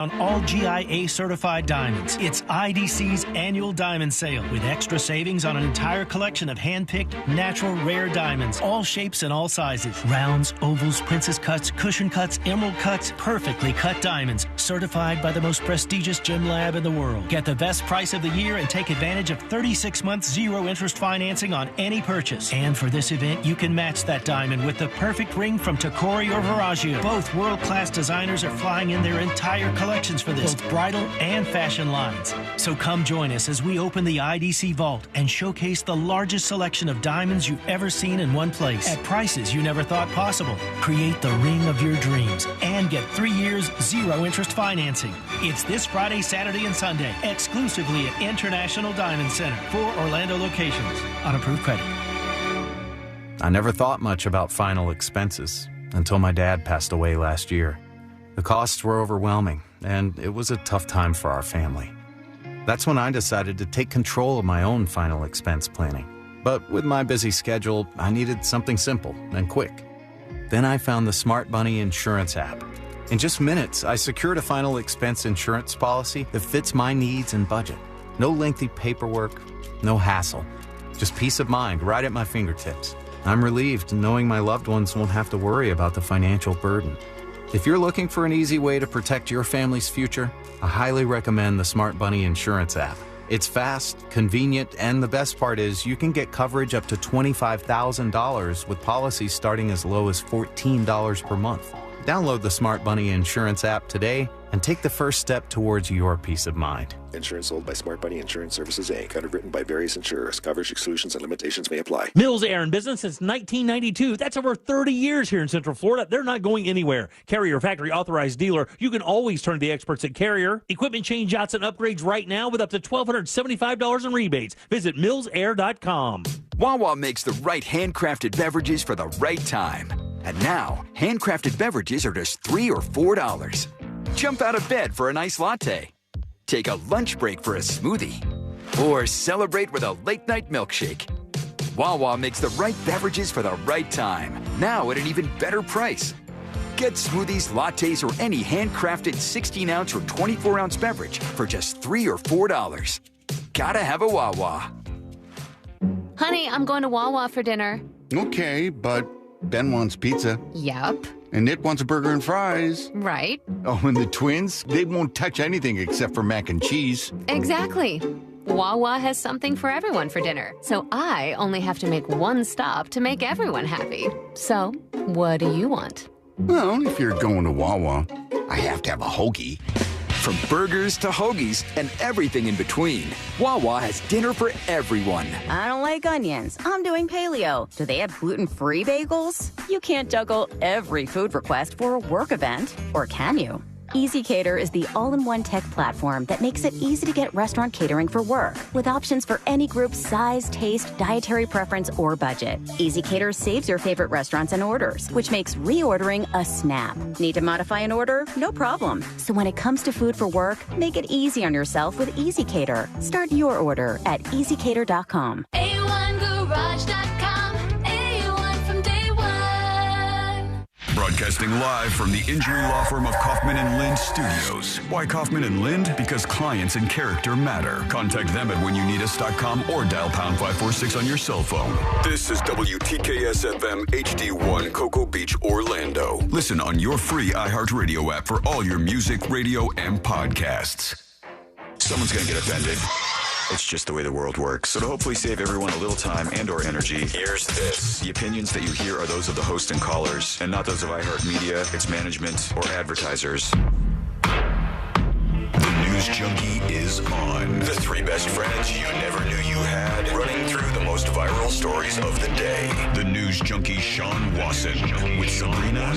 On all GIA certified diamonds. It's IDC's annual diamond sale with extra savings on an entire collection of hand-picked, natural, rare diamonds, all shapes and all sizes. Rounds, ovals, princess cuts, cushion cuts, emerald cuts, perfectly cut diamonds, certified by the most prestigious gem lab in the world. Get the best price of the year and take advantage of 36 months zero-interest financing on any purchase. And for this event, you can match that diamond with the perfect ring from Tacori or Verragio. Both world-class designers are flying in their entire collections for this, both bridal and fashion lines. So come join us as we open the IDC Vault and showcase the largest selection of diamonds you've ever seen in one place at prices you never thought possible. Create the ring of your dreams and get 3 years zero-interest financing. It's this Friday, Saturday, and Sunday, exclusively at International Diamond Center, 4 Orlando locations, on approved credit. I never thought much about final expenses until my dad passed away last year. The costs were overwhelming, and it was a tough time for our family. That's when I decided to take control of my own final expense planning. But with my busy schedule, I needed something simple and quick. Then I found the Smart Money Insurance app. In just minutes, I secured a final expense insurance policy that fits my needs and budget. No lengthy paperwork, no hassle. Just peace of mind right at my fingertips. I'm relieved knowing my loved ones won't have to worry about the financial burden. If you're looking for an easy way to protect your family's future, I highly recommend the Smart Money Insurance app. It's fast, convenient, and the best part is you can get coverage up to $25,000 with policies starting as low as $14 per month. Download the Smart Money Insurance app today and take the first step towards your peace of mind. Insurance sold by Smart Money Insurance Services, Inc. Underwritten by various insurers. Coverage exclusions and limitations may apply. Mills Air in business since 1992. That's over 30 years here in Central Florida. They're not going anywhere. Carrier factory authorized dealer. You can always turn to the experts at Carrier. Equipment change-outs and upgrades right now with up to $1,275 in rebates. Visit millsair.com. Wawa makes the right handcrafted beverages for the right time. And now, handcrafted beverages are just $3 or $4. Jump out of bed for a nice latte. Take a lunch break for a smoothie. Or celebrate with a late-night milkshake. Wawa makes the right beverages for the right time. Now at an even better price. Get smoothies, lattes, or any handcrafted 16-ounce or 24-ounce beverage for just $3 or $4. Gotta have a Wawa. Honey, I'm going to Wawa for dinner. Okay, but Ben wants pizza. Yep. And Nick wants a burger and fries. Right. Oh, and the twins? They won't touch anything except for mac and cheese. Exactly. Wawa has something for everyone for dinner, so I only have to make one stop to make everyone happy. So, what do you want? Well, if you're going to Wawa, I have to have a hoagie. From burgers to hoagies and everything in between, Wawa has dinner for everyone. I don't like onions. I'm doing paleo. Do they have gluten-free bagels? You can't juggle every food request for a work event, or can you? EasyCater is the all-in-one tech platform that makes it easy to get restaurant catering for work, with options for any group's size, taste, dietary preference, or budget. EasyCater saves your favorite restaurants and orders, which makes reordering a snap. Need to modify an order? No problem. So when it comes to food for work, make it easy on yourself with EasyCater. Start your order at easycater.com. A1Garage.com. A1 from day one. Broadcasting live from the injury law firm of Kaufman and Lind Studios. Why Kaufman and Lind? Because clients and character matter. Contact them at whenyounitus.com or dial pound 546 on your cell phone. This is WTKS-FM HD1 Cocoa Beach, Orlando. Listen on your free iHeartRadio app for all your music, radio, and podcasts. Someone's going to get offended. It's just the way the world works. So to hopefully save everyone a little time and or energy, here's this. The opinions that you hear are those of the host and callers, and not those of iHeartMedia, its management, or advertisers. The News Junkie is on. The three best friends you never knew you had, running through the most viral stories of the day. The News Junkie Sean Wasson with Sabrina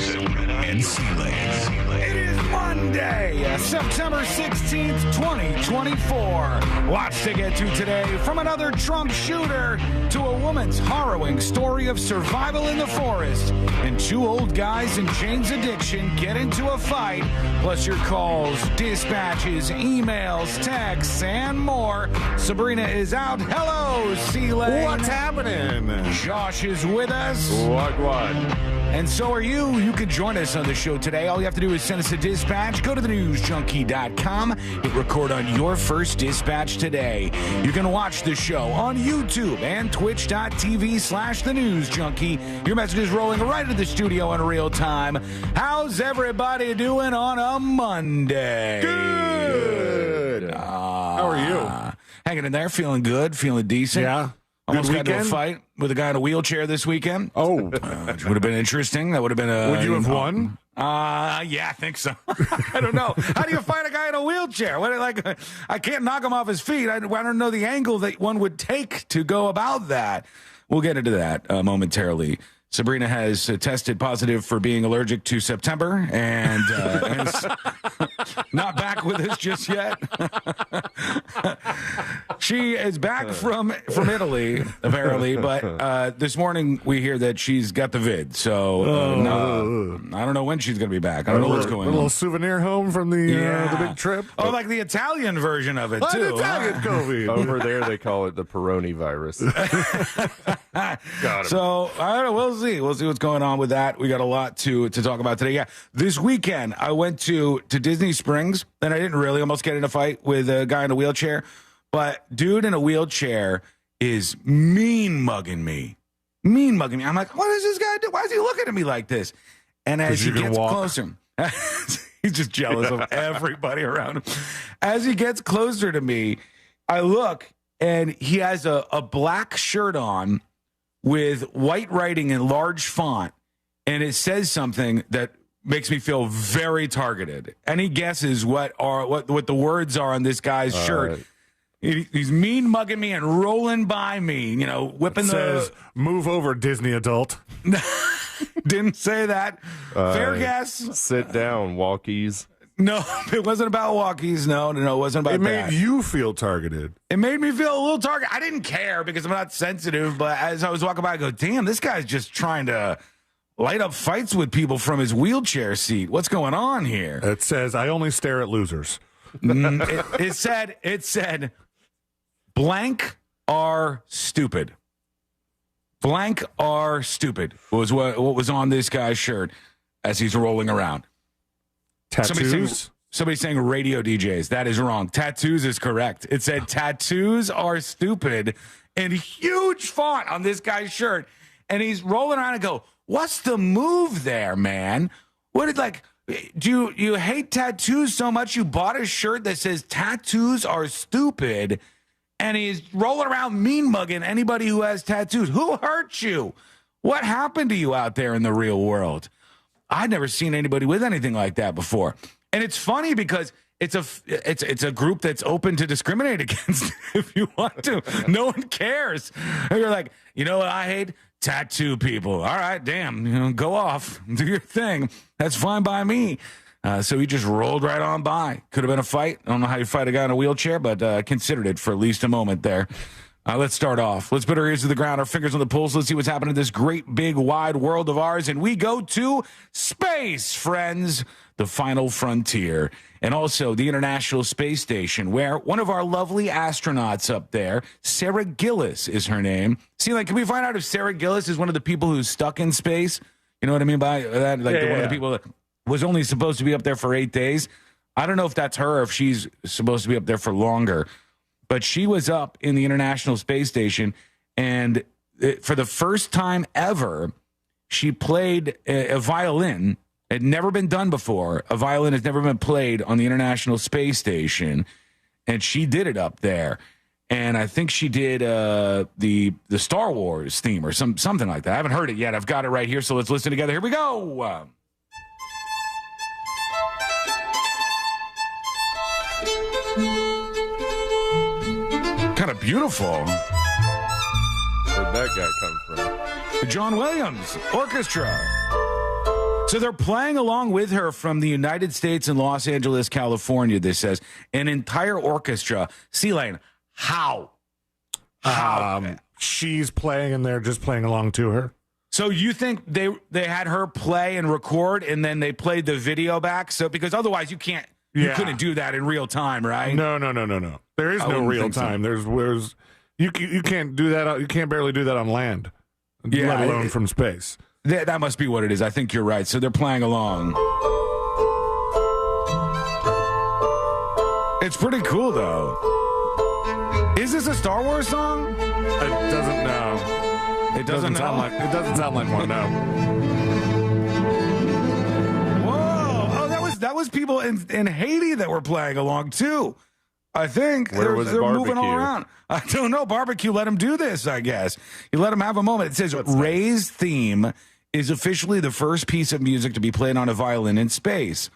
and Sealand. It is Monday, September 16th, 2024. Lots to get to today, from another Trump shooter to a woman's harrowing story of survival in the forest, and two old guys in Jane's addiction get into a fight, plus your calls, dispatches, emails, texts, and more. Sabrina is out. Hello, C-Lane. What's happening? Josh is with us. What? And so are you. You can join us on the show today. All you have to do is send us a dispatch. Go to thenewsjunkie.com. Hit record on your first dispatch today. You can watch the show on YouTube and twitch.tv/thenewsjunkie. Your message is rolling right into the studio in real time. How's everybody doing on a Monday? Good. How are you? Hanging in there, feeling good, feeling decent. Yeah. Almost got into a fight with a guy in a wheelchair this weekend. Oh. Which would have been interesting. That would have been a... Would you have won? Yeah, I think so. I don't know. How do you fight a guy in a wheelchair? I can't knock him off his feet. I don't know the angle that one would take to go about that. We'll get into that momentarily. Sabrina has tested positive for being allergic to September and is not back with us just yet. She is back from Italy, apparently, but this morning we hear that she's got the vid. So I don't know when she's going to be back. I don't know what's going on. A little souvenir home from the big trip. Oh, like the Italian version of it, too. The Italian COVID. Over there, they call it the Peroni virus. Got him. So, I don't know. We'll see. We'll see what's going on with that. We got a lot to talk about today. Yeah, this weekend, I went to Disney Springs, and I didn't really almost get in a fight with a guy in a wheelchair. But dude in a wheelchair is mean-mugging me. Mean-mugging me. I'm like, what is this guy do? Why is he looking at me like this? And as he gets closer, he's just jealous of everybody around him. As he gets closer to me, I look, and he has a black shirt on with white writing in large font, and it says something that makes me feel very targeted. Any guesses what the words are on this guy's shirt? Right. He's mean mugging me and rolling by me, whipping says, move over, Disney adult. Didn't say that. Fair guess. Sit down, walkies. No, it wasn't about walkies. No, it wasn't about that. It made you feel targeted. It made me feel a little targeted. I didn't care because I'm not sensitive, but as I was walking by, I go, damn, this guy's just trying to light up fights with people from his wheelchair seat. What's going on here? It says, I only stare at losers. It said, blank are stupid. Blank are stupid was what was on this guy's shirt as he's rolling around. Tattoos? Somebody saying radio DJs. That is wrong. Tattoos is correct. It said tattoos are stupid in huge font on this guy's shirt. And he's rolling around and go, what's the move there, man? Do you hate tattoos so much you bought a shirt that says tattoos are stupid? And he's rolling around mean mugging anybody who has tattoos. Who hurt you? What happened to you out there in the real world? I'd never seen anybody with anything like that before. And it's funny because it's a group that's open to discriminate against if you want to. No one cares. And you're like, you know what I hate? Tattoo people. All right, damn, go off. Do your thing. That's fine by me. So he just rolled right on by. Could have been a fight. I don't know how you fight a guy in a wheelchair, but considered it for at least a moment there. Let's start off. Let's put our ears to the ground, our fingers on the pulse. Let's see what's happening in this great, big, wide world of ours. And we go to space, friends, the final frontier. And also the International Space Station, where one of our lovely astronauts up there, Sarah Gillis is her name. See, can we find out if Sarah Gillis is one of the people who's stuck in space? You know what I mean by that? One of the people that was only supposed to be up there for 8 days. I don't know if that's her or if she's supposed to be up there for longer. But she was up in the International Space Station, and for the first time ever, she played a violin. It had never been done before. A violin has never been played on the International Space Station, and she did it up there. And I think she did the Star Wars theme or something like that. I haven't heard it yet. I've got it right here, so let's listen together. Here we go. Kind of beautiful. Where'd that guy come from? The John Williams Orchestra. So they're playing along with her from the United States and Los Angeles, California, this says. An entire orchestra. C-Lane, how? She's playing and they're just playing along to her. So you think they had her play and record and then they played the video back? So because otherwise you can't. You couldn't do that in real time, right? No. There is no real time. So. You can't do that. You can't barely do that on land, let alone from space. That must be what it is. I think you're right. So they're playing along. It's pretty cool, though. Is this a Star Wars song? It doesn't know. It doesn't sound like. It doesn't sound like one. No. Whoa! Oh, that was people in Haiti that were playing along too. I think Where was they're moving all barbecue? around. I don't know. Barbecue let them do this, I guess. You let them have a moment. It says Ray's theme is officially the first piece of music to be played on a violin in space.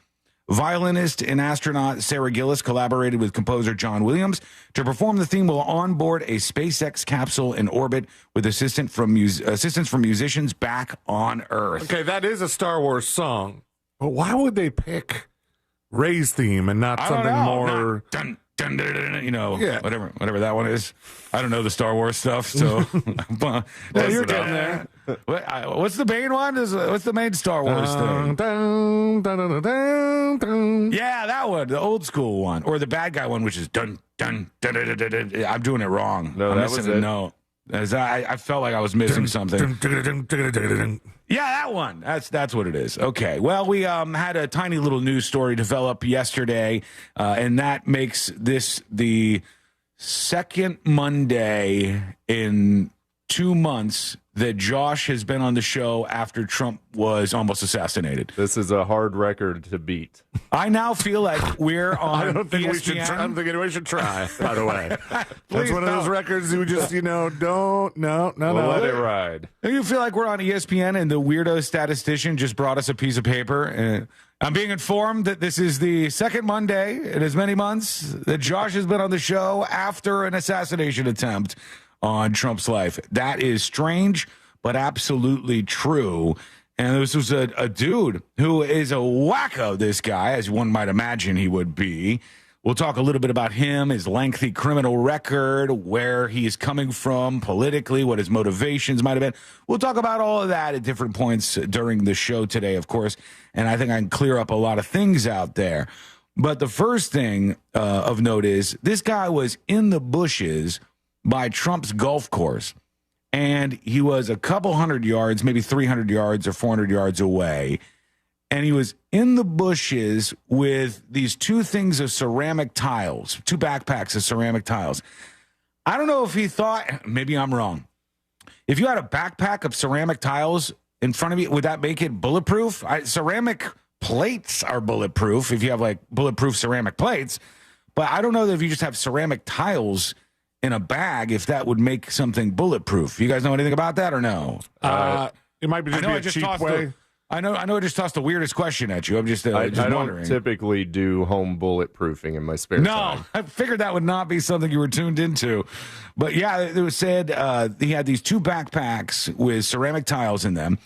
Violinist and astronaut Sarah Gillis collaborated with composer John Williams to perform the theme while on board a SpaceX capsule in orbit with assistance from musicians back on Earth. Okay, that is a Star Wars song. But why would they pick Ray's theme and not something more... Dun, dun, dun, dun, you know, Yeah. whatever that one is. I don't know the Star Wars stuff, so well, you're getting there. What's the main one? What's the main Star Wars thing? Dun, dun, dun, dun, dun. Yeah, that one, the old school one, or the bad guy one, which is dun dun dun dun dun. Dun, dun. I'm doing it wrong. No, I'm that missing was a it. note. As I felt like I was missing something. Dun, dun, dun, dun, dun, dun. Yeah, that one. That's what it is. Okay. Well, we had a tiny little news story develop yesterday, and that makes this the second Monday in 2 months that Josh has been on the show after Trump was almost assassinated. This is a hard record to beat. I now feel like we're on I don't think ESPN. we should. I don't think anyone should try. By the way, that's Please one of those don't. records you just don't. No. We'll let it ride. You feel like we're on ESPN and the weirdo statistician just brought us a piece of paper. And I'm being informed that this is the second Monday in as many months that Josh has been on the show after an assassination attempt on Trump's life. That is strange, but absolutely true. And this was a dude who is a wacko, this guy, as one might imagine he would be. We'll talk a little bit about him, his lengthy criminal record, where he is coming from politically, what his motivations might have been. We'll talk about all of that at different points during the show today, of course. And I think I can clear up a lot of things out there. But the first thing of note is this guy was in the bushes by Trump's golf course. And he was a couple hundred yards, maybe 300 yards or 400 yards away. And he was in the bushes with these two things of ceramic tiles, two backpacks of ceramic tiles. I don't know if he thought, maybe I'm wrong. If you had a backpack of ceramic tiles in front of you, would that make it bulletproof? Ceramic plates are bulletproof if you have like bulletproof ceramic plates. But I don't know that if you just have ceramic tiles in a bag, if that would make something bulletproof. You guys know anything about that or no? It might be just be a cheap way. I know I just tossed the weirdest question at you. I'm just, I just don't wondering. typically do home bulletproofing in my spare time. No, I figured that would not be something you were tuned into. But yeah, it was said he had these two backpacks with ceramic tiles in them.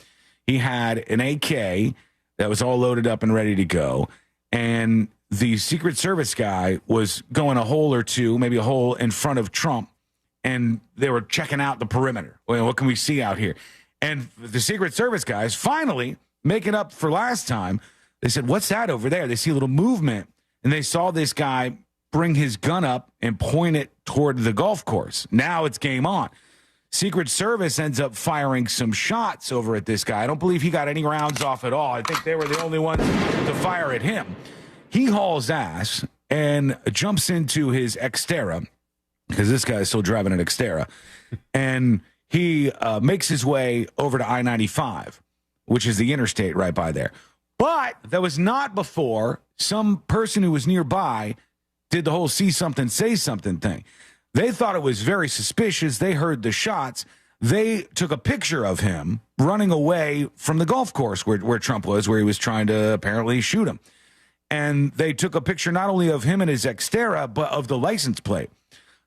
He had an AK that was all loaded up and ready to go. And the Secret Service guy was going a hole or two, maybe a hole in front of Trump, and they were checking out the perimeter. Well, what can we see out here? And the Secret Service guys finally making up for last time. They said, what's that over there? They see a little movement, and they saw this guy bring his gun up and point it toward the golf course. Now it's game on. Secret Service ends up firing some shots over at this guy. I don't believe he got any rounds off at all. I think they were the only ones to fire at him. He hauls ass and jumps into his Xterra, because this guy is still driving an Xterra, and he makes his way over to I-95, which is the interstate right by there. But that was not before some person who was nearby did the whole see something, say something thing. They thought it was very suspicious. They heard the shots. They took a picture of him running away from the golf course where Trump was, where he was trying to apparently shoot him. And they took a picture not only of him and his Xterra, but of the license plate.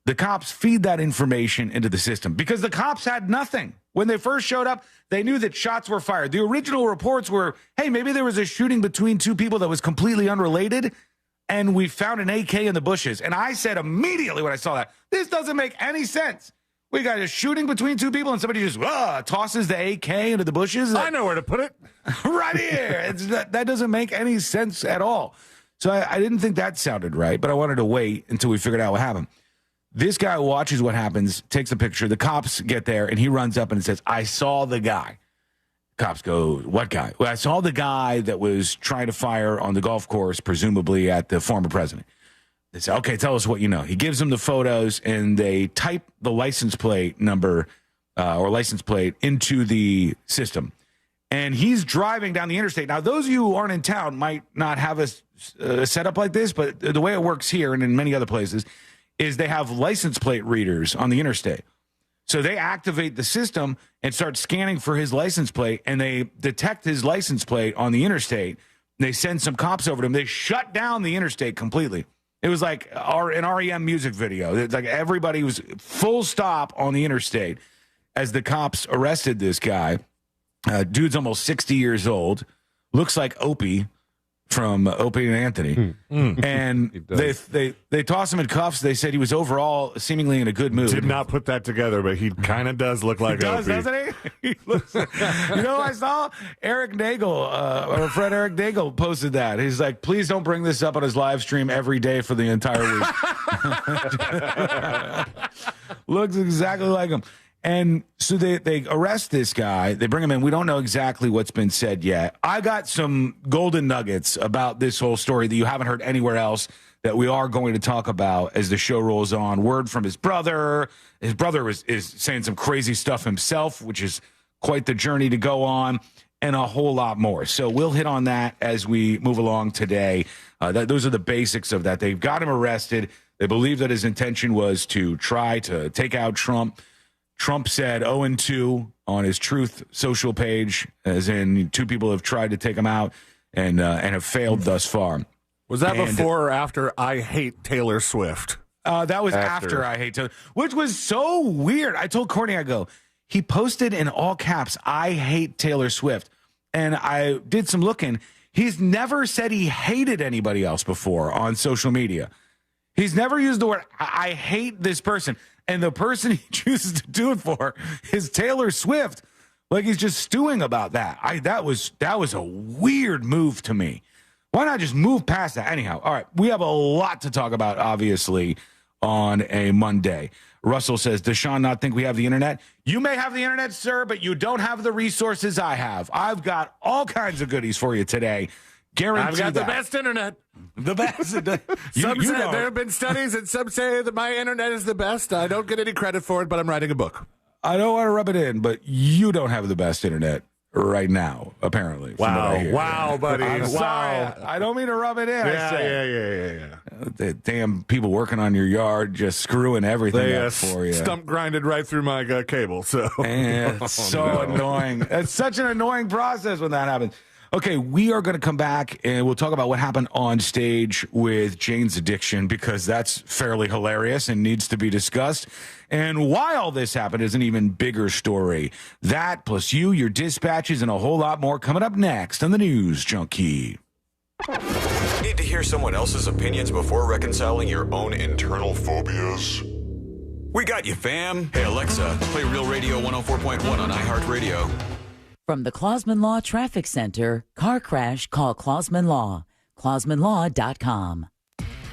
The cops feed that information into the system because the cops had nothing. When they first showed up, they knew that shots were fired. The original reports were, hey, maybe there was a shooting between two people that was completely unrelated, and we found an AK in the bushes. And I said immediately when I saw that, this doesn't make any sense. We got a shooting between two people, and somebody just tosses the AK into the bushes. I know where to put it. Right here. That doesn't make any sense at all. So I didn't think that sounded right, but I wanted to wait until we figured out what happened. This guy watches what happens, takes a picture. The cops get there, and he runs up and says, I saw the guy. Cops go, what guy? Well, I saw the guy that was trying to fire on the golf course, presumably at the former president. They say, okay, tell us what you know. He gives them the photos, and they type the license plate number or license plate into the system. And he's driving down the interstate. Now, those of you who aren't in town might not have a setup like this, but the way it works here and in many other places is they have license plate readers on the interstate. So they activate the system and start scanning for his license plate, and they detect his license plate on the interstate. They send some cops over to him. They shut down the interstate completely. It was like an REM music video. It's like everybody was full stop on the interstate as the cops arrested this guy. Dude's almost 60 years old. Looks like Opie from Opie and Anthony. And they toss him in cuffs. They said he was overall seemingly in a good mood. Did not put that together, but he kind of does look like Opie. Doesn't he? He looks, I saw Eric Nagel, our friend Eric Nagel posted that. He's like, please don't bring this up on his live stream every day for the entire week. Looks exactly like him. And so they arrest this guy. They bring him in. We don't know exactly what's been said yet. I got some golden nuggets about this whole story that you haven't heard anywhere else that we are going to talk about as the show rolls on. Word from his brother. His brother is saying some crazy stuff himself, which is quite the journey to go on, and a whole lot more. So we'll hit on that as we move along today. Those are the basics of that. They've got him arrested. They believe that his intention was to try to take out Trump. Trump said 0-2 on his Truth social page, as in 2 people have tried to take him out and have failed thus far. Was that before or after I Hate Taylor Swift? That was after I Hate Taylor, which was so weird. I told Courtney, I go, he posted in all caps, I hate Taylor Swift. And I did some looking. He's never said he hated anybody else before on social media. He's never used the word, I hate this person. And the person he chooses to do it for is Taylor Swift. Like he's just stewing about that. That was a weird move to me. Why not just move past that? Anyhow, all right, we have a lot to talk about, obviously, on a Monday. Russell says, does Sean not think we have the internet? You may have the internet, sir, but you don't have the resources I have. I've got all kinds of goodies for you today. Guarantee I've got that. the best internet. The best. Some say there have been studies, and some say that my internet is the best. I don't get any credit for it, but I'm writing a book. I don't want to rub it in, but you don't have the best internet right now, apparently. Wow, buddy. I'm sorry. I don't mean to rub it in. Yeah. The damn people working on your yard just screwing everything up for you. Stump grinded right through my cable. So it's annoying. It's such an annoying process when that happens. Okay, we are going to come back and we'll talk about what happened on stage with Jane's addiction, because that's fairly hilarious and needs to be discussed. And why all this happened is an even bigger story. That plus you, your dispatches, and a whole lot more coming up next on the News Junkie. Need to hear someone else's opinions before reconciling your own internal phobias? We got you, fam. Hey, Alexa, play Real Radio 104.1 on iHeartRadio. From the Klausman Law Traffic Center, car crash, call Klausman Law. KlausmanLaw.com.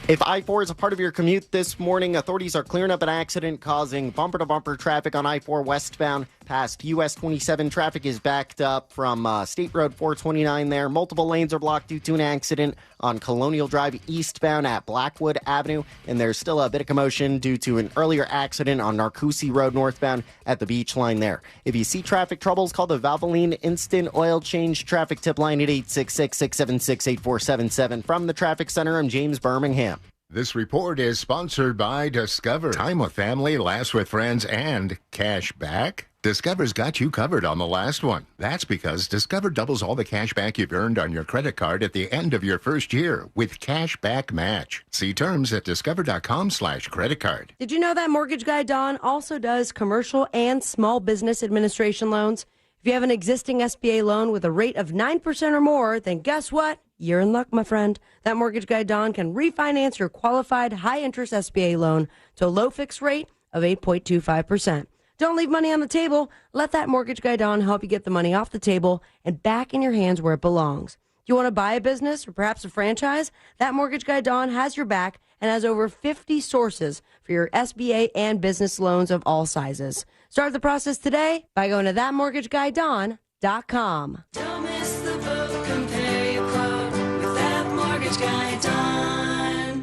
If I-4 is a part of your commute this morning, authorities are clearing up an accident causing bumper-to-bumper traffic on I-4 westbound past US 27. Traffic is backed up from State Road 429 there. Multiple lanes are blocked due to an accident on Colonial Drive eastbound at Blackwood Avenue. And there's still a bit of commotion due to an earlier accident on Narcoossee Road northbound at the beach line there. If you see traffic troubles, call the Valvoline Instant Oil Change traffic tip line at 866-676-8477. From the Traffic Center, I'm James Birmingham. This report is sponsored by Discover. Time with family, laughs with friends, and cash back. Discover's got you covered on the last one. That's because Discover doubles all the cash back you've earned on your credit card at the end of your first year with Cash Back Match. See terms at discover.com/credit card. Did you know that mortgage guy Don also does commercial and small business administration loans? If you have an existing SBA loan with a rate of 9% or more, then guess what? You're in luck, my friend. That mortgage guy Don can refinance your qualified high-interest SBA loan to a low fixed rate of 8.25%. Don't leave money on the table. Let that mortgage guy Don help you get the money off the table and back in your hands where it belongs. You want to buy a business or perhaps a franchise? That mortgage guy Don has your back and has over 50 sources for your SBA and business loans of all sizes. Start the process today by going to thatmortgageguydon.com. CapitalOne.com. Don't miss the boat, compare your quote with that mortgage guy, Don.com.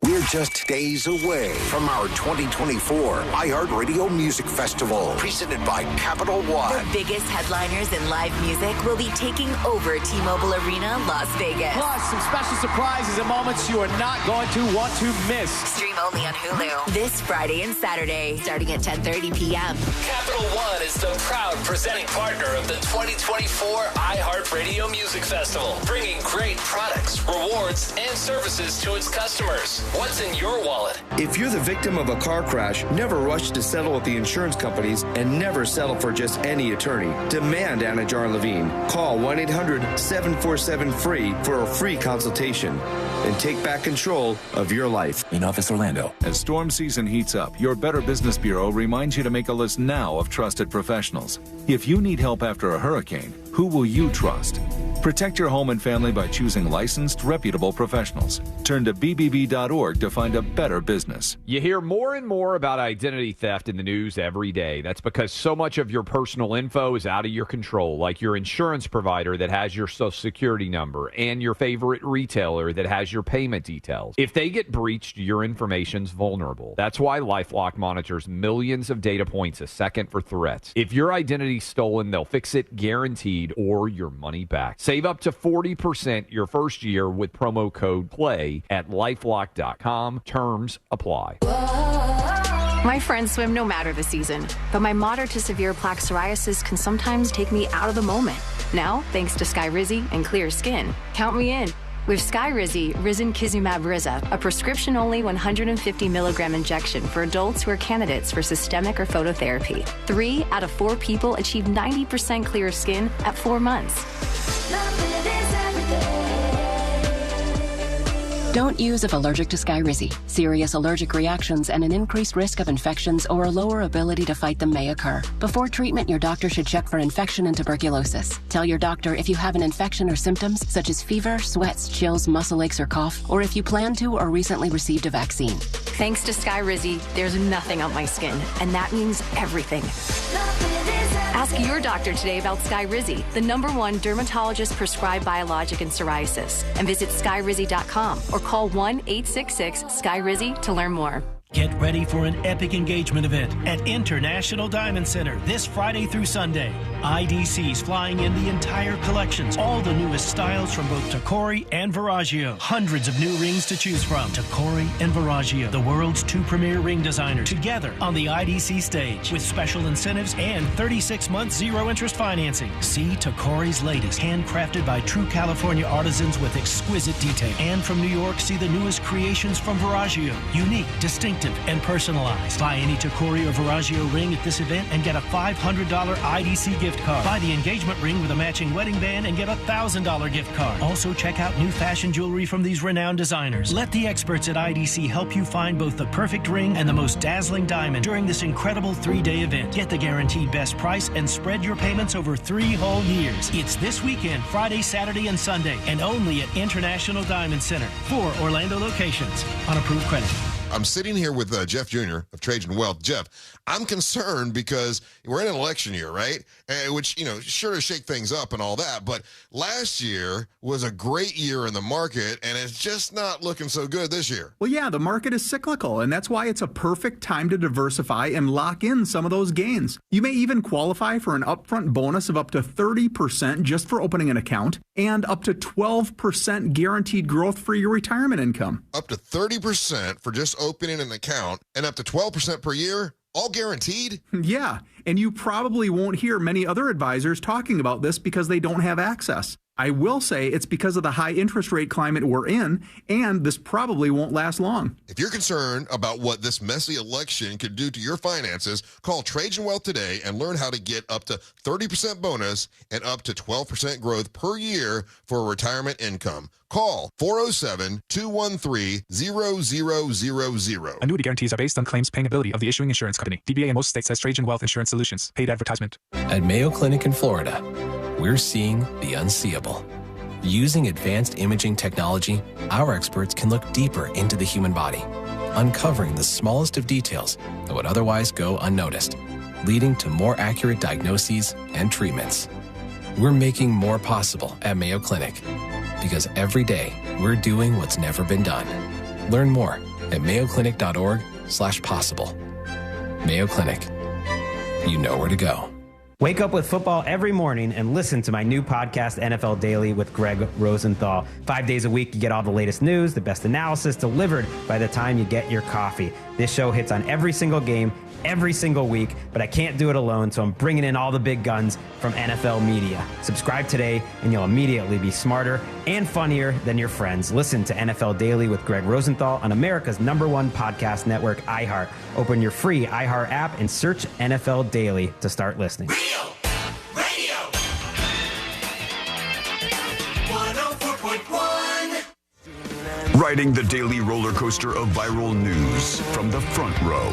We're just days away from our 2024 iHeartRadio Music Festival, presented by Capital One. The biggest headliners in live music will be taking over T-Mobile Arena, Las Vegas. Plus, some special surprises and moments you are not going to want to miss. Stream only on Hulu this Friday and Saturday, starting at 10:30 p.m. Capital One is the proud presenting partner of the 2024 iHeartRadio Music Festival, bringing great products, rewards, and services to its customers. What's in your wallet? If you're the victim of a car crash, never rush to settle with the insurance companies and never settle for just any attorney. Demand Anna Jar Levine. Call 1-800-747-FREE for a free consultation and take back control of your life. In Office Orlando. As storm season heats up, your Better Business Bureau reminds you to make a list now of trusted professionals. If you need help after a hurricane, who will you trust? Protect your home and family by choosing licensed, reputable professionals. Turn to bbb.org to find a better business. You hear more and more about identity theft in the news every day. That's because so much of your personal info is out of your control, like your insurance provider that has your Social Security number and your favorite retailer that has your payment details. If they get breached, your information's vulnerable. That's why LifeLock monitors millions of data points a second for threats. If your identity's stolen, they'll fix it guaranteed or your money back. Save up to 40% your first year with promo code PLAY at LifeLock.com. Terms apply. My friends swim no matter the season, but my moderate to severe plaque psoriasis can sometimes take me out of the moment. Now, thanks to Skyrizi and Clear Skin, count me in. With Skyrizi, Risankizumab Riza, a prescription-only 150 milligram injection for adults who are candidates for systemic or phototherapy. 3 out of 4 people achieve 90% clear skin at 4 months. Don't use if allergic to Skyrizi. Serious allergic reactions and an increased risk of infections or a lower ability to fight them may occur. Before treatment, your doctor should check for infection and tuberculosis. Tell your doctor if you have an infection or symptoms such as fever, sweats, chills, muscle aches, or cough, or if you plan to or recently received a vaccine. Thanks to Skyrizi, there's nothing on my skin, and that means everything. Ask your doctor today about Skyrizi, the #1 dermatologist-prescribed biologic in psoriasis, and visit Skyrizi.com or call 1-866-SKYRIZI to learn more. Get ready for an epic engagement event at International Diamond Center this Friday through Sunday. IDC's flying in the entire collections, all the newest styles from both Tacori and Verragio. Hundreds of new rings to choose from. Tacori and Verragio, the world's 2 premier ring designers, together on the IDC stage with special incentives and 36-month zero-interest financing. See Tacori's latest, handcrafted by true California artisans with exquisite detail. And from New York, see the newest creations from Verragio. Unique, distinctive, and personalized. Buy any Tacori or Verragio ring at this event and get a $500 IDC gift card. Buy the engagement ring with a matching wedding band and get a $1,000 gift card. Also, check out new fashion jewelry from these renowned designers. Let the experts at IDC help you find both the perfect ring and the most dazzling diamond during this incredible 3-day event. Get the guaranteed best price and spread your payments over 3 whole years. It's this weekend, Friday, Saturday, and Sunday, and only at International Diamond Center. 4 Orlando locations on approved credit. I'm sitting here with Jeff Jr. of Trajan Wealth. Jeff, I'm concerned because we're in an election year, right? Which, sure to shake things up and all that. But last year was a great year in the market, and it's just not looking so good this year. Well, yeah, the market is cyclical, and that's why it's a perfect time to diversify and lock in some of those gains. You may even qualify for an upfront bonus of up to 30% just for opening an account and up to 12% guaranteed growth for your retirement income. Up to 30% for just opening an account and up to 12% per year, all guaranteed? Yeah, and you probably won't hear many other advisors talking about this because they don't have access. I will say it's because of the high interest rate climate we're in, and this probably won't last long. If you're concerned about what this messy election could do to your finances, call Trajan Wealth today and learn how to get up to 30% bonus and up to 12% growth per year for retirement income. Call 407-213-0000. Annuity guarantees are based on claims paying ability of the issuing insurance company. DBA in most states says Trajan Wealth Insurance Solutions. Paid advertisement. At Mayo Clinic in Florida, we're seeing the unseeable. Using advanced imaging technology, our experts can look deeper into the human body, uncovering the smallest of details that would otherwise go unnoticed. leading to more accurate diagnoses and treatments. We're making more possible at Mayo Clinic because every day we're doing what's never been done. Learn more at mayoclinic.org/possible. Mayo Clinic. You know where to go. Wake up with football every morning and listen to my new podcast, NFL Daily with Greg Rosenthal. 5 days a week, you get all the latest news, the best analysis delivered by the time you get your coffee. This show hits on every single game, every single week, but I can't do it alone, so I'm bringing in all the big guns from NFL media. Subscribe today, and you'll immediately be smarter and funnier than your friends. Listen to NFL Daily with Greg Rosenthal on America's #1 podcast network, iHeart. Open your free iHeart app and search NFL Daily to start listening. Riding the daily roller coaster of viral news from the front row.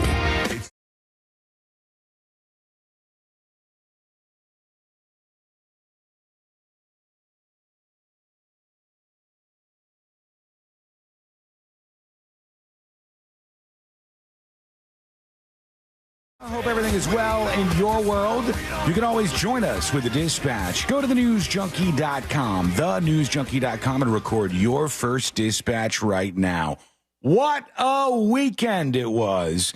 I hope everything is well in your world. You can always join us with the Dispatch. Go to thenewsjunkie.com, thenewsjunkie.com, and record your first dispatch right now. What a weekend it was.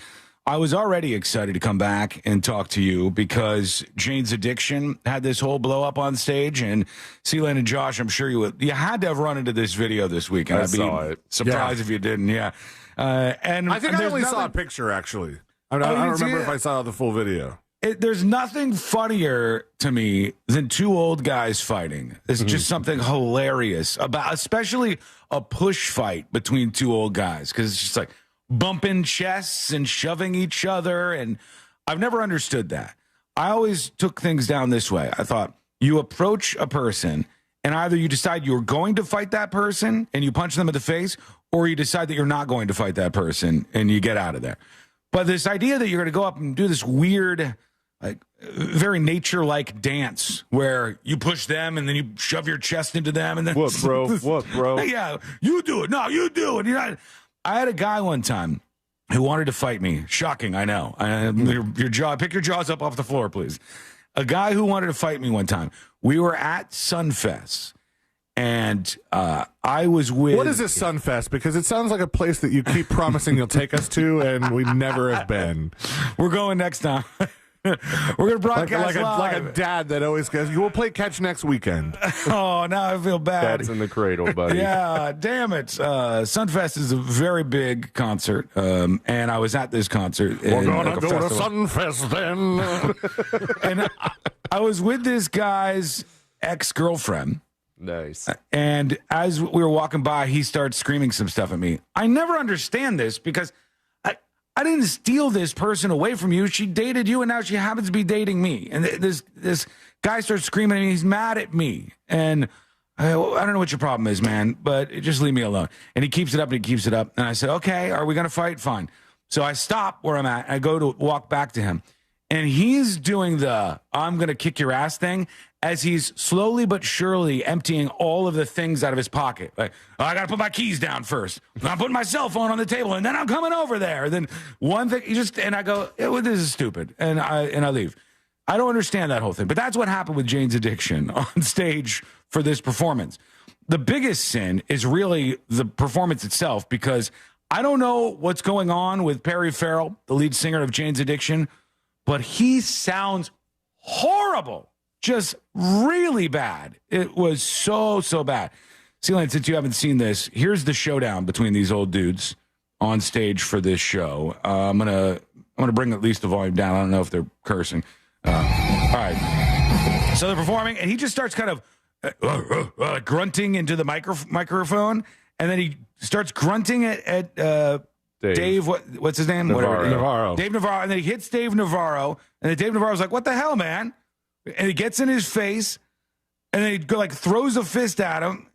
I was already excited to come back and talk to you because Jane's Addiction had this whole blow up on stage, and Sealand and Josh, I'm sure you had to have run into this video this weekend. I'd be surprised if you didn't. Yeah. And I think I only saw a picture, actually. I don't remember if I saw the full video. There's nothing funnier to me than two old guys fighting. It's just something hilarious about, especially a push fight between two old guys, because it's just like bumping chests and shoving each other. And I've never understood that. I always took things down this way. I thought you approach a person and either you decide you're going to fight that person and you punch them in the face, or you decide that you're not going to fight that person and you get out of there. But this idea that you're going to go up and do this weird, like very nature-like dance where you push them and then you shove your chest into them and then what, bro? Yeah, you do it. No, you do it. I had a guy one time who wanted to fight me. Shocking, I know. Your jaw. Pick your jaws up off the floor, please. A guy who wanted to fight me one time. We were at Sunfest. And I was with... What is this Sunfest? Because it sounds like a place that you keep promising you'll take us to, and we never have been. We're going next time. We're going to broadcast live. Like a dad that always goes, you will play catch next weekend. Oh, now I feel bad. Dad's in the cradle, buddy. Yeah, damn it. Sunfest is a very big concert, and I was at this concert. We're going to go to Sunfest then. And I was with this guy's ex-girlfriend. Nice. And as we were walking by, he starts screaming some stuff at me. I never understand this because I didn't steal this person away from you. She dated you, and now she happens to be dating me. And this guy starts screaming at me. He's mad at me. And I don't know what your problem is, man, but just leave me alone. And he keeps it up and he keeps it up. And I said, okay, are we going to fight? Fine. So I stop where I'm at. And I go to walk back to him. And he's doing the I'm going to kick your ass thing as he's slowly but surely emptying all of the things out of his pocket. Like, I got to put my keys down first. I'm putting my cell phone on the table, and then I'm coming over there. And then one thing, and I go, this is stupid. And I leave. I don't understand that whole thing. But that's what happened with Jane's Addiction on stage for this performance. The biggest sin is really the performance itself, because I don't know what's going on with Perry Farrell, the lead singer of Jane's Addiction, but he sounds horrible. Just really bad. It was so bad. Sealand, since you haven't seen this, here's the showdown between these old dudes on stage for this show. I'm gonna bring at least the volume down. I don't know if they're cursing. All right. So they're performing, and he just starts kind of grunting into the microphone, and then he starts grunting at Dave. What's his name? Navarro. Dave Navarro, and then he hits Dave Navarro, and then Dave Navarro's like, "What the hell, man?" And he gets in his face, and then he throws a fist at him.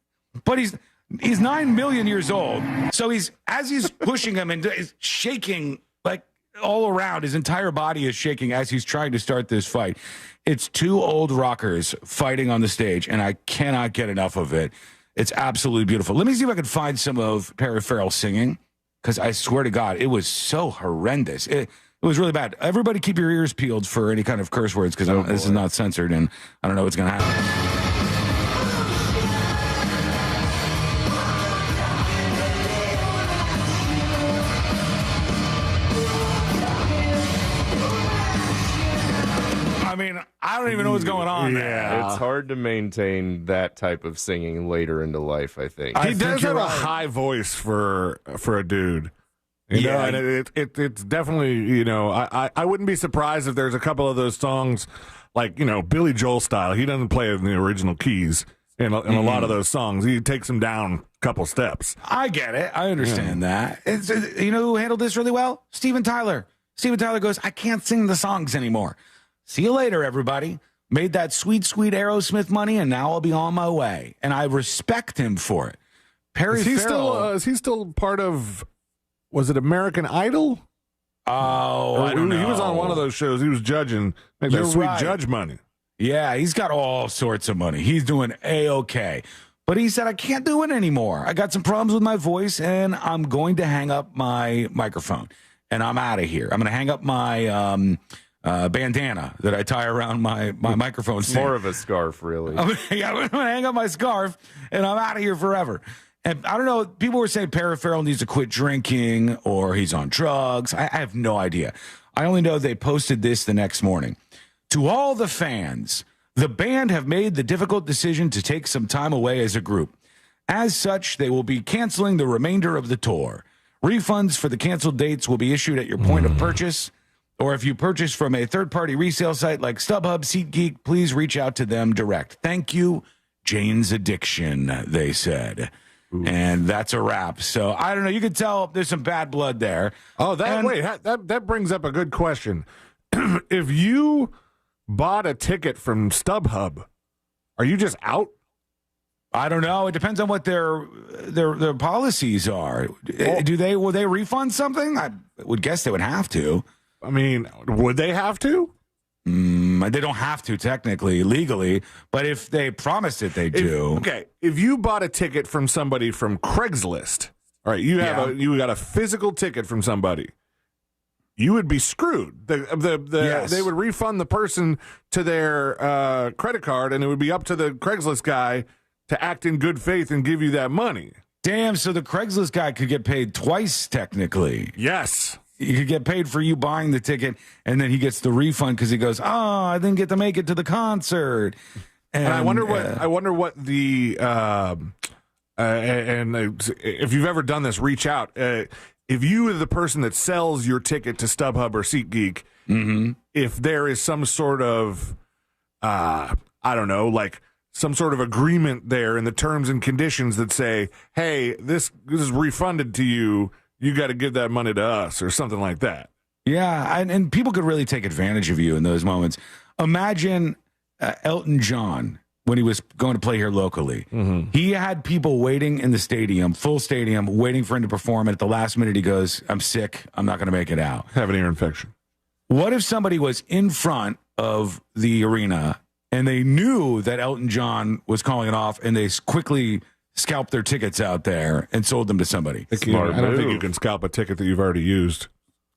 But he's 9 million years old, so as he's pushing him and is shaking like all around. His entire body is shaking as he's trying to start this fight. It's two old rockers fighting on the stage, and I cannot get enough of it. It's absolutely beautiful. Let me see if I can find some of Perry Farrell singing, because I swear to God, it was so horrendous. It was really bad. Everybody keep your ears peeled for any kind of curse words because this is not censored, and I don't know what's going to happen. I mean, I don't even know what's going on there. It's hard to maintain that type of singing later into life, I think. He does have a high voice for a dude. You know, and it's definitely, you know, I wouldn't be surprised if there's a couple of those songs, like, you know, Billy Joel style. He doesn't play in the original keys in a lot of those songs. He takes them down a couple steps. I get it. I understand that. You know who handled this really well? Steven Tyler. Steven Tyler goes, I can't sing the songs anymore. See you later, everybody. Made that sweet, sweet Aerosmith money, and now I'll be on my way. And I respect him for it. Perry Farrell. Is he still part of... Was it American Idol? Oh, I don't know. He was on one of those shows. He was judging, make that sweet judge money. Yeah, he's got all sorts of money. He's doing A-okay. But he said, I can't do it anymore. I got some problems with my voice, and I'm going to hang up my microphone. And I'm out of here. I'm going to hang up my bandana that I tie around my microphone stand. More of a scarf, really. I'm going to hang up my scarf, and I'm out of here forever. And I don't know, people were saying Perry Farrell needs to quit drinking or he's on drugs. I have no idea. I only know they posted this the next morning. To all the fans, the band have made the difficult decision to take some time away as a group. As such, they will be canceling the remainder of the tour. Refunds for the canceled dates will be issued at your point of purchase. Or if you purchase from a third-party resale site like StubHub, SeatGeek, please reach out to them direct. Thank you, Jane's Addiction, they said. Ooh. And that's a wrap. So I don't know. You can tell there's some bad blood there. Oh, that brings up a good question. If you bought a ticket from StubHub, are you just out? I don't know. It depends on what their policies are. Will they refund something? I would guess they would have to. I mean, would they have to? They don't have to technically, legally, but if they promised it, they do. If you bought a ticket from somebody from Craigslist, all right, you got a physical ticket from somebody, you would be screwed. Yes. They would refund the person to their credit card, and it would be up to the Craigslist guy to act in good faith and give you that money. Damn, so the Craigslist guy could get paid twice, technically. Yes. You could get paid for you buying the ticket, and then he gets the refund because he goes, I didn't get to make it to the concert. And I wonder what the if you've ever done this, reach out. If you are the person that sells your ticket to StubHub or SeatGeek, if there is some sort of I don't know, like some sort of agreement there in the terms and conditions that say, hey, this is refunded to you. You got to give that money to us or something like that. Yeah, and people could really take advantage of you in those moments. Imagine Elton John when he was going to play here locally. He had people waiting in the stadium, full stadium, waiting for him to perform. And at the last minute, he goes, I'm sick. I'm not going to make it out. Have an ear infection. What if somebody was in front of the arena and they knew that Elton John was calling it off and they quickly scalped their tickets out there and sold them to somebody? I don't think you can scalp a ticket that you've already used.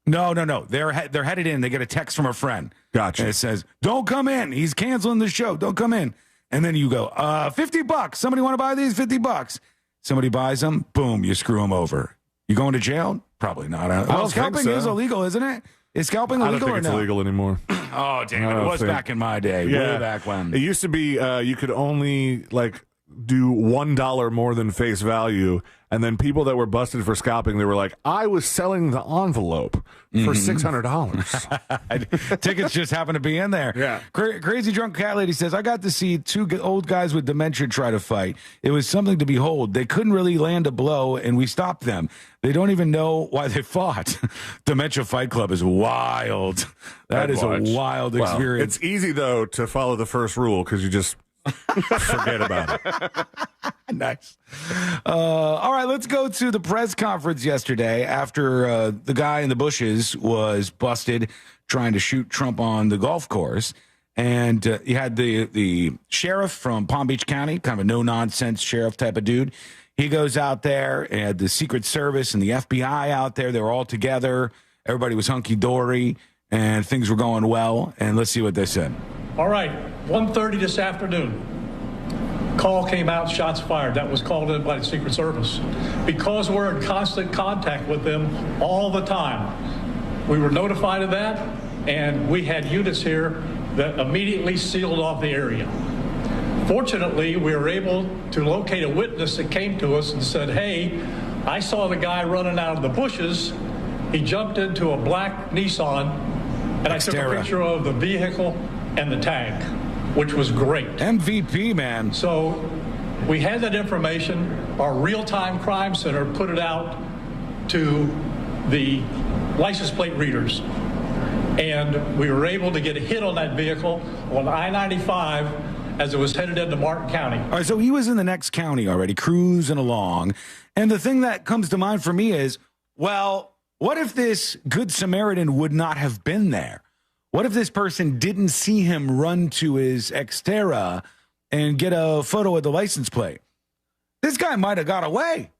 No. They're headed in. They get a text from a friend. Gotcha. And it says, don't come in. He's canceling the show. Don't come in. And then you go, $50. Somebody want to buy these? $50. Somebody buys them. Boom. You screw them over. You going to jail? Probably not. Well, scalping is illegal, isn't it? Is scalping illegal or no? I don't think it's illegal anymore. Oh, damn it. It was back in my day. Yeah. Way back when. It used to be you could only, do $1 more than face value, and then people that were busted for scalping, they were like, I was selling the envelope for $600. Tickets just happen to be in there. Yeah. Crazy Drunk Cat Lady says, I got to see two old guys with dementia try to fight. It was something to behold. They couldn't really land a blow, and we stopped them. They don't even know why they fought. Dementia Fight Club is wild. That is a wild experience. It's easy, though, to follow the first rule because you just forget about it. Nice. All right, let's go to the press conference yesterday after the guy in the bushes was busted trying to shoot Trump on the golf course. And you had the sheriff from Palm Beach County, kind of a no-nonsense sheriff type of dude. He goes out there, and the Secret Service and the FBI out there. They were all together everybody was hunky-dory and things were going well. And let's see what they said. All right, 1:30 this afternoon. Call came out, shots fired. That was called in by the Secret Service. Because we're in constant contact with them all the time, we were notified of that, and we had units here that immediately sealed off the area. Fortunately, we were able to locate a witness that came to us and said, hey, I saw the guy running out of the bushes. He jumped into a black Nissan, and I took a picture of the vehicle and the tag, which was great. MVP, man. So we had that information. Our real-time crime center put it out to the license plate readers. And we were able to get a hit on that vehicle on I-95 as it was headed into Martin County. All right, so he was in the next county already, cruising along. And the thing that comes to mind for me is, well, what if this Good Samaritan would not have been there? What if this person didn't see him run to his Xterra and get a photo of the license plate? This guy might have got away.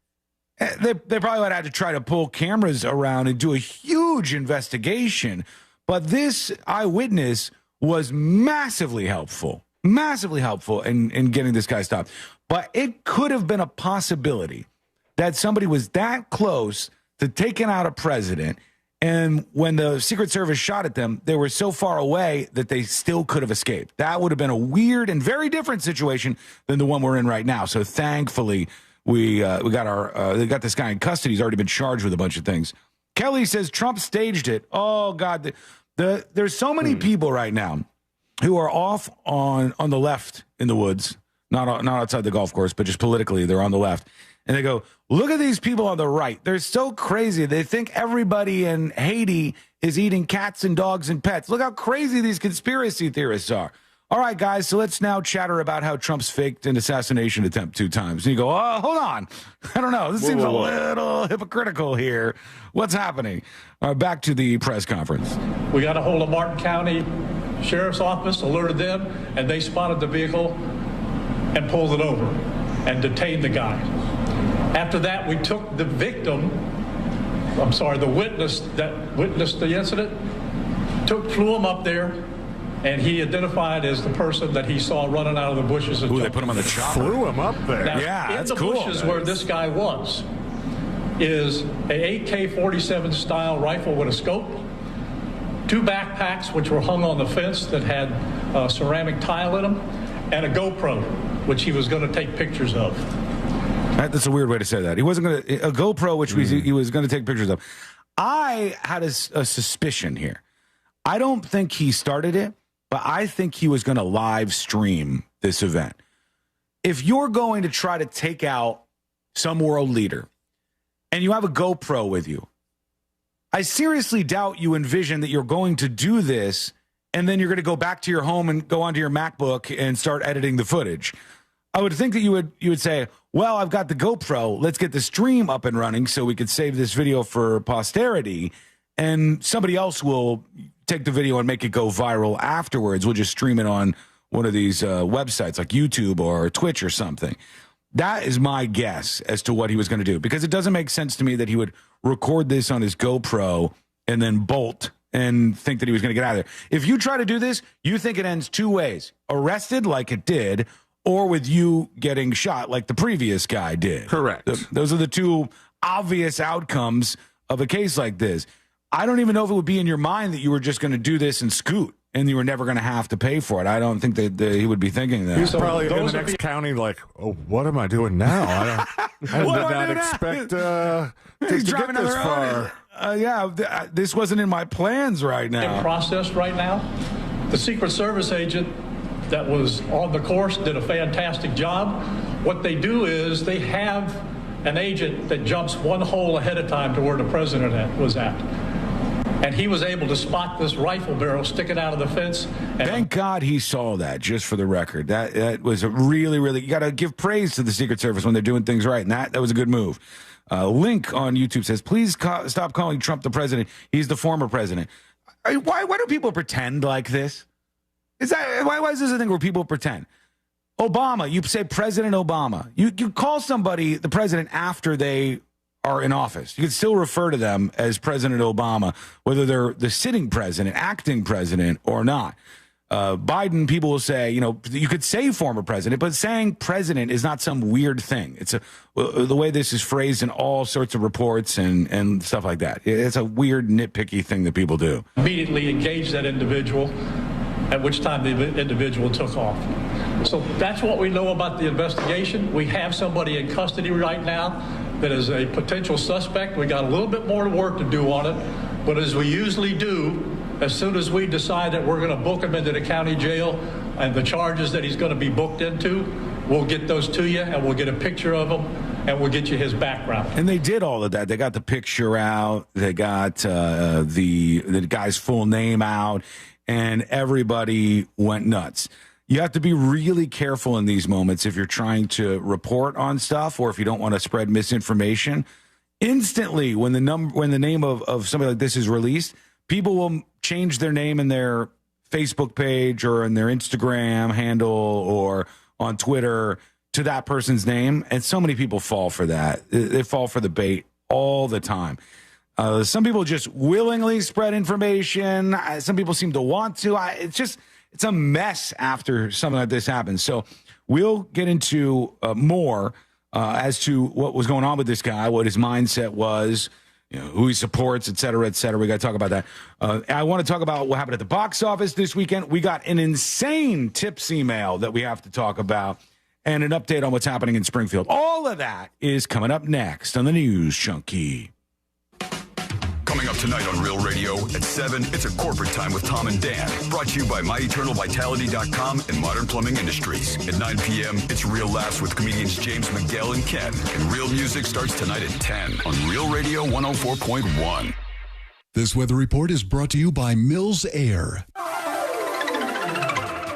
They probably would have had to try to pull cameras around and do a huge investigation. But this eyewitness was massively helpful in getting this guy stopped. But it could have been a possibility that somebody was that close to taking out a president, and when the Secret Service shot at them, they were so far away that they still could have escaped. That would have been a weird and very different situation than the one we're in right now. So thankfully, we got this guy in custody. He's already been charged with a bunch of things. Kelly says Trump staged it. Oh, God. There's so many people right now who are off on the left in the woods, not outside the golf course, but just politically, they're on the left. And they go, look at these people on the right. They're so crazy. They think everybody in Haiti is eating cats and dogs and pets. Look how crazy these conspiracy theorists are. All right, guys, so let's now chatter about how Trump's faked an assassination attempt 2 times. And you go, oh, hold on. I don't know. This seems a little hypocritical here. What's happening? Back to the press conference. We got a hold of Martin County Sheriff's Office, alerted them, and they spotted the vehicle and pulled it over and detained the guy. After that, we took the the witness that witnessed the incident, flew him up there, and he identified as the person that he saw running out of the bushes. Ooh, they put him on the chopper. Flew him up there. Now, yeah, that's cool. In the bushes where this guy was is a AK-47 style rifle with a scope, 2 backpacks which were hung on the fence that had ceramic tile in them, and a GoPro, which he was going to take pictures of. That's a weird way to say that. He wasn't going to, a GoPro, which he was going to take pictures of. I had a suspicion here. I don't think he started it, but I think he was going to live stream this event. If you're going to try to take out some world leader and you have a GoPro with you, I seriously doubt you envision that you're going to do this and then you're going to go back to your home and go onto your MacBook and start editing the footage. I would think that you would say, well, I've got the GoPro. Let's get the stream up and running so we could save this video for posterity, and somebody else will take the video and make it go viral afterwards. We'll just stream it on one of these websites like YouTube or Twitch or something. That is my guess as to what he was going to do, because it doesn't make sense to me that he would record this on his GoPro and then bolt and think that he was going to get out of there. If you try to do this, you think it ends 2 ways: arrested like it did, or with you getting shot like the previous guy did. Correct. Those are the 2 obvious outcomes of a case like this. I don't even know if it would be in your mind that you were just going to do this and scoot and you were never going to have to pay for it. I don't think that he would be thinking that. He's probably in the next county like, oh, what am I doing now? I did not expect to get this far. This wasn't in my plans right now. In process right now. The Secret Service agent that was on the course did a fantastic job. What they do is they have an agent that jumps 1 hole ahead of time to where the president was at. And he was able to spot this rifle barrel sticking out of the fence. And thank God he saw that, just for the record. That was a really, you got to give praise to the Secret Service when they're doing things right. And that was a good move. Link on YouTube says, please stop calling Trump the president. He's the former president. Why do people pretend like this? Why is this a thing where people pretend? Obama, you say President Obama. You call somebody the president after they are in office. You can still refer to them as President Obama, whether they're the sitting president, acting president, or not. Biden, people will say, you could say former president, but saying president is not some weird thing. It's the way this is phrased in all sorts of reports and stuff like that. It's a weird, nitpicky thing that people do. Immediately engage that individual, at which time the individual took off. So that's what we know about the investigation. We have somebody in custody right now that is a potential suspect. We got a little bit more work to do on it, but as we usually do, as soon as we decide that we're going to book him into the county jail and the charges that he's going to be booked into, we'll get those to you and we'll get a picture of him and we'll get you his background. And they did all of that. They got the picture out. They got the guy's full name out, and everybody went nuts. You have to be really careful in these moments if you're trying to report on stuff or if you don't want to spread misinformation. Instantly, when the name of somebody like this is released, people will change their name in their Facebook page or in their Instagram handle or on Twitter to that person's name. And so many people fall for that. They fall for the bait all the time. Some people just willingly spread information. Some people seem to want to. It's a mess after something like this happens. So we'll get into more as to what was going on with this guy, what his mindset was, who he supports, et cetera, et cetera. We got to talk about that. I want to talk about what happened at the box office this weekend. We got an insane tips email that we have to talk about and an update on what's happening in Springfield. All of that is coming up next on the News Junkie. Coming up tonight on Real Radio at 7, it's a corporate time with Tom and Dan. Brought to you by MyEternalVitality.com and Modern Plumbing Industries. At 9 p.m., it's Real Laughs with comedians James McGill and Ken. And Real Music starts tonight at 10 on Real Radio 104.1. This weather report is brought to you by Mills Air.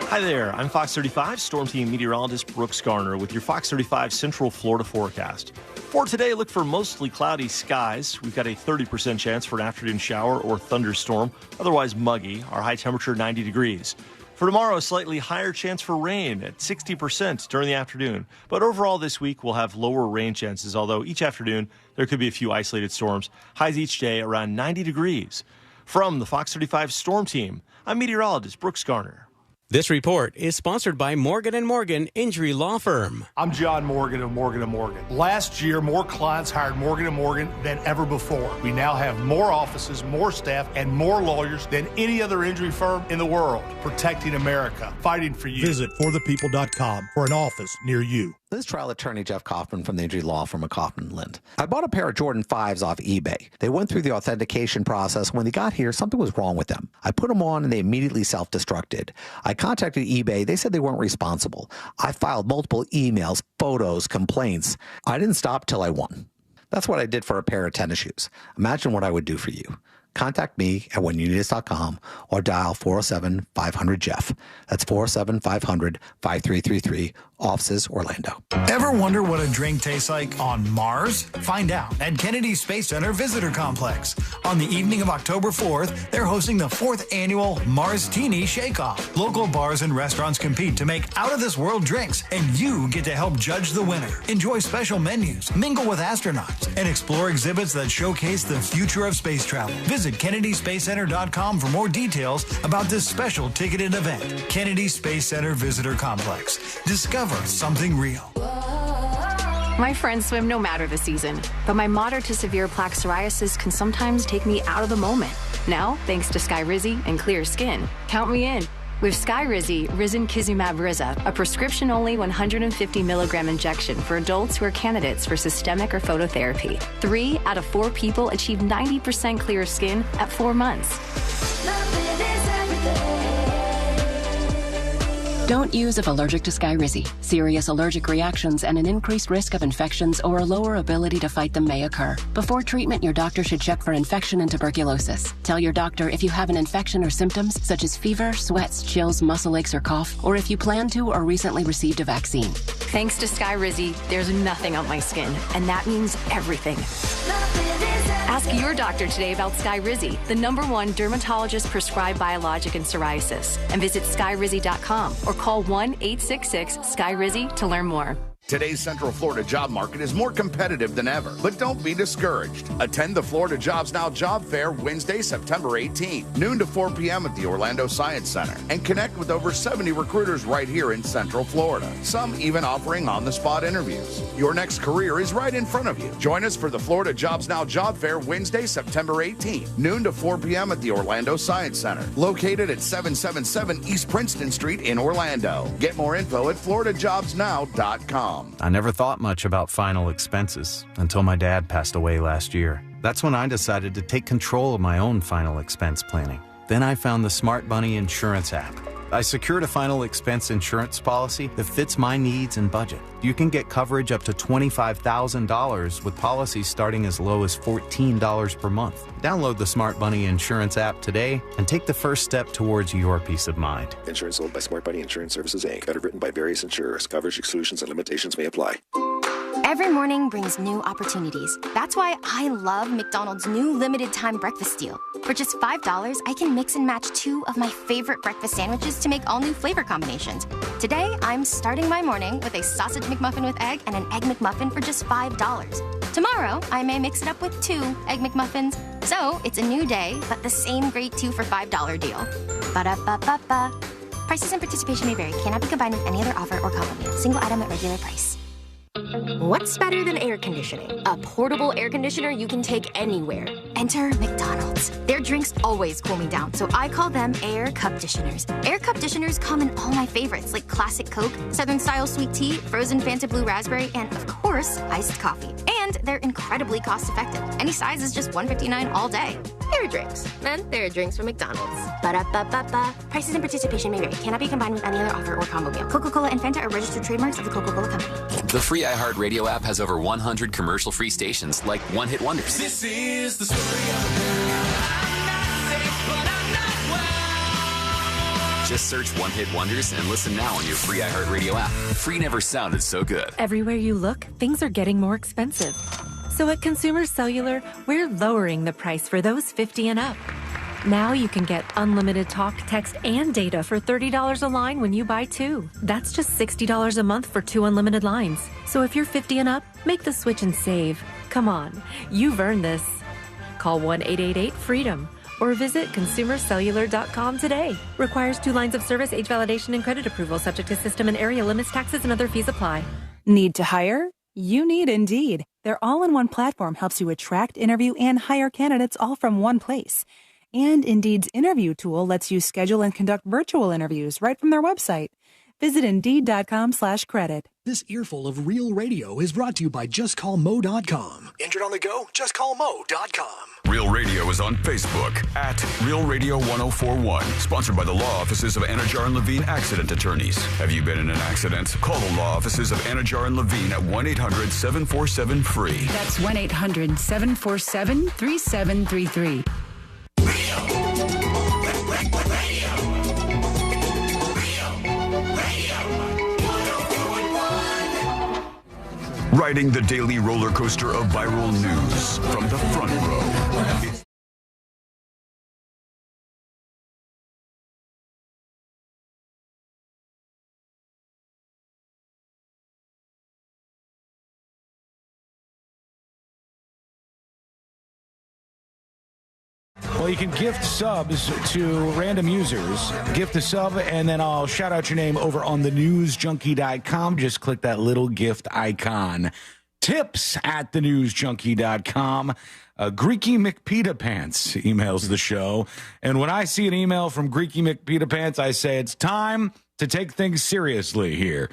Hi there, I'm Fox 35 Storm Team meteorologist Brooks Garner with your Fox 35 Central Florida forecast. For today, look for mostly cloudy skies. We've got a 30% chance for an afternoon shower or thunderstorm, otherwise muggy. Our high temperature 90 degrees. For tomorrow, a slightly higher chance for rain at 60% during the afternoon. But overall this week, we'll have lower rain chances, although each afternoon there could be a few isolated storms. Highs each day around 90 degrees. From the Fox 35 Storm Team, I'm meteorologist Brooks Garner. This report is sponsored by Morgan & Morgan Injury Law Firm. I'm John Morgan of Morgan & Morgan. Last year, more clients hired Morgan & Morgan than ever before. We now have more offices, more staff, and more lawyers than any other injury firm in the world. Protecting America. Fighting for you. Visit forthepeople.com for an office near you. This is trial attorney Jeff Kaufman from the injury law firm of Kaufman and Lind. I bought a pair of Jordan 5s off eBay. They went through the authentication process. When they got here, something was wrong with them. I put them on and they immediately self-destructed. I contacted eBay. They said they weren't responsible. I filed multiple emails, photos, complaints. I didn't stop till I won. That's what I did for a pair of tennis shoes. Imagine what I would do for you. Contact me at whenyouneedus.com or dial 407-500-JEFF. That's 407-500-5333, offices Orlando. Ever wonder what a drink tastes like on Mars? Find out at Kennedy Space Center Visitor Complex. On the evening of October 4th, they're hosting the 4th annual Mars Teeny Shake-Off. Local bars and restaurants compete to make out-of-this-world drinks, and you get to help judge the winner. Enjoy special menus, mingle with astronauts, and explore exhibits that showcase the future of space travel. Visit KennedySpaceCenter.com for more details about this special ticketed event. Kennedy Space Center Visitor Complex. Discover something real. My friends swim no matter the season, but my moderate to severe plaque psoriasis can sometimes take me out of the moment. Now, thanks to Skyrizi and clear skin, count me in. With Skyrizi Risankizumab Riza, a prescription-only 150 milligram injection for adults who are candidates for systemic or phototherapy. 3 out of 4 people achieve 90% clear skin at 4 months. Don't use if allergic to Skyrizi. Serious allergic reactions and an increased risk of infections or a lower ability to fight them may occur. Before treatment, your doctor should check for infection and tuberculosis. Tell your doctor if you have an infection or symptoms such as fever, sweats, chills, muscle aches, or cough, or if you plan to or recently received a vaccine. Thanks to Skyrizi, there's nothing on my skin, and that means everything. Ask your doctor today about Skyrizi, the #1 dermatologist-prescribed biologic in psoriasis, and visit skyrizi.com or call 1-866-SKYRIZI to learn more. Today's Central Florida job market is more competitive than ever, but don't be discouraged. Attend the Florida Jobs Now Job Fair Wednesday, September 18th, noon to 4 p.m. at the Orlando Science Center, and connect with over 70 recruiters right here in Central Florida, some even offering on-the-spot interviews. Your next career is right in front of you. Join us for the Florida Jobs Now Job Fair Wednesday, September 18th, noon to 4 p.m. at the Orlando Science Center, located at 777 East Princeton Street in Orlando. Get more info at floridajobsnow.com. I never thought much about final expenses until my dad passed away last year. That's when I decided to take control of my own final expense planning. Then I found the Smart Money Insurance app. I secured a final expense insurance policy that fits my needs and budget. You can get coverage up to $25,000 with policies starting as low as $14 per month. Download the Smart Money Insurance app today and take the first step towards your peace of mind. Insurance sold by Smart Money Insurance Services, Inc. Underwritten by various insurers. Coverage exclusions and limitations may apply. Every morning brings new opportunities. That's why I love McDonald's new limited time breakfast deal. For just $5, I can mix and match 2 of my favorite breakfast sandwiches to make all new flavor combinations. Today, I'm starting my morning with a sausage McMuffin with egg and an Egg McMuffin for just $5. Tomorrow, I may mix it up with 2 Egg McMuffins. So, it's a new day, but the same great 2 for $5 deal. Ba-da-ba-ba-ba. Prices and participation may vary. Cannot be combined with any other offer or combo meal. Single item at regular price. What's better than air conditioning? A portable air conditioner you can take anywhere. Enter McDonald's. Their drinks always cool me down, so I call them Air Cup-ditioners. Air Cup-ditioners come in all my favorites, like Classic Coke, Southern Style Sweet Tea, Frozen Fanta Blue Raspberry, and, of course, iced coffee. And they're incredibly cost-effective. Any size is just $1.59 all day. Air drinks. Then there are drinks from McDonald's. Ba-da-ba-ba-ba. Prices and participation may vary. Cannot be combined with any other offer or combo meal. Coca-Cola and Fanta are registered trademarks of the Coca-Cola Company. The free iHeartRadio app has over 100 commercial-free stations like One Hit Wonders. This is the story of a girl. I'm not safe, but I'm not well. Just search One Hit Wonders and listen now on your free iHeartRadio app. Free never sounded so good. Everywhere you look, things are getting more expensive. So at Consumer Cellular, we're lowering the price for those 50 and up. Now you can get unlimited talk, text, and data for $30 a line when you buy 2. That's just $60 a month for 2 unlimited lines. So if you're 50 and up, make the switch and save. Come on, you've earned this. Call 1-888-FREEDOM or visit consumercellular.com today. Requires 2 lines of service, age validation, and credit approval, subject to system and area limits, taxes, and other fees apply. Need to hire? You need Indeed. Their all-in-one platform helps you attract, interview, and hire candidates all from one place. And Indeed's interview tool lets you schedule and conduct virtual interviews right from their website. Visit Indeed.com/credit. This earful of real radio is brought to you by JustCallMo.com. Injured on the go? JustCallMo.com. Real Radio is on Facebook at Real Radio 1041. Sponsored by the law offices of Anajar and Levine Accident Attorneys. Have you been in an accident? Call the law offices of Anajar and Levine at 1-800-747-FREE. That's 1-800-747-3733. Riding the daily roller coaster of viral news from the front row. Well, you can gift subs to random users. Gift a sub, and then I'll shout out your name over on thenewsjunkie.com. Just click that little gift icon. Tips at thenewsjunkie.com. Greeky McPeta Pants emails the show. And when I see an email from Greeky McPeta Pants, I say it's time to take things seriously here.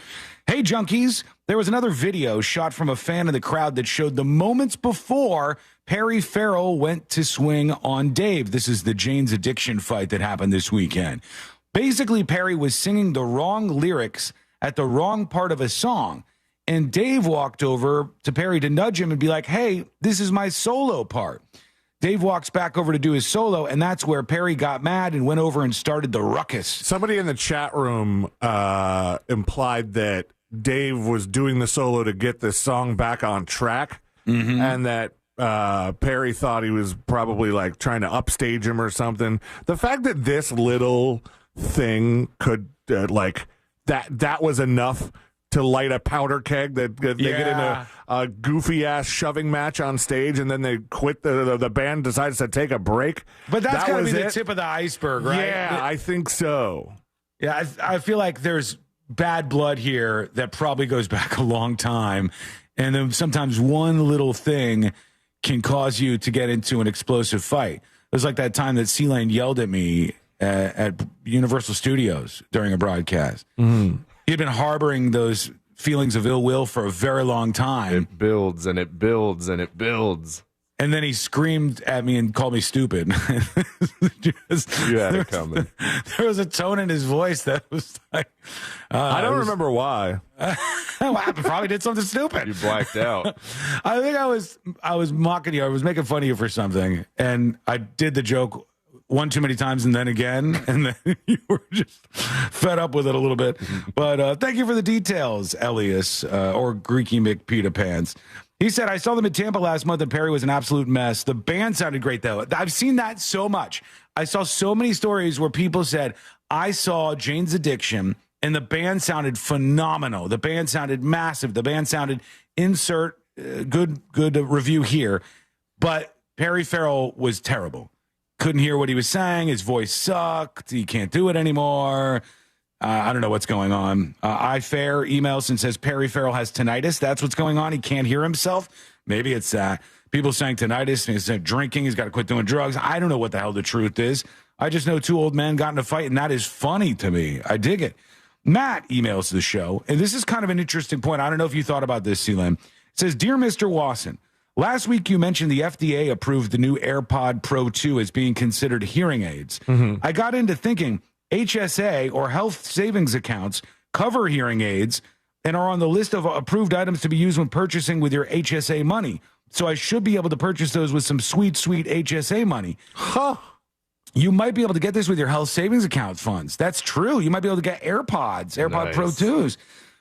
Hey, junkies, there was another video shot from a fan in the crowd that showed the moments before Perry Farrell went to swing on Dave. This is the Jane's Addiction fight that happened this weekend. Basically, Perry was singing the wrong lyrics at the wrong part of a song. And Dave walked over to Perry to nudge him and be like, hey, this is my solo part. Dave walks back over to do his solo, and that's where Perry got mad and went over and started the ruckus. Somebody in the chat room implied that Dave was doing the solo to get this song back on track, and that Perry thought he was probably like trying to upstage him or something. The fact that this little thing could that was enough to light a powder keg that they get in a goofy ass shoving match on stage, and then they quit. The band decides to take a break. But that's got to be the it. tip of the iceberg, right? Yeah, I think so. Yeah, I feel like there's bad blood here that probably goes back a long time, and then sometimes one little thing can cause you to get into an explosive fight. It was like that time that C-Lane yelled at me at Universal Studios during a broadcast. Mm-hmm. He'd been harboring those feelings of ill will for a very long time. It builds and it builds and it builds. And then he screamed at me and called me stupid. You had it coming. There was a tone in his voice that was like... I don't remember why. I probably did something stupid. You blacked out. I think I was mocking you. I was making fun of you for something. And I did the joke one too many times and then again. And then you were just fed up with it a little bit. But thank you for the details, Elias, or Greeky McPeter Pants. He said, I saw them at Tampa last month and Perry was an absolute mess. The band sounded great, though. I've seen that so much. I saw so many stories where people said, I saw Jane's Addiction and the band sounded phenomenal. The band sounded massive. The band sounded insert good review here. But Perry Farrell was terrible. Couldn't hear what he was saying. His voice sucked. He can't do it anymore. I don't know what's going on. iFair emails and says Perry Farrell has tinnitus. That's what's going on. He can't hear himself. Maybe it's that. People saying tinnitus. He's drinking. He's got to quit doing drugs. I don't know what the hell the truth is. I just know two old men got in a fight, and that is funny to me. I dig it. Matt emails the show, and this is kind of an interesting point. I don't know if you thought about this, Selim. It says, Dear Mr. Wasson, last week you mentioned the FDA approved the new AirPod Pro 2 as being considered hearing aids. I got into thinking, HSA or health savings accounts cover hearing aids and are on the list of approved items to be used when purchasing with your HSA money. So I should be able to purchase those with some sweet, sweet HSA money. Huh. You might be able to get this with your health savings account funds. That's true. You might be able to get AirPod Pro 2s.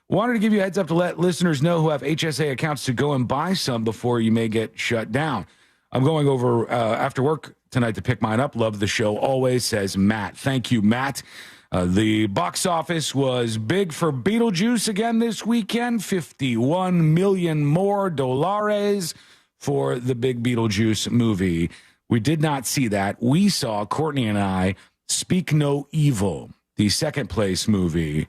Wanted to give you a heads up to let listeners know who have HSA accounts to go and buy some before you may get shut down. I'm going over after work tonight to pick mine up. Love the show always, says Matt. Thank you, Matt. The box office was big for Beetlejuice again this weekend. $51 million more dollars for the big Beetlejuice movie. We did not see that. We saw, Courtney and I, Speak No Evil, the second place movie.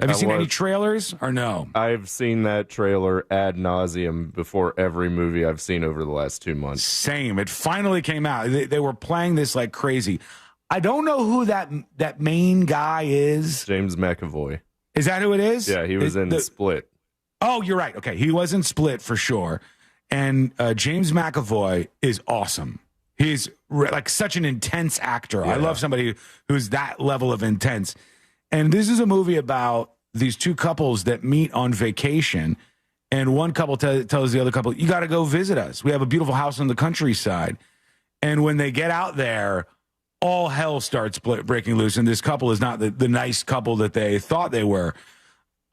Have you seen any trailers or no? I've seen that trailer ad nauseum before every movie I've seen over the last 2 months. Same. It finally came out. They were playing this like crazy. I don't know who that main guy is. James McAvoy. Is that who it is? Yeah, he was in Split. Oh, you're right. Okay, he was in Split for sure. And James McAvoy is awesome. He's like such an intense actor. Yeah. I love somebody who's that level of intense. And this is a movie about these two couples that meet on vacation. And one couple tells the other couple, you got to go visit us. We have a beautiful house on the countryside. And when they get out there, all hell starts breaking loose. And this couple is not the nice couple that they thought they were.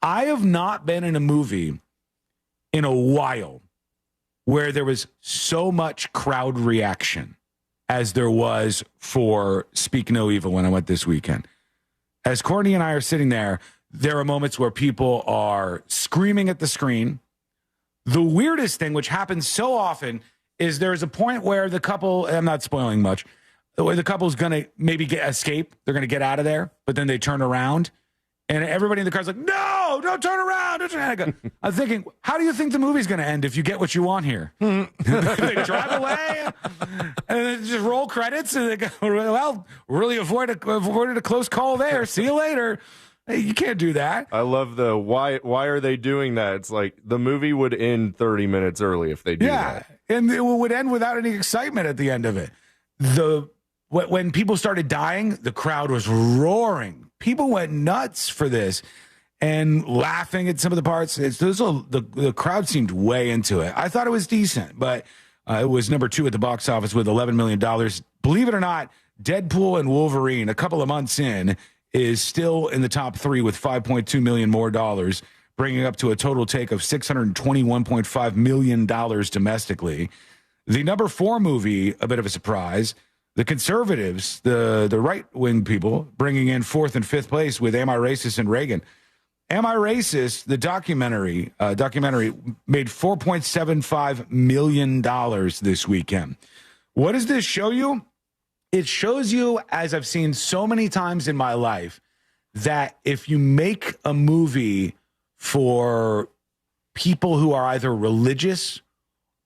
I have not been in a movie in a while where there was so much crowd reaction as there was for Speak No Evil when I went this weekend. As Courtney and I are sitting there, there are moments where people are screaming at the screen. The weirdest thing, which happens so often, is there's a point where the couple, I'm not spoiling much, where the couple's going to maybe escape. They're going to get out of there, but then they turn around. And everybody in the car's like, no, don't turn around. Don't turn around. I'm thinking, how do you think the movie's going to end if you get what you want here? They drive away and then just roll credits and they go, well, really avoided a close call there. See you later. Hey, you can't do that. I love the why are they doing that? It's like the movie would end 30 minutes early if they do that. And it would end without any excitement at the end of it. When people started dying, the crowd was roaring. People went nuts for this and laughing at some of the parts. The crowd seemed way into it. I thought it was decent, but it was number 2 at the box office with $11 million. Believe it or not, Deadpool and Wolverine, a couple of months in, is still in the top 3 with $5.2 million more dollars, bringing up to a total take of $621.5 million domestically. The number 4 movie, a bit of a surprise. The conservatives, the right-wing people, bringing in 4th and 5th place with Am I Racist and Reagan. Am I Racist? The documentary made $4.75 million this weekend. What does this show you? It shows you, as I've seen so many times in my life, that if you make a movie for people who are either religious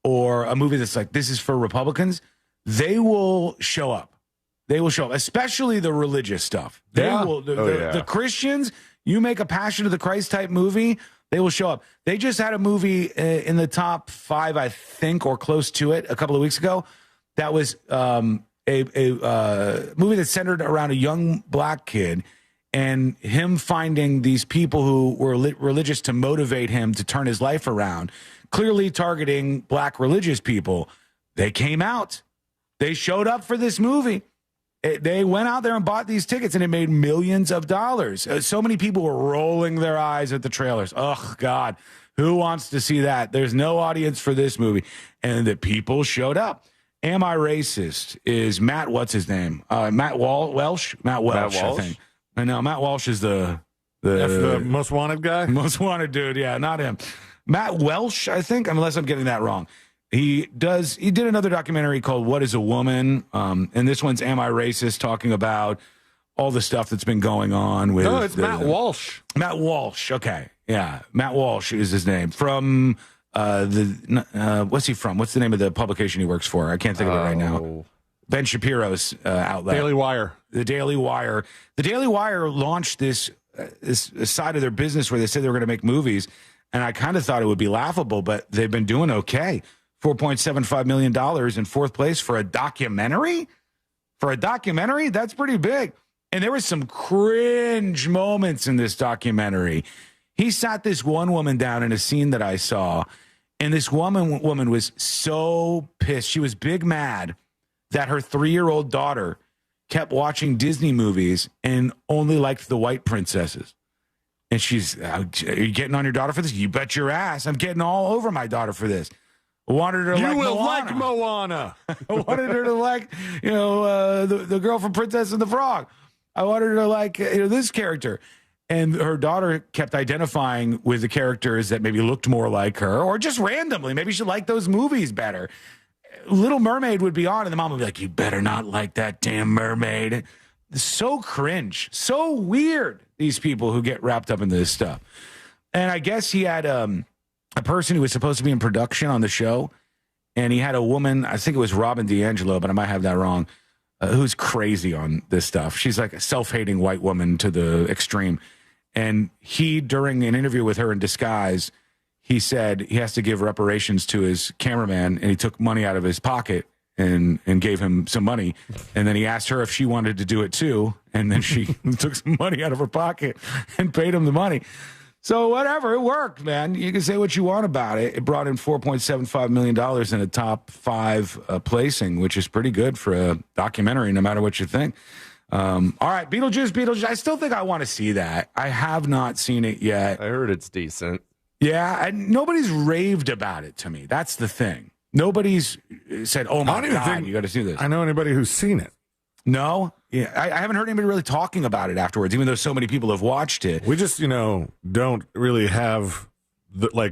or a movie that's like, this is for Republicans, they will show up. They will show up, especially the religious stuff. They will. The Christians, you make a Passion of the Christ type movie, they will show up. They just had a movie in the top 5, I think, or close to it a couple of weeks ago. That was a movie that centered around a young black kid and him finding these people who were religious to motivate him to turn his life around, clearly targeting black religious people. They came out. They showed up for this movie. They went out there and bought these tickets, and it made millions of dollars. So many people were rolling their eyes at the trailers. Oh, God, who wants to see that? There's no audience for this movie. And the people showed up. Am I Racist is Matt, what's his name? Matt Welsh? Matt Welsh, I think. I know, Matt Walsh is the most wanted guy? Most wanted dude, yeah, not him. Matt Welsh, I think, unless I'm getting that wrong. He did another documentary called What is a Woman? And this one's Am I Racist? Talking about all the stuff that's been going on with... No, it's Matt Walsh. Matt Walsh, okay. Yeah, Matt Walsh is his name. From what's he from? What's the name of the publication he works for? I can't think of it right now. Ben Shapiro's outlet. Daily Wire. The Daily Wire. The Daily Wire launched this side of their business where they said they were going to make movies, and I kind of thought it would be laughable, but they've been doing okay. $4.75 million in fourth place for a documentary? For a documentary? That's pretty big. And there were some cringe moments in this documentary. He sat this one woman down in a scene that I saw, and this woman was so pissed. She was big mad that her 3-year-old daughter kept watching Disney movies and only liked the white princesses. And she's, are you getting on your daughter for this? You bet your ass. I'm getting all over my daughter for this. I wanted her to you like will Moana. like Moana. I wanted her to like, the girl from Princess and the Frog. I wanted her to like, this character. And her daughter kept identifying with the characters that maybe looked more like her, or just randomly. Maybe she liked those movies better. Little Mermaid would be on, and the mom would be like, you better not like that damn mermaid. So cringe. So weird, these people who get wrapped up into this stuff. And I guess he had a person who was supposed to be in production on the show, and he had a woman, I think it was Robin DiAngelo, but I might have that wrong, who's crazy on this stuff. She's like a self-hating white woman to the extreme. And he, during an interview with her in disguise, he said he has to give reparations to his cameraman, and he took money out of his pocket and gave him some money. And then he asked her if she wanted to do it too, and then she took some money out of her pocket and paid him the money. So whatever, it worked, man. You can say what you want about it. It brought in $4.75 million in a top 5 placing, which is pretty good for a documentary, no matter what you think. All right, Beetlejuice. I still think I want to see that. I have not seen it yet. I heard it's decent. Yeah, and nobody's raved about it to me. That's the thing. Nobody's said, oh, my God, you got to see this. I know anybody who's seen it. No? Yeah, I haven't heard anybody really talking about it afterwards, even though so many people have watched it. We just, don't really have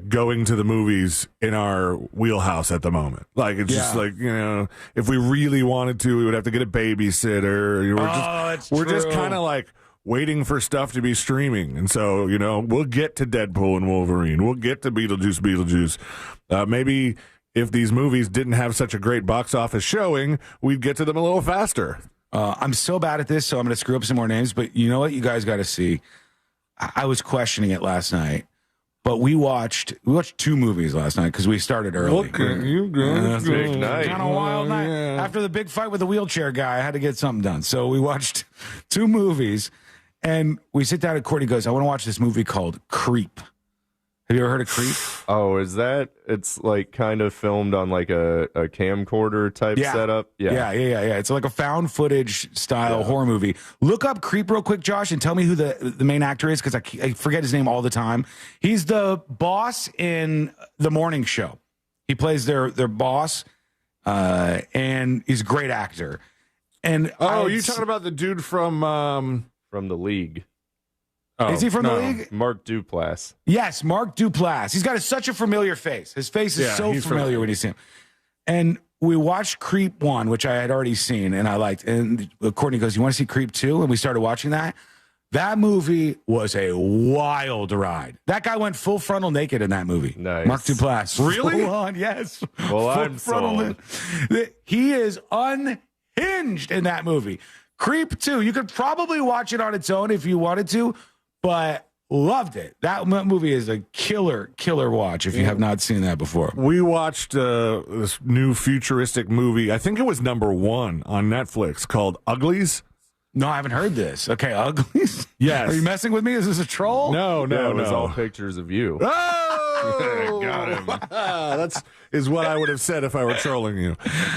going to the movies in our wheelhouse at the moment. Like, it's just like, if we really wanted to, we would have to get a babysitter. We're just kind of like waiting for stuff to be streaming. And so, we'll get to Deadpool and Wolverine. We'll get to Beetlejuice. Maybe if these movies didn't have such a great box office showing, we'd get to them a little faster. I'm so bad at this, so I'm going to screw up some more names. But you know what? You guys got to see. I was questioning it last night, but we watched 2 movies last night because we started early. Look at you guys. Big night. Kind of wild night. Yeah. After the big fight with the wheelchair guy, I had to get something done. So we watched 2 movies, and we sit down and Courtney goes, I want to watch this movie called Creep. Have you ever heard of Creep? Oh, is that? It's like kind of filmed on like a camcorder type setup. Yeah. It's like a found footage style horror movie. Look up Creep real quick, Josh, and tell me who the main actor is, because I forget his name all the time. He's the boss in The Morning Show. He plays their boss, and he's a great actor. And you're talking about the dude from The League. Is he from the league? Mark Duplass. Yes, Mark Duplass. He's got such a familiar face. His face is so familiar when you see him. And we watched Creep 1, which I had already seen and I liked. And Courtney goes, you want to see Creep 2? And we started watching that. That movie was a wild ride. That guy went full frontal naked in that movie. Nice. Mark Duplass. Really? Full on, yes. Well, I'm sold. He is unhinged in that movie. Creep 2, you could probably watch it on its own if you wanted to, but loved it. That movie is a killer watch if you have not seen that before. We watched this new futuristic movie. I think it was #1 on Netflix called Uglies. No, I haven't heard this. Okay, Uglies? Yes. Are you messing with me? Is this a troll? No. It was all pictures of you. Oh! Got him. That's what I would have said if I were trolling you.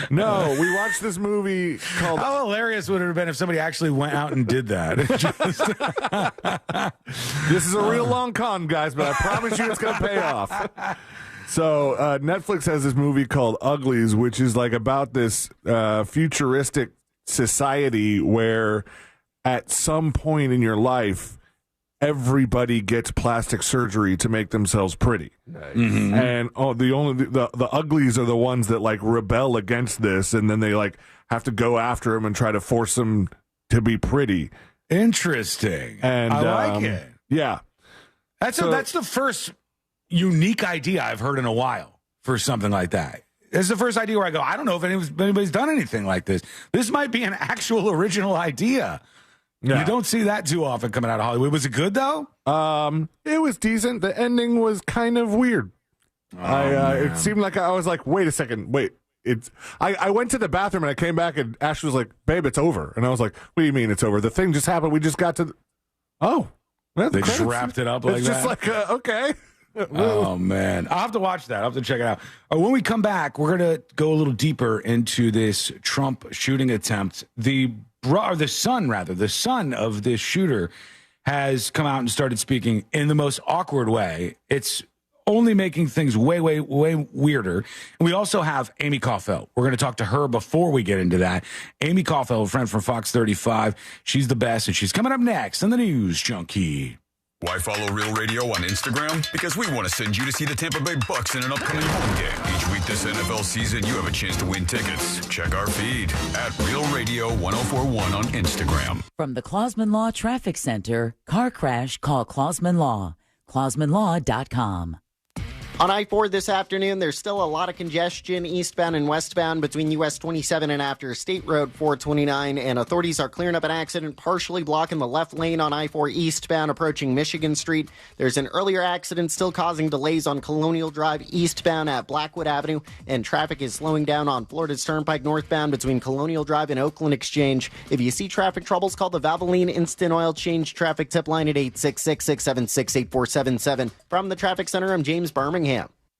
No, we watched this movie called... How hilarious would it have been if somebody actually went out and did that? This is a real long con, guys, but I promise you it's going to pay off. So Netflix has this movie called Uglies, which is like about this futuristic society where at some point in your life everybody gets plastic surgery to make themselves pretty. Nice. Mm-hmm. And the uglies are the ones that like rebel against this, and then they like have to go after them and try to force them to be pretty. Interesting. And I like it. Yeah. That's the first unique idea I've heard in a while for something like that. It's the first idea where I go, I don't know if anybody's done anything like this. This might be an actual original idea. Yeah. You don't see that too often coming out of Hollywood. Was it good, though? It was decent. The ending was kind of weird. It seemed like I was like, wait a second. Wait. I went to the bathroom and I came back and Ash was like, babe, it's over. And I was like, what do you mean it's over? The thing just happened. We just got to... Oh. Well, they just wrapped it up like that? It's just like, okay. Oh, man. I'll have to watch that. I'll have to check it out. When we come back, we're going to go a little deeper into this Trump shooting attempt. The son of this shooter has come out and started speaking in the most awkward way. It's only making things way, way, way weirder. And we also have Amy Cofel. We're going to talk to her before we get into that. Amy Cofel, a friend from Fox 35. She's the best, and she's coming up next on the News Junkie. Why follow Real Radio on Instagram? Because we want to send you to see the Tampa Bay Bucks in an upcoming home game. Each week this NFL season, you have a chance to win tickets. Check our feed at Real Radio 1041 on Instagram. From the Clausman Law Traffic Center, car crash, call Clausman Law. ClausmanLaw.com. On I-4 this afternoon, there's still a lot of congestion eastbound and westbound between US 27 and after State Road 429, and authorities are clearing up an accident partially blocking the left lane on I-4 eastbound approaching Michigan Street. There's an earlier accident still causing delays on Colonial Drive eastbound at Blackwood Avenue, and traffic is slowing down on Florida's Turnpike northbound between Colonial Drive and Oakland Exchange. If you see traffic troubles, call the Valvoline Instant Oil Change Traffic Tip Line at 866-676-8477. From the Traffic Center, I'm James Birmingham.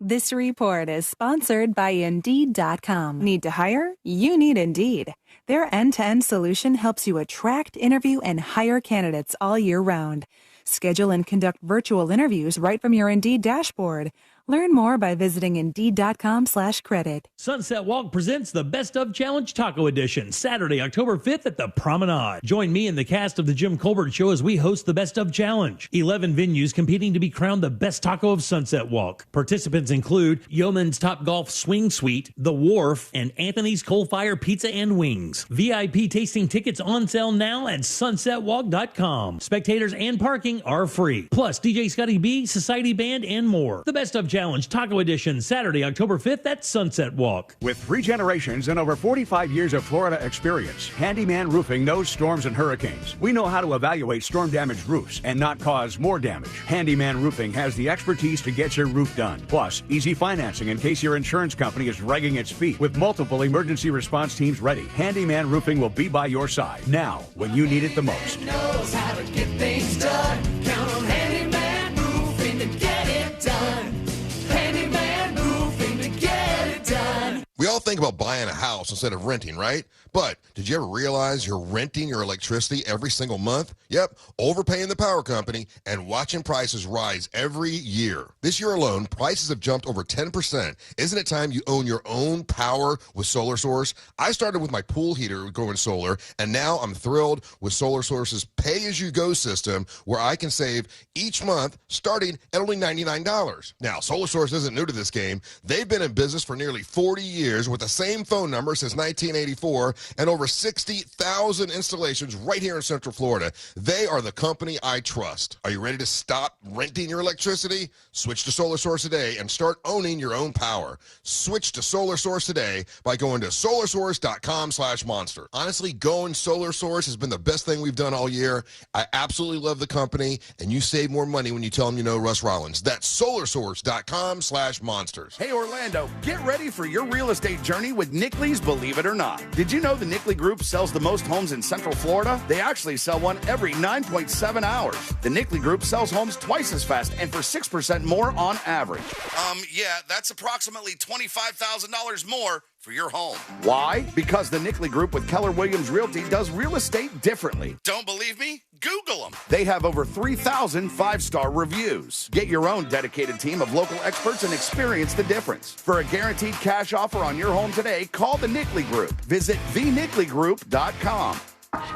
This report is sponsored by Indeed.com. Need to hire? You need Indeed. Their end-to-end solution helps you attract, interview, and hire candidates all year round. Schedule and conduct virtual interviews right from your Indeed dashboard. Learn more by visiting Indeed.com/credit. Sunset Walk presents the Best of Challenge Taco Edition, Saturday, October 5th at the Promenade. Join me and the cast of The Jim Colbert Show as we host the Best of Challenge. 11 venues competing to be crowned the best taco of Sunset Walk. Participants include Yeoman's Top Golf Swing Suite, The Wharf, and Anthony's Coal Fire Pizza and Wings. VIP tasting tickets on sale now at sunsetwalk.com. Spectators and parking are free. Plus, DJ Scotty B, Society Band, and more. The Best of Challenge Taco Edition, Saturday, October 5th at Sunset Walk. With 3 generations and over 45 years of Florida experience, Handyman Roofing knows storms and hurricanes. We know how to evaluate storm-damaged roofs and not cause more damage. Handyman Roofing has the expertise to get your roof done. Plus, easy financing in case your insurance company is dragging its feet. With multiple emergency response teams ready, Handyman Roofing will be by your side now when you need it the most. Knows how to get things done. Count on Handyman Roofing to get it done. Handyman Roofing to get it done. We all think about buying a house instead of renting, right? But did you ever realize you're renting your electricity every single month? Yep, overpaying the power company and watching prices rise every year. This year alone, prices have jumped over 10%. Isn't it time you own your own power with Solar Source? I started with my pool heater going solar, and now I'm thrilled with Solar Source's pay-as-you-go system where I can save each month starting at only $99. Now, Solar Source isn't new to this game. They've been in business for nearly 40 years with the same phone number since 1984 and over 60,000 installations right here in Central Florida. They are the company I trust. Are you ready to stop renting your electricity? Switch to Solar Source today and start owning your own power. Switch to Solar Source today by going to solarsource.com/monster. Honestly, going Solar Source has been the best thing we've done all year. I absolutely love the company, and you save more money when you tell them you know Russ Rollins. That's solarsource.com/monsters. Hey, Orlando, get ready for your real estate journey with Nickley's Believe It or Not. Did you know the Nickley Group sells the most homes in Central Florida? They actually sell one every 9.7 hours. The Nickley Group sells homes twice as fast and for 6% more on average. Yeah, that's approximately $25,000 more for your home. Why? Because the Nickley Group with Keller Williams Realty does real estate differently. Don't believe me? Google them. They have over 3,000 five-star reviews. Get your own dedicated team of local experts and experience the difference. For a guaranteed cash offer on your home today, call the Nickley Group. Visit thenickley.com.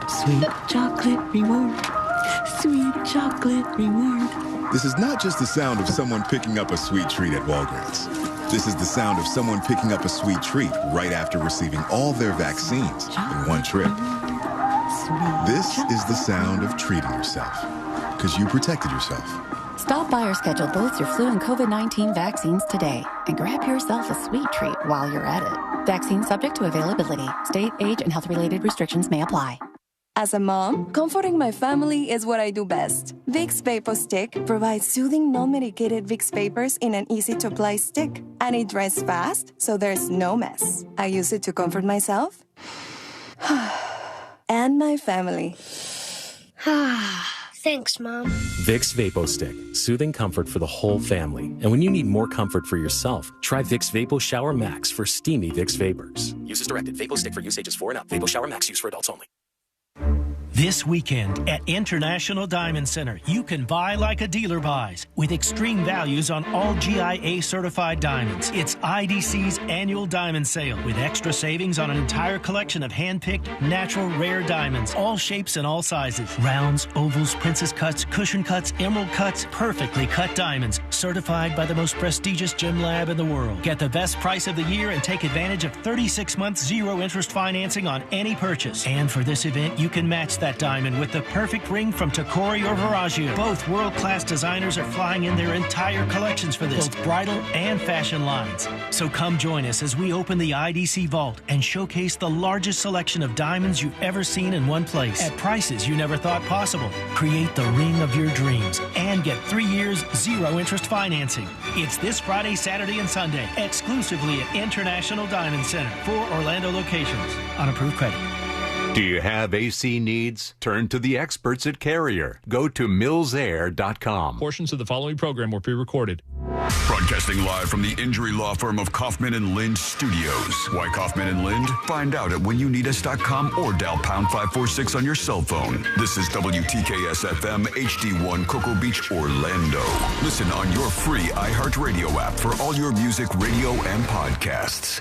Sweet chocolate reward. Sweet chocolate reward. This is not just the sound of someone picking up a sweet treat at Walgreens. This is the sound of someone picking up a sweet treat right after receiving all their vaccines in one trip. This is the sound of treating yourself, because you protected yourself. Stop by or schedule both your flu and COVID-19 vaccines today and grab yourself a sweet treat while you're at it. Vaccine subject to availability. State, age, and health-related restrictions may apply. As a mom, comforting my family is what I do best. Vicks Vapor Stick provides soothing, non-medicated Vicks Vapors in an easy-to-apply stick. And it dries fast, so there's no mess. I use it to comfort myself and my family. Thanks, Mom. Vicks Vapo Stick. Soothing comfort for the whole family. And when you need more comfort for yourself, try Vicks Vapo Shower Max for steamy Vicks Vapors. Use as directed. Vapo Stick for use ages 4 and up. Vapo Shower Max use for adults only. This weekend at International Diamond Center, you can buy like a dealer buys with extreme values on all GIA certified diamonds. It's IDC's annual diamond sale with extra savings on an entire collection of hand-picked, natural, rare diamonds, all shapes and all sizes. Rounds, ovals, princess cuts, cushion cuts, emerald cuts, perfectly cut diamonds, certified by the most prestigious gem lab in the world. Get the best price of the year and take advantage of 36 months zero interest financing on any purchase. And for this event, you can match that diamond with the perfect ring from Tacori or Veragio. Both world-class designers are flying in their entire collections for this, both bridal and fashion lines. So come join us as we open the IDC Vault and showcase the largest selection of diamonds you've ever seen in one place at prices you never thought possible. Create the ring of your dreams and get 3 years zero interest financing. It's this Friday, Saturday, and Sunday, exclusively at International Diamond Center. 4 Orlando locations on approved credit. Do you have AC needs? Turn to the experts at Carrier. Go to millsair.com. Portions of the following program were pre-recorded. Broadcasting live from the injury law firm of Kaufman and Lind Studios. Why Kaufman and Lind? Find out at whenyouneedus.com or dial pound 546 on your cell phone. This is WTKS FM HD1 Cocoa Beach, Orlando. Listen on your free iHeartRadio app for all your music, radio, and podcasts.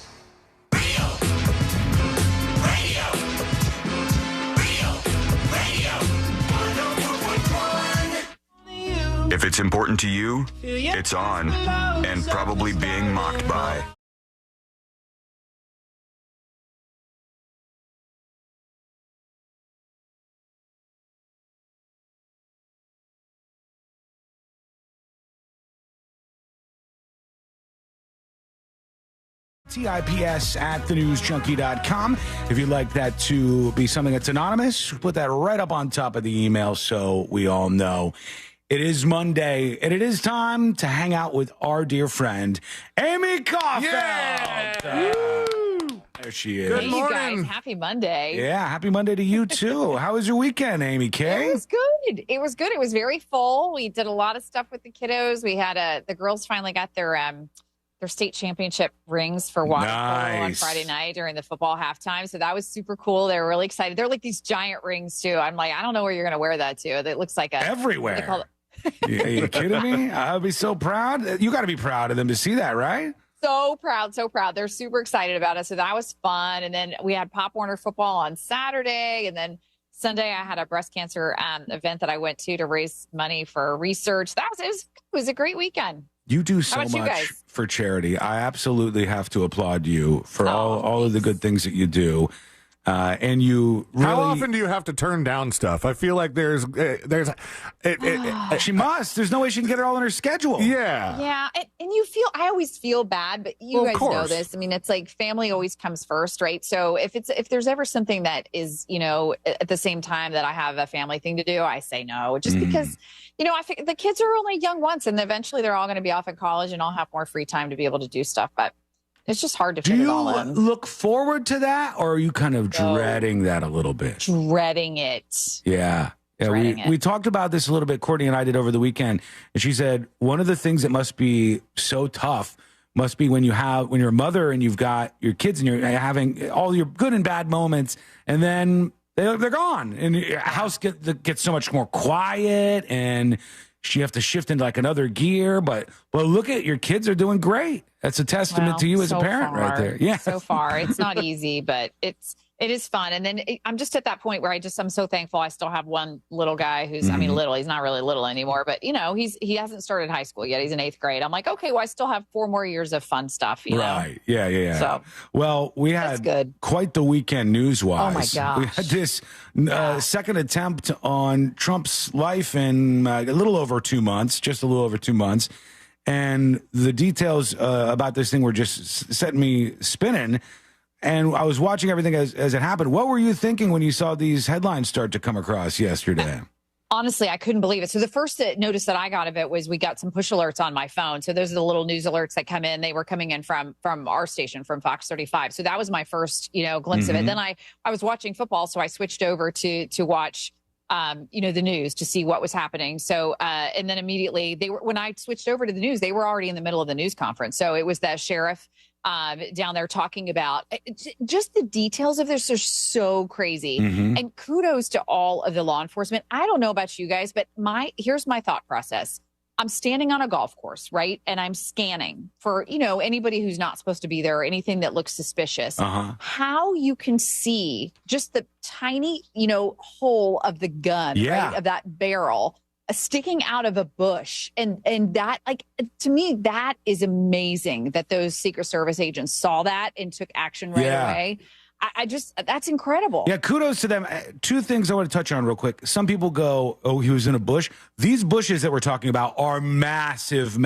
If it's important to you, it's on, and probably being mocked by. TIPS at thenewsjunkie.com. If you'd like that to be something that's anonymous, put that right up on top of the email so we all know. It is Monday, and it is time to hang out with our dear friend, Amy Cofel. Yeah! There she is. Good morning. You guys. Happy Monday. Yeah, happy Monday to you, too. How was your weekend, Amy K? It was good. It was good. It was very full. We did a lot of stuff with the kiddos. We had the girls finally got their their state championship rings for water polo on Nice. Friday night during the football halftime. So that was super cool. They were really excited. They're like these giant rings too. I'm like, I don't know where you're going to wear that to. It looks like Everywhere. They call it, Are you kidding me? I'd be so proud. You got to be proud of them to see that, right? so proud, so proud. They're super excited about it. So that was fun. And then we had Pop Warner football on Saturday. And then Sunday I had a breast cancer event that I went to raise money for research. It was a great weekend. You do How so about you much guys? for charity. I absolutely have to applaud you for all of the good things that you do. And you really... How often do you have to turn down stuff? I feel like she must. There's no way she can get it all in her schedule. Yeah. Yeah. And I always feel bad, but you Well, of guys know course. this. I mean, it's like family always comes first, right? So if there's ever something that is, at the same time that I have a family thing to do, I say no, just because, I think the kids are only young once and eventually they're all going to be off in college and I'll have more free time to be able to do stuff. But it's just hard to fit Do it you all in. look forward to that, or are you kind of dreading that a little bit? Dreading it. Yeah. Dreading We it. talked about this a little bit. Courtney and I did over the weekend, and she said one of the things that must be so tough must be when you're a mother and you've got your kids and you're having all your good and bad moments, and then they're gone, and your house gets so much more quiet, and you have to shift into like another gear. But look at your kids are doing great. That's a testament to you as a so parent right far. there. Yeah. So far. It's not easy, but it is fun. And then I'm just at that point where I'm so thankful I still have one little guy who's, little, he's not really little anymore, but he hasn't started high school yet. He's in 8th grade. I'm like, okay, well, I still have 4 more years of fun stuff, you know? Right. Yeah. So, well, we that's had good. quite the weekend news-wise. Oh, my gosh. We had this second attempt on Trump's life in a little over 2 months, just a little over 2 months. And the details about this thing were just setting me spinning. And I was watching everything as it happened. What were you thinking when you saw these headlines start to come across yesterday? Honestly, I couldn't believe it. So the first notice that I got of it was we got some push alerts on my phone. So those are the little news alerts that come in. They were coming in from our station, from Fox 35. So that was my first, glimpse of it. Then I was watching football, so I switched over to watch the news to see what was happening. So, and then immediately when I switched over to the news, they were already in the middle of the news conference. So it was the sheriff down there talking about just the details of this are so crazy. And kudos to all of the law enforcement. I don't know about you guys, but here's my thought process. I'm standing on a golf course, right? And I'm scanning for, anybody who's not supposed to be there or anything that looks suspicious. How you can see just the tiny, hole of the gun, right? Of that barrel sticking out of a bush. And that, like, to me, that is amazing that those Secret Service agents saw that and took action right away. That's incredible. Yeah, kudos to them. 2 things I want to touch on real quick. Some people go, oh, he was in a bush. These bushes that we're talking about are massive,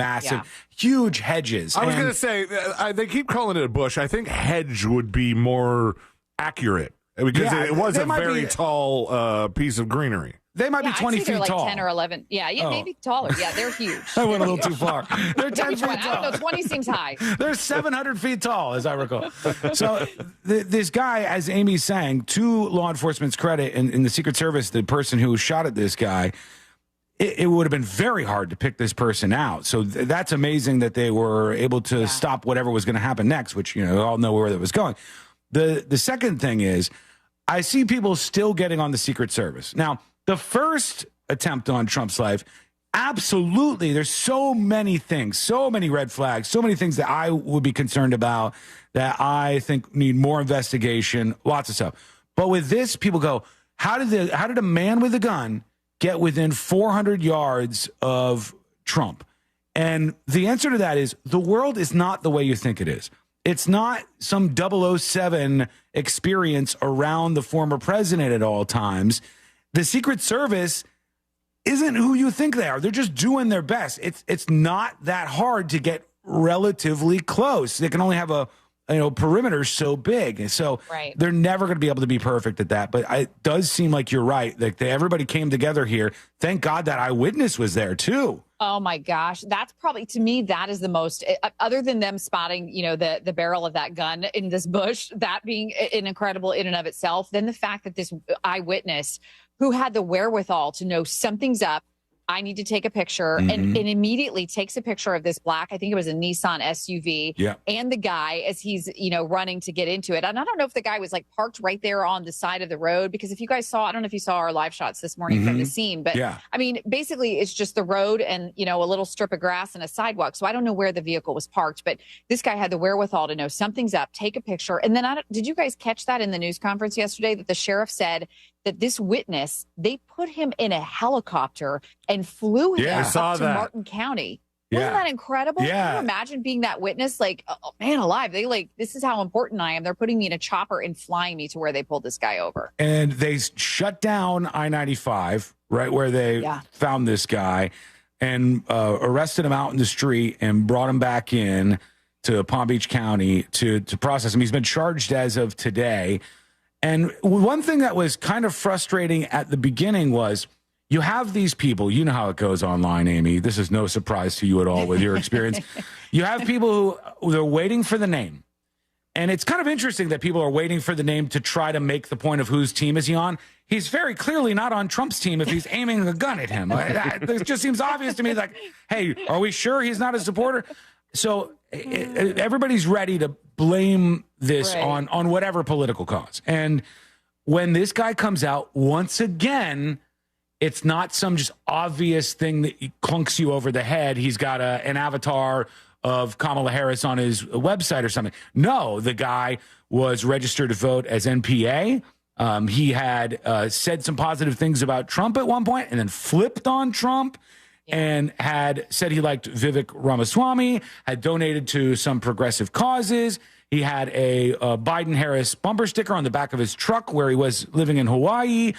huge hedges. I was going to say, they keep calling it a bush. I think hedge would be more accurate because it was a very tall piece of greenery. They might be 20 feet like tall. 10 or 11. Yeah, maybe taller. Yeah, they're huge. I went a little too far. They're 10 feet tall. I don't know, 20 seems high. They're 700 feet tall, as I recall. So this guy, as Amy's saying, to law enforcement's credit, in the Secret Service, the person who shot at this guy, it would have been very hard to pick this person out. So that's amazing that they were able to stop whatever was going to happen next, which, we all know where that was going. The second thing is, I see people still getting on the Secret Service. Now, the first attempt on Trump's life, absolutely, there's so many things, so many red flags, so many things that I would be concerned about that I think need more investigation, lots of stuff. But with this, people go, how did a man with a gun get within 400 yards of Trump? And the answer to that is the world is not the way you think it is. It's not some 007 experience around the former president at all times. The Secret Service isn't who you think they are. They're just doing their best. It's not that hard to get relatively close. They can only have a perimeter so big. And so they're never going to be able to be perfect at that. But it does seem like you're right. Like everybody came together here. Thank God that eyewitness was there too. Oh my gosh. That's probably, to me, that is the most, other than them spotting, the barrel of that gun in this bush, that being an incredible in and of itself, then the fact that this eyewitness who had the wherewithal to know something's up, I need to take a picture, and immediately takes a picture of this black, I think it was a Nissan SUV, and the guy as he's, running to get into it. And I don't know if the guy was like parked right there on the side of the road, because if you guys saw, I don't know if you saw our live shots this morning from the scene, but I mean, basically it's just the road and, a little strip of grass and a sidewalk. So I don't know where the vehicle was parked, but this guy had the wherewithal to know something's up, take a picture. And then did you guys catch that in the news conference yesterday that the sheriff said that this witness, they put him in a helicopter and flew him up to Martin County. Wasn't that incredible? Yeah. Can you imagine being that witness? Like, oh, man alive. This is how important I am. They're putting me in a chopper and flying me to where they pulled this guy over. And they shut down I-95, right where they found this guy, and arrested him out in the street and brought him back in to Palm Beach County to process him. He's been charged as of today. And one thing that was kind of frustrating at the beginning was you have these people, you know how it goes online, Amy. This is no surprise to you at all with your experience. You have people who they're waiting for the name. And it's kind of interesting that people are waiting for the name to try to make the point of whose team is he on. He's very clearly not on Trump's team if he's aiming a gun at him. It just seems obvious to me, like, hey, are we sure he's not a supporter? So everybody's ready to blame this on whatever political cause. And when this guy comes out, once again, it's not some just obvious thing that clunks you over the head. He's got an avatar of Kamala Harris on his website or something. No, the guy was registered to vote as NPA. He had said some positive things about Trump at one point and then flipped on Trump. And had said he liked Vivek Ramaswamy, had donated to some progressive causes. He had a Biden-Harris bumper sticker on the back of his truck where he was living in Hawaii.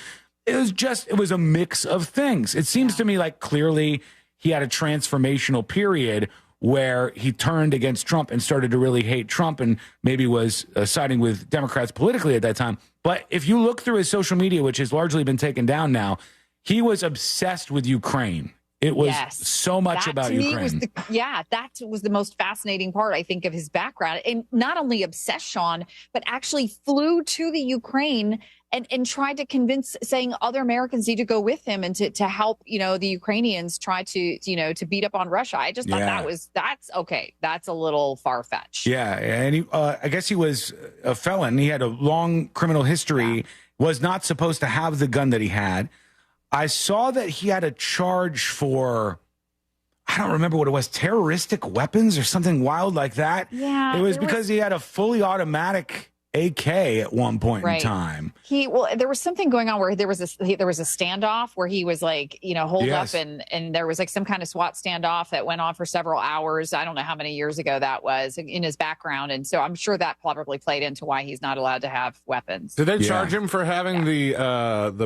It was a mix of things. It seems to me like clearly he had a transformational period where he turned against Trump and started to really hate Trump and maybe was siding with Democrats politically at that time. But if you look through his social media, which has largely been taken down now, he was obsessed with Ukraine. It was so much about Ukraine. That was the most fascinating part, I think, of his background. And not only obsessed, Sean, but actually flew to the Ukraine and tried to convince, saying other Americans need to go with him and to help, the Ukrainians try to beat up on Russia. I just thought that's okay. That's a little far-fetched. Yeah, and I guess he was a felon. He had a long criminal history, was not supposed to have the gun that he had. I saw that he had a charge for, I don't remember what it was, terroristic weapons or something wild like that. Yeah. It was because he had a fully automatic AK at one point in time. There was something going on where there was a standoff where he was like, holed up and there was like some kind of SWAT standoff that went on for several hours. I don't know how many years ago that was in his background. And so I'm sure that probably played into why he's not allowed to have weapons. Did they charge him for having the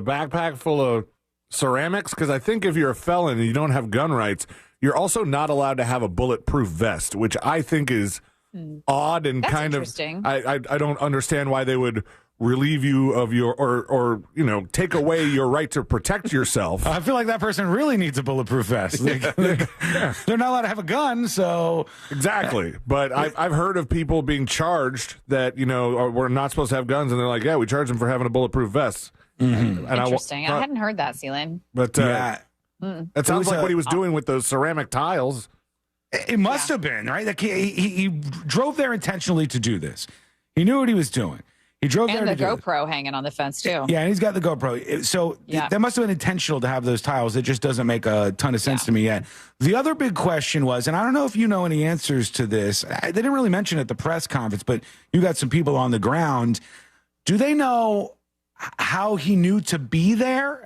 backpack full of ceramics? Because I think if you're a felon and you don't have gun rights, you're also not allowed to have a bulletproof vest, which I think is odd and That's kind of interesting. I don't understand why they would relieve you of your or take away your right to protect yourself. I feel like that person really needs a bulletproof vest. They're not allowed to have a gun, so exactly. But I've heard of people being charged that we're not supposed to have guns, and they're like, yeah, we charge them for having a bulletproof vest. And interesting. I hadn't heard that, Celine. But that sounds like what he was doing with those ceramic tiles. It must have been, right? Like he drove there intentionally to do this. He knew what he was doing. He drove there to do it. And the GoPro hanging on the fence, too. Yeah, and he's got the GoPro. So that must have been intentional to have those tiles. It just doesn't make a ton of sense to me yet. The other big question was, and I don't know if you know any answers to this. They didn't really mention it at the press conference, but you got some people on the ground. Do they know how he knew to be there?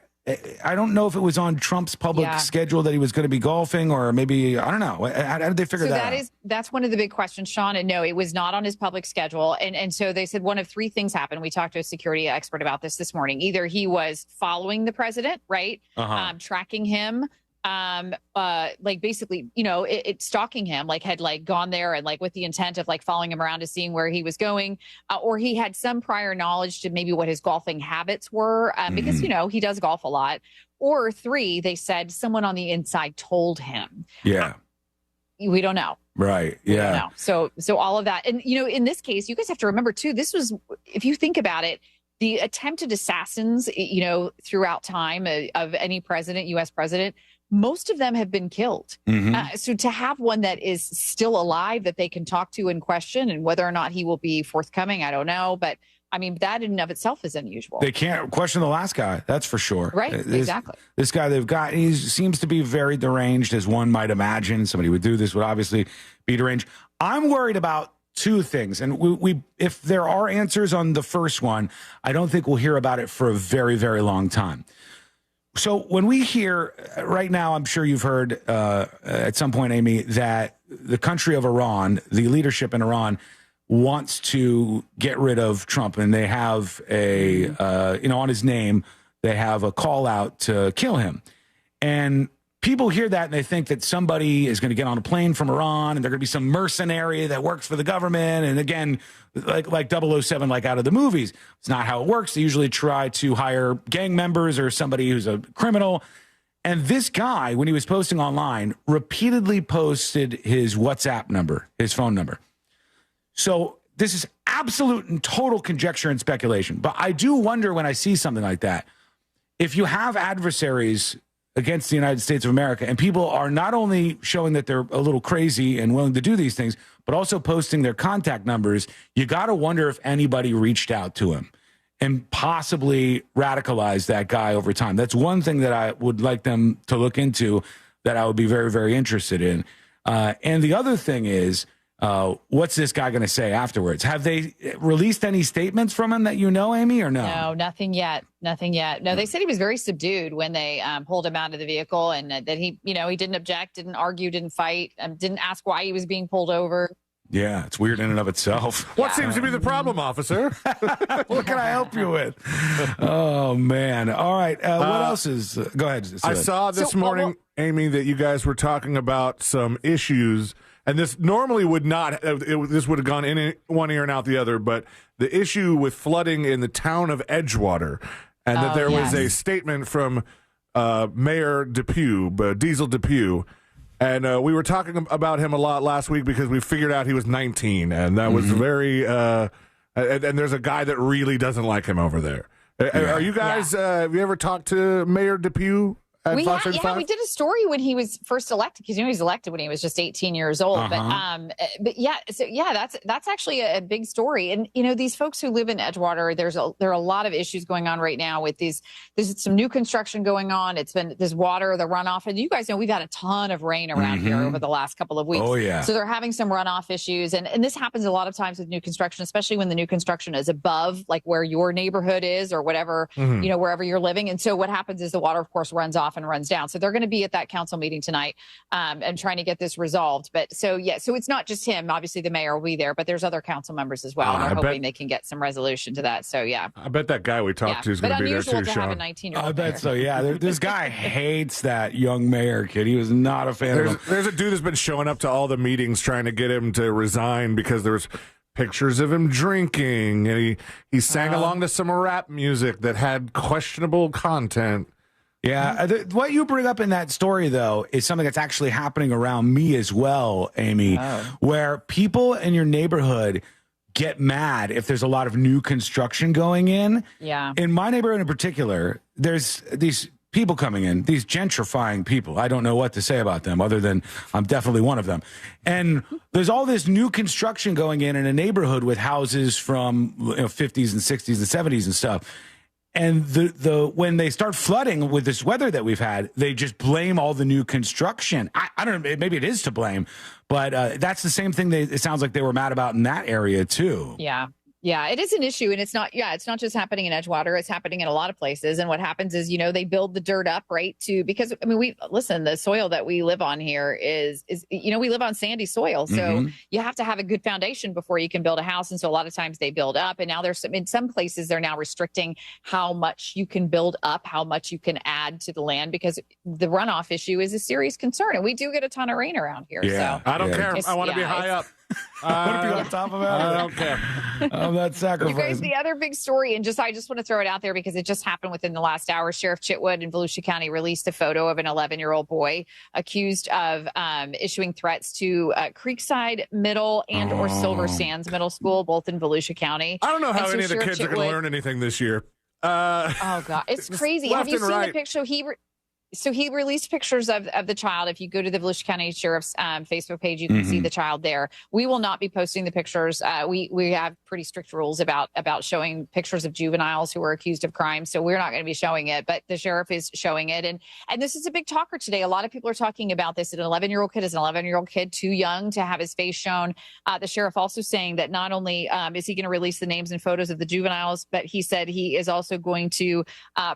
I don't know if it was on Trump's public schedule that he was going to be golfing, or maybe, I don't know. How did they figure that out? That's one of the big questions, Sean. And no, it was not on his public schedule. And so they said one of three things happened. We talked to a security expert about this morning. Either he was following the president, right? Tracking him. Basically, stalking him, had gone there and with the intent of following him around to seeing where he was going, or he had some prior knowledge to maybe what his golfing habits were, because, he does golf a lot. Or three, they said someone on the inside told him. Yeah. We don't know. Right. We don't know. So all of that. And, in this case, you guys have to remember too, this was, if you think about it, the attempted assassins, throughout time of any president, U.S. president, most of them have been killed. Mhm. So to have one that is still alive that they can talk to and question, and whether or not he will be forthcoming, I don't know. But I mean, that in and of itself is unusual. They can't question the last guy. That's for sure. Right, exactly. This guy they've got, he seems to be very deranged, as one might imagine. Somebody would do this would obviously be deranged. I'm worried about two things. And we if there are answers on the first one, I don't think we'll hear about it for a very, very long time. So when we hear right now, I'm sure you've heard at some point, Amy, that the country of Iran, the leadership in Iran, wants to get rid of Trump, and they have a on his name, they have a call out to kill him. And people hear that and they think that somebody is going to get on a plane from Iran and they're going to be some mercenary that works for the government. And again, like 007, like out of the movies, it's not how it works. They usually try to hire gang members or somebody who's a criminal. And this guy, when he was posting online, repeatedly posted his WhatsApp number, his phone number. So this is absolute and total conjecture and speculation. But I do wonder when I see something like that, if you have adversaries against the United States of America and people are not only showing that they're a little crazy and willing to do these things, but also posting their contact numbers, you got to wonder if anybody reached out to him and possibly radicalized that guy over time. That's one thing that I would like them to look into, that I would be very, very interested in. And the other thing is, what's this guy going to say afterwards? Have they released any statements from him that you know, Amy, or no? No, nothing yet. Nothing yet. No, they said he was very subdued when they pulled him out of the vehicle, and that he didn't object, didn't argue, didn't fight, didn't ask why he was being pulled over. Yeah, it's weird in and of itself. What seems to be the problem, officer? What can I help you with? Oh, man. All right. What else is... go ahead. I saw this morning, Amy, that you guys were talking about some issues, and this normally would not... this would have gone in one ear and out the other, but the issue with flooding in the town of Edgewater, and that there was a statement from Mayor Diesel Depew. And we were talking about him a lot last week because we figured out he was 19, and that was very. And there's a guy that really doesn't like him over there. Are you guys? Have you ever talked to Mayor Depew? We did a story when he was first elected, because he was elected when he was just 18 years old. But that's actually a big story. And these folks who live in Edgewater, there are a lot of issues going on right now with these. There's some new construction going on. There's water, the runoff, and you guys know we've had a ton of rain around here over the last couple of weeks. Oh yeah. So they're having some runoff issues, and this happens a lot of times with new construction, especially when the new construction is above, like where your neighborhood is or whatever, wherever you're living. And so what happens is the water, of course, runs off and runs down. So they're going to be at that council meeting tonight and trying to get this resolved. But so it's not just him. Obviously, the mayor will be there, but there's other council members as well. And they're hoping they can get some resolution to that. So yeah, I bet that guy we talked to is going to be there too, to Sean. have a 19-year-old I bet so. Yeah, this guy hates that young mayor kid. He was not a fan of him. There's a dude that's been showing up to all the meetings trying to get him to resign because there's pictures of him drinking, and he sang along to some rap music that had questionable content. Yeah, what you bring up in that story, though, is something that's actually happening around me as well, Amy, where people in your neighborhood get mad if there's a lot of new construction going in. Yeah. In my neighborhood in particular, there's these people coming in, these gentrifying people. I don't know what to say about them other than I'm definitely one of them. And there's all this new construction going in a neighborhood with houses from 50s and 60s and 70s and stuff. And when they start flooding with this weather that we've had, they just blame all the new construction. I don't know, maybe it is to blame, but that's the same thing it sounds like they were mad about in that area too. Yeah. Yeah, it is an issue, and it's not just happening in Edgewater. It's happening in a lot of places. And what happens is, they build the dirt up, right? Because the soil that we live on here is we live on sandy soil. So you have to have a good foundation before you can build a house. And so a lot of times they build up, and now in some places they're now restricting how much you can build up, how much you can add to the land, because the runoff issue is a serious concern. And we do get a ton of rain around here. Yeah. So I don't care. I want to be high up. I want to be on top of it. I don't care. I'm not sacrificing. You guys, the other big story, and I just want to throw it out there because it just happened within the last hour. Sheriff Chitwood in Volusia County released a photo of an 11-year-old boy accused of issuing threats to Creekside Middle or Silver Sands Middle School, both in Volusia County. I don't know how any of the kids are going to learn anything this year. Oh God, it's crazy. Have you seen the picture? So he released pictures of the child. If you go to the Volusia County Sheriff's Facebook page, you can see the child there. We will not be posting the pictures. We have pretty strict rules about showing pictures of juveniles who are accused of crime. So we're not going to be showing it, but the sheriff is showing it. And this is a big talker today. A lot of people are talking about this. An 11-year-old kid is an 11-year-old kid, too young to have his face shown. The sheriff also saying that not only is he going to release the names and photos of the juveniles, but he said he is also going to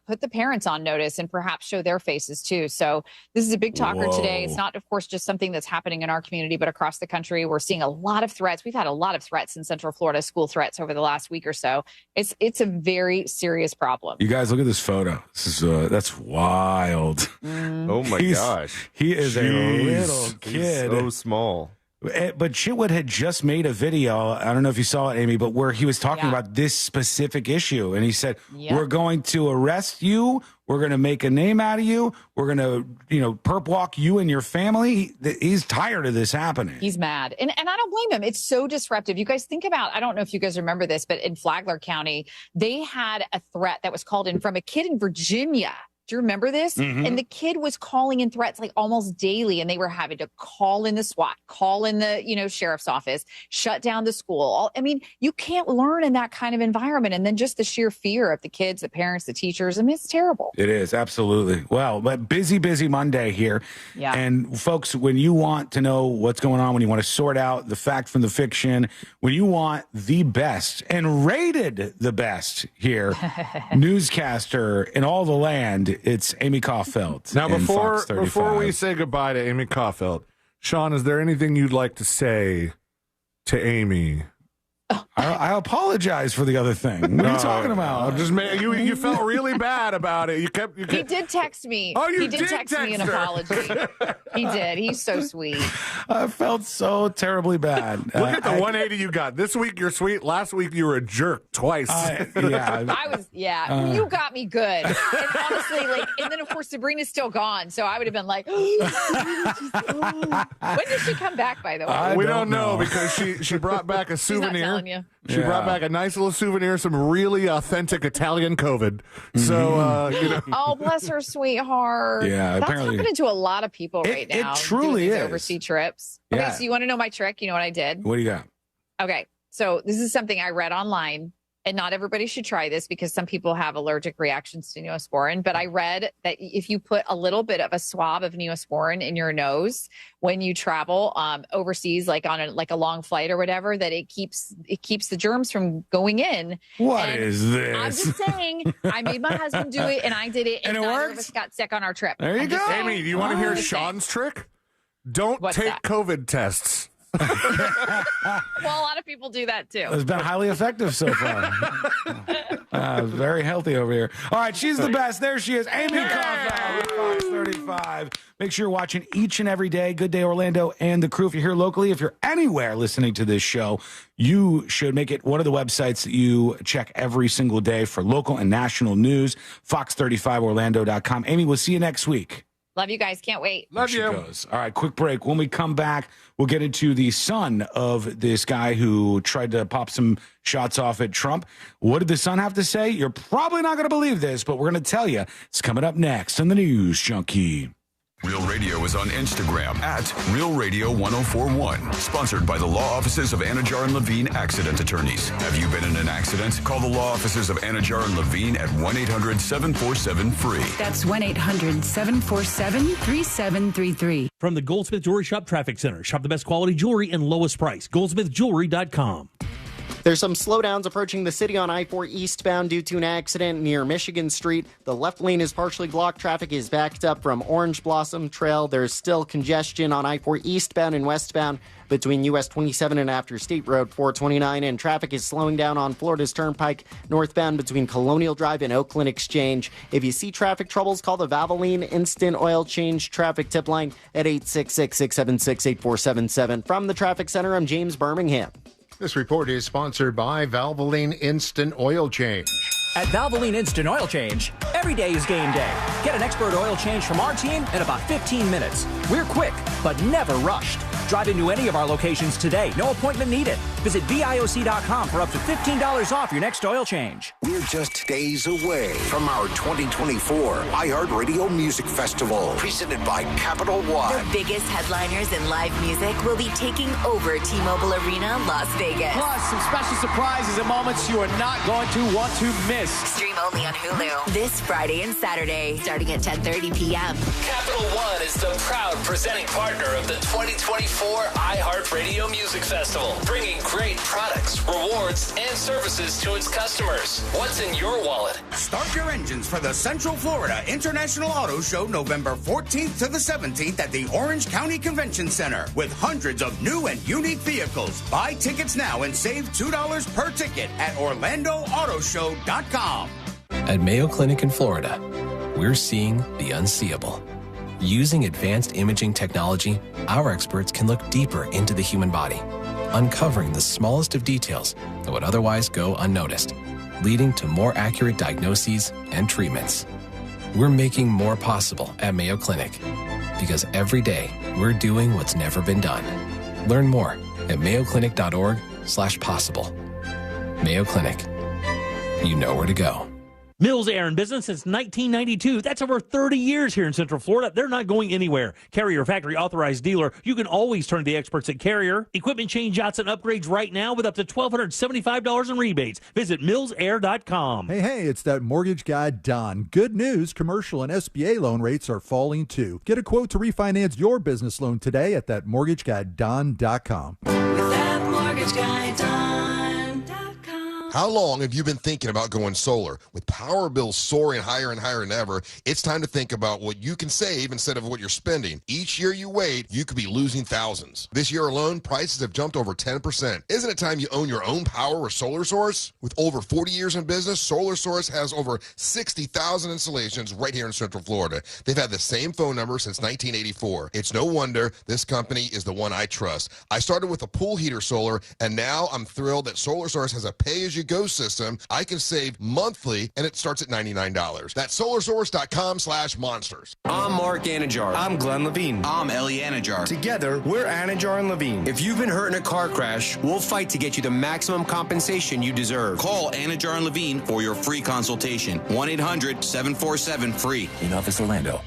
put the parents on notice and perhaps show their faces too. So this is a big talker today. It's not, of course, just something that's happening in our community, but across the country. We're seeing a lot of threats. We've had a lot of threats in Central Florida, school threats over the last week or so. It's a very serious problem. You guys, look at this photo. This is that's wild. Oh my gosh. He is a little kid. He's so small. But Chitwood had just made a video, I don't know if you saw it, Amy, but where he was talking about this specific issue. And he said, we're going to arrest you. We're going to make a name out of you. We're going to, perp walk you and your family. He's tired of this happening. He's mad. And I don't blame him. It's so disruptive. You guys think about, I don't know if you guys remember this, but in Flagler County, they had a threat that was called in from a kid in Virginia. Do you remember this? And the kid was calling in threats like almost daily, and they were having to call in the SWAT, call in the, sheriff's office, shut down the school. I mean, you can't learn in that kind of environment. And then just the sheer fear of the kids, the parents, the teachers. I mean, it's terrible. It is, absolutely. Well, but busy Monday here. Yeah. And folks, when you want to know what's going on, when you want to sort out the fact from the fiction, when you want the best and rated the best here, newscaster in all the land, it's Amy Cofel. Now, before we say goodbye to Amy Cofel, Sean, is there anything you'd like to say to Amy? I apologize for the other thing. What are you talking about? You felt really bad about it. He did text me. Oh, he did text me an apology. He did. He's so sweet. I felt so terribly bad. Look at the 180 you got. This week you're sweet. Last week you were a jerk twice. You got me good. And honestly, and then of course Sabrina's still gone, so I would have been like, when did she come back? By the way, we don't know because she brought back a souvenir. She's not telling you. She brought back a nice little souvenir, some really authentic Italian COVID. So, Oh, bless her, sweetheart. Yeah, that's happening to a lot of people right now. It truly doing is. Overseas trips. Okay, so you want to know my trick? You know what I did? What do you got? Okay, so this is something I read online. And not everybody should try this because some people have allergic reactions to Neosporin. But I read that if you put a little bit of a swab of Neosporin in your nose when you travel overseas, like on a long flight or whatever, that it keeps the germs from going in. What is this? I'm just saying. I made my husband do it, and I did it, and neither of us got sick on our trip. There you go. Amy, do you want to hear Sean's trick? Don't take COVID tests. Well, a lot of people do that too. It's been highly effective so far. Very healthy over here. All right, she's the best. There she is, Amy Cofel with Fox 35. Make sure you're watching each and every day. Good Day Orlando and the crew. If you're here locally, if you're anywhere listening to this show, you should make it one of the websites that you check every single day for local and national news, fox35orlando.com. Amy, we'll see you next week. Love you guys. Can't wait. Love you. All right, quick break. When we come back, we'll get into the son of this guy who tried to pop some shots off at Trump. What did the son have to say? You're probably not going to believe this, but we're going to tell you. It's coming up next on the News Junkie. Real Radio is on Instagram at Real Radio 1041. Sponsored by the law offices of Anajar and Levine Accident Attorneys. Have you been in an accident? Call the law offices of Anajar and Levine at 1-800-747-FREE. That's 1-800-747-3733. From the Goldsmith Jewelry Shop Traffic Center. Shop the best quality jewelry and lowest price. GoldsmithJewelry.com. There's some slowdowns approaching the city on I-4 eastbound due to an accident near Michigan Street. The left lane is partially blocked. Traffic is backed up from Orange Blossom Trail. There's still congestion on I-4 eastbound and westbound between US 27 and after State Road 429. And traffic is slowing down on Florida's Turnpike northbound between Colonial Drive and Oakland Exchange. If you see traffic troubles, call the Violin Instant Oil Change Traffic Tip Line at 866-676-8477. From the Traffic Center, I'm James Birmingham. This report is sponsored by Valvoline Instant Oil Change. At Valvoline Instant Oil Change, every day is game day. Get an expert oil change from our team in about 15 minutes. We're quick, but never rushed. Drive into any of our locations today. No appointment needed. Visit VIOC.com for up to $15 off your next oil change. We're just days away from our 2024 iHeartRadio Music Festival, presented by Capital One. The biggest headliners in live music will be taking over T-Mobile Arena, Las Vegas. Plus, some special surprises and moments you are not going to want to miss. Stream only on Hulu this Friday and Saturday, starting at 10:30 p.m. Capital One is the proud presenting partner of the 2024 iHeartRadio Music Festival, bringing great products, rewards, and services to its customers. What's in your wallet? Start your engines for the Central Florida International Auto Show November 14th to the 17th at the Orange County Convention Center with hundreds of new and unique vehicles. Buy tickets now and save $2 per ticket at OrlandoAutoShow.com. At Mayo Clinic in Florida, we're seeing the unseeable. Using advanced imaging technology, our experts can look deeper into the human body, uncovering the smallest of details that would otherwise go unnoticed, leading to more accurate diagnoses and treatments. We're making more possible at Mayo Clinic because every day we're doing what's never been done. Learn more at mayoclinic.org/possible. Mayo Clinic. You know where to go. Mills Air in business since 1992. That's over 30 years here in Central Florida. They're not going anywhere. Carrier factory authorized dealer. You can always turn to the experts at Carrier. Equipment change-outs and upgrades right now with up to $1,275 in rebates. Visit millsair.com. Hey, it's that mortgage guy, Don. Good news, commercial and SBA loan rates are falling too. Get a quote to refinance your business loan today at thatmortgageguyDon.com. With that mortgage guy, Don. How long have you been thinking about going solar? With power bills soaring higher and higher than ever, it's time to think about what you can save instead of what you're spending. Each year you wait, you could be losing thousands. This year alone, prices have jumped over 10%. Isn't it time you own your own power or solar source? With over 40 years in business, Solar Source has over 60,000 installations right here in Central Florida. They've had the same phone number since 1984. It's no wonder this company is the one I trust. I started with a pool heater solar, and now I'm thrilled that Solar Source has a pay-as-you-go system. I can save monthly, and it starts at $99. That's solarsource.com/monsters. I'm Mark Anajar. I'm Glenn Levine. I'm Ellie Anajar. Together, we're Anajar and Levine. If you've been hurt in a car crash, we'll fight to get you the maximum compensation you deserve. Call Anajar and Levine for your free consultation. 1-800-747-FREE. In Office Orlando.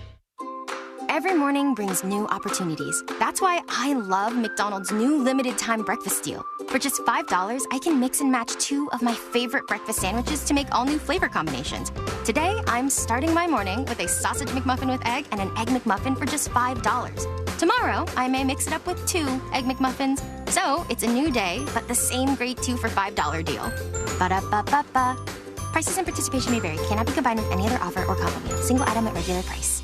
Every morning brings new opportunities. That's why I love McDonald's new limited time breakfast deal. For just $5, I can mix and match 2 of my favorite breakfast sandwiches to make all new flavor combinations. Today, I'm starting my morning with a sausage McMuffin with egg and an Egg McMuffin for just $5. Tomorrow, I may mix it up with 2 Egg McMuffins. So, it's a new day, but the same great 2 for $5 deal. Ba-da-ba-ba-ba. Prices and participation may vary. Cannot be combined with any other offer or combo meal. Single item at regular price.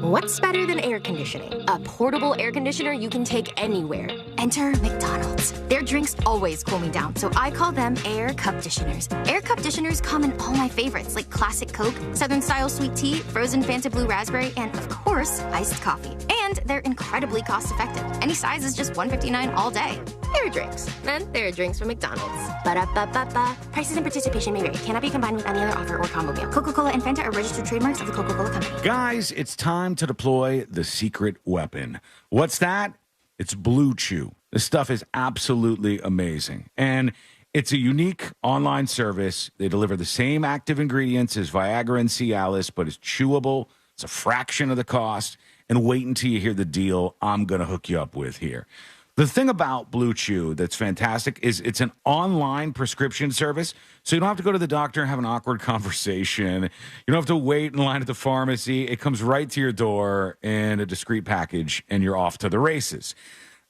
What's better than air conditioning? A portable air conditioner you can take anywhere. Enter McDonald's. Their drinks always cool me down, so I call them air cup-ditioners. Air cup-ditioners come in all my favorites, like classic Coke, Southern style sweet tea, frozen Fanta Blue Raspberry, and of course, iced coffee. And they're incredibly cost-effective. Any size is just $1.59 all day. Air drinks. And there are drinks from McDonald's. Ba-da-ba-ba-ba. Prices and participation may vary. Cannot be combined with any other offer or combo meal. Coca-Cola and Fanta are registered trademarks of the Coca-Cola Company. Guys, it's time to deploy the secret weapon. What's that? It's Blue Chew. This stuff is absolutely amazing. And it's a unique online service. They deliver the same active ingredients as Viagra and Cialis, but it's chewable. It's a fraction of the cost. And wait until you hear the deal I'm going to hook you up with here. The thing about Blue Chew that's fantastic is it's an online prescription service, so you don't have to go to the doctor and have an awkward conversation. You don't have to wait in line at the pharmacy. It comes right to your door in a discreet package, and you're off to the races.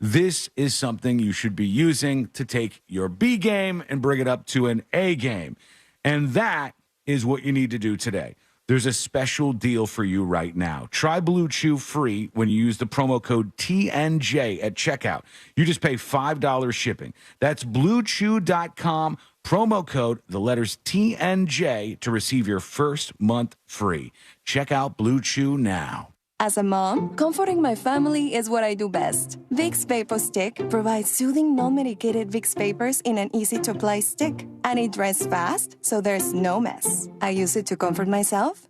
This is something you should be using to take your B game and bring it up to an A game. And that is what you need to do today. There's a special deal for you right now. Try Blue Chew free when you use the promo code TNJ at checkout. You just pay $5 shipping. That's BlueChew.com, promo code, the letters TNJ to receive your first month free. Check out Blue Chew now. As a mom, comforting my family is what I do best. Vicks VapoStick provides soothing, non-medicated Vicks vapors in an easy-to-apply stick. And it dries fast, so there's no mess. I use it to comfort myself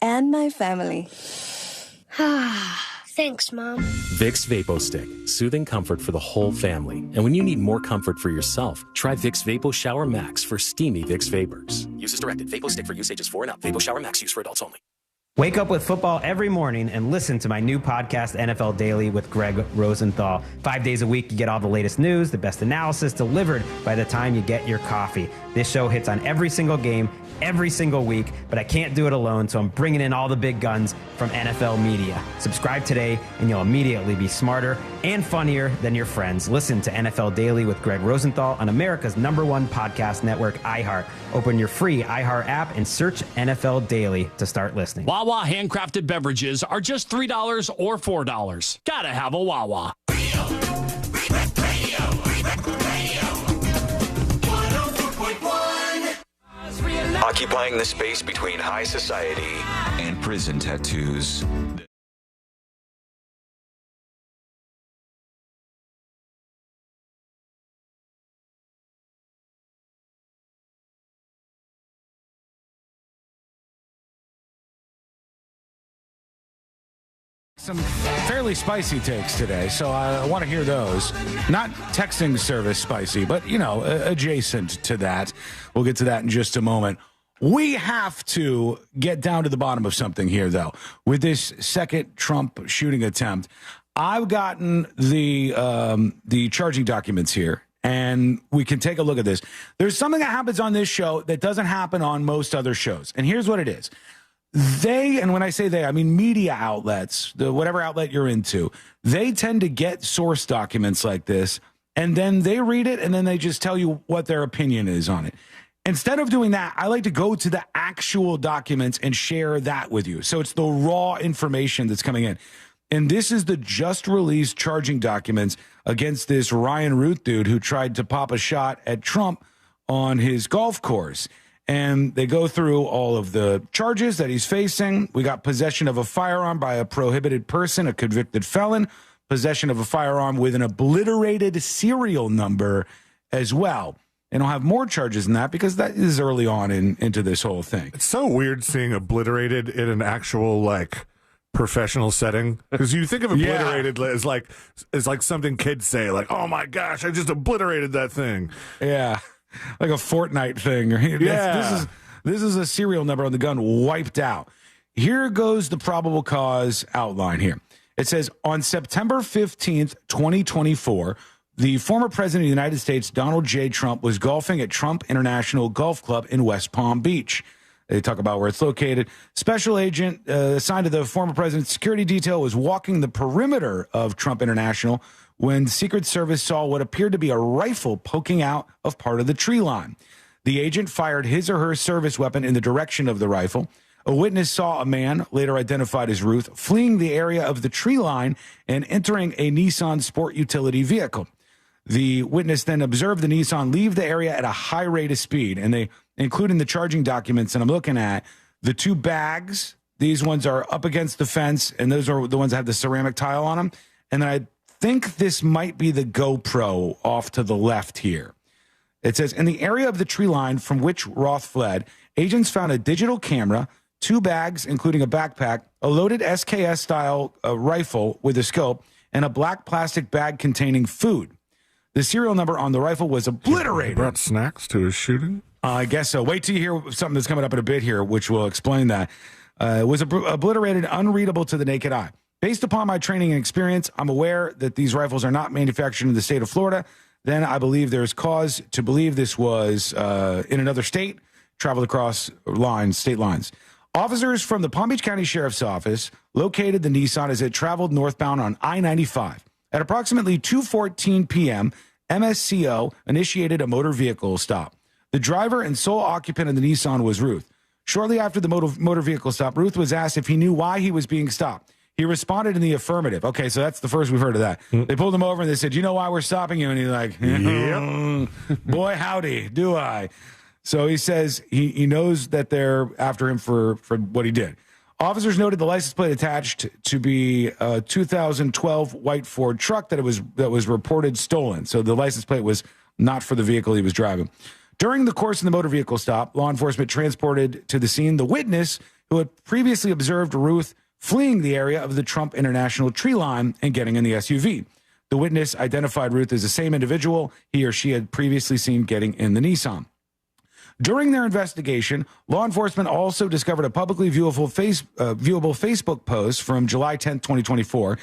and my family. Thanks, Mom. Vicks VapoStick, soothing comfort for the whole family. And when you need more comfort for yourself, try Vicks Vapo Shower Max for steamy Vicks vapors. Use as directed. VapoStick for use ages 4 and up. Vapo Shower Max use for adults only. Wake up with football every morning and listen to my new podcast, NFL Daily with Greg Rosenthal. 5 days a week, you get all the latest news, the best analysis delivered by the time you get your coffee. This show hits on every single game, every single week, but I can't do it alone, so I'm bringing in all the big guns from NFL media. Subscribe today, and you'll immediately be smarter and funnier than your friends. Listen to NFL Daily with Greg Rosenthal on America's #1 podcast network, iHeart. Open your free iHeart app and search NFL Daily to start listening. Wawa handcrafted beverages are just $3 or $4. Gotta have a Wawa. Occupying the space between high society and prison tattoos. Some fairly spicy takes today, so I want to hear those. Not texting service spicy, but, you know, adjacent to that. We'll get to that in just a moment. We have to get down to the bottom of something here, though, with this second Trump shooting attempt. I've gotten the charging documents here, and we can take a look at this. There's something that happens on this show that doesn't happen on most other shows, and here's what it is. They, and when I say they, I mean media outlets, whatever outlet you're into, they tend to get source documents like this, and then they read it, and then they just tell you what their opinion is on it. Instead of doing that, I like to go to the actual documents and share that with you. So it's the raw information that's coming in. And this is the just released charging documents against this Ryan Root dude who tried to pop a shot at Trump on his golf course. And they go through all of the charges that he's facing. We got possession of a firearm by a prohibited person, a convicted felon, possession of a firearm with an obliterated serial number as well. And I'll have more charges than that because that is early on into this whole thing. It's so weird seeing obliterated in an actual, like, professional setting, because you think of obliterated as like something kids say, like, oh my gosh, I just obliterated that thing. Yeah. Like a Fortnite thing. Yeah. This is a serial number on the gun wiped out. Here goes the probable cause outline here. It says, on September 15th, 2024, the former president of the United States, Donald J. Trump, was golfing at Trump International Golf Club in West Palm Beach. They talk about where it's located. Special agent assigned to the former president's security detail was walking the perimeter of Trump International when Secret Service saw what appeared to be a rifle poking out of part of the tree line. The agent fired his or her service weapon in the direction of the rifle. A witness saw a man, later identified as Ruth, fleeing the area of the tree line and entering a Nissan sport utility vehicle. The witness then observed the Nissan leave the area at a high rate of speed, and they include in the charging documents that I'm looking at the two bags. These ones are up against the fence, and those are the ones that have the ceramic tile on them. And then I think this might be the GoPro off to the left here. It says, in the area of the tree line from which Roth fled, agents found a digital camera, two bags, including a backpack, a loaded SKS-style rifle with a scope, and a black plastic bag containing food. The serial number on the rifle was obliterated. He brought snacks to his shooting? I guess so. Wait till you hear something that's coming up in a bit here, which will explain that. It was obliterated, unreadable to the naked eye. Based upon my training and experience, I'm aware that these rifles are not manufactured in the state of Florida. Then I believe there's cause to believe this was in another state, traveled across state lines. Officers from the Palm Beach County Sheriff's Office located the Nissan as it traveled northbound on I-95. At approximately 2:14 p.m., MSCO initiated a motor vehicle stop. The driver and sole occupant of the Nissan was Ruth. Shortly after the motor vehicle stop, Ruth was asked if he knew why he was being stopped. He responded in the affirmative. Okay, so that's the first we've heard of that. They pulled him over and they said, you know why we're stopping you? And he's like, yep. Boy, howdy, do I. So he says he knows that they're after him for what he did. Officers noted the license plate attached to be a 2012 white Ford truck that was reported stolen. So the license plate was not for the vehicle he was driving. During the course of the motor vehicle stop, law enforcement transported to the scene the witness who had previously observed Ruth fleeing the area of the Trump International tree line and getting in the SUV. The witness identified Ruth as the same individual he or she had previously seen getting in the Nissan. During their investigation, law enforcement also discovered a publicly viewable Facebook post from July 10, 2024,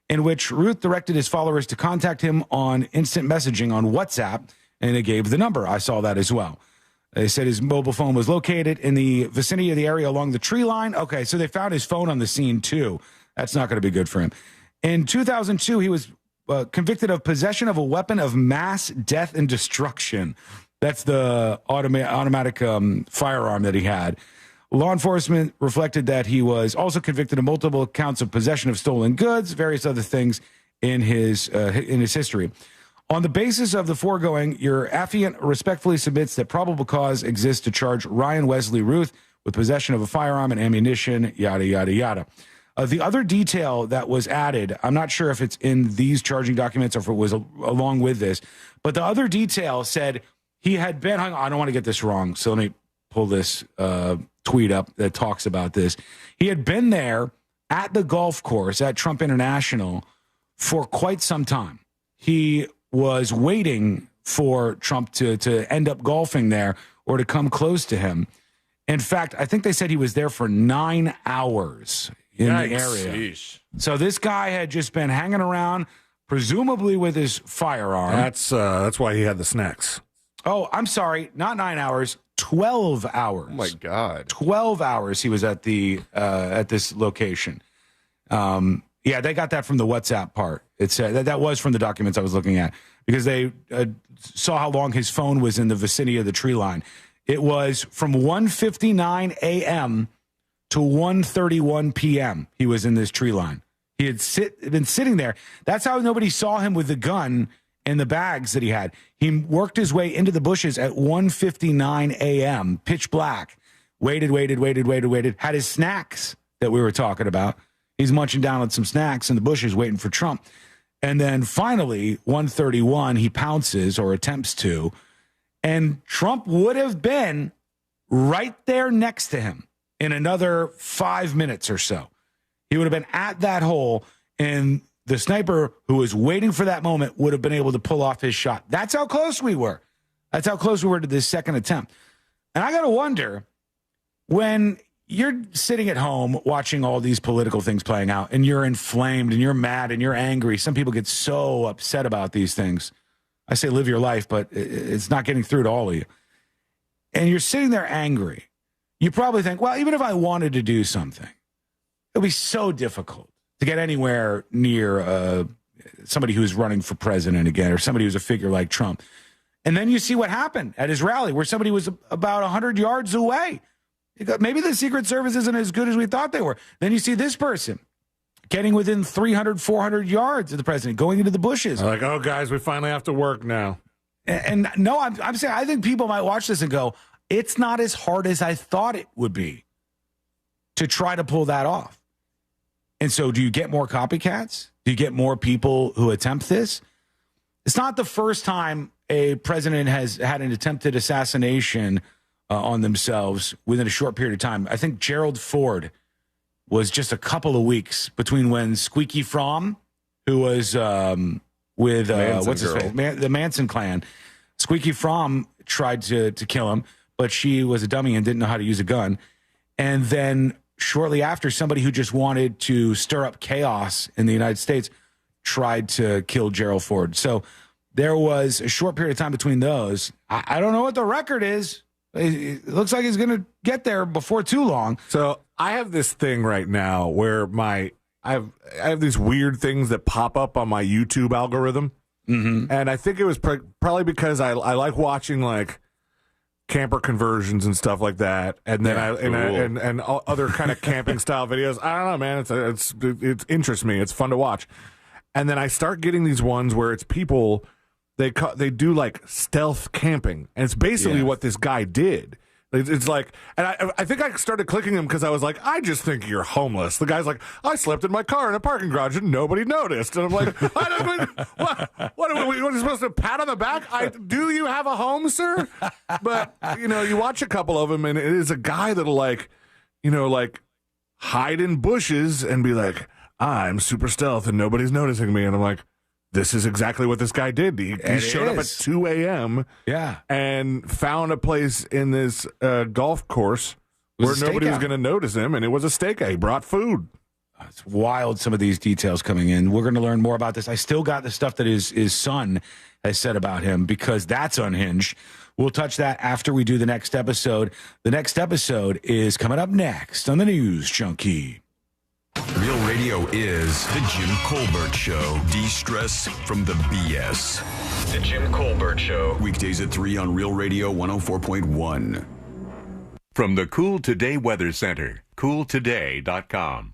in which Ruth directed his followers to contact him on instant messaging on WhatsApp, and it gave the number. I saw that as well. They said his mobile phone was located in the vicinity of the area along the tree line. Okay, so they found his phone on the scene, too. That's not going to be good for him. In 2002, he was convicted of possession of a weapon of mass death and destruction. That's the automatic firearm that he had. Law enforcement reflected that he was also convicted of multiple counts of possession of stolen goods, various other things in his history. On the basis of the foregoing, your affiant respectfully submits that probable cause exists to charge Ryan Wesley Ruth with possession of a firearm and ammunition, yada, yada, yada. The other detail that was added, I'm not sure if it's in these charging documents or if it was along with this, but the other detail said he had been, I don't want to get this wrong, so let me pull this tweet up that talks about this. He had been there at the golf course at Trump International for quite some time. He was waiting for Trump to end up golfing there or to come close to him. In fact, I think they said he was there for 9 hours in the area. Sheesh. So this guy had just been hanging around, presumably with his firearm. That's why he had the snacks. Oh, I'm sorry, not 9 hours, 12 hours. Oh my God. 12 hours he was at the at this location. Yeah, they got that from the WhatsApp part. It said that was from the documents I was looking at because they saw how long his phone was in the vicinity of the tree line. It was from 1:59 a.m. to 1:31 p.m. He was in this tree line. He had been sitting there. That's how nobody saw him with the gun and the bags that he had. He worked his way into the bushes at 1:59 a.m., pitch black, waited, had his snacks that we were talking about. He's munching down on some snacks in the bushes waiting for Trump. And then finally, 1:31, he pounces or attempts to, and Trump would have been right there next to him in another 5 minutes or so. He would have been at that hole, and the sniper who was waiting for that moment would have been able to pull off his shot. That's how close we were. That's how close we were to this second attempt. And I got to wonder, when you're sitting at home watching all these political things playing out and you're inflamed and you're mad and you're angry, some people get so upset about these things. I say live your life, but it's not getting through to all of you. And you're sitting there angry. You probably think, well, even if I wanted to do something, it'll be so difficult to get anywhere near somebody who's running for president again or somebody who's a figure like Trump. And then you see what happened at his rally where somebody was about 100 yards away. Maybe the Secret Service isn't as good as we thought they were. Then you see this person getting within 300, 400 yards of the president, going into the bushes. Like, oh, guys, we finally have to work now. And no, I'm saying I think people might watch this and go, it's not as hard as I thought it would be to try to pull that off. And so do you get more copycats? Do you get more people who attempt this? It's not the first time a president has had an attempted assassination on themselves within a short period of time. I think Gerald Ford was just a couple of weeks between when Squeaky Fromm, who was with what's his face, the Manson clan, Squeaky Fromm tried to kill him, but she was a dummy and didn't know how to use a gun. And then shortly after, somebody who just wanted to stir up chaos in the United States tried to kill Gerald Ford. So there was a short period of time between those. I don't know what the record is. It looks like he's going to get there before too long. So I have this thing right now where I have these weird things that pop up on my YouTube algorithm. Mm-hmm. And I think it was probably because I like watching like camper conversions and stuff like that, and then and other kind of camping style videos. I don't know, man. It interests me. It's fun to watch. And then I start getting these ones where it's people they do like stealth camping, and it's basically what this guy did. It's like, and I think I started clicking him because I was like, I just think you're homeless. The guy's like, I slept in my car in a parking garage and nobody noticed. And I'm like, what are we supposed to pat on the back? Do you have a home, sir? But, you watch a couple of them and it is a guy that'll like hide in bushes and be like, I'm super stealth and nobody's noticing me. And I'm like, this is exactly what this guy did. He showed up at 2 a.m. Yeah. And found a place in this golf course where nobody was going to notice him, and it was a stakeout. He brought food. It's wild, some of these details coming in. We're going to learn more about this. I still got the stuff that his son has said about him, because that's unhinged. We'll touch that after we do the next episode. The next episode is coming up next on the News Junkie. Real Radio is The Jim Colbert Show. De-stress from the BS. The Jim Colbert Show. Weekdays at 3 on Real Radio 104.1. From the Cool Today Weather Center, cooltoday.com.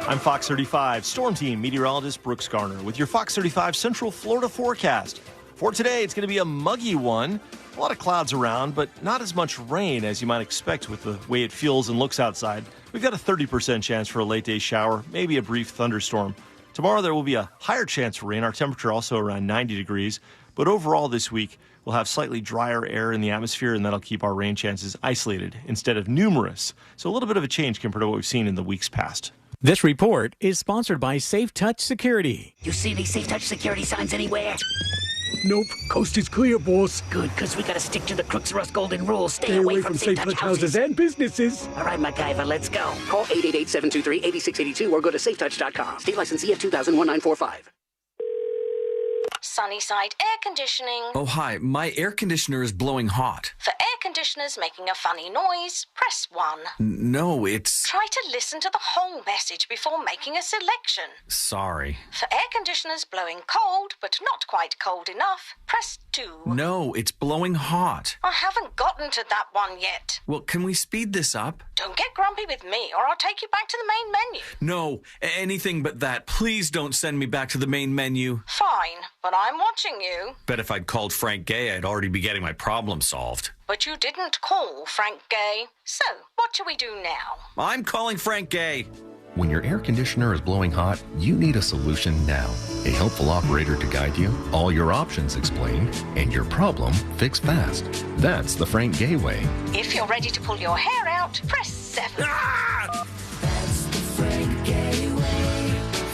I'm Fox 35 Storm Team meteorologist Brooks Garner with your Fox 35 Central Florida forecast. For today, it's going to be a muggy one. A lot of clouds around, but not as much rain as you might expect with the way it feels and looks outside. We've got a 30% chance for a late day shower, maybe a brief thunderstorm. Tomorrow, there will be a higher chance for rain. Our temperature also around 90 degrees. But overall this week, we'll have slightly drier air in the atmosphere, and that'll keep our rain chances isolated instead of numerous. So a little bit of a change compared to what we've seen in the weeks past. This report is sponsored by Safe Touch Security. You see any Safe Touch security signs anywhere? Nope. Coast is clear, boss. Good, because we got to stick to the Crooks Rust Golden Rule. Stay away from Safe Touch houses and businesses. All right, MacGyver, let's go. Call 888-723-8682 or go to safetouch.com. State license EF 2000-1945. Sunnyside Air Conditioning. Oh, hi. My air conditioner is blowing hot. For air conditioners making a funny noise, press 1. No, it's... Try to listen to the whole message before making a selection. Sorry. For air conditioners blowing cold, but not quite cold enough, press 2. No, it's blowing hot. I haven't gotten to that one yet. Well, can we speed this up? Don't get grumpy with me, or I'll take you back to the main menu. No, anything but that. Please don't send me back to the main menu. Fine, but I'm watching you. Bet if I'd called Frank Gay, I'd already be getting my problem solved. But you didn't call Frank Gay. So, what do we do now? I'm calling Frank Gay. When your air conditioner is blowing hot, you need a solution now. A helpful operator to guide you, all your options explained, and your problem fixed fast. That's the Frank Gay way. If you're ready to pull your hair out, press 7. That's the Frank Gay way.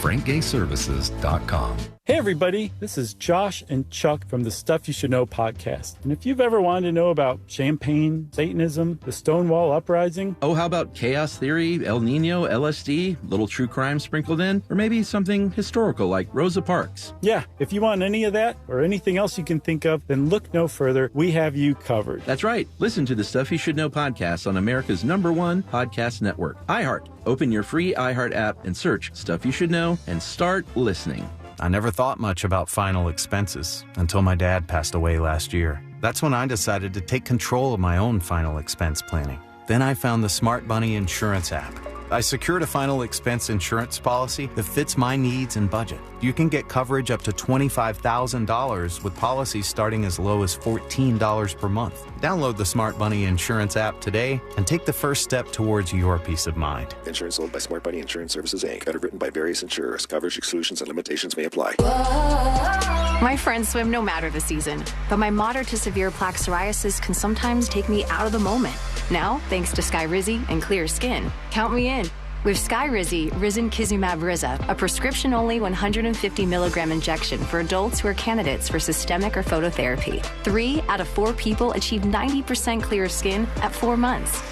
FrankGayServices.com. Hey everybody, this is Josh and Chuck from the Stuff You Should Know podcast. And if you've ever wanted to know about champagne, Satanism, the Stonewall Uprising... Oh, how about chaos theory, El Nino, LSD, little true crime sprinkled in, or maybe something historical like Rosa Parks? Yeah, if you want any of that, or anything else you can think of, then look no further. We have you covered. That's right. Listen to the Stuff You Should Know podcast on America's #1 podcast network, iHeart. Open your free iHeart app and search Stuff You Should Know and start listening. I never thought much about final expenses until my dad passed away last year. That's when I decided to take control of my own final expense planning. Then I found the Smart Money Insurance app. I secured a final expense insurance policy that fits my needs and budget. You can get coverage up to $25,000 with policies starting as low as $14 per month. Download the Smart Money Insurance app today and take the first step towards your peace of mind. Insurance sold by Smart Money Insurance Services, Inc. Underwritten by various insurers. Coverage exclusions and limitations may apply. My friends swim no matter the season, but my moderate to severe plaque psoriasis can sometimes take me out of the moment. Now, thanks to Skyrizi and clear skin, count me in. With Skyrizi, Risankizumab Riza, a prescription-only 150 milligram injection for adults who are candidates for systemic or phototherapy. 3 out of 4 people achieve 90% clear skin at 4 months.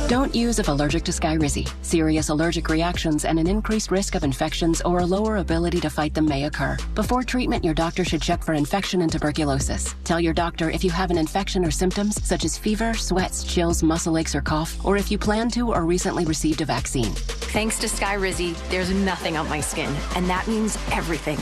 Don't use if allergic to Skyrizi. Serious allergic reactions and an increased risk of infections or a lower ability to fight them may occur. Before treatment, your doctor should check for infection and tuberculosis. Tell your doctor if you have an infection or symptoms such as fever, sweats, chills, muscle aches, or cough, or if you plan to or recently received a vaccine. Thanks to Skyrizi, there's nothing on my skin, and that means everything.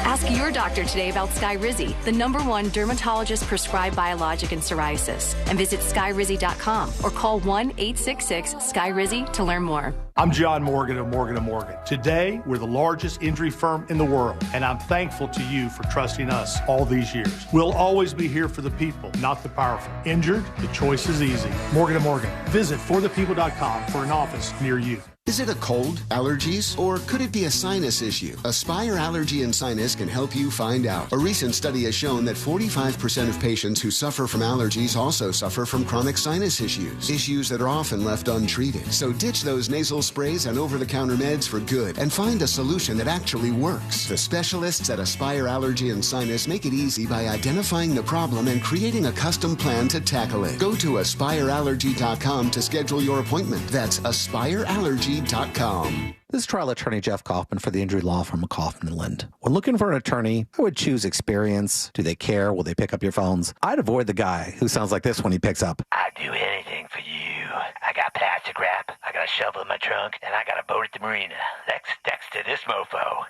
Ask your doctor today about Skyrizi, the #1 dermatologist-prescribed biologic in psoriasis, and visit Skyrizi.com or call 1-866-SKYRIZI to learn more. I'm John Morgan of Morgan & Morgan. Today, we're the largest injury firm in the world, and I'm thankful to you for trusting us all these years. We'll always be here for the people, not the powerful. Injured? The choice is easy. Morgan & Morgan. Visit forthepeople.com for an office near you. Is it a cold, allergies, or could it be a sinus issue? Aspire Allergy and Sinus can help you find out. A recent study has shown that 45% of patients who suffer from allergies also suffer from chronic sinus issues that are often left untreated. So ditch those nasal sprays and over-the-counter meds for good and find a solution that actually works. The specialists at Aspire Allergy and Sinus make it easy by identifying the problem and creating a custom plan to tackle it. Go to aspireallergy.com to schedule your appointment. That's aspireallergy.com. This is trial attorney Jeff Kaufman for the injury law firm of Kaufman and Lind. When looking for an attorney, I would choose experience. Do they care? Will they pick up your phones? I'd avoid the guy who sounds like this when he picks up. I'd do anything for you. I got plastic wrap, I got a shovel in my trunk, and I got a boat at the marina. Thanks to this mofo.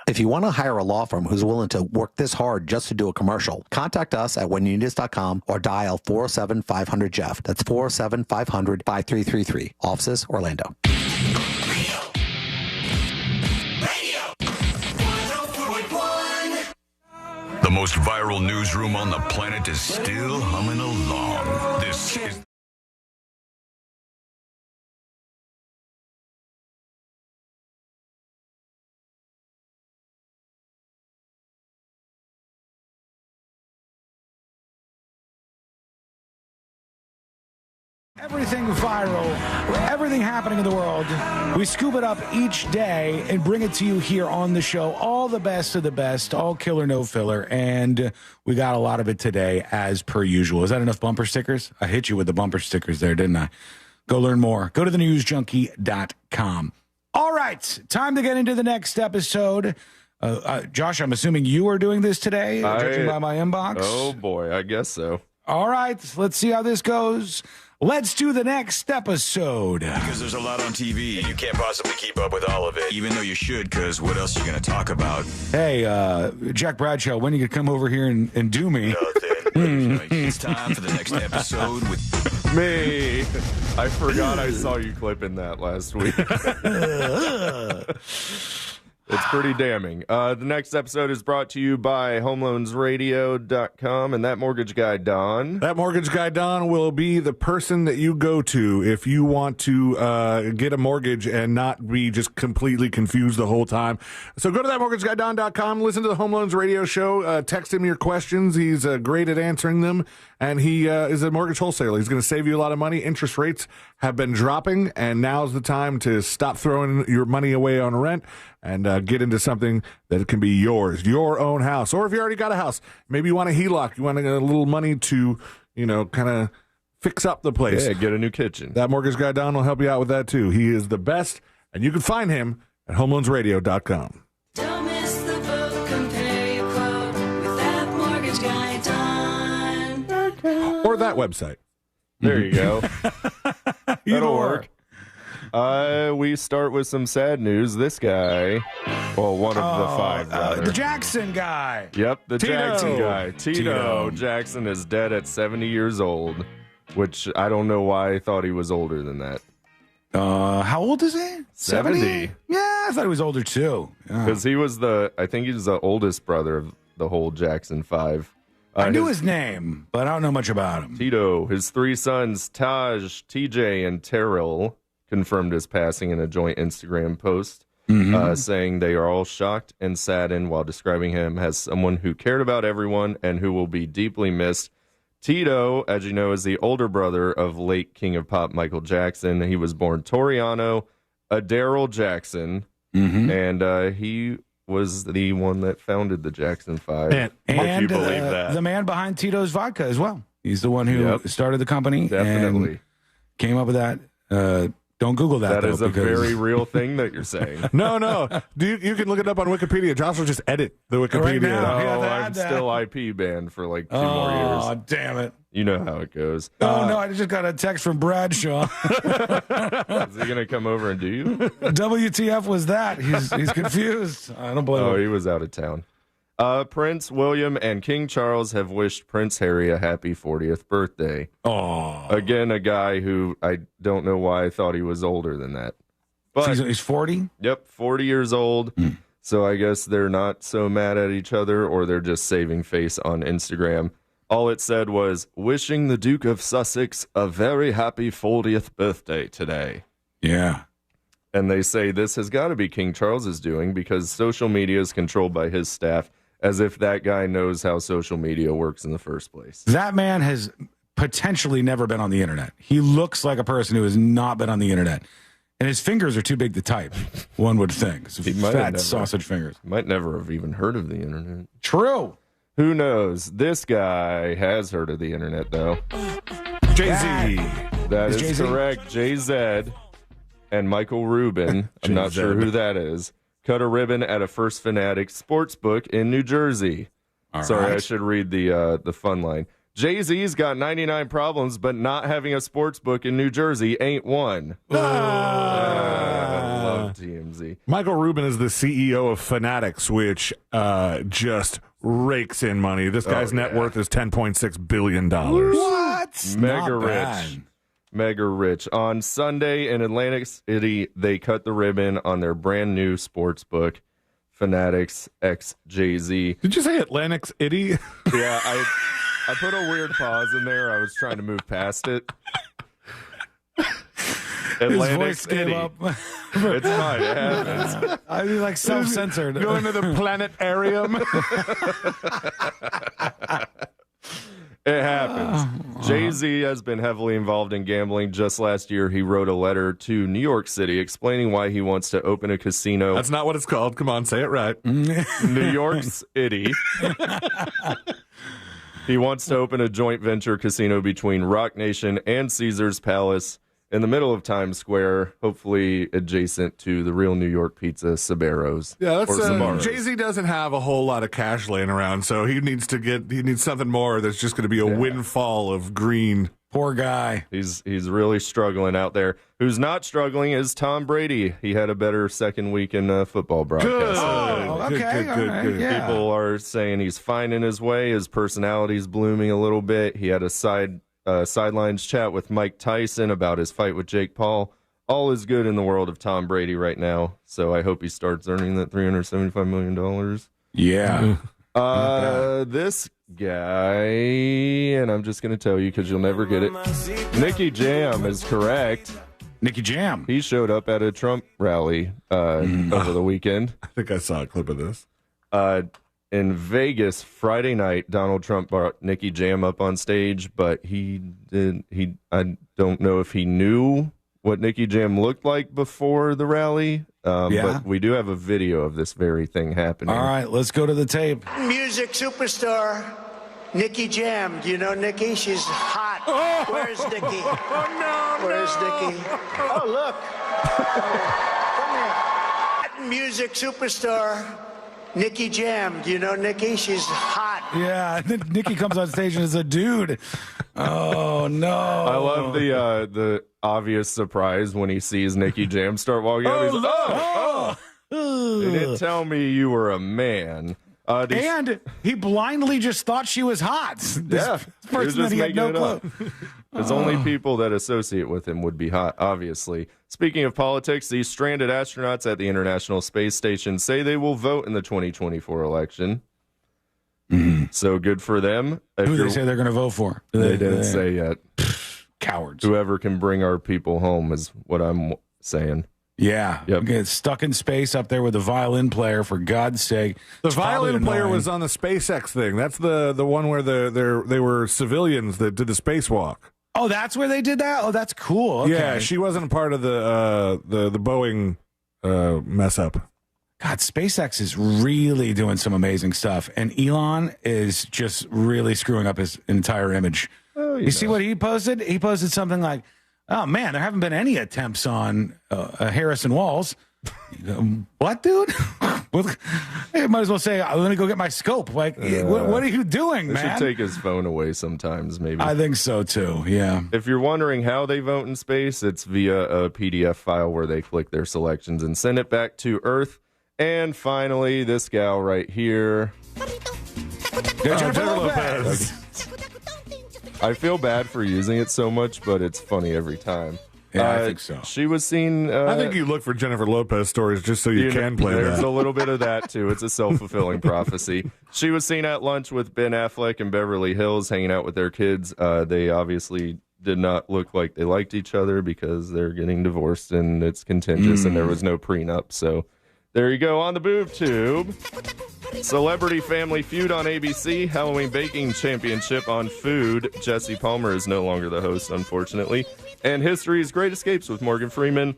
If you want to hire a law firm who's willing to work this hard just to do a commercial, contact us at whenyouneedus.com or dial 407-500-JEFF. That's 407-500-5333. Offices, Orlando. The most viral newsroom on the planet is still humming along. This is... Everything viral, everything happening in the world, we scoop it up each day and bring it to you here on the show. All the best of the best, all killer, no filler, and we got a lot of it today as per usual. Is that enough bumper stickers? I hit you with the bumper stickers there, didn't I? Go learn more. Go to thenewsjunkie.com. All right, time to get into the next episode. Josh, I'm assuming you are doing this today, judging by my inbox? Oh, boy, I guess so. All right, let's see how this goes. Let's do the next episode. Because there's a lot on TV, and you can't possibly keep up with all of it, even though you should, because what else are you going to talk about? Hey, Jack Bradshaw, when are you going to come over here and do me? It's time for the next episode with me. I forgot I saw you clipping that last week. It's pretty damning. The next episode is brought to you by HomeLoansRadio.com and That Mortgage Guy, Don. That Mortgage Guy, Don, will be the person that you go to if you want to get a mortgage and not be just completely confused the whole time. So go to ThatMortgageGuyDon.com, listen to the Home Loans Radio Show, text him your questions. He's great at answering them, and he is a mortgage wholesaler. He's going to save you a lot of money. Interest rates have been dropping, and now's the time to stop throwing your money away on rent and get into something that can be yours, your own house. Or if you already got a house, maybe you want a HELOC, you want to get a little money to, kind of fix up the place. Yeah, get a new kitchen. That Mortgage Guy Don will help you out with that too. He is the best, and you can find him at HomeLoansRadio.com. Don't miss the boat, compare your quote with That Mortgage Guy Don. Or that website. There you go. That'll work. We start with some sad news. This guy, well, one of the five, the Jackson guy. Yep, the Tito. Jackson guy. Tito Jackson is dead at 70 years old, which I don't know why I thought he was older than that. How old is he? 70. Yeah, I thought he was older too. Because he was I think he's the oldest brother of the whole Jackson Five. I knew his name, but I don't know much about him. Tito, his three sons, Taj, TJ, and Terrell, confirmed his passing in a joint Instagram post, saying they are all shocked and saddened while describing him as someone who cared about everyone and who will be deeply missed. Tito, as you know, is the older brother of late King of Pop Michael Jackson. He was born Toriano Daryl Jackson, and he was the one that founded the Jackson Five. And if you believe that. The man behind Tito's Vodka as well. He's the one who started the company. Definitely. And came up with that. Don't Google that. That is a very real thing that you're saying. No. You can look it up on Wikipedia. Josh will just edit the Wikipedia. Right now. I'm still IP banned for like 2 more years. Oh, damn it. You know how it goes. Oh, no, I just got a text from Bradshaw. Is he going to come over and do you? WTF was that? He's confused. I don't blame him. Oh, he was out of town. Prince William and King Charles have wished Prince Harry a happy 40th birthday. Oh. Again, a guy who I don't know why I thought he was older than that. But he's 40? Yep, 40 years old. So I guess they're not so mad at each other, or they're just saving face on Instagram. All it said was, wishing the Duke of Sussex a very happy 40th birthday today. Yeah. And they say this has got to be King Charles's doing because social media is controlled by his staff, as if that guy knows how social media works in the first place. That man has potentially never been on the internet. He looks like a person who has not been on the internet. And his fingers are too big to type, one would think. So fat sausage fingers. Might never have even heard of the internet. True. Who knows? This guy has heard of the internet, though. Jay-Z. That is Jay-Z? correct. Jay-Z and Michael Rubin, I'm not sure who that is, cut a ribbon at a First Fanatic sportsbook in New Jersey. Sorry, I should read the fun line. Jay-Z's got 99 problems, but not having a sports book in New Jersey ain't one. I love TMZ. Michael Rubin is the CEO of Fanatics, which just rakes in money. This guy's net worth is $10.6 billion. What? Mega rich. Mega rich. On Sunday in Atlantic City, they cut the ribbon on their brand new sports book, Fanatics X Jay-Z. Did you say Atlantic City? Yeah, I put a weird pause in there. I was trying to move past it. Atlantic voice City. gave up. It's fine. It happens. I mean, like self-censored. Going to the planetarium. It happens. Jay-Z has been heavily involved in gambling. Just last year, he wrote a letter to New York City explaining why he wants to open a casino. That's not what it's called. Come on, say it right. New York City. He wants to open a joint venture casino between Rock Nation and Caesar's Palace in the middle of Times Square, hopefully adjacent to the real New York pizza, Sabaros. Yeah, or Sbarro's. Jay-Z doesn't have a whole lot of cash laying around, so he needs something more that's just going to be a windfall of green. Poor guy. He's really struggling out there. Who's not struggling is Tom Brady. He had a better second week in football broadcast. Good. Yeah. People are saying he's finding his way. His personality's blooming a little bit. He had a sidelines chat with Mike Tyson about his fight with Jake Paul. All is good in the world of Tom Brady right now. So I hope he starts earning that $375 million. Yeah. This guy, and I'm just going to tell you because you'll never get it. Nicky Jam is correct. Nicky Jam. He showed up at a Trump rally over the weekend. I think I saw a clip of this. In Vegas Friday night, Donald Trump brought Nicky Jam up on stage, but I don't know if he knew what Nicky Jam looked like before the rally. But we do have a video of this very thing happening. All right, let's go to the tape. Music superstar Nicky Jam. Do you know Nicky? She's hot. Oh, where's Nicky? Oh, no, where's Nicky? Oh, look. Come here. Music superstar Nicky Jam. Do you know Nicky? She's hot. Yeah, and then Nicky comes on stage and is a dude. Oh, no. I love the obvious surprise when he sees Nicky Jam start walking out. He's like, they didn't tell me you were a man. And he blindly just thought she was hot. This person that he had no clue. There's only people that associate with him would be hot, obviously. Speaking of politics, these stranded astronauts at the International Space Station say they will vote in the 2024 election. So good for them. Who do they say they're going to vote for? They didn't say yet. Cowards. Whoever can bring our people home is what I'm saying. Yeah. Yep. Get stuck in space up there with the violin player, for God's sake. The violin player was on the SpaceX thing. That's the one where they were civilians that did the spacewalk. Oh, that's where they did that? Oh, that's cool. Okay. Yeah, she wasn't a part of the Boeing mess up. God, SpaceX is really doing some amazing stuff, and Elon is just really screwing up his entire image. You see what he posted? He posted something like, "Oh man, there haven't been any attempts on Harrison Walls." What, dude? You might as well say, "Let me go get my scope." Like, what are you doing, man? They should take his phone away sometimes, maybe. I think so too. Yeah. If you're wondering how they vote in space, it's via a PDF file where they click their selections and send it back to Earth. And finally, this gal right here. Jennifer Lopez. I feel bad for using it so much, but it's funny every time. Yeah, I think so. She was seen. I think you look for Jennifer Lopez stories just so you can play There's that. a little bit of that, too. It's a self-fulfilling prophecy. She was seen at lunch with Ben Affleck in Beverly Hills, hanging out with their kids. They obviously did not look like they liked each other because they're getting divorced, and it's contentious, and there was no prenup. So there you go on the boob tube. Celebrity Family Feud on ABC, Halloween Baking Championship on Food. Jesse Palmer is no longer the host, unfortunately. And History's Great Escapes with Morgan Freeman.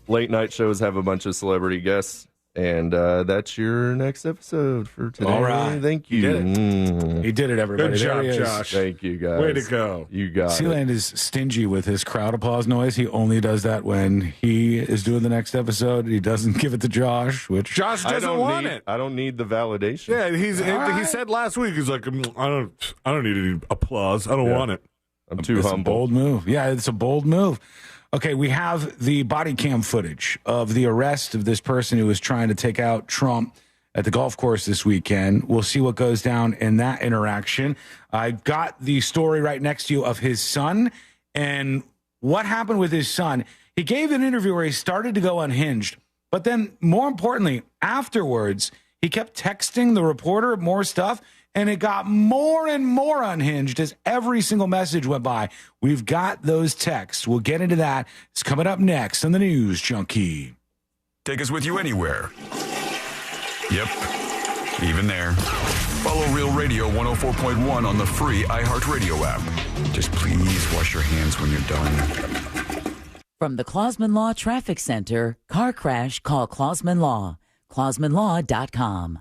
Late night shows have a bunch of celebrity guests. And that's your next episode for today. All right. Thank you. He did it. He did it, everybody. Good job, There he is. Josh. Thank you, guys. Way to go. You got it. Sealand is stingy with his crowd applause noise. He only does that when he is doing the next episode. He doesn't give it to Josh, which Josh doesn't want it. I don't need the validation. Yeah, he said last week, he's like, I don't need any applause. I don't want it. I'm too it's humble. A bold move. Yeah, it's a bold move. Okay, we have the body cam footage of the arrest of this person who was trying to take out Trump at the golf course this weekend. We'll see what goes down in that interaction. I got the story right next to you of his son and what happened with his son. He gave an interview where he started to go unhinged, but then more importantly, afterwards, he kept texting the reporter more stuff, and it got more and more unhinged as every single message went by. We've got those texts. We'll get into that. It's coming up next on the News Junkie. Take us with you anywhere. Yep, even there. Follow Real Radio 104.1 on the free iHeartRadio app. Just please wash your hands when you're done. From the Klausman Law Traffic Center, car crash, call Klausman Law. KlausmanLaw.com.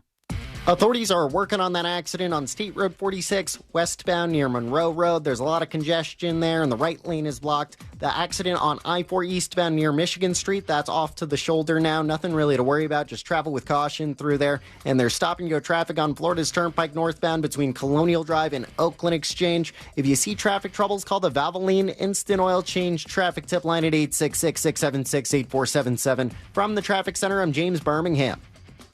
Authorities are working on that accident on State Road 46 westbound near Monroe Road. There's a lot of congestion there, and the right lane is blocked. The accident on I-4 eastbound near Michigan Street, that's off to the shoulder now. Nothing really to worry about. Just travel with caution through there. And there's stop-and-go traffic on Florida's Turnpike northbound between Colonial Drive and Oakland Exchange. If you see traffic troubles, call the Violin Instant Oil Change traffic tip line at 866-676-8477. From the Traffic Center, I'm James Birmingham.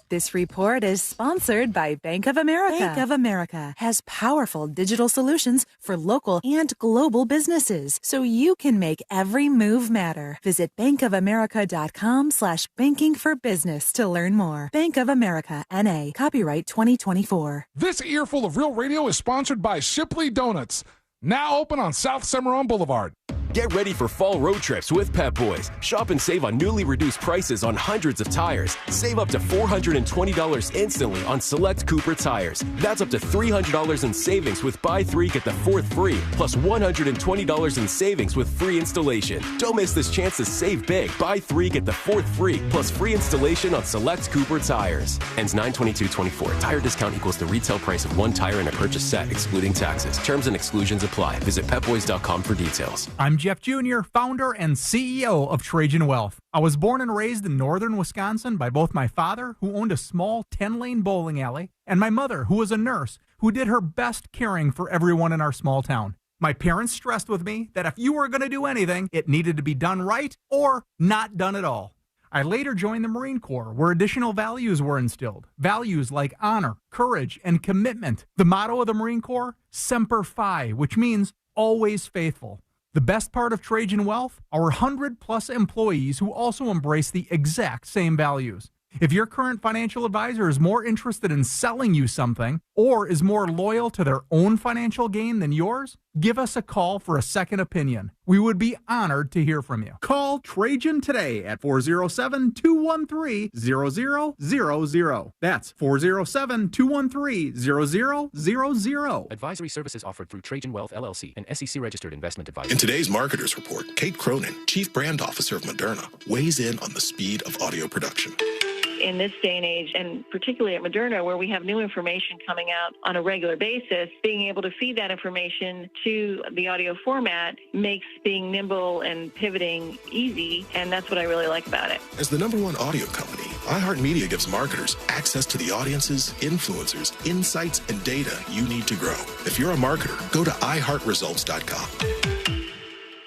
This report is sponsored by Bank of America. Bank of America has powerful digital solutions for local and global businesses, so you can make every move matter. Visit bankofamerica.com/banking for business to learn more. Bank of America, N.A., copyright 2024. This earful of Real Radio is sponsored by Shipley Donuts, now open on South Cimarron Boulevard. Get ready for fall road trips with Pep Boys. Shop and save on newly reduced prices on hundreds of tires. Save up to $420 instantly on select Cooper tires. That's up to $300 in savings with buy 3, get the 4th free, plus $120 in savings with free installation. Don't miss this chance to save big. Buy 3, get the 4th free, plus free installation on select Cooper tires. Ends 9/22/24. Tire discount equals the retail price of one tire in a purchase set, excluding taxes. Terms and exclusions apply. Visit petboys.com for details. I'm Jeff Jr., founder and CEO of Trajan Wealth. I was born and raised in northern Wisconsin by both my father, who owned a small 10-lane bowling alley, and my mother, who was a nurse, who did her best caring for everyone in our small town. My parents stressed with me that if you were going to do anything, it needed to be done right or not done at all. I later joined the Marine Corps, where additional values were instilled. Values like honor, courage, and commitment. The motto of the Marine Corps, Semper Fi, which means always faithful. The best part of Trajan Wealth, our 100-plus employees who also embrace the exact same values. If your current financial advisor is more interested in selling you something or is more loyal to their own financial gain than yours, give us a call for a second opinion. We would be honored to hear from you. Call Trajan today at 407-213-0000. That's 407-213-0000. Advisory services offered through Trajan Wealth, LLC, an SEC-registered investment advisor. In today's Marketers Report, Kate Cronin, Chief Brand Officer of Moderna, weighs in on the speed of audio production. In this day and age, and particularly at Moderna, where we have new information coming out on a regular basis, being able to feed that information to the audio format makes being nimble and pivoting easy, and that's what I really like about it. As the #1 audio company, iHeartMedia gives marketers access to the audiences, influencers, insights, and data you need to grow. If you're a marketer, go to iHeartResults.com.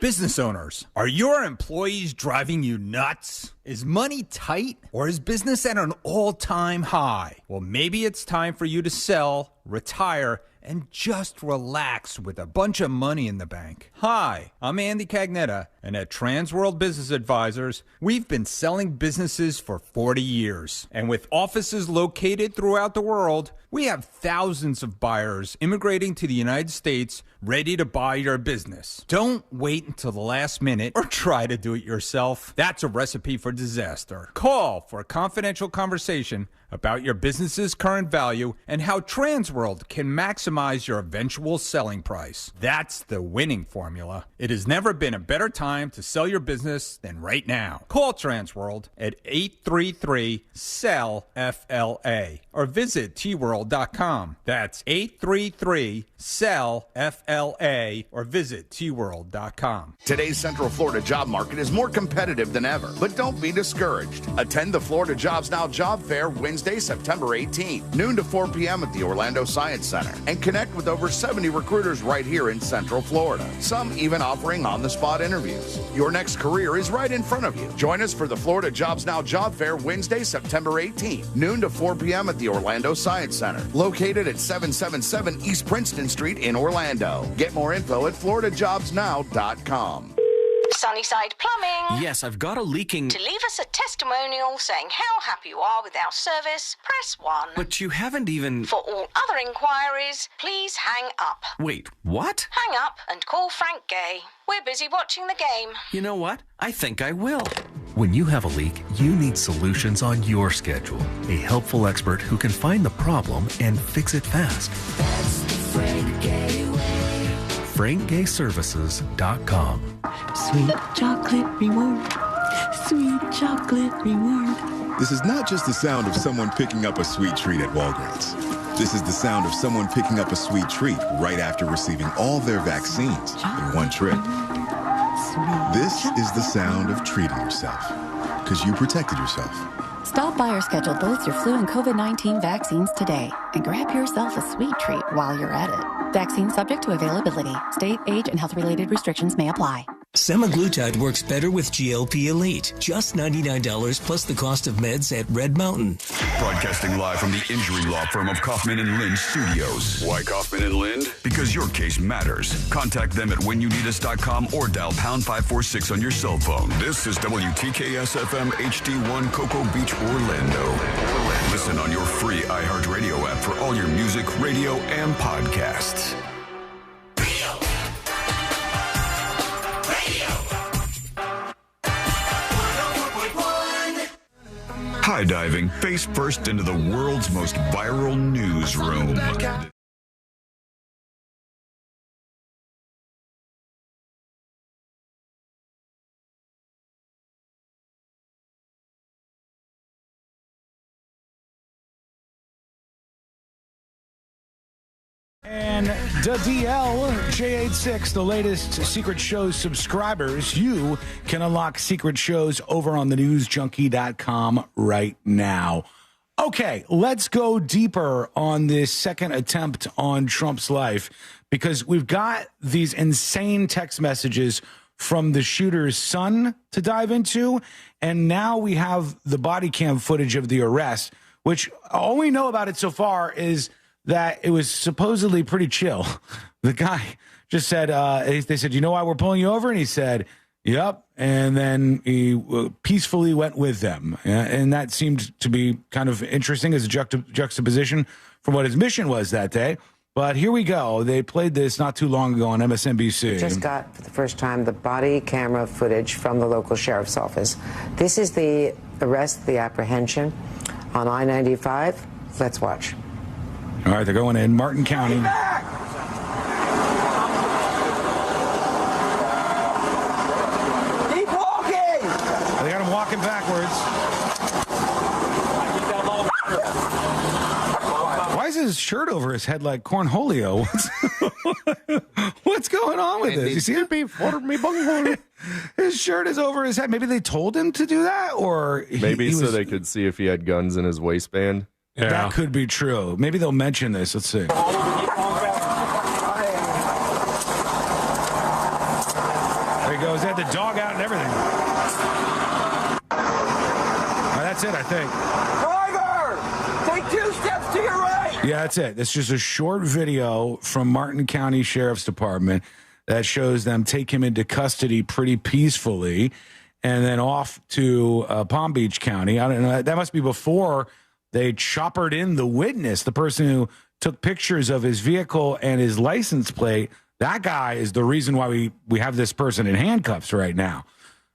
Business owners, are your employees driving you nuts? Is money tight or is business at an all-time high? Well, maybe it's time for you to sell, retire, and just relax with a bunch of money in the bank. Hi, I'm Andy Cagnetta, and at Transworld Business Advisors, we've been selling businesses for 40 years. And with offices located throughout the world, we have thousands of buyers immigrating to the United States ready to buy your business. Don't wait until the last minute or try to do it yourself. That's a recipe for disaster. Call for a confidential conversation about your business's current value and how Transworld can maximize your eventual selling price. That's the winning formula. It has never been a better time to sell your business than right now. Call Transworld at 833-SELL-FLA or visit tworld.com. That's 833-SELL-FLA or visit tworld.com. Today's Central Florida job market is more competitive than ever, but don't be discouraged. Attend the Florida Jobs Now Job Fair Wednesday, September 18th, noon to 4 p.m. at the Orlando Science Center, and connect with over 70 recruiters right here in Central Florida, some even offering on-the-spot interviews. Your next career is right in front of you. Join us for the Florida Jobs Now Job Fair Wednesday, September 18th, noon to 4 p.m. at the Orlando Science Center, located at 777 East Princeton Street in Orlando. Get more info at floridajobsnow.com. Sunnyside Plumbing. Yes, I've got a leaking... To leave us a testimonial saying how happy you are with our service, press 1. But you haven't even... For all other inquiries, please hang up. Wait, what? Hang up and call Frank Gay. We're busy watching the game. You know what? I think I will. When you have a leak, you need solutions on your schedule. A helpful expert who can find the problem and fix it fast. That's the Frank Gay way. FrankGayServices.com. Sweet chocolate reward. Sweet chocolate reward. This is not just the sound of someone picking up a sweet treat at Walgreens. This is the sound of someone picking up a sweet treat right after receiving all their vaccines in one trip. This is the sound of treating yourself, because you protected yourself. Stop by or schedule both your flu and COVID-19 vaccines today and grab yourself a sweet treat while you're at it. Vaccine subject to availability. State, age, and health-related restrictions may apply. Semaglutide works better with GLP Elite. Just $99 plus the cost of meds at Red Mountain. Broadcasting live from the injury law firm of Kaufman and Lind Studios. Why Kaufman and Lind? Because your case matters. Contact them at whenyouneedus.com or dial pound 546 on your cell phone. This is WTKS FM HD1 Cocoa Beach, Orlando. Listen on your free iHeartRadio app for all your music, radio, and podcasts. High diving face first into the world's most viral newsroom. And the DL J86, the latest Secret Shows subscribers, you can unlock Secret Shows over on thenewsjunkie.com right now. Okay, let's go deeper on this second attempt on Trump's life, because we've got these insane text messages from the shooter's son to dive into, and now we have the body cam footage of the arrest, which all we know about it so far is that it was supposedly pretty chill. The guy just said, they said, you know why we're pulling you over? And he said, yep. And then he peacefully went with them. And that seemed to be kind of interesting as a juxtaposition from what his mission was that day. But here we go. They played this not too long ago on MSNBC. We just got, for the first time, the body camera footage from the local sheriff's office. This is the arrest, the apprehension on I-95. Let's watch. All right, they're going in Martin County. Keep walking! They got him walking backwards. Why is his shirt over his head like Cornholio? What's going on with this? You see it? His shirt is over his head. Maybe they told him to do that, or maybe so they could see if he had guns in his waistband. Yeah. That could be true. Maybe they'll mention this. Let's see. There There he goes. They had the dog out and everything. That's it, I think. Driver, take 2 steps to your right. Yeah, that's it. It's just a short video from Martin County Sheriff's Department that shows them take him into custody pretty peacefully and then off to Palm Beach County. I don't know. That must be before they choppered in the witness, the person who took pictures of his vehicle and his license plate. That guy is the reason why we have this person in handcuffs right now.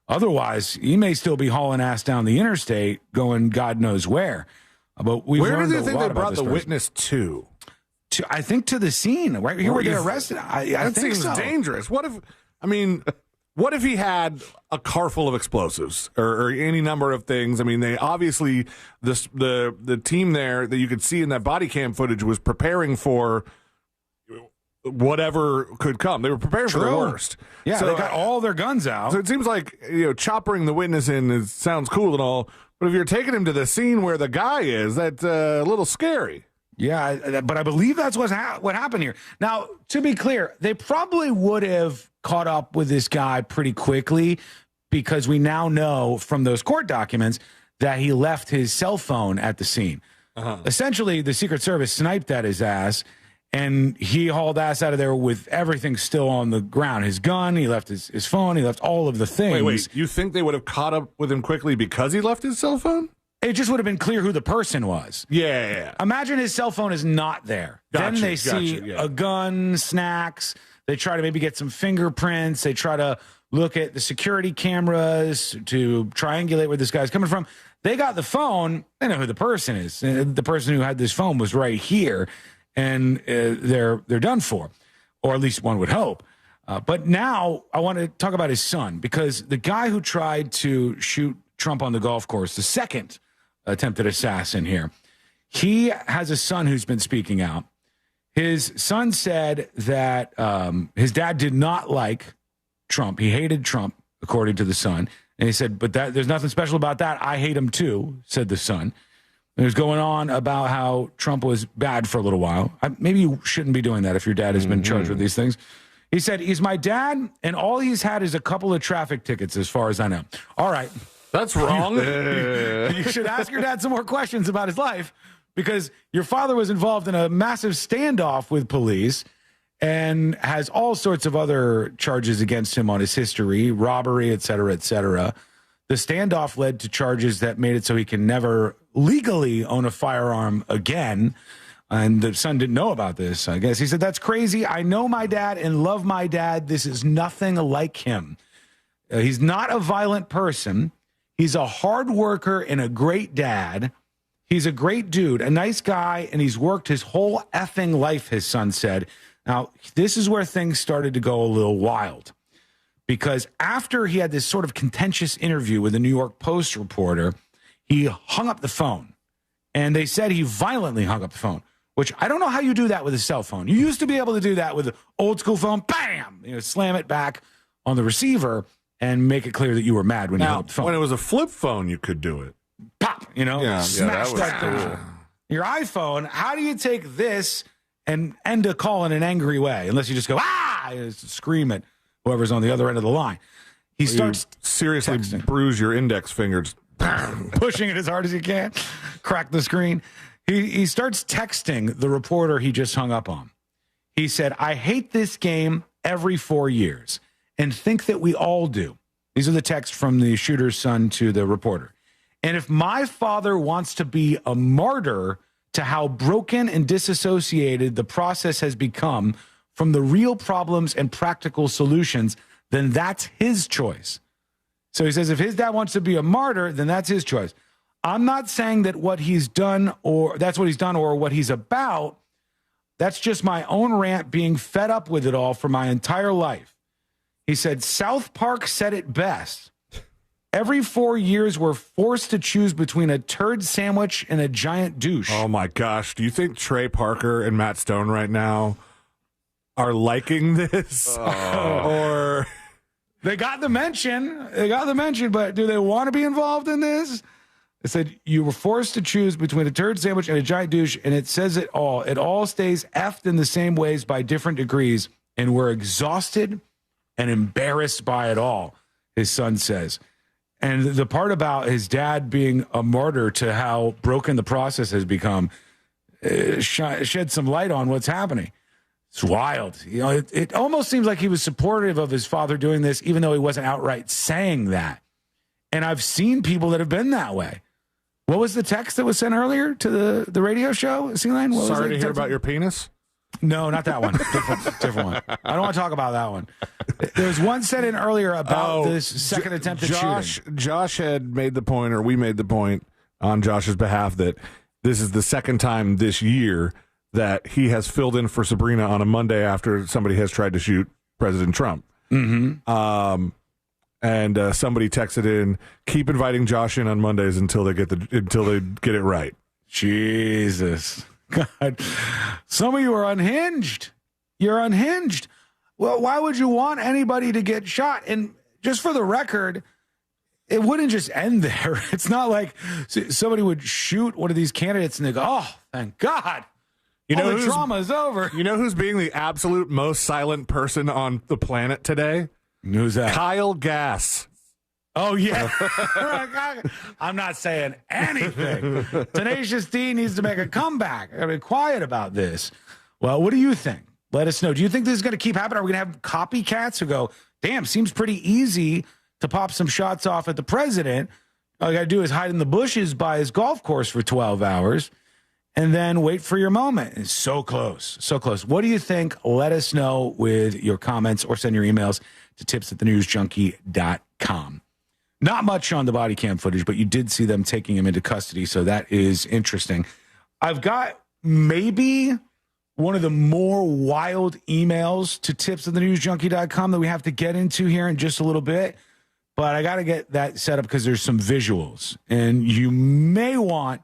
Otherwise, he may still be hauling ass down the interstate going God knows where. But where do you think they brought the witness to? I think to the scene, right here where they arrested. I think seems so. dangerous. What if he had a car full of explosives or any number of things? I mean, they obviously the team there that you could see in that body cam footage was preparing for whatever could come. They were preparing for the worst. Yeah, so they got all their guns out. So it seems like, choppering the witness in sounds cool and all, but if you're taking him to the scene where the guy is, that's a little scary. Yeah, but I believe that's what happened here. Now, to be clear, they probably would have caught up with this guy pretty quickly because we now know from those court documents that he left his cell phone at the scene. Essentially, the Secret Service sniped at his ass, and he hauled ass out of there with everything still on the ground. His gun, he left his phone, he left all of the things. Wait, you think they would have caught up with him quickly because he left his cell phone? It just would have been clear who the person was. Yeah. Imagine his cell phone is not there. Then they see a gun, snacks. They try to maybe get some fingerprints. They try to look at the security cameras to triangulate where this guy's coming from. They got the phone. They know who the person is. The person who had this phone was right here, and they're done for, or at least one would hope. But now I want to talk about his son, because the guy who tried to shoot Trump on the golf course, the second attempted assassin here, he has a son who's been speaking out. His son said that his dad did not like Trump. He hated Trump, according to the son. And he said, but there's nothing special about that. I hate him too, said the son. And he was going on about how Trump was bad for a little while. Maybe you shouldn't be doing that if your dad has been charged with these things. He said, he's my dad, and all he's had is a couple of traffic tickets, as far as I know. All right. That's wrong. You should ask your dad some more questions about his life, because your father was involved in a massive standoff with police and has all sorts of other charges against him on his history, robbery, et cetera, et cetera. The standoff led to charges that made it so he can never legally own a firearm again. And the son didn't know about this, I guess. He said, that's crazy. I know my dad and love my dad. This is nothing like him. He's not a violent person. He's a hard worker and a great dad. He's a great dude, a nice guy, and he's worked his whole effing life, his son said. Now, this is where things started to go a little wild, because after he had this sort of contentious interview with a New York Post reporter, he hung up the phone, and they said he violently hung up the phone, which I don't know how you do that with a cell phone. You used to be able to do that with an old school phone, bam, slam it back on the receiver and make it clear that you were mad when you hung up the phone. When it was a flip phone, you could do it. Pop, smash that cool. Your iPhone, how do you take this and end a call in an angry way? Unless you just go, scream at whoever's on the other end of the line. He starts seriously texting. Bruise your index fingers. Pushing it as hard as you can. Crack the screen. He starts texting the reporter he just hung up on. He said, I hate this game every 4 years and think that we all do. These are the texts from the shooter's son to the reporter. And if my father wants to be a martyr to how broken and disassociated the process has become from the real problems and practical solutions, then that's his choice. So he says if his dad wants to be a martyr, then that's his choice. I'm not saying that what he's done or that's what he's done or what he's about. That's just my own rant being fed up with it all for my entire life. He said, South Park said it best. Every 4 years, we're forced to choose between a turd sandwich and a giant douche. Oh, my gosh. Do you think Trey Parker and Matt Stone right now are liking this? Or they got the mention, but do they want to be involved in this? It said, you were forced to choose between a turd sandwich and a giant douche, and it says it all. It all stays effed in the same ways by different degrees, and we're exhausted and embarrassed by it all, his son says. And the part about his dad being a martyr to how broken the process has become shed some light on what's happening. It's wild. You know, it almost seems like he was supportive of his father doing this, even though he wasn't outright saying that. And I've seen people that have been that way. What was the text that was sent earlier to the radio show, C-Line? Sorry to hear about your penis. No, not that one. Different one. I don't want to talk about that one. There was one sent in earlier about this second attempted shooting. Josh had made the point, or we made the point on Josh's behalf, that this is the second time this year that he has filled in for Sabrina on a Monday after somebody has tried to shoot President Trump. Mm-hmm. And somebody texted in, keep inviting Josh in on Mondays until they get it right. Jesus. God. Some of you are unhinged. You're unhinged. Well, why would you want anybody to get shot? And just for the record, it wouldn't just end there. It's not like somebody would shoot one of these candidates and they go, oh, thank God. You know, the drama is over. You know who's being the absolute most silent person on the planet today? Who's that? Kyle Gass. Oh, yeah. I'm not saying anything. Tenacious D needs to make a comeback. I mean, quiet about this. Well, what do you think? Let us know. Do you think this is going to keep happening? Are we going to have copycats who go, damn, seems pretty easy to pop some shots off at the president. All you got to do is hide in the bushes by his golf course for 12 hours and then wait for your moment. It's so close, so close. What do you think? Let us know with your comments or send your emails to tips@thenewsjunkie.com. Not much on the body cam footage, but you did see them taking him into custody, so that is interesting. I've got maybe one of the more wild emails to tips@thenewsjunkie.com that we have to get into here in just a little bit, but I got to get that set up because there's some visuals, and you may want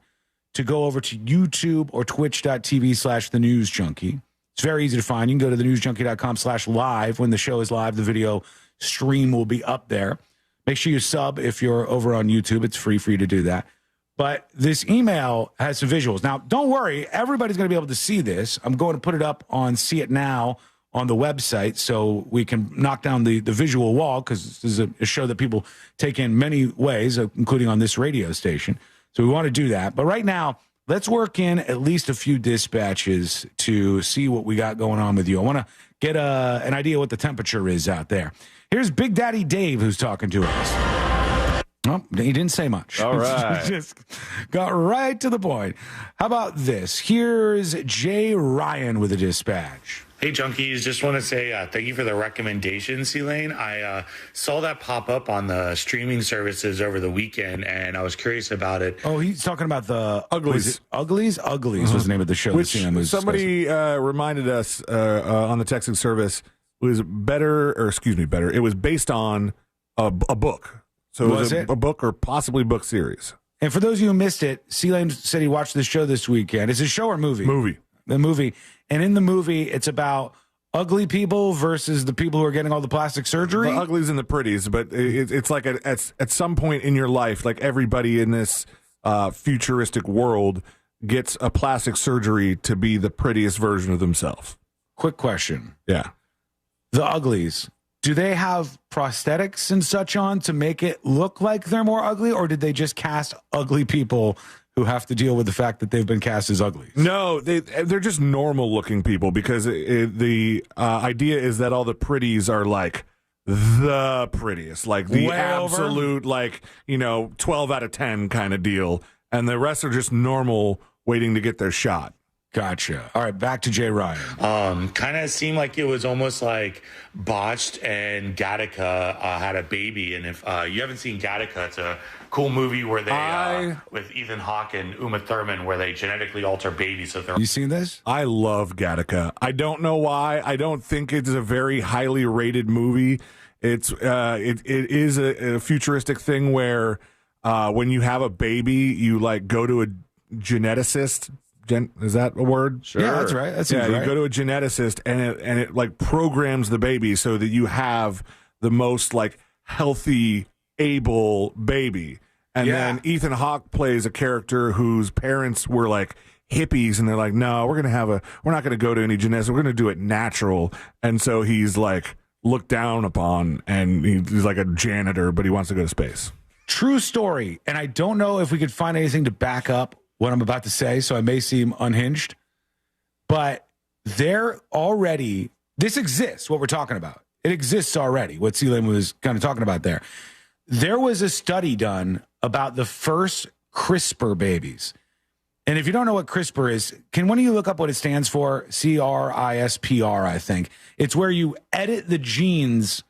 to go over to YouTube or twitch.tv/thenewsjunkie. It's very easy to find. You can go to thenewsjunkie.com/live. When the show is live, the video stream will be up there. Make sure you sub if you're over on YouTube. It's free for you to do that. But this email has some visuals. Now, don't worry. Everybody's going to be able to see this. I'm going to put it up on See It Now on the website so we can knock down the visual wall, because this is a show that people take in many ways, including on this radio station. So we want to do that. But right now, let's work in at least a few dispatches to see what we got going on with you. I want to get an idea what the temperature is out there. Here's Big Daddy Dave who's talking to us. Oh, he didn't say much. All right. Just got right to the point. How about this? Here's Jay Ryan with a dispatch. Hey, Junkies. Just want to say thank you for the recommendation, C-Lane. I saw that pop up on the streaming services over the weekend, and I was curious about it. Oh, he's talking about the Uglies. Uglies? Uglies was the name of the show. Which somebody reminded us on the texting service was better. It was based on a book. So Was it it? a book or possibly book series. And for those of you who missed it, C-Lane said he watched the show this weekend. Is it a show or movie? Movie. The movie. And in the movie, it's about ugly people versus the people who are getting all the plastic surgery. The uglies and the pretties, but it's like at some point in your life, like everybody in this futuristic world gets a plastic surgery to be the prettiest version of themselves. Quick question. Yeah. The uglies, do they have prosthetics and such on to make it look like they're more ugly, or did they just cast ugly people who have to deal with the fact that they've been cast as uglies? No, they're just normal looking people, because the idea is that all the pretties are like the prettiest, like the Way absolute, like, 12 out of 10 kind of deal. And the rest are just normal waiting to get their shot. Gotcha. All right, back to Jay Ryan. Kind of seemed like it was almost like Botched and Gattaca had a baby. And if you haven't seen Gattaca, it's a cool movie where they with Ethan Hawke and Uma Thurman, where they genetically alter babies. So they're. You seen this? I love Gattaca. I don't know why. I don't think it's a very highly rated movie. It is a futuristic thing where when you have a baby, you like go to a geneticist. Is that a word? Sure. Yeah, that's right. That seems you right. go to a geneticist and it like programs the baby so that you have the most like healthy, able baby. And then Ethan Hawke plays a character whose parents were like hippies, and they're like, no, we're not going to go to any genetics. We're going to do it natural. And so he's like looked down upon, and he's like a janitor, but he wants to go to space. True story. And I don't know if we could find anything to back up what I'm about to say, so I may seem unhinged. But this exists, what we're talking about. It exists already, what Sealand was kind of talking about there. There was a study done about the first CRISPR babies. And if you don't know what CRISPR is, can one of you look up what it stands for? CRISPR, I think. It's where you edit the genes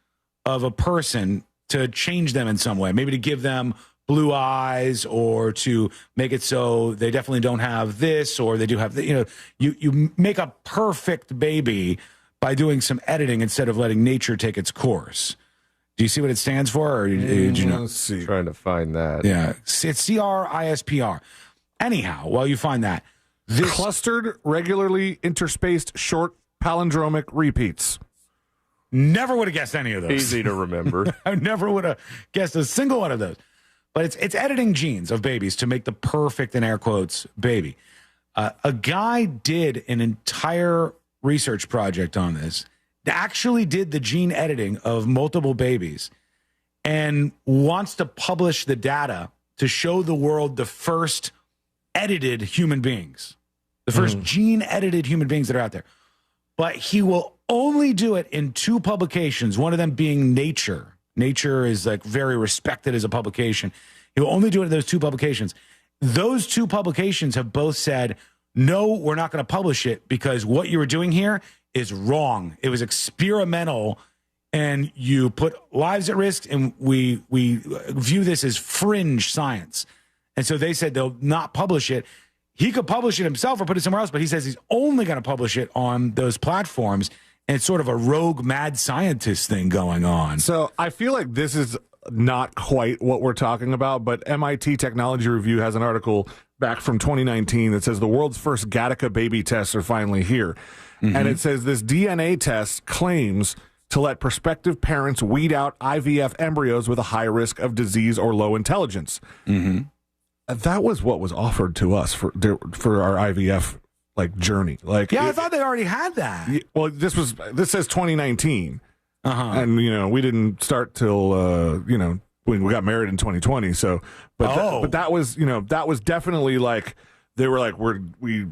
of a person to change them in some way, maybe to give them blue eyes or to make it so they definitely don't have this or they do have you make a perfect baby by doing some editing instead of letting nature take its course. Do you see what it stands for? Or did you know? Let's see. Trying to find that. Yeah, it's CRISPR. Anyhow, while you find that, this clustered, regularly interspaced, short palindromic repeats. Never would have guessed any of those. Easy to remember. I never would have guessed a single one of those. But it's editing genes of babies to make the perfect, in air quotes, baby. A guy did an entire research project on this. Actually did the gene editing of multiple babies and wants to publish the data to show the world the first edited human beings, the first gene-edited human beings that are out there. But he will only do it in 2 publications, one of them being Nature. Nature is like very respected as a publication. He will only do it in those 2 publications. Those 2 publications have both said, no, we're not going to publish it because what you were doing here is wrong. It was experimental, and you put lives at risk, and we view this as fringe science. And so they said they'll not publish it. He could publish it himself or put it somewhere else, but he says he's only going to publish it on those platforms. And it's sort of a rogue mad scientist thing going on. So I feel like this is not quite what we're talking about, but MIT Technology Review has an article back from 2019 that says the world's first Gattaca baby tests are finally here. And it says this DNA test claims to let prospective parents weed out IVF embryos with a high risk of disease or low intelligence. That was what was offered to us for our IVF journey. I thought they already had that. Well, this says 2019, and we didn't start till when we got married in 2020. So, but that was that was definitely they were we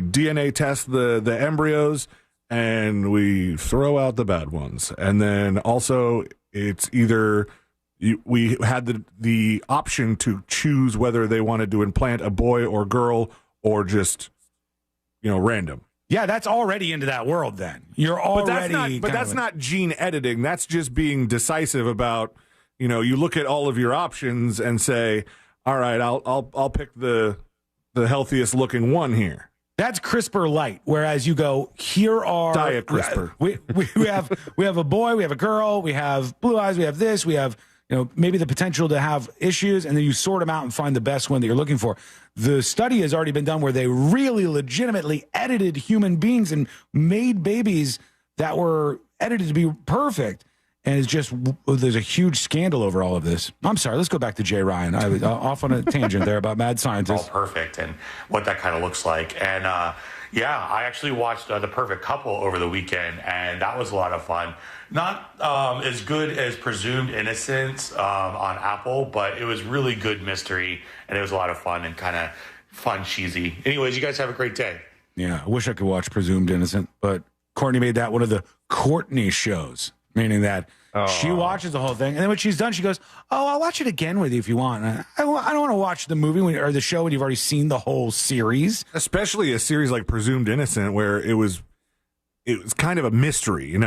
DNA test the embryos and we throw out the bad ones, and then also it's either. We had the option to choose whether they wanted to implant a boy or girl or just, random. Yeah, that's already into that world then. You're already... But that's not gene editing. That's just being decisive about, you look at all of your options and say, all right, I'll pick the healthiest looking one here. That's CRISPR light, whereas you go, here are... Diet CRISPR. We have a boy, we have a girl, we have blue eyes, we have this, we have... maybe the potential to have issues, and then you sort them out and find the best one that you're looking for. The study has already been done where they really legitimately edited human beings and made babies that were edited to be perfect. And it's just, there's a huge scandal over all of this. I'm sorry, let's go back to Jay Ryan. I was off on a tangent there about mad scientists. All perfect and what that kind of looks like. And I actually watched The Perfect Couple over the weekend, and that was a lot of fun. Not as good as Presumed Innocence on Apple, but it was really good mystery, and it was a lot of fun and kind of fun, cheesy. Anyways, you guys have a great day. Yeah, I wish I could watch Presumed Innocent, but Courtney made that one of the Courtney shows, meaning that she watches the whole thing, and then when she's done, she goes, I'll watch it again with you if you want. I don't want to watch the movie or the show when you've already seen the whole series. Especially a series like Presumed Innocent, where it was kind of a mystery, and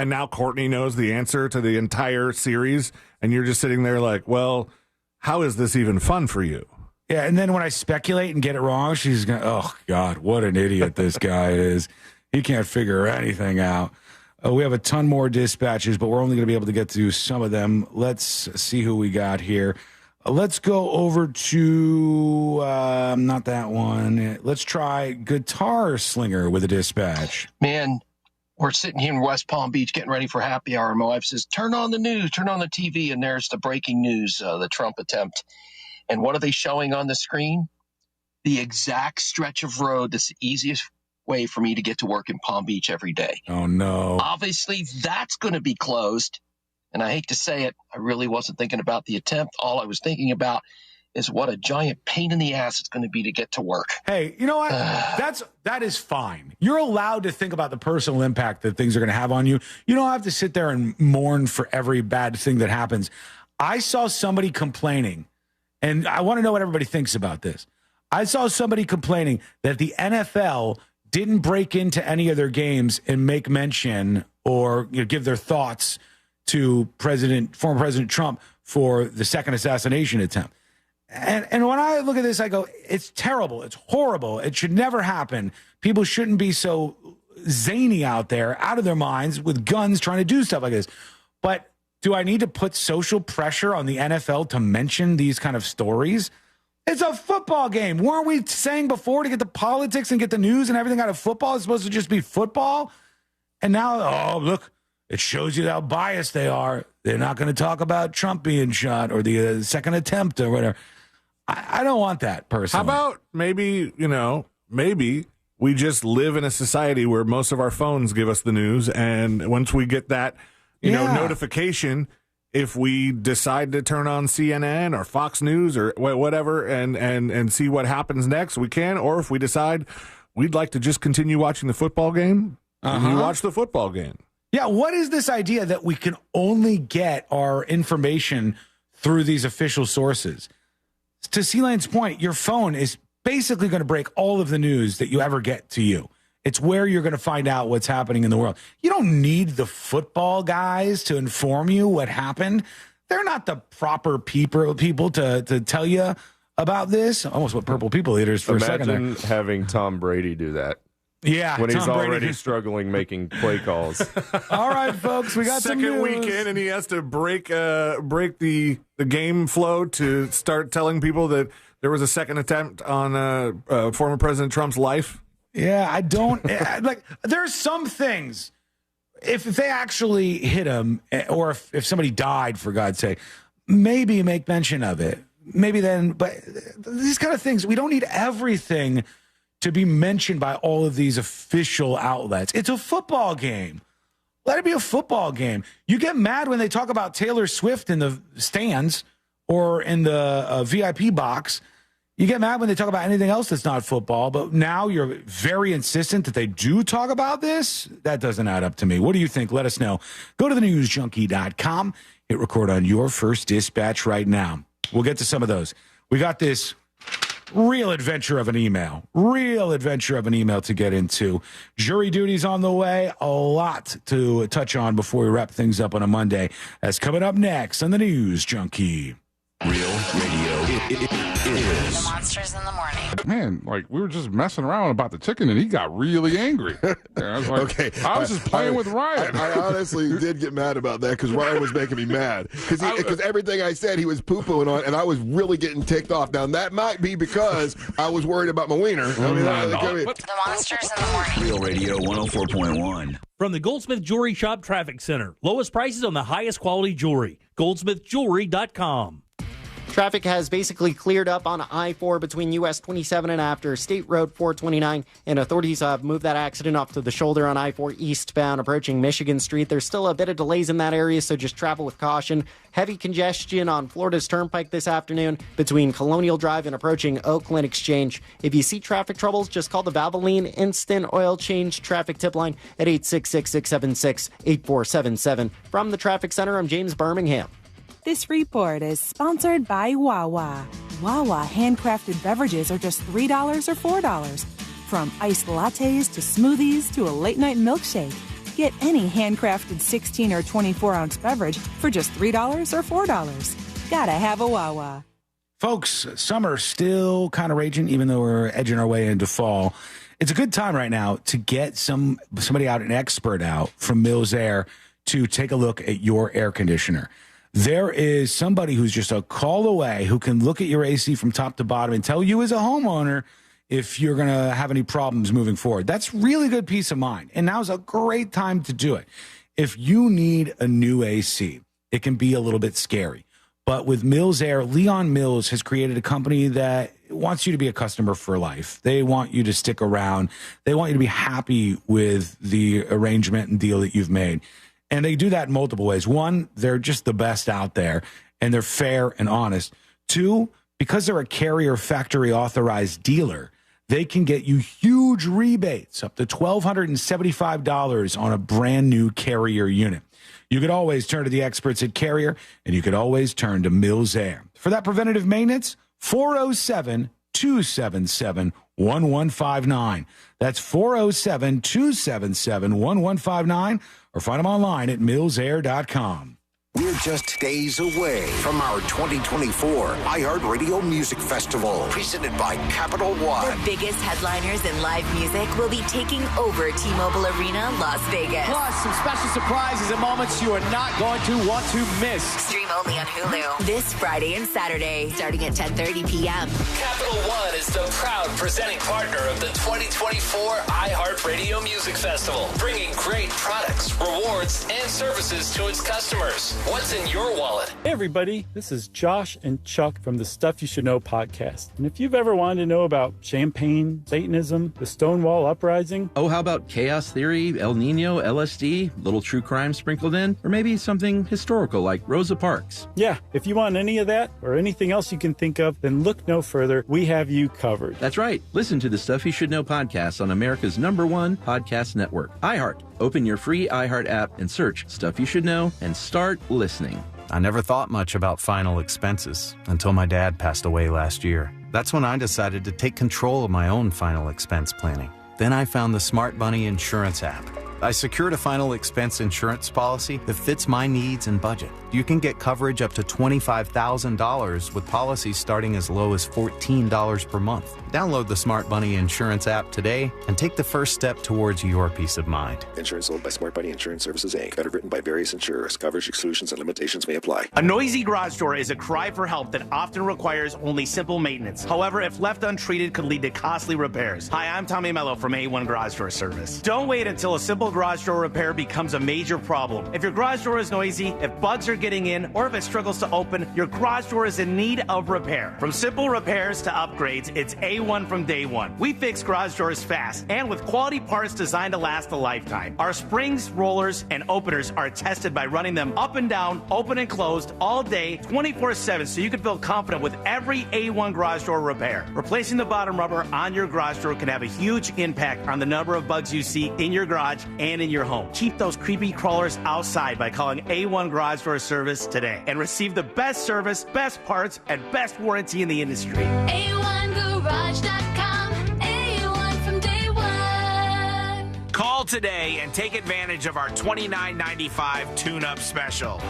now Courtney knows the answer to the entire series, and you're just sitting there like, well, how is this even fun for you? Yeah, and then when I speculate and get it wrong, she's going, oh, God, what an idiot this guy is. He can't figure anything out. We have a ton more dispatches, but we're only going to be able to get to some of them. Let's see who we got here. Let's go over to, not that one. Let's try Guitar Slinger with a dispatch. Man, we're sitting here in West Palm Beach getting ready for happy hour. My wife says, turn on the news, turn on the TV, and there's the breaking news, the Trump attempt. And what are they showing on the screen? The exact stretch of road that's the easiest way for me to get to work in Palm Beach every day. Oh, no. Obviously, that's going to be closed. And I hate to say it, I really wasn't thinking about the attempt. All I was thinking about is what a giant pain in the ass it's going to be to get to work. Hey, you know what? That is fine. You're allowed to think about the personal impact that things are going to have on you. You don't have to sit there and mourn for every bad thing that happens. I saw somebody complaining, and I want to know what everybody thinks about this. I saw somebody complaining that the NFL didn't break into any of their games and make mention or give their thoughts to former President Trump for the second assassination attempt. And when I look at this, I go, it's terrible. It's horrible. It should never happen. People shouldn't be so zany out there, out of their minds with guns trying to do stuff like this. But do I need to put social pressure on the NFL to mention these kind of stories? It's a football game. Weren't we saying before to get the politics and get the news and everything out of football? It's supposed to just be football. And now, oh, look, it shows you how biased they are. They're not going to talk about Trump being shot or the second attempt or whatever. I don't want that personally. How about maybe we just live in a society where most of our phones give us the news, and once we get that, notification, if we decide to turn on CNN or Fox News or whatever and see what happens next, we can. Or if we decide we'd like to just continue watching the football game, we watch the football game. Yeah, what is this idea that we can only get our information through these official sources? To C-Lane's point, your phone is basically going to break all of the news that you ever get to you. It's where you're going to find out what's happening in the world. You don't need the football guys to inform you what happened. They're not the proper people to tell you about this. Almost what Purple People Eaters for a second there. Imagine having Tom Brady do that. Yeah, when he's Tom Brady. already struggling making play calls. All right, folks, we got second some news. weekend, and he has to break the game flow to start telling people that there was a second attempt on former President Trump's life. Yeah, I don't like. There's some things. If they actually hit him, or if somebody died, for God's sake, maybe make mention of it. Maybe then, but these kind of things, we don't need everything to be mentioned by all of these official outlets. It's a football game. Let it be a football game. You get mad when they talk about Taylor Swift in the stands or in the VIP box. You get mad when they talk about anything else that's not football, but now you're very insistent that they do talk about this? That doesn't add up to me. What do you think? Let us know. Go to thenewsjunkie.com. Hit record on your first dispatch right now. We'll get to some of those. We got this real adventure of an email to get into. Jury duty's on the way. A lot to touch on before we wrap things up on a Monday. That's coming up next on the News Junkie. Real radio is Monsters in the Morning. Man, like we were just messing around about the chicken, and he got really angry. I was like, okay, I was just playing with Ryan. I honestly did get mad about that because Ryan was making me mad because everything I said he was poo-pooing on, and I was really getting ticked off. Now that might be because I was worried about my wiener. The Monsters in the Morning. Real Radio 104.1. From the Goldsmith Jewelry Shop Traffic Center. Lowest prices on the highest quality jewelry. GoldsmithJewelry.com. Traffic has basically cleared up on I-4 between US 27 and after State Road 429, and authorities have moved that accident off to the shoulder on I-4 eastbound approaching Michigan Street. There's still a bit of delays in that area, so just travel with caution. Heavy congestion on Florida's Turnpike this afternoon between Colonial Drive and approaching Oakland Exchange. If you see traffic troubles, just call the Valvoline Instant Oil Change Traffic Tip Line at 866-676-8477. From the Traffic Center, I'm James Birmingham. This report is sponsored by Wawa. Wawa handcrafted beverages are just $3 or $4. From iced lattes to smoothies to a late-night milkshake. Get any handcrafted 16 or 24-ounce beverage for just $3 or $4. Gotta have a Wawa. Folks, summer's still kind of raging, even though we're edging our way into fall. It's a good time right now to get somebody out, an expert out from Mills Air to take a look at your air conditioner. There is somebody who's just a call away who can look at your AC from top to bottom and tell you as a homeowner if you're going to have any problems moving forward. That's really good peace of mind. And now's a great time to do it. If you need a new AC, it can be a little bit scary. But with Mills Air, Leon Mills has created a company that wants you to be a customer for life. They want you to stick around. They want you to be happy with the arrangement and deal that you've made. And they do that in multiple ways. One, they're just the best out there, and they're fair and honest. Two, because they're a carrier factory authorized dealer, they can get you huge rebates, up to $1,275 on a brand new Carrier unit. You could always turn to the experts at Carrier, and you could always turn to Mills Air. For that preventative maintenance, 407-277-1159. That's 407-277-1159, or find them online at millsair.com. We're just days away from our 2024 iHeartRadio Music Festival, presented by Capital One. The biggest headliners in live music will be taking over T-Mobile Arena, Las Vegas. Plus, some special surprises and moments you are not going to want to miss. Stream only on Hulu this Friday and Saturday, starting at 10:30 p.m. Capital One is the proud presenting partner of the 2024 iHeartRadio Music Festival, bringing great products, rewards, and services to its customers. What's in your wallet? Hey everybody, this is Josh and Chuck from the Stuff You Should Know podcast. And if you've ever wanted to know about champagne, Satanism, the Stonewall Uprising... Oh, how about chaos theory, El Nino, LSD, little true crime sprinkled in? Or maybe something historical like Rosa Parks? Yeah, if you want any of that or anything else you can think of, then look no further. We have you covered. That's right. Listen to the Stuff You Should Know podcast on America's #1 podcast network, iHeart. Open your free iHeart app and search Stuff You Should Know and start listening. I never thought much about final expenses until my dad passed away last year. That's when I decided to take control of my own final expense planning. Then I found the Smart Money Insurance app. I secured a final expense insurance policy that fits my needs and budget. You can get coverage up to $25,000 with policies starting as low as $14 per month. Download the Smart Money Insurance app today and take the first step towards your peace of mind. Insurance sold by Smart Money Insurance Services, Inc. Underwritten by various insurers. Coverage exclusions and limitations may apply. A noisy garage door is a cry for help that often requires only simple maintenance. However, if left untreated, could lead to costly repairs. Hi, I'm Tommy Mello from A1 Garage Door Service. Don't wait until a simple garage door repair becomes a major problem. If your garage door is noisy, if bugs are getting in, or if it struggles to open, your garage door is in need of repair. From simple repairs to upgrades, it's A1 from day one. We fix garage doors fast and with quality parts designed to last a lifetime. Our springs, rollers, and openers are tested by running them up and down, open and closed all day, 24/7, so you can feel confident with every A1 garage door repair. Replacing the bottom rubber on your garage door can have a huge impact on the number of bugs you see in your garage and in your home. Keep those creepy crawlers outside by calling A1 Garage Door Service today and receive the best service, best parts, and best warranty in the industry. A1Garage.com. A1 from day one. Call today and take advantage of our $29.95 tune-up special.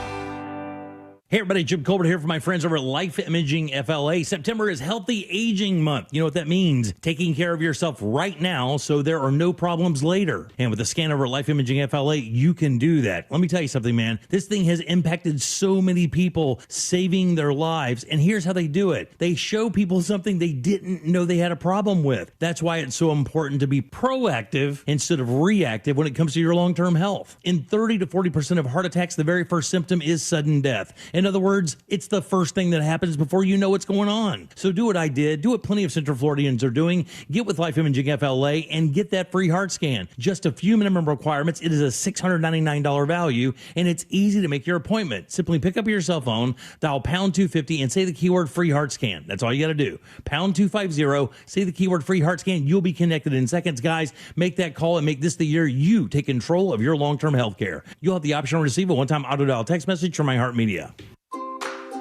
Hey everybody, Jim Colbert here for my friends over at Life Imaging FLA. September is Healthy Aging Month. You know what that means? Taking care of yourself right now so there are no problems later. And with a scan over at Life Imaging FLA, you can do that. Let me tell you something, man. This thing has impacted so many people, saving their lives. And here's how they do it. They show people something they didn't know they had a problem with. That's why it's so important to be proactive instead of reactive when it comes to your long-term health. In 30 to 40% of heart attacks, the very first symptom is sudden death. In other words, it's the first thing that happens before you know what's going on. So do what I did. Do what plenty of Central Floridians are doing. Get with Life Imaging FLA and get that free heart scan. Just a few minimum requirements. It is a $699 value, and it's easy to make your appointment. Simply pick up your cell phone, dial pound 250, and say the keyword free heart scan. That's all you got to do. Pound 250, say the keyword free heart scan. You'll be connected in seconds, guys. Make that call and make this the year you take control of your long-term health care. You'll have the option to receive a one-time auto-dial text message from iHeartMedia.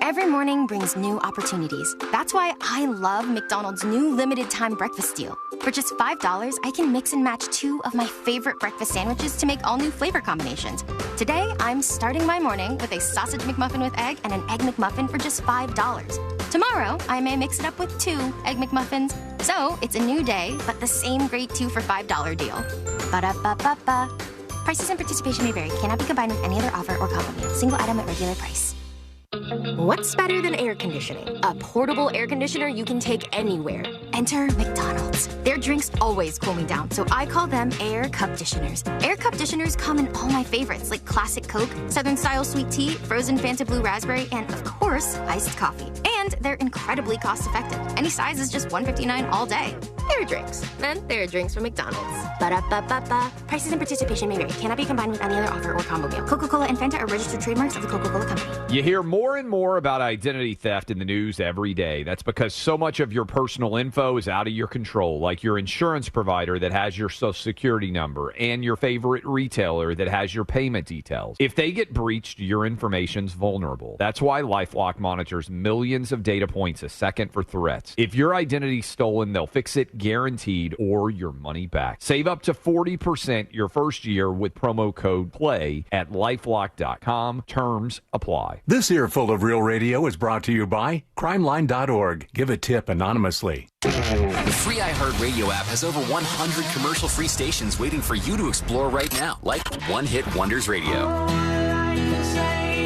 Every morning brings new opportunities. That's why I love McDonald's new limited time breakfast deal. For just $5, I can mix and match 2 of my favorite breakfast sandwiches to make all new flavor combinations. Today, I'm starting my morning with a sausage McMuffin with egg and an egg McMuffin for just $5. Tomorrow, I may mix it up with 2 egg McMuffins. So it's a new day, but the same great 2 for $5 deal. Ba-da-ba-ba-ba. Prices and participation may vary. Cannot be combined with any other offer or combo meal. Single item at regular price. What's better than air conditioning? A portable air conditioner you can take anywhere. Enter McDonald's. Their drinks always cool me down, so I call them Air Cup-ditioners. Air Cup-ditioners come in all my favorites, like Classic Coke, Southern Style Sweet Tea, Frozen Fanta Blue Raspberry, and, of course, iced coffee. And And they're incredibly cost-effective. Any size is just $1.59 all day. There are drinks. And there are drinks from McDonald's. Ba-da-ba-ba-ba. Prices and participation may vary. Cannot be combined with any other offer or combo meal. Coca-Cola and Fanta are registered trademarks of the Coca-Cola Company. You hear more and more about identity theft in the news every day. That's because so much of your personal info is out of your control, like your insurance provider that has your Social Security number and your favorite retailer that has your payment details. If they get breached, your information's vulnerable. That's why LifeLock monitors millions of data points a second for threats. If your identity's stolen, they'll fix it guaranteed or your money back. Save up to 40% your first year with promo code PLAY at LifeLock.com. Terms apply. This earful of Real Radio is brought to you by crimeline.org. Give a tip anonymously. The free iHeartRadio app has over 100 commercial-free stations waiting for you to explore right now, like One Hit Wonders Radio.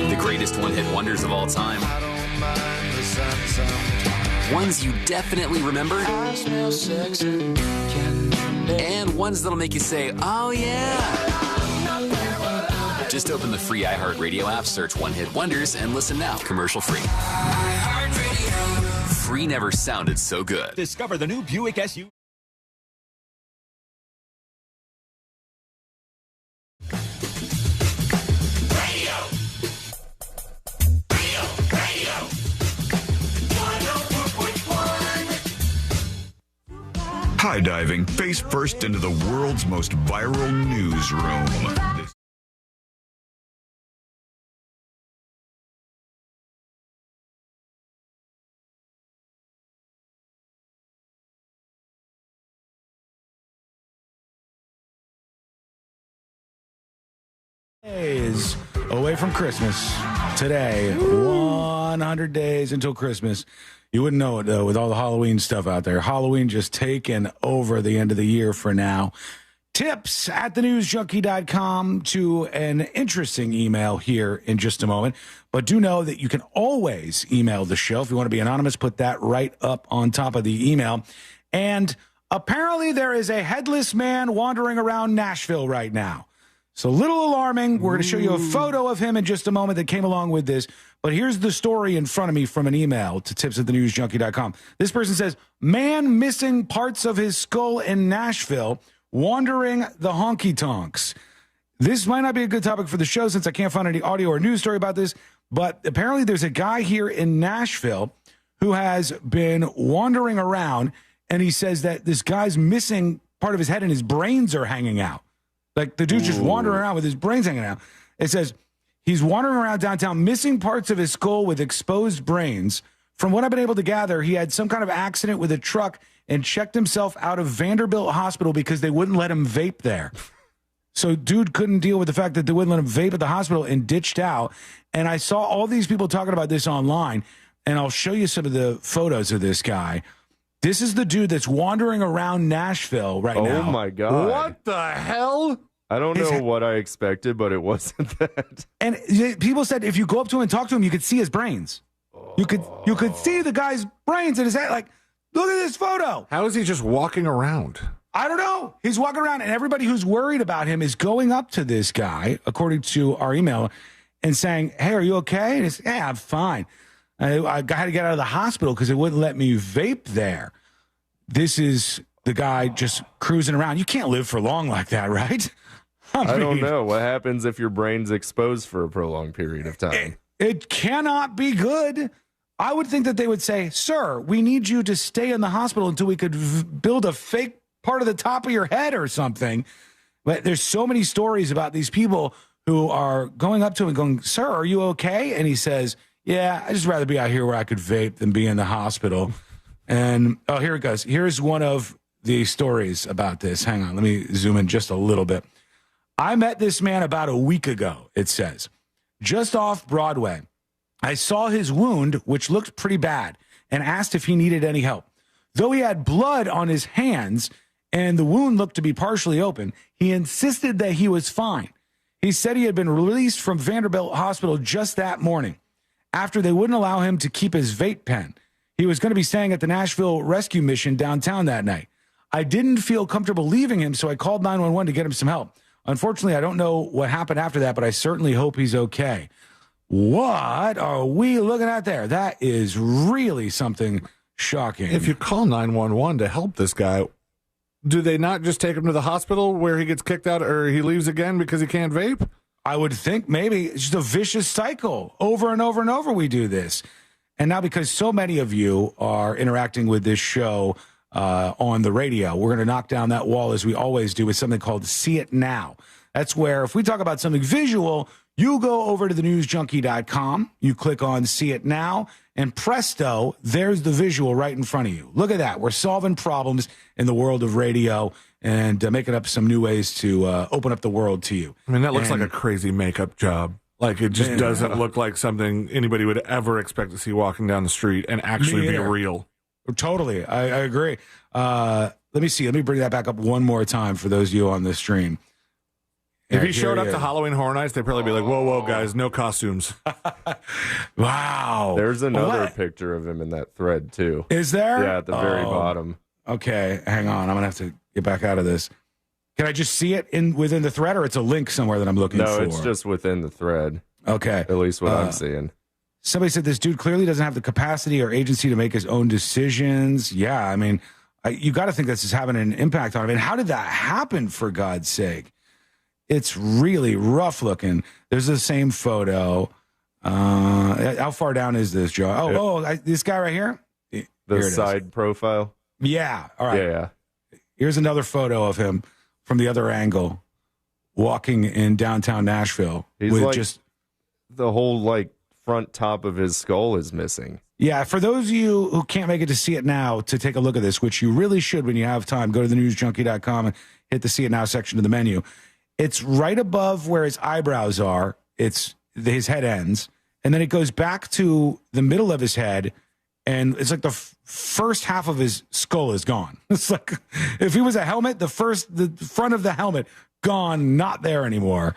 The greatest one-hit wonders of all time. Ones you definitely remember. And ones that'll make you say, oh yeah. Just open the free iHeartRadio app, search One Hit Wonders, and listen now, commercial-free. Free never sounded so good. Discover the new Buick SUV. High diving face first into the world's most viral newsroom. Days away from Christmas today. 100 days until Christmas. You wouldn't know it, though, with all the Halloween stuff out there. Halloween just taking over the end of the year for now. Tips at thenewsjunkie.com to an interesting email here in just a moment. But do know that you can always email the show. If you want to be anonymous, put that right up on top of the email. And apparently there is a headless man wandering around Nashville right now. So a little alarming. We're going to show you a photo of him in just a moment that came along with this. But here's the story in front of me from an email to tips@thenewsjunkie.com. This person says, man missing parts of his skull in Nashville, wandering the honky-tonks. This might not be a good topic for the show since I can't find any audio or news story about this. But apparently there's a guy here in Nashville who has been wandering around. And he says that this guy's missing part of his head and his brains are hanging out. Like the dude's just wandering around with his brains hanging out. It says he's wandering around downtown, missing parts of his skull with exposed brains. From what I've been able to gather, he had some kind of accident with a truck and checked himself out of Vanderbilt Hospital because they wouldn't let him vape there. So dude couldn't deal with the fact that they wouldn't let him vape at the hospital and ditched out. And I saw all these people talking about this online, and I'll show you some of the photos of this guy. This is the dude that's wandering around Nashville right now. Oh, my God. What the hell? I don't know what I expected, but it wasn't that. And people said if you go up to him and talk to him, you could see his brains. You could see the guy's brains in his head. Like, look at this photo. How is he just walking around? I don't know. He's walking around, and everybody who's worried about him is going up to this guy, according to our email, and saying, hey, are you okay? And he's, yeah, I'm fine. I had to get out of the hospital because it wouldn't let me vape there. This is the guy just cruising around. You can't live for long like that, right? I don't know. What happens if your brain's exposed for a prolonged period of time? It cannot be good. I would think that they would say, sir, we need you to stay in the hospital until we could build a fake part of the top of your head or something. But there's so many stories about these people who are going up to him and going, sir, are you okay? And he says, yeah, I'd just rather be out here where I could vape than be in the hospital. And, oh, here it goes. Here's one of the stories about this. Hang on, let me zoom in just a little bit. I met this man about a week ago, it says, just off Broadway. I saw his wound, which looked pretty bad, and asked if he needed any help. Though he had blood on his hands and the wound looked to be partially open, he insisted that he was fine. He said he had been released from Vanderbilt Hospital just that morning after they wouldn't allow him to keep his vape pen. He was going to be staying at the Nashville Rescue Mission downtown that night. I didn't feel comfortable leaving him, so I called 911 to get him some help. Unfortunately, I don't know what happened after that, but I certainly hope he's okay. What are we looking at there? That is really something shocking. If you call 911 to help this guy, do they not just take him to the hospital where he gets kicked out or he leaves again because he can't vape? I would think maybe it's just a vicious cycle. Over and over and over we do this. And now because so many of you are interacting with this show on the radio, we're going to knock down that wall as we always do with something called See It Now. That's where if we talk about something visual, you go over to thenewsjunkie.com, you click on See It Now, and presto, there's the visual right in front of you. Look at that. We're solving problems in the world of radio and making up some new ways to open up the world to you. I mean, that looks like a crazy makeup job. Like, it just doesn't look like something anybody would ever expect to see walking down the street and actually be real. Totally. I agree. Let me see. Let me bring that back up one more time for those of you on the stream. If he showed up to Halloween Horror Nights, they'd probably be like, whoa, guys, no costumes. Wow. There's another picture of him in that thread, too. Is there? Yeah, at the very bottom. Okay, hang on. I'm going to have to get back out of this. Can I just see it within the thread, or it's a link somewhere that I'm looking for? No, it's just within the thread. Okay. At least what I'm seeing. Somebody said this dude clearly doesn't have the capacity or agency to make his own decisions. Yeah, I mean, you got to think this is having an impact on him. And how did that happen, for God's sake? It's really rough looking. There's the same photo. How far down is this, Joe? This guy right here? The side profile? Yeah. All right. Yeah. Here's another photo of him from the other angle walking in downtown Nashville. He's with like, just the whole front top of his skull is missing. Yeah, for those of you who can't make it to See It Now to take a look at this, which you really should when you have time, go to thenewsjunkie.com and hit the See It Now section of the menu. It's right above where his eyebrows are. It's his head ends. And then it goes back to the middle of his head. And it's like the first half of his skull is gone. It's like if he was a helmet, the front of the helmet gone, not there anymore.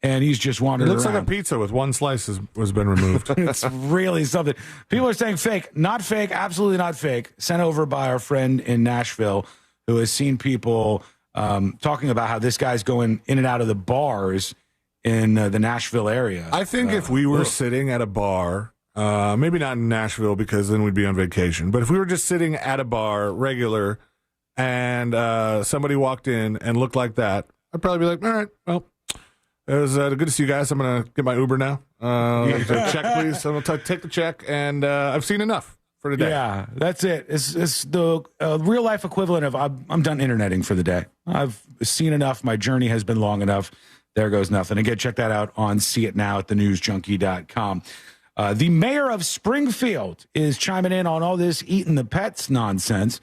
And he's just wandering around. It looks like a pizza with one slice has been removed. It's really something. People are saying fake. Not fake. Absolutely not fake. Sent over by our friend in Nashville who has seen people talking about how this guy's going in and out of the bars in the Nashville area. I think if we were sitting at a bar, maybe not in Nashville because then we'd be on vacation, but if we were just sitting at a bar regular and somebody walked in and looked like that, I'd probably be like, all right, well, it was good to see you guys. I'm going to get my Uber now. Check, please. I'm going to take the check, and I've seen enough for today. Yeah, that's it. It's the real life equivalent of I'm done interneting for the day. I've seen enough. My journey has been long enough. There goes nothing. Again, check that out on See It Now at thenewsjunkie.com. The mayor of Springfield is chiming in on all this eating the pets nonsense.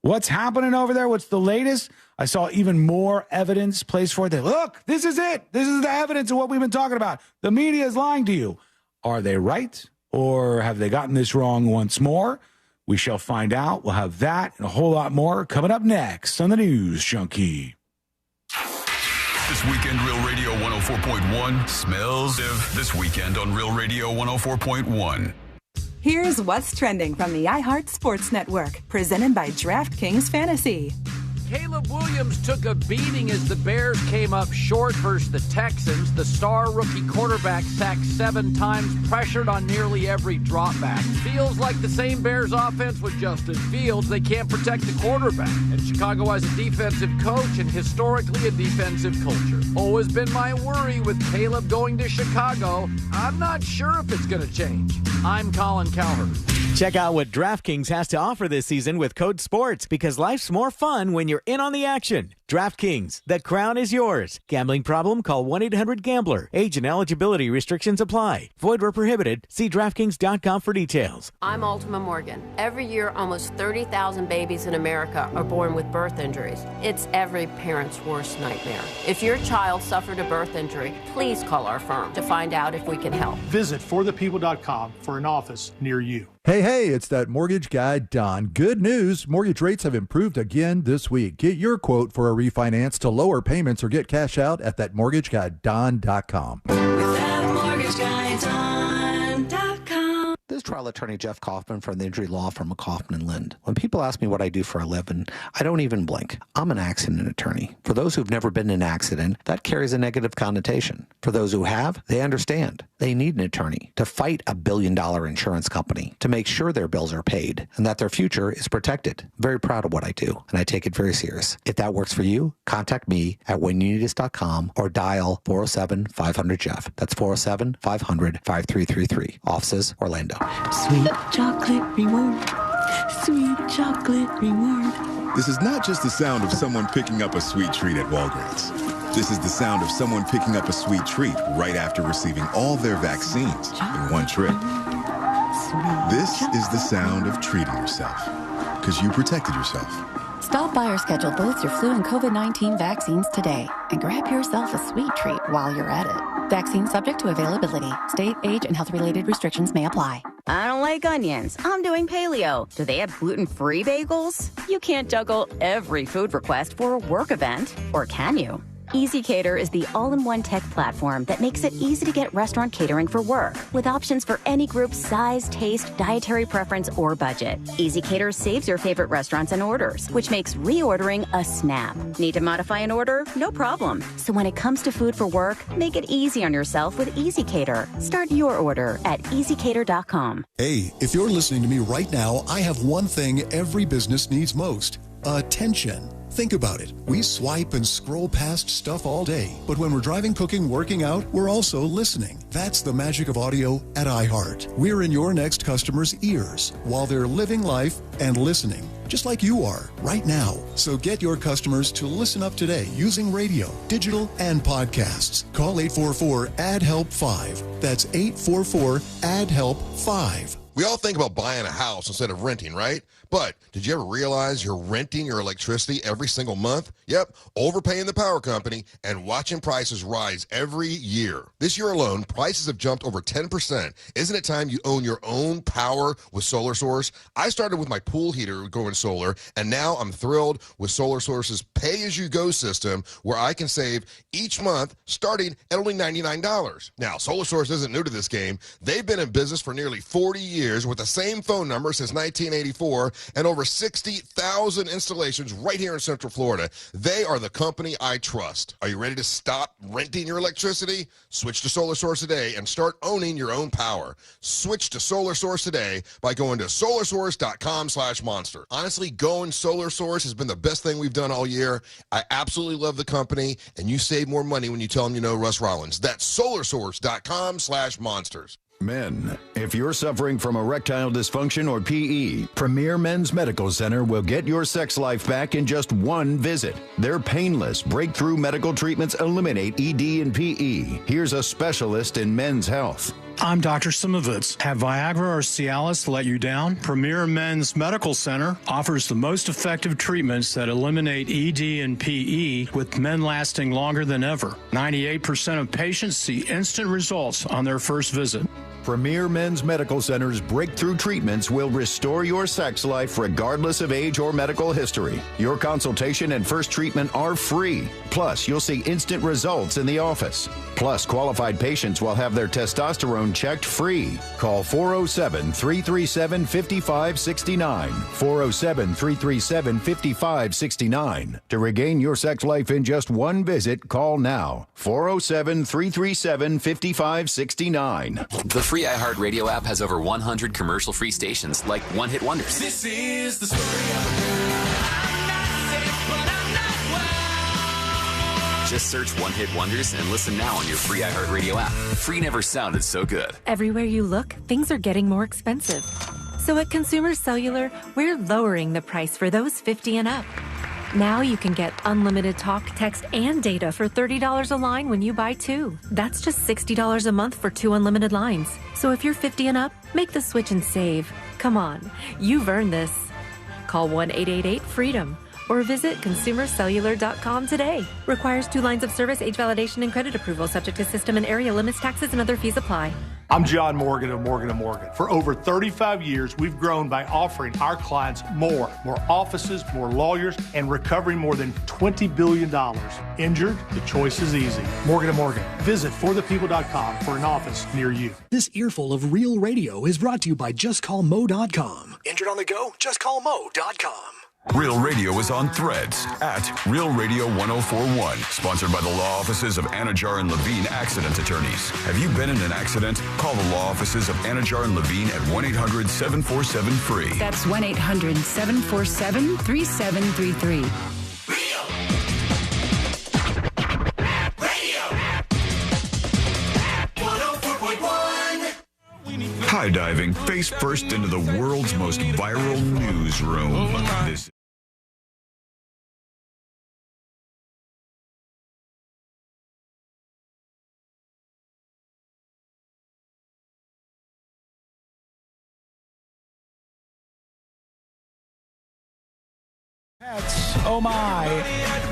What's happening over there? What's the latest? I saw even more evidence placed for it. Look, this is it. This is the evidence of what we've been talking about. The media is lying to you. Are they right? Or have they gotten this wrong once more? We shall find out. We'll have that and a whole lot more coming up next on the News Junkie. This weekend, Real Radio 104.1 smells this weekend on Real Radio 104.1. Here's what's trending from the iHeart Sports Network, presented by DraftKings Fantasy. Caleb Williams took a beating as the Bears came up short versus the Texans. The star rookie quarterback sacked 7 times, pressured on nearly every dropback. Feels like the same Bears offense with Justin Fields. They can't protect the quarterback. And Chicago has a defensive coach and historically a defensive culture. Always been my worry with Caleb going to Chicago. I'm not sure if it's going to change. I'm Colin Cowherd. Check out what DraftKings has to offer this season with code SPORTS, because life's more fun when you're in on the action. DraftKings, the crown is yours. Gambling problem? Call 1-800-GAMBLER. Age and eligibility restrictions apply. Void where prohibited. See DraftKings.com for details. I'm Ultima Morgan. Every year, almost 30,000 babies in America are born with birth injuries. It's every parent's worst nightmare. If your child suffered a birth injury, please call our firm to find out if we can help. Visit forthepeople.com for an office near you. Hey, it's that mortgage guy, Don. Good news. Mortgage rates have improved again this week. Get your quote for a refinance to lower payments or get cash out at thatmortgageguyDon.com. With thatmortgageguyDon.com. This trial attorney Jeff Kaufman from the injury law firm of Kaufman and Lind. When people ask me what I do for a living, I don't even blink. I'm an accident attorney. For those who've never been in an accident, that carries a negative connotation. For those who have, they understand. They need an attorney to fight a billion-dollar insurance company to make sure their bills are paid and that their future is protected. I'm very proud of what I do, and I take it very serious. If that works for you, contact me at whenyouneedus.com or dial 407-500-JEFF. That's 407-500-5333. Offices, Orlando. Sweet chocolate reward. Sweet chocolate reward. This is not just the sound of someone picking up a sweet treat at Walgreens. This is the sound of someone picking up a sweet treat right after receiving all their vaccines in one trip. This is the sound of treating yourself, because you protected yourself. Stop by or schedule both your flu and COVID-19 vaccines today and grab yourself a sweet treat while you're at it. Vaccine subject to availability. State, age, and health-related restrictions may apply. I don't like onions. I'm doing paleo. Do they have gluten-free bagels? You can't juggle every food request for a work event, or can you? EasyCater is the all-in-one tech platform that makes it easy to get restaurant catering for work, with options for any group size, taste, dietary preference, or budget. EasyCater saves your favorite restaurants and orders, which makes reordering a snap. Need to modify an order? No problem. So when it comes to food for work, make it easy on yourself with EasyCater. Start your order at easycater.com. Hey, if you're listening to me right now, I have one thing every business needs most: attention. Think about it. We swipe and scroll past stuff all day, but when we're driving, cooking, working out, we're also listening. That's the magic of audio at iHeart. We're in your next customer's ears while they're living life and listening, just like you are right now. So get your customers to listen up today using radio, digital, and podcasts. Call 844-ADD-HELP-5. That's 844-ADD-HELP-5. We all think about buying a house instead of renting, right? But did you ever realize you're renting your electricity every single month? Yep, overpaying the power company and watching prices rise every year. This year alone, prices have jumped over 10%. Isn't it time you own your own power with Solar Source? I started with my pool heater going solar, and now I'm thrilled with Solar Source's pay-as-you-go system, where I can save each month starting at only $99. Now, Solar Source isn't new to this game. They've been in business for nearly 40 years with the same phone number since 1984 and over 60,000 installations right here in Central Florida. They are the company I trust. Are you ready to stop renting your electricity? Switch to Solar Source today and start owning your own power. Switch to Solar Source today by going to solarsource.com/monster. Honestly, going Solar Source has been the best thing we've done all year. I absolutely love the company, and you save more money when you tell them you know Russ Rollins. That's solarsource.com/monsters. Men, if you're suffering from erectile dysfunction or PE, Premier Men's Medical Center will get your sex life back in just one visit. Their painless, breakthrough medical treatments eliminate ED and PE. Here's a specialist in men's health. I'm Dr. Simovitz. Have Viagra or Cialis let you down? Premier Men's Medical Center offers the most effective treatments that eliminate ED and PE, with men lasting longer than ever. 98% of patients see instant results on their first visit. Premier Men's Medical Center's breakthrough treatments will restore your sex life regardless of age or medical history. Your consultation and first treatment are free. Plus, you'll see instant results in the office. Plus, qualified patients will have their testosterone checked free. Call 407-337-5569. 407-337-5569. To regain your sex life in just one visit, call now. 407-337-5569. The free iHeartRadio app has over 100 commercial-free stations like One Hit Wonders. This is the story of a girl. I'm not sick, but I'm not well. Just search One Hit Wonders and listen now on your free iHeartRadio app. Free never sounded so good. Everywhere you look, things are getting more expensive. So at Consumer Cellular, we're lowering the price for those 50 and up. Now you can get unlimited talk, text, and data for $30 a line when you buy two. That's just $60 a month for 2 unlimited lines. So if you're 50 and up, make the switch and save. Come on, you've earned this. Call 1-888-FREEDOM. or visit consumercellular.com today. Requires 2 lines of service, age validation, and credit approval, subject to system and area limits, taxes, and other fees apply. I'm John Morgan of Morgan & Morgan. For over 35 years, we've grown by offering our clients more offices, more lawyers, and recovering more than $20 billion. Injured? The choice is easy. Morgan & Morgan. Visit forthepeople.com for an office near you. This earful of real radio is brought to you by JustCallMo.com. Injured on the go? JustCallMo.com. Real Radio is on Threads at Real Radio 1041. Sponsored by the law offices of Anajar and Levine Accident Attorneys. Have you been in an accident? Call the law offices of Anajar and Levine at 1-800-747-FREE. That's 1-800-747-3733. High diving face first into the world's most viral newsroom. This Oh my.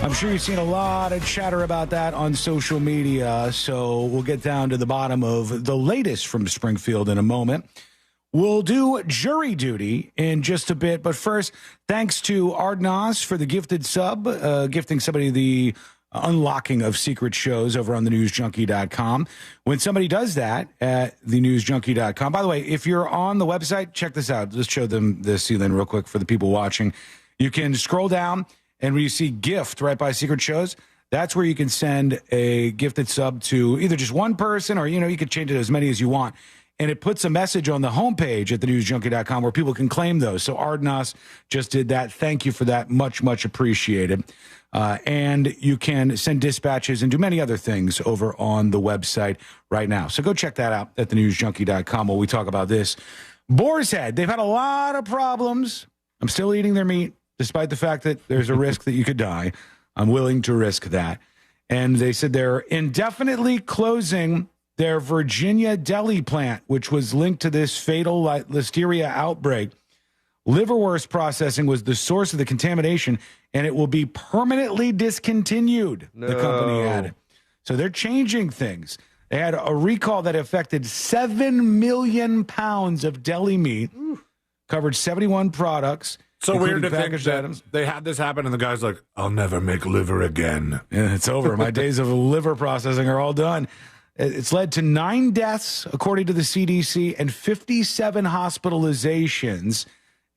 I'm sure you've seen a lot of chatter about that on social media, so we'll get down to the bottom of the latest from Springfield in a moment. We'll do jury duty in just a bit, but first, thanks to Ardnas for the gifted sub, gifting somebody the unlocking of secret shows over on thenewsjunkie.com. When somebody does that at thenewsjunkie.com, by the way, if you're on the website, check this out. Let's show them this, Celine, real quick for the people watching. You can scroll down, and where you see gift right by secret shows, that's where you can send a gifted sub to either just one person or, you can change it as many as you want. And it puts a message on the homepage at thenewsjunkie.com where people can claim those. So Ardnas just did that. Thank you for that. Much, much appreciated. And you can send dispatches and do many other things over on the website right now. So go check that out at thenewsjunkie.com while we talk about this. Boar's Head, they've had a lot of problems. I'm still eating their meat, despite the fact that there's a risk that you could die. I'm willing to risk that. And they said they're indefinitely closing their Virginia deli plant, which was linked to this fatal listeria outbreak. Liverwurst processing was the source of the contamination, and it will be permanently discontinued, the company added. So they're changing things. They had a recall that affected 7 million pounds of deli meat, covered 71 products. So weird to think packaged that items. they had this happen, and the guy's like, I'll never make liver again. Yeah, it's over. My days of liver processing are all done. It's led to 9 deaths, according to the CDC, and 57 hospitalizations.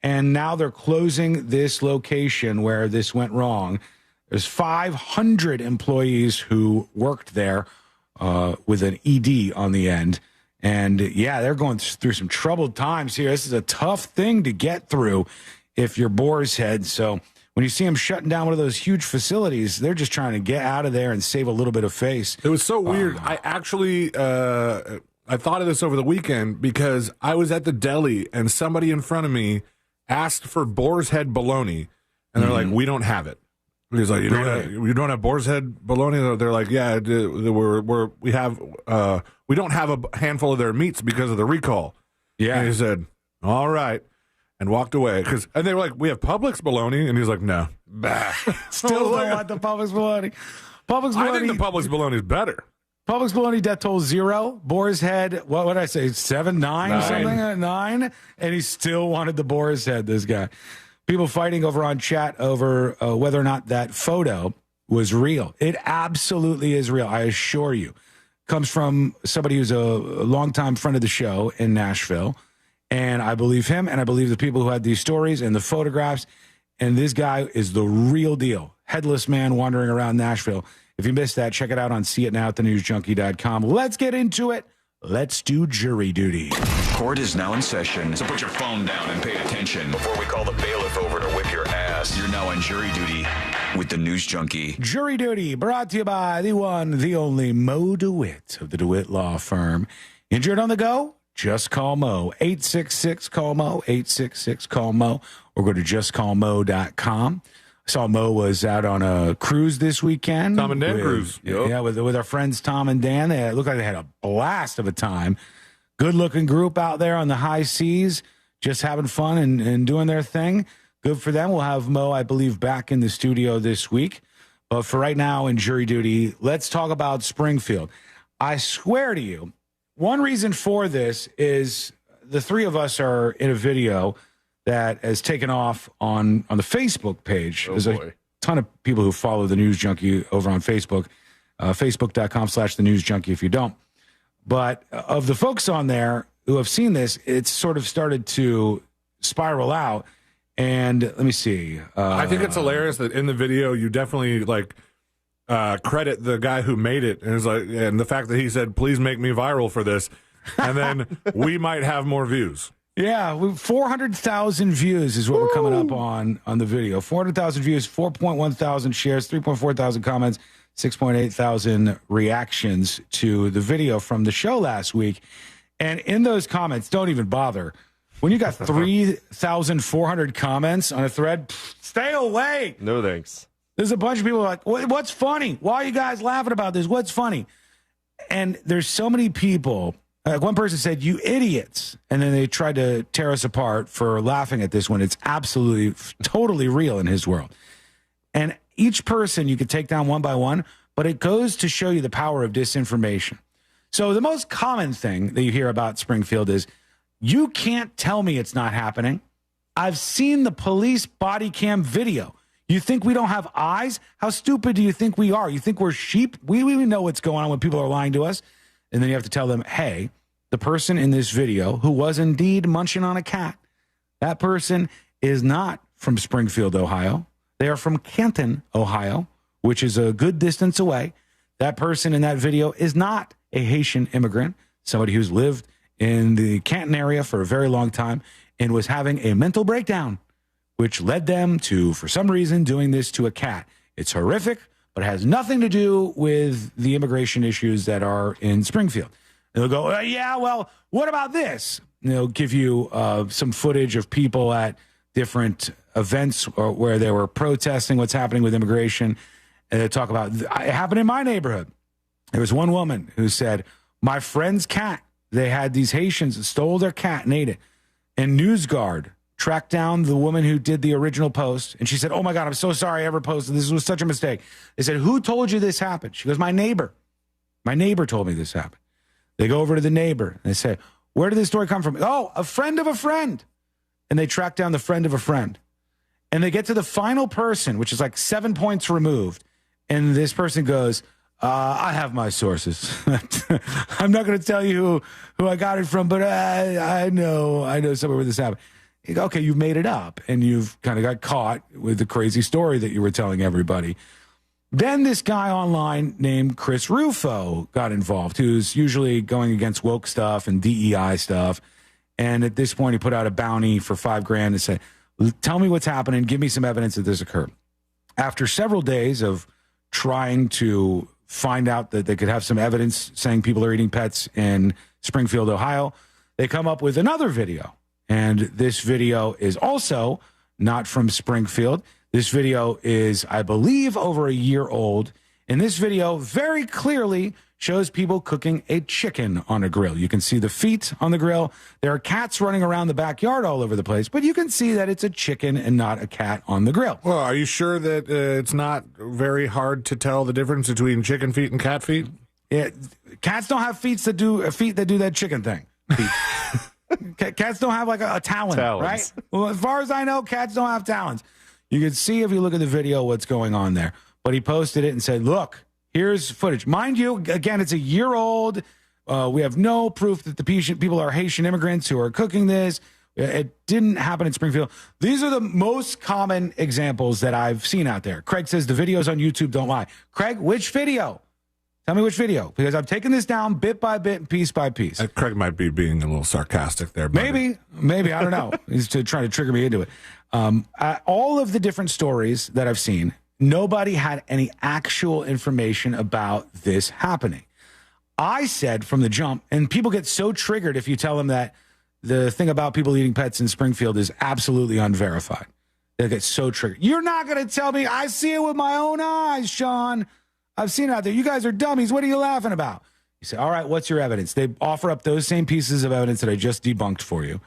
And now they're closing this location where this went wrong. There's 500 employees who worked there with an ED on the end. And, yeah, they're going through some troubled times here. This is a tough thing to get through if you're Boar's Head. So when you see them shutting down one of those huge facilities, they're just trying to get out of there and save a little bit of face. It was so weird. I actually I thought of this over the weekend because I was at the deli and somebody in front of me asked for Boar's Head bologna, and they're like, "We don't have it." He's like, "You don't have Boar's Head bologna?" They're like, "Yeah, we don't have a handful of their meats because of the recall." Yeah, and he said, "All right." And walked away. And they were like, "We have Publix bologna." And he's like, "No." Bah. Still don't want the Publix bologna. Publix bologna. I think the Publix bologna is better. Publix bologna death toll 0. Boar's Head, what would I say, 7, 9, something? 9? And he still wanted the Boar's Head, this guy. People fighting over on chat over whether or not that photo was real. It absolutely is real, I assure you. Comes from somebody who's a longtime friend of the show in Nashville. And I believe him, and I believe the people who had these stories and the photographs. And this guy is the real deal. Headless man wandering around Nashville. If you missed that, check it out on seeitnow at thenewsjunkie.com. Let's get into it. Let's do jury duty. Court is now in session, so put your phone down and pay attention before we call the bailiff over to whip your ass. You're now on jury duty with the News Junkie. Jury duty brought to you by the one, the only Mo DeWitt of the DeWitt Law Firm. Injured on the go? Just call Mo, 866-CALL-MO, 866-CALL-MO, or go to justcallmo.com. I saw Mo was out on a cruise this weekend. Tom and Dan cruise. Yep. Yeah, with our friends Tom and Dan. They looked like they had a blast of a time. Good-looking group out there on the high seas, just having fun and doing their thing. Good for them. We'll have Mo, I believe, back in the studio this week. But for right now in jury duty, let's talk about Springfield. I swear to you, one reason for this is the three of us are in a video that has taken off on the Facebook page. There's a ton of people who follow the News Junkie over on Facebook, facebook.com/the News Junkie if you don't. But of the folks on there who have seen this, it's sort of started to spiral out. And let me see. I think it's hilarious that in the video you definitely credit the guy who made it, and the fact that he said, "Please make me viral for this," and then we might have more views. Yeah, 400,000 views is what we're coming up on the video. 400,000 views, 4.1 thousand shares, 3.4 thousand comments, 6.8 thousand reactions to the video from the show last week. And in those comments, don't even bother. When you got 3,400 comments on a thread, stay away. No thanks. There's a bunch of people like, what's funny? Why are you guys laughing about this? What's funny? And there's so many people. One person said, "You idiots." And then they tried to tear us apart for laughing at this when it's absolutely, totally real in his world. And each person you could take down one by one, but it goes to show you the power of disinformation. So the most common thing that you hear about Springfield is, you can't tell me it's not happening. I've seen the police body cam video. You think we don't have eyes? How stupid do you think we are? You think we're sheep? We know what's going on when people are lying to us. And then you have to tell them, hey, the person in this video who was indeed munching on a cat, that person is not from Springfield, Ohio. They are from Canton, Ohio, which is a good distance away. That person in that video is not a Haitian immigrant, somebody who's lived in the Canton area for a very long time and was having a mental breakdown, which led them to, for some reason, doing this to a cat. It's horrific, but it has nothing to do with the immigration issues that are in Springfield. And they'll go, yeah, well, what about this? And they'll give you some footage of people at different events where they were protesting what's happening with immigration. And they talk about, it happened in my neighborhood. There was one woman who said, my friend's cat, they had these Haitians that stole their cat and ate it. And NewsGuard tracked down the woman who did the original post. And she said, oh, my God, I'm so sorry I ever posted. This was such a mistake. They said, who told you this happened? She goes, my neighbor. My neighbor told me this happened. They go over to the neighbor. And they say, where did this story come from? Oh, a friend of a friend. And they track down the friend of a friend. And they get to the final person, which is like 7 points removed. And this person goes, I have my sources. I'm not going to tell you who I got it from, but I know somewhere where this happened. You go, okay, you've made it up, and you've kind of got caught with the crazy story that you were telling everybody. Then this guy online named Chris Rufo got involved, who's usually going against woke stuff and DEI stuff. And at this point, he put out a bounty for $5,000 and said, tell me what's happening. Give me some evidence that this occurred. After several days of trying to find out that they could have some evidence saying people are eating pets in Springfield, Ohio, they come up with another video. And this video is also not from Springfield. This video is, I believe, over a year old. And this video very clearly shows people cooking a chicken on a grill. You can see the feet on the grill. There are cats running around the backyard all over the place, but you can see that it's a chicken and not a cat on the grill. Well, are you sure that it's not very hard to tell the difference between chicken feet and cat feet? Yeah, cats don't have feet that do that chicken thing. Cats don't have like a talon, right? Well, as far as I know, cats don't have talons. You can see if you look at the video what's going on there. But he posted it and said, look, here's footage. Mind you, again, it's a year old. We have no proof that the people are Haitian immigrants who are cooking this. It didn't happen in Springfield. These are the most common examples that I've seen out there. Craig says the videos on YouTube don't lie. Craig, which video? Tell me which video, because I'm taking this down bit by bit, piece by piece. Craig might be being a little sarcastic there. Maybe, I don't know. He's trying to trigger me into it. All of the different stories that I've seen, nobody had any actual information about this happening. I said from the jump, and people get so triggered if you tell them that the thing about people eating pets in Springfield is absolutely unverified. They get so triggered. You're not going to tell me. I see it with my own eyes, Sean. I've seen it out there. You guys are dummies. What are you laughing about? You say, all right, what's your evidence? They offer up those same pieces of evidence that I just debunked for you.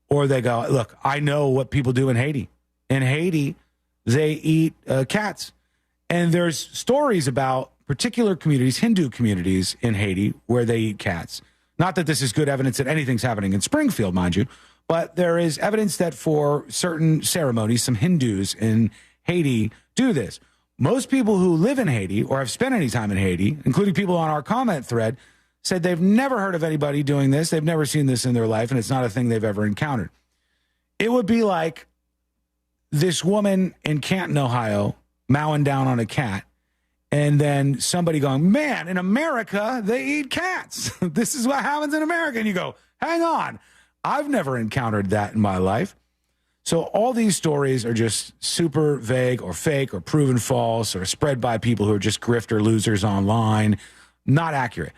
Or they go, look, I know what people do in Haiti. in Haiti, they eat cats. And there's stories about particular communities, Hindu communities in Haiti, where they eat cats. Not that this is good evidence that anything's happening in Springfield, mind you, but there is evidence that for certain ceremonies, some Hindus in Haiti do this. Most people who live in Haiti or have spent any time in Haiti, including people on our comment thread, said they've never heard of anybody doing this. They've never seen this in their life, and it's not a thing they've ever encountered. It would be like this woman in Canton, Ohio, mowing down on a cat, and then somebody going, man, in America, they eat cats. This is what happens in America. And you go, hang on. I've never encountered that in my life. So all these stories are just super vague or fake or proven false or spread by people who are just grifter losers online. Not accurate.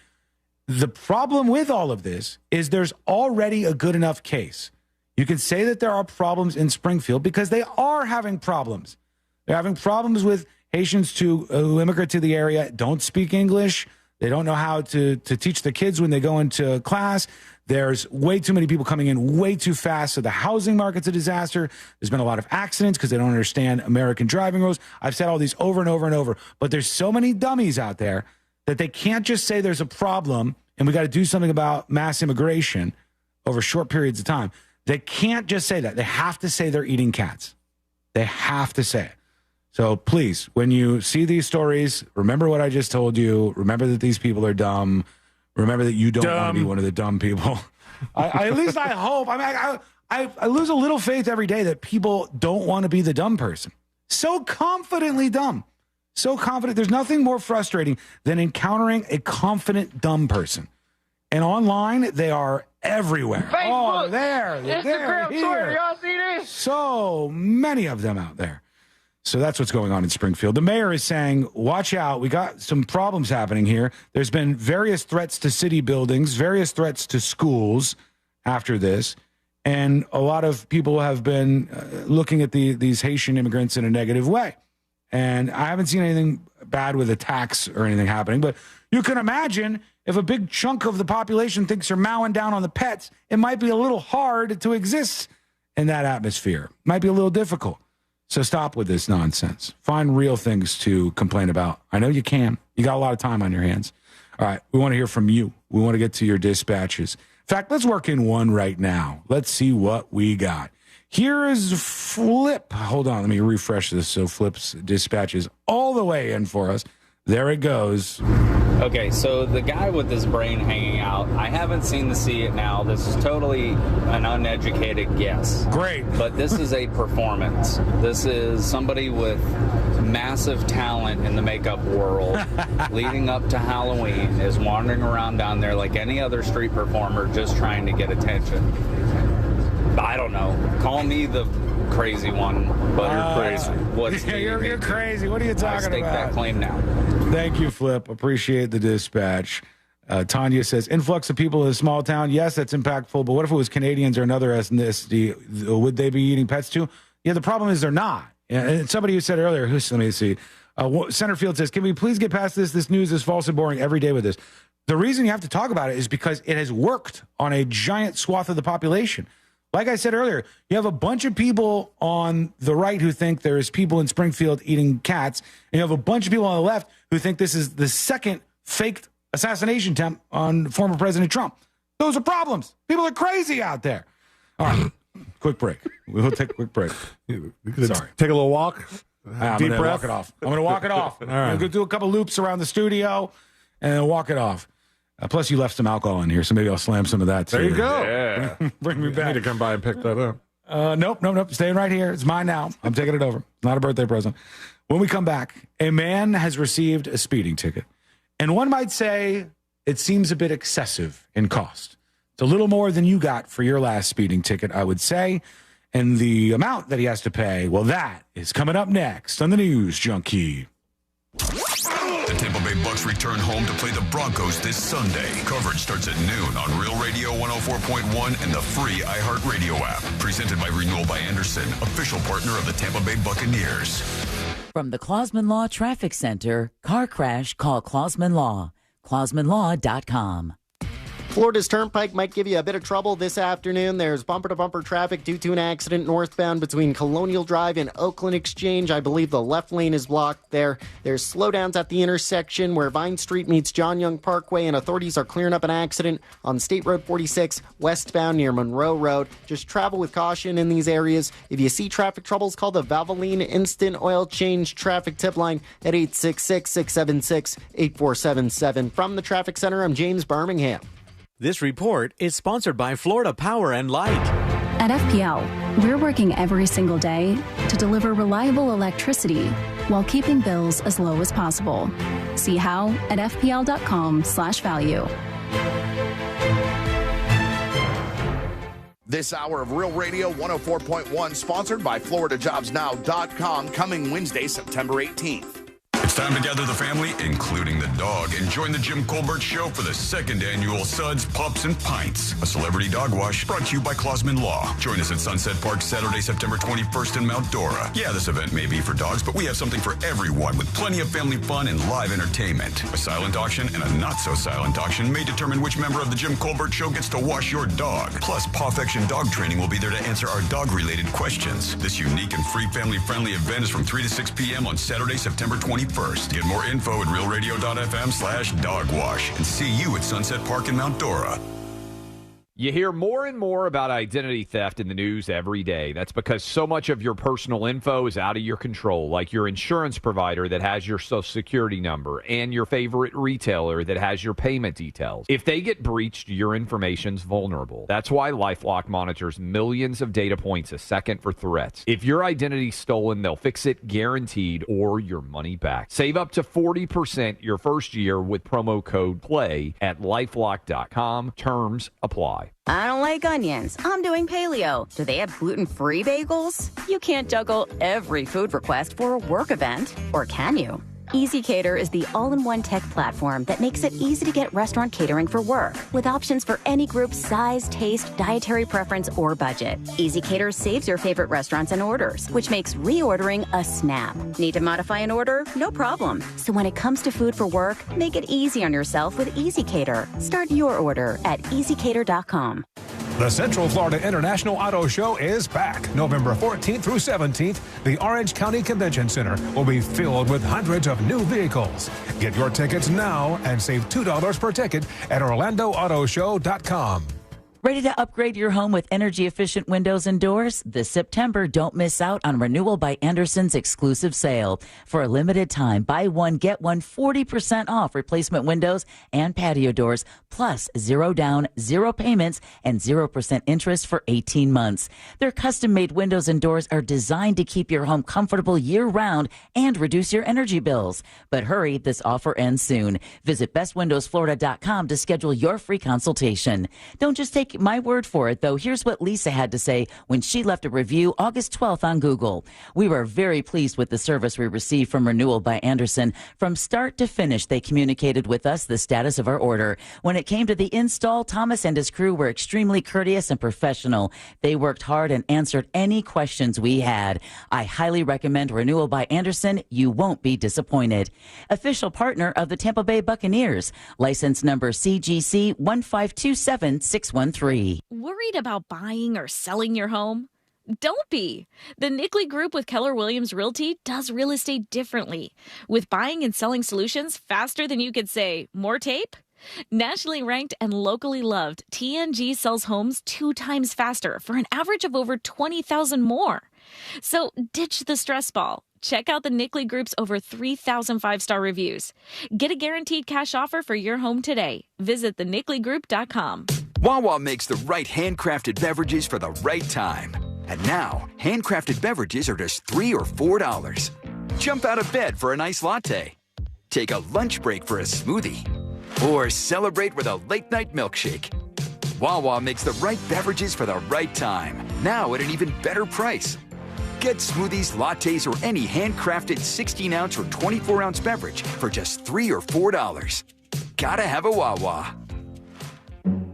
The problem with all of this is there's already a good enough case. You can say that there are problems in Springfield because they are having problems. They're having problems with Haitians who immigrate to the area, don't speak English. They don't know how to teach the kids when they go into class. There's way too many people coming in way too fast, so the housing market's a disaster. There's been a lot of accidents because they don't understand American driving rules. I've said all these over and over and over, but there's so many dummies out there that they can't just say there's a problem and we got to do something about mass immigration over short periods of time. They can't just say that. They have to say they're eating cats. They have to say it. So please, when you see these stories, remember what I just told you. Remember that these people are dumb. Remember that you don't want to be one of the dumb people. At least I hope. I mean, I lose a little faith every day that people don't want to be the dumb person. So confidently dumb. So confident. There's nothing more frustrating than encountering a confident dumb person. And online, they are everywhere. Facebook, they're Instagram, here. Twitter, y'all see this? So many of them out there. So that's what's going on in Springfield. The mayor is saying, watch out. We got some problems happening here. There's been various threats to city buildings, various threats to schools after this. And a lot of people have been looking at these Haitian immigrants in a negative way. And I haven't seen anything bad with attacks or anything happening. But you can imagine if a big chunk of the population thinks you're mowing down on the pets, it might be a little hard to exist in that atmosphere. It might be a little difficult. So stop with this nonsense. Find real things to complain about. I know you can. You got a lot of time on your hands. All right, we want to hear from you. We want to get to your dispatches. In fact, let's work in one right now. Let's see what we got. Here is Flip. Hold on, let me refresh this so Flip's dispatch is all the way in for us. There it goes. Okay, so the guy with his brain hanging out, I haven't seen the see it now. This is totally an uneducated guess. Great. But this is a performance. This is somebody with massive talent in the makeup world leading up to Halloween is wandering around down there like any other street performer just trying to get attention. I don't know. Call me the crazy one, but you're crazy. What are you talking about? I stake that claim now. Thank you, Flip. Appreciate the dispatch. Tanya says, influx of people in a small town. Yes, that's impactful, but what if it was Canadians or another ethnicity? Would they be eating pets too? Yeah, the problem is they're not. And somebody who said earlier, let me see. Centerfield says, can we please get past this? This news is false and boring every day with this. The reason you have to talk about it is because it has worked on a giant swath of the population. Like I said earlier, you have a bunch of people on the right who think there's people in Springfield eating cats, and you have a bunch of people on the left who think this is the second faked assassination attempt on former President Trump. Those are problems. People are crazy out there. All right, quick break. We'll take a quick break. Sorry. Take a little walk. I'm Deep going to breath. walk it off. I'm going to walk it off. All I'm right. going to do a couple loops around the studio and then walk it off. Plus, you left some alcohol in here, so maybe I'll slam some of that, too. There you go. Yeah. Bring me I back. need to come by and pick that up. Nope. Staying right here. It's mine now. I'm taking it over. It's not a birthday present. When we come back, a man has received a speeding ticket. And one might say it seems a bit excessive in cost. It's a little more than you got for your last speeding ticket, I would say. And the amount that he has to pay, well, that is coming up next on the News Junkie. The Tampa Bay Bucks return home to play the Broncos this Sunday. Coverage starts at noon on Real Radio 104.1 and the free iHeartRadio app. Presented by Renewal by Anderson, official partner of the Tampa Bay Buccaneers. From the Clausman Law Traffic Center, car crash, call Clausman Law. ClausmanLaw.com. Florida's Turnpike might give you a bit of trouble this afternoon. There's bumper-to-bumper traffic due to an accident northbound between Colonial Drive and Oakland Exchange. I believe the left lane is blocked there. There's slowdowns at the intersection where Vine Street meets John Young Parkway, and authorities are clearing up an accident on State Road 46 westbound near Monroe Road. Just travel with caution in these areas. If you see traffic troubles, call the Violin Instant Oil Change Traffic Tip Line at 866-676-8477. From the Traffic Center, I'm James Birmingham. This report is sponsored by Florida Power and Light. At FPL, we're working every single day to deliver reliable electricity while keeping bills as low as possible. See how at fpl.com/value. This hour of Real Radio 104.1, sponsored by FloridaJobsNow.com, coming Wednesday, September 18th. It's time to gather the family, including the dog, and join the Jim Colbert Show for the second annual Suds, Pups, and Pints, a celebrity dog wash brought to you by Kaufman Law. Join us at Sunset Park Saturday, September 21st in Mount Dora. Yeah, this event may be for dogs, but we have something for everyone with plenty of family fun and live entertainment. A silent auction and a not-so-silent auction may determine which member of the Jim Colbert Show gets to wash your dog. Plus, Pawfection Dog Training will be there to answer our dog-related questions. This unique and free family-friendly event is from 3 to 6 p.m. on Saturday, September 21st. Get more info at realradio.fm/dogwash and see you at Sunset Park in Mount Dora. You hear more and more about identity theft in the news every day. That's because so much of your personal info is out of your control, like your insurance provider that has your Social Security number and your favorite retailer that has your payment details. If they get breached, your information's vulnerable. That's why LifeLock monitors millions of data points a second for threats. If your identity's stolen, they'll fix it guaranteed or your money back. Save up to 40% your first year with promo code PLAY at LifeLock.com. Terms apply. I don't like onions. I'm doing paleo. Do they have gluten-free bagels? You can't juggle every food request for a work event, or can you? EasyCater is the all-in-one tech platform that makes it easy to get restaurant catering for work, with options for any group's size, taste, dietary preference, or budget. EasyCater saves your favorite restaurants and orders, which makes reordering a snap. Need to modify an order? No problem. So when it comes to food for work, make it easy on yourself with EasyCater. Start your order at easycater.com. The Central Florida International Auto Show is back. November 14th through 17th, the Orange County Convention Center will be filled with hundreds of new vehicles. Get your tickets now and save $2 per ticket at OrlandoAutoShow.com. Ready to upgrade your home with energy-efficient windows and doors? This September, don't miss out on Renewal by Andersen's exclusive sale. For a limited time, buy one, get one 40% off replacement windows and patio doors, plus 0 down, 0 payments, and 0% interest for 18 months. Their custom-made windows and doors are designed to keep your home comfortable year-round and reduce your energy bills. But hurry, this offer ends soon. Visit bestwindowsflorida.com to schedule your free consultation. Don't just take my word for it, though. Here's what Lisa had to say when she left a review August 12th on Google. We were very pleased with the service we received from Renewal by Andersen. From start to finish, they communicated with us the status of our order. When it came to the install, Thomas and his crew were extremely courteous and professional. They worked hard and answered any questions we had. I highly recommend Renewal by Andersen. You won't be disappointed. Official partner of the Tampa Bay Buccaneers. License number CGC 1527613. Worried about buying or selling your home? Don't be. The Nickley Group with Keller Williams Realty does real estate differently, with buying and selling solutions faster than you could say, more tape? Nationally ranked and locally loved, TNG sells homes 2 times faster for an average of over 20,000 more. So ditch the stress ball. Check out the Nickley Group's over 3,000 5-star reviews. Get a guaranteed cash offer for your home today. Visit thenickleyGroup.com. Wawa makes the right handcrafted beverages for the right time. And now, handcrafted beverages are just $3 or $4. Jump out of bed for a nice latte. Take a lunch break for a smoothie. Or celebrate with a late-night milkshake. Wawa makes the right beverages for the right time. Now at an even better price. Get smoothies, lattes, or any handcrafted 16-ounce or 24-ounce beverage for just $3 or $4. Gotta have a Wawa.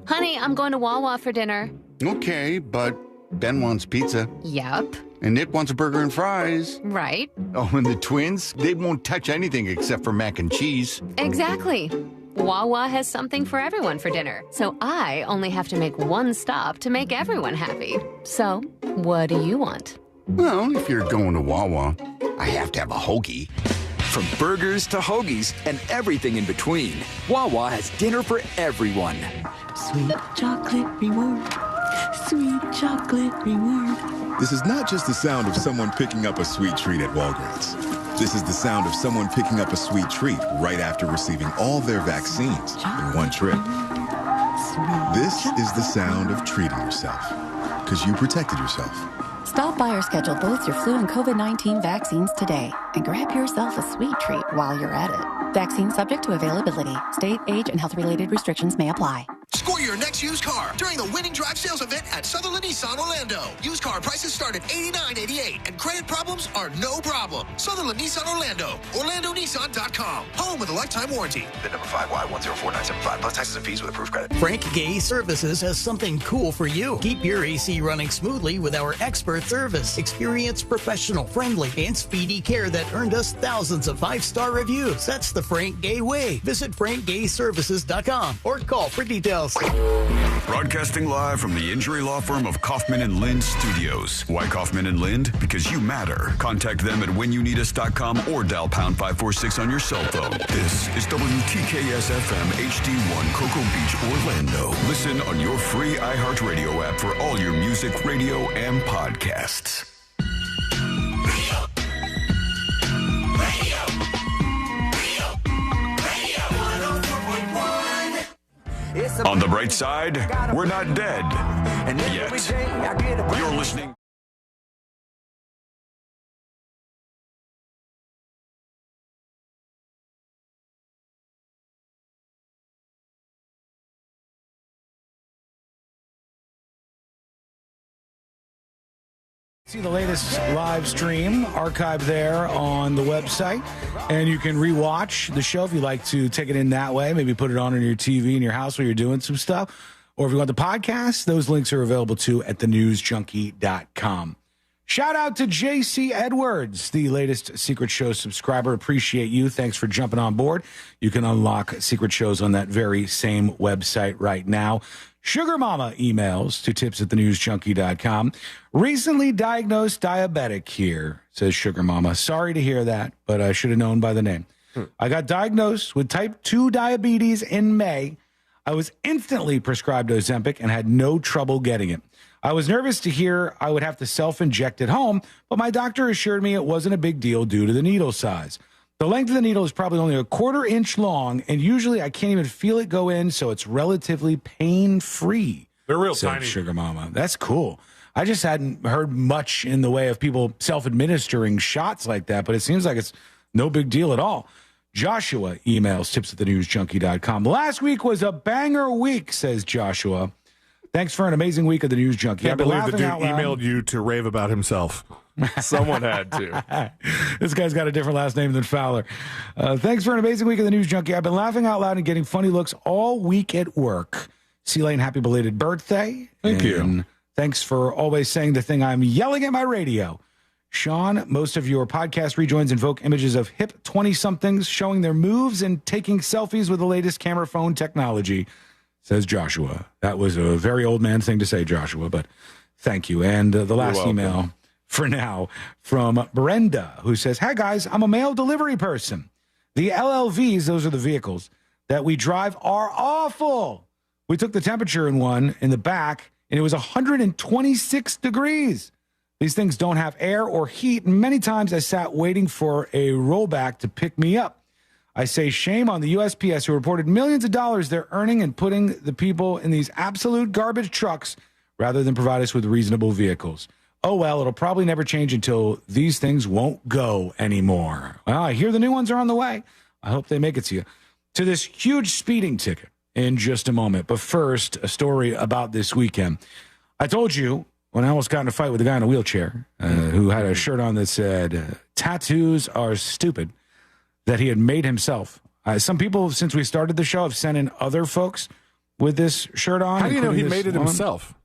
Honey, I'm going to Wawa for dinner. Okay, but Ben wants pizza. Yep. And Nick wants a burger and fries. Right. Oh, and the twins? They won't touch anything except for mac and cheese. Exactly. Wawa has something for everyone for dinner, so I only have to make one stop to make everyone happy. So, what do you want? Well, if you're going to Wawa, I have to have a hoagie. From burgers to hoagies and everything in between, Wawa has dinner for everyone. Sweet chocolate reward. Sweet chocolate reward. This is not just the sound of someone picking up a sweet treat at Walgreens. This is the sound of someone picking up a sweet treat right after receiving all their vaccines in one trip. This is the sound of treating yourself, because you protected yourself. Stop by or schedule both your flu and COVID-19 vaccines today and grab yourself a sweet treat while you're at it. Vaccine subject to availability. State, age, and health-related restrictions may apply. Score your next used car during the Winning Drive sales event at Sutherland Nissan Orlando. Used car prices start at $89.88 and credit problems are no problem. Sutherland Nissan Orlando. OrlandoNissan.com. Home with a lifetime warranty. VIN number 5Y104975 plus taxes and fees with approved credit. Frank Gay Services has something cool for you. Keep your AC running smoothly with our expert service. Experienced, professional, friendly, and speedy care that earned us thousands of 5-star reviews. That's the Frank Gay way. Visit FrankGayServices.com or call for details. Broadcasting live from the injury law firm of Kaufman and Lind Studios. Why Kaufman and Lind? Because you matter. Contact them at whenyouneedus.com or dial pound 546 on your cell phone. This is WTKS FM HD1 Cocoa Beach, Orlando. Listen on your free iHeartRadio app for all your music, radio, and podcasts. On the bright side, we're not dead yet. You're listening. See the latest live stream archived there on the website, and you can rewatch the show if you like to take it in that way. Maybe put it on your TV in your house while you're doing some stuff, or if you want the podcast, those links are available too at thenewsjunkie.com. Shout out to JC Edwards, the latest Secret Show subscriber. Appreciate you. Thanks for jumping on board. You can unlock Secret Shows on that very same website right now. Sugar Mama emails to tips@thenewsjunkie.com. Recently diagnosed diabetic here, says Sugar Mama. Sorry to hear that, but I should have known by the name. I got diagnosed with type 2 diabetes in May. I was instantly prescribed Ozempic and had no trouble getting it. I was nervous to hear I would have to self-inject at home, but my doctor assured me it wasn't a big deal due to the needle size. The length of the needle is probably only a 1/4 inch long, and usually I can't even feel it go in, so it's relatively pain-free. They're real said tiny. Sugar Mama. That's cool. I just hadn't heard much in the way of people self-administering shots like that, but it seems like it's no big deal at all. Joshua emails tips@thenewsjunkie.com. Last week was a banger week, says Joshua. Thanks for an amazing week of the News Junkie. Can't believe the dude emailed you to rave about himself. Someone had to. This guy's got a different last name than Fowler. Thanks for an amazing week of the News Junkie. I've been laughing out loud and getting funny looks all week at work. C-Lane, happy belated birthday. Thank you. Thanks for always saying the thing I'm yelling at my radio. Sean, most of your podcast rejoins invoke images of hip 20-somethings showing their moves and taking selfies with the latest camera phone technology, says Joshua. That was a very old man thing to say, Joshua, but thank you. And the last email for now from Brenda, who says, "Hi, guys, I'm a mail delivery person. The LLVs, those are the vehicles that we drive, are awful. We took the temperature in one in the back, and it was 126 degrees. These things don't have air or heat, and many times I sat waiting for a rollback to pick me up. I say shame on the USPS who reported millions of dollars they're earning and putting the people in these absolute garbage trucks rather than provide us with reasonable vehicles. Oh, well, it'll probably never change until these things won't go anymore." Well, I hear the new ones are on the way. I hope they make it to you. To this huge speeding ticket in just a moment. But first, a story about this weekend. I told you when I almost got in a fight with a guy in a wheelchair who had a shirt on that said, "Tattoos are stupid," that he had made himself. Some people, since we started the show, have sent in other folks with this shirt on. How do you know he including made it this woman. himself?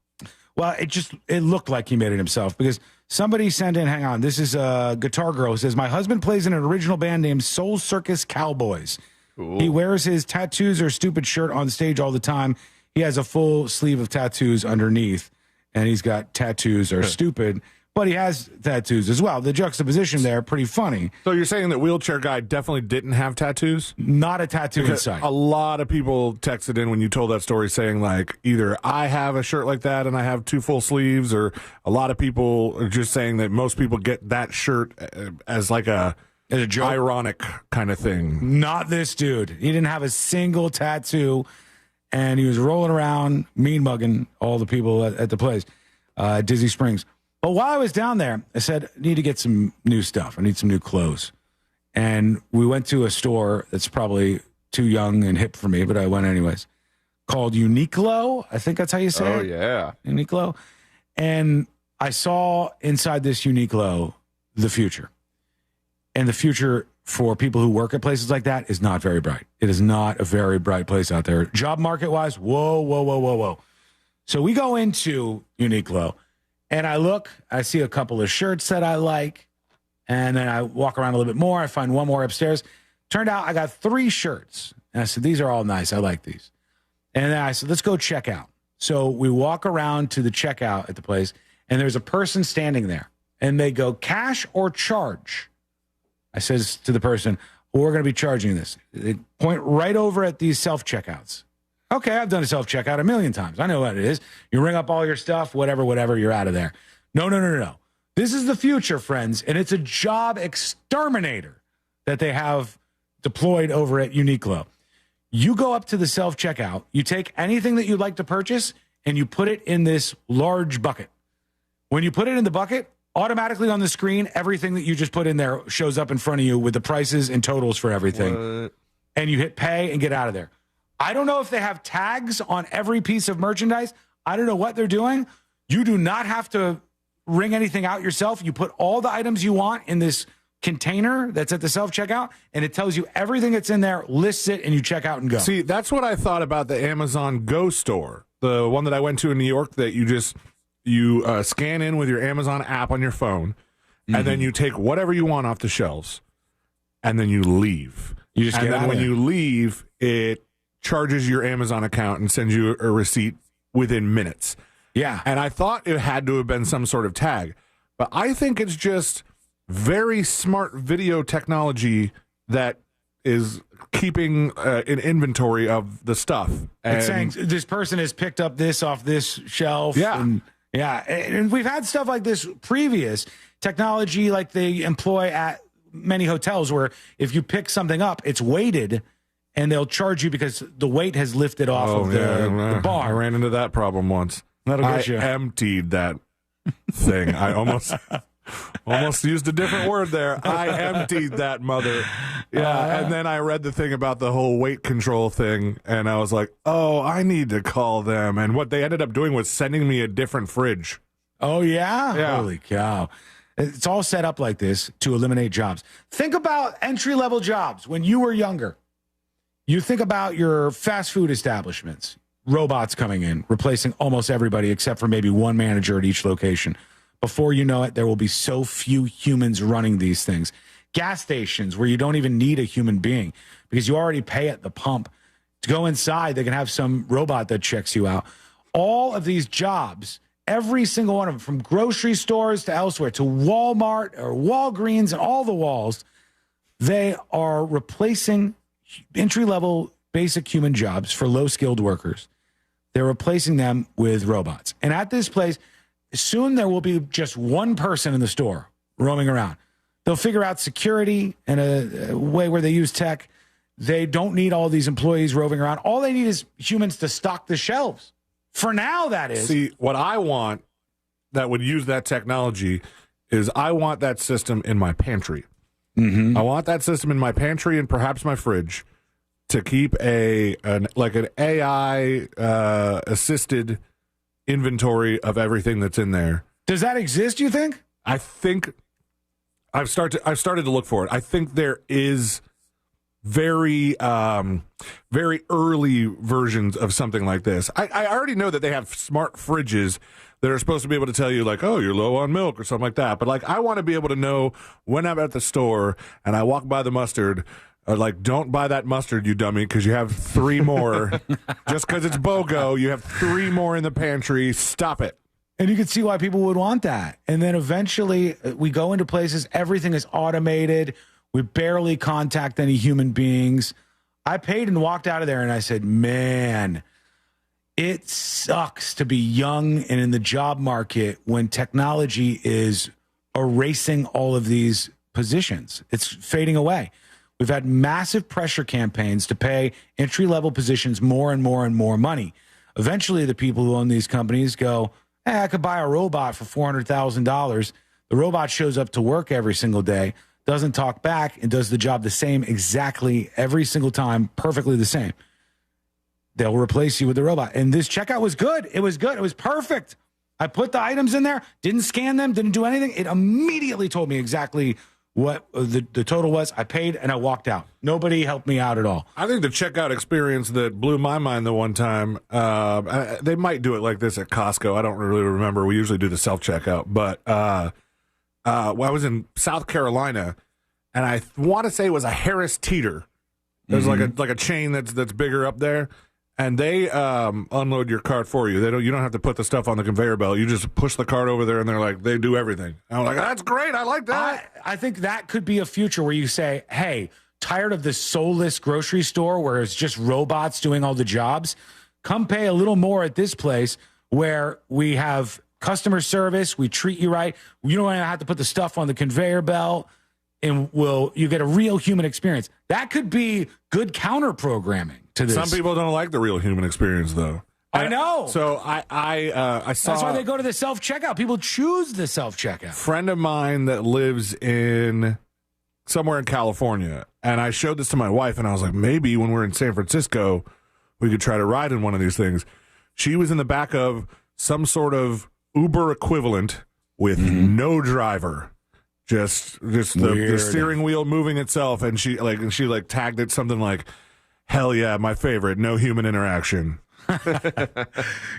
Well, it looked like he made it himself because somebody sent in, hang on, this is a Guitar Girl who says, "My husband plays in an original band named Soul Circus Cowboys. Cool. He wears his tattoos or stupid shirt on stage all the time. He has a full sleeve of tattoos underneath, and he's got tattoos or stupid, but he has tattoos as well. The juxtaposition there, pretty funny. So you're saying that wheelchair guy definitely didn't have tattoos? Not a tattoo in Because sight. a lot of people texted in when you told that story saying, like, either I have a shirt like that and I have 2 full sleeves, or a lot of people are just saying that most people get that shirt as like a joke? Ironic kind of thing. Not this dude. He didn't have a single tattoo, and he was rolling around, mean mugging all the people at the place, Disney Springs. But while I was down there, I said, I need to get some new stuff. I need some new clothes. And we went to a store that's probably too young and hip for me, but I went anyways, called Uniqlo. I think that's how you say it. Oh, yeah. Uniqlo. And I saw inside this Uniqlo the future. And the future for people who work at places like that is not very bright. It is not a very bright place out there. Job market-wise, whoa. So we go into Uniqlo, and I look, I see a couple of shirts that I like, and then I walk around a little bit more. I find one more upstairs. Turned out I got 3 shirts. And I said, these are all nice. I like these. And then I said, let's go check out. So we walk around to the checkout at the place, and there's a person standing there. And they go, cash or charge? I says to the person, well, we're going to be charging this. They point right over at these self-checkouts. Okay, I've done a self-checkout a million times. I know what it is. You ring up all your stuff, whatever, you're out of there. No. This is the future, friends, and it's a job exterminator that they have deployed over at Uniqlo. You go up to the self-checkout, you take anything that you'd like to purchase, and you put it in this large bucket. When you put it in the bucket, automatically on the screen, everything that you just put in there shows up in front of you with the prices and totals for everything. What? And you hit pay and get out of there. I don't know if they have tags on every piece of merchandise. I don't know what they're doing. You do not have to ring anything out yourself. You put all the items you want in this container that's at the self-checkout, and it tells you everything that's in there, lists it, and you check out and go. See, that's what I thought about the Amazon Go store, the one that I went to in New York, that you scan in with your Amazon app on your phone, and then you take whatever you want off the shelves, and then you leave. You just and get then out when of there. you leave, it charges your Amazon account and sends you a receipt within minutes. Yeah. And I thought it had to have been some sort of tag, but I think it's just very smart video technology that is keeping an inventory of the stuff. And It's saying this person has picked up this off this shelf. Yeah. And we've had stuff like this previous technology like they employ at many hotels where if you pick something up, it's weighted and they'll charge you because the weight has lifted off of the bar. I ran into that problem once. That'll get I you. emptied that thing. I almost used a different word there. I emptied that mother. Yeah, and then I read the thing about the whole weight control thing, and I was like, oh, I need to call them. And what they ended up doing was sending me a different fridge. Oh, yeah? Yeah. Holy cow. It's all set up like this to eliminate jobs. Think about entry-level jobs when you were younger. You think about your fast food establishments, robots coming in, replacing almost everybody except for maybe one manager at each location. Before you know it, there will be so few humans running these things. Gas stations where you don't even need a human being because you already pay at the pump. To go inside, they can have some robot that checks you out. All of these jobs, every single one of them, from grocery stores to elsewhere, to Walmart or Walgreens and all the walls, they are replacing entry-level basic human jobs for low-skilled workers. They're replacing them with robots. And at this place, soon there will be just one person in the store roaming around. They'll figure out security in a way where they use tech. They don't need all these employees roving around. All they need is humans to stock the shelves. For now, that is. See, what I want that would use that technology is I want that system in my pantry. Mm-hmm. I want that system in my pantry and perhaps my fridge to keep an AI assisted inventory of everything that's in there. Does that exist, you think? I think I've started to look for it. I think there is very early versions of something like this. I already know that they have smart fridges that are supposed to be able to tell you, like, oh, you're low on milk or something like that. But, like, I want to be able to know when I'm at the store and I walk by the mustard, Like, don't buy that mustard, you dummy, because you have 3 more. Just because it's BOGO, you have 3 more in the pantry. Stop it. And you can see why people would want that. And then eventually we go into places, everything is automated. We barely contact any human beings. I paid and walked out of there and I said, man, it sucks to be young and in the job market when technology is erasing all of these positions. It's fading away. We've had massive pressure campaigns to pay entry-level positions more and more and more money. Eventually, the people who own these companies go, hey, I could buy a robot for $400,000. The robot shows up to work every single day, doesn't talk back, and does the job the same exactly every single time, perfectly the same. They'll replace you with the robot. And this checkout was good. It was good. It was perfect. I put the items in there, didn't scan them, didn't do anything. It immediately told me exactly what the total was. I paid and I walked out. Nobody helped me out at all. I think the checkout experience that blew my mind the one time, they might do it like this at Costco. I don't really remember. We usually do the self-checkout. But I was in South Carolina, and I want to say it was a Harris Teeter. There's like a chain that's bigger up there. And they unload your cart for you. You don't have to put the stuff on the conveyor belt. You just push the cart over there, and they do everything. And I'm like, that's great. I like that. I think that could be a future where you say, hey, tired of this soulless grocery store where it's just robots doing all the jobs? Come pay a little more at this place where we have customer service. We treat you right. You don't have to put the stuff on the conveyor belt, and you get a real human experience. That could be good counter programming to this. Some people don't like the real human experience, though. I know. So I saw. That's why they go to the self-checkout. People choose the self-checkout. Friend of mine that lives in somewhere in California, and I showed this to my wife, and I was like, maybe when we're in San Francisco, we could try to ride in one of these things. She was in the back of some sort of Uber equivalent with no driver. Just the steering wheel moving itself, and she tagged it something like, hell yeah, my favorite, no human interaction.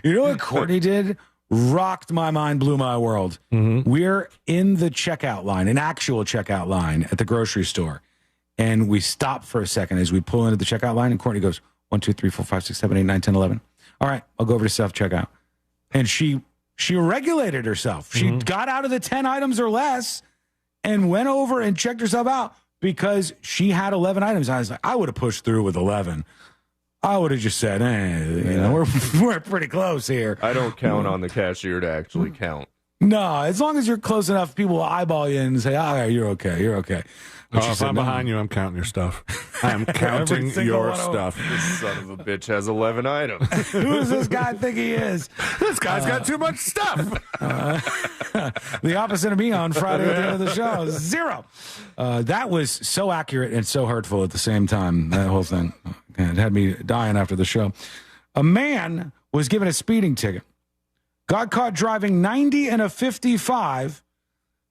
You know what Courtney did? Rocked my mind, blew my world. We're in the checkout line, an actual checkout line at the grocery store. And we stop for a second as we pull into the checkout line, and Courtney goes, 1, 2, 3, 4, 5, 6, 7, 8, 9, 10, 11. All right, I'll go over to self-checkout. And she regulated herself. She got out of the 10 items or less and went over and checked herself out because she had 11 items. I was like, I would have pushed through with 11. I would have just said, we're pretty close here. I don't count on the cashier to actually count. No, as long as you're close enough, people will eyeball you and say, you're okay, you're okay. But if I'm behind you, I'm counting your stuff. I am counting your stuff. This son of a bitch has 11 items. Who does this guy think he is? This guy's got too much stuff. The opposite of me on Friday at the end of the show. 0. That was so accurate and so hurtful at the same time, that whole thing. It had me dying after the show. A man was given a speeding ticket. Got caught driving 90 and a 55.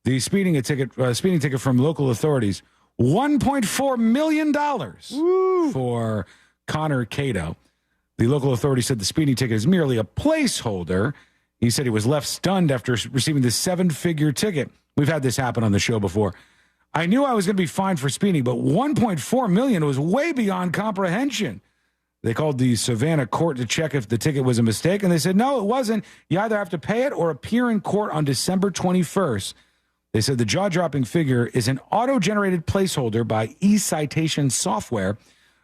The speeding ticket from local authorities, $1.4 million for Connor Cato. The local authority said the speeding ticket is merely a placeholder. He said he was left stunned after receiving the 7-figure ticket. We've had this happen on the show before. I knew I was going to be fined for speeding, but $1.4 million was way beyond comprehension. They called the Savannah court to check if the ticket was a mistake, and they said, no, it wasn't. You either have to pay it or appear in court on December 21st. They said the jaw-dropping figure is an auto-generated placeholder by e-citation software.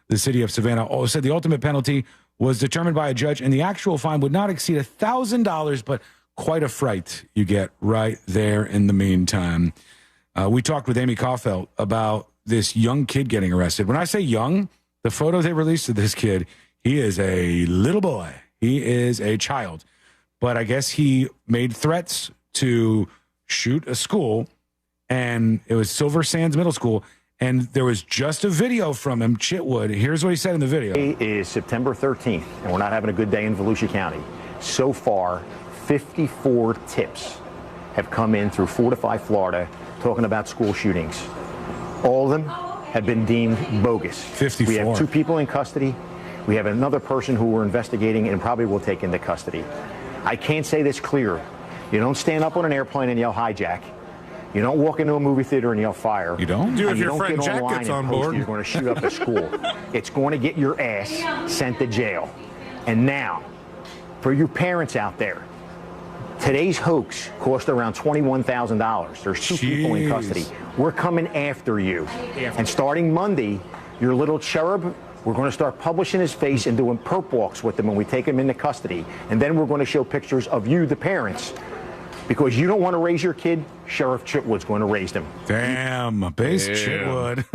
The city of Savannah said the ultimate penalty was determined by a judge, and the actual fine would not exceed $1,000, but quite a fright you get right there in the meantime. We talked with Amy Cofel about this young kid getting arrested. When I say young, the photo they released of this kid, he is a little boy. He is a child. But I guess he made threats to shoot a school, and it was Silver Sands Middle School, and there was just a video from him, Chitwood. Here's what he said in the video. It is September 13th, and we're not having a good day in Volusia County. So far, 54 tips have come in through Fortify, Florida, talking about school shootings. All of them have been deemed bogus. 54. We have 2 people in custody. We have another person who we're investigating and probably will take into custody. I can't say this clearer. You don't stand up on an airplane and yell hijack. You don't walk into a movie theater and yell fire. You don't? Do if And you your don't friend get Jack online gets and on post board. You're going to shoot up the school. It's going to get your ass sent to jail. And now, for you parents out there, today's hoax cost around $21,000. There's 2 people in custody. We're coming after you. And starting Monday, your little cherub, we're going to start publishing his face and doing perp walks with him when we take him into custody. And then we're going to show pictures of you, the parents. Because you don't want to raise your kid, Sheriff Chitwood's going to raise them. Damn, base Chitwood.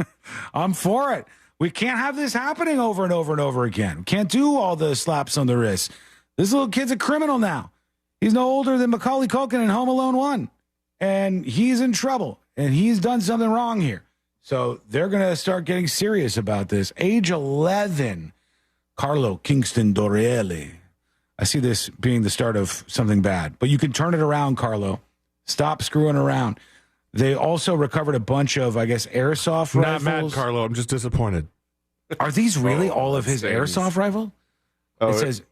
I'm for it. We can't have this happening over and over and over again. We can't do all the slaps on the wrist. This little kid's a criminal now. He's no older than Macaulay Culkin in Home Alone 1. And he's in trouble. And he's done something wrong here. So they're going to start getting serious about this. Age 11, Carlo Kingston Dorelli. I see this being the start of something bad. But you can turn it around, Carlo. Stop screwing around. They also recovered a bunch of, I guess, airsoft rifles. Not mad, Carlo. I'm just disappointed. Are these really all of his airsoft rifle? Oh, it says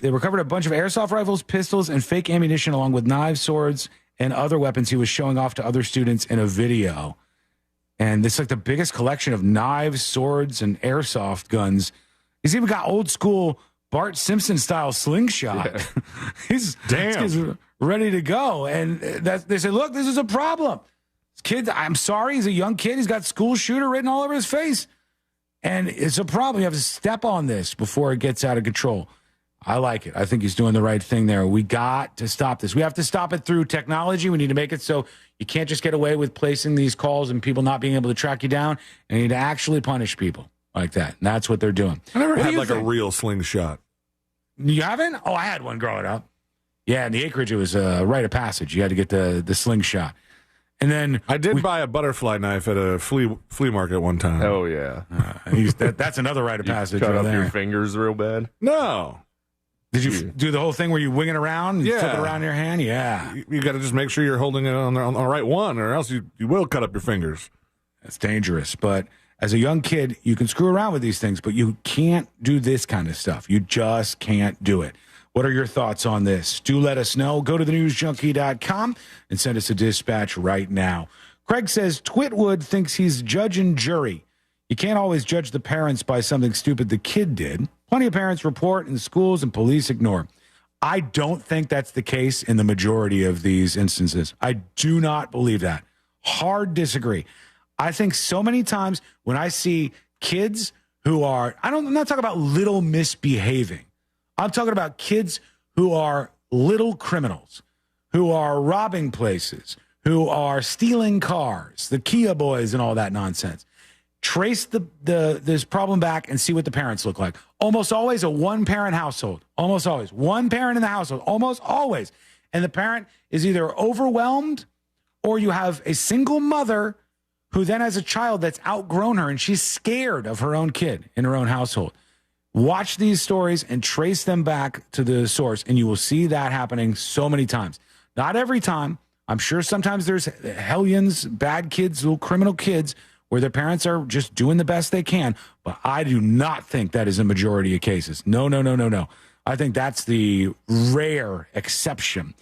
they recovered a bunch of airsoft rifles, pistols, and fake ammunition, along with knives, swords, and other weapons he was showing off to other students in a video. And it's like the biggest collection of knives, swords, and airsoft guns. He's even got old school Bart Simpson style slingshot. Yeah. He's ready to go. And they said, look, this is a problem. This kid, I'm sorry, he's a young kid. He's got school shooter written all over his face. And it's a problem. You have to step on this before it gets out of control. I like it. I think he's doing the right thing there. We got to stop this. We have to stop it through technology. We need to make it so you can't just get away with placing these calls and people not being able to track you down. And you need to actually punish people like that. And that's what they're doing. I never had like a real slingshot. You haven't? Oh, I had one growing up. Yeah, in the acreage, it was a rite of passage. You had to get the slingshot. And then I did buy a butterfly knife at a flea market one time. Oh, yeah. That's another rite of passage. Cut right up there. your fingers real bad? No. Did you do the whole thing where you wing it around and flip it around your hand? Yeah. You got to just make sure you're holding it on the right one, or else you will cut up your fingers. That's dangerous. But as a young kid, you can screw around with these things, but you can't do this kind of stuff. You just can't do it. What are your thoughts on this? Do let us know. Go to thenewsjunkie.com and send us a dispatch right now. Craig says Twitwood thinks he's judge and jury. You can't always judge the parents by something stupid the kid did. Plenty of parents report in schools and police ignore. I don't think that's the case in the majority of these instances. I do not believe that. Hard disagree. I think so many times when I see kids who are, I'm not talking about little misbehaving. I'm talking about kids who are little criminals, who are robbing places, who are stealing cars, the Kia boys and all that nonsense. Trace this problem back and see what the parents look like. Almost always a one-parent household. Almost always. One parent in the household. Almost always. And the parent is either overwhelmed or you have a single mother who then has a child that's outgrown her and she's scared of her own kid in her own household. Watch these stories and trace them back to the source, and you will see that happening so many times. Not every time. I'm sure sometimes there's hellions, bad kids, little criminal kids, where their parents are just doing the best they can. But I do not think that is a majority of cases. No. I think that's the rare exception.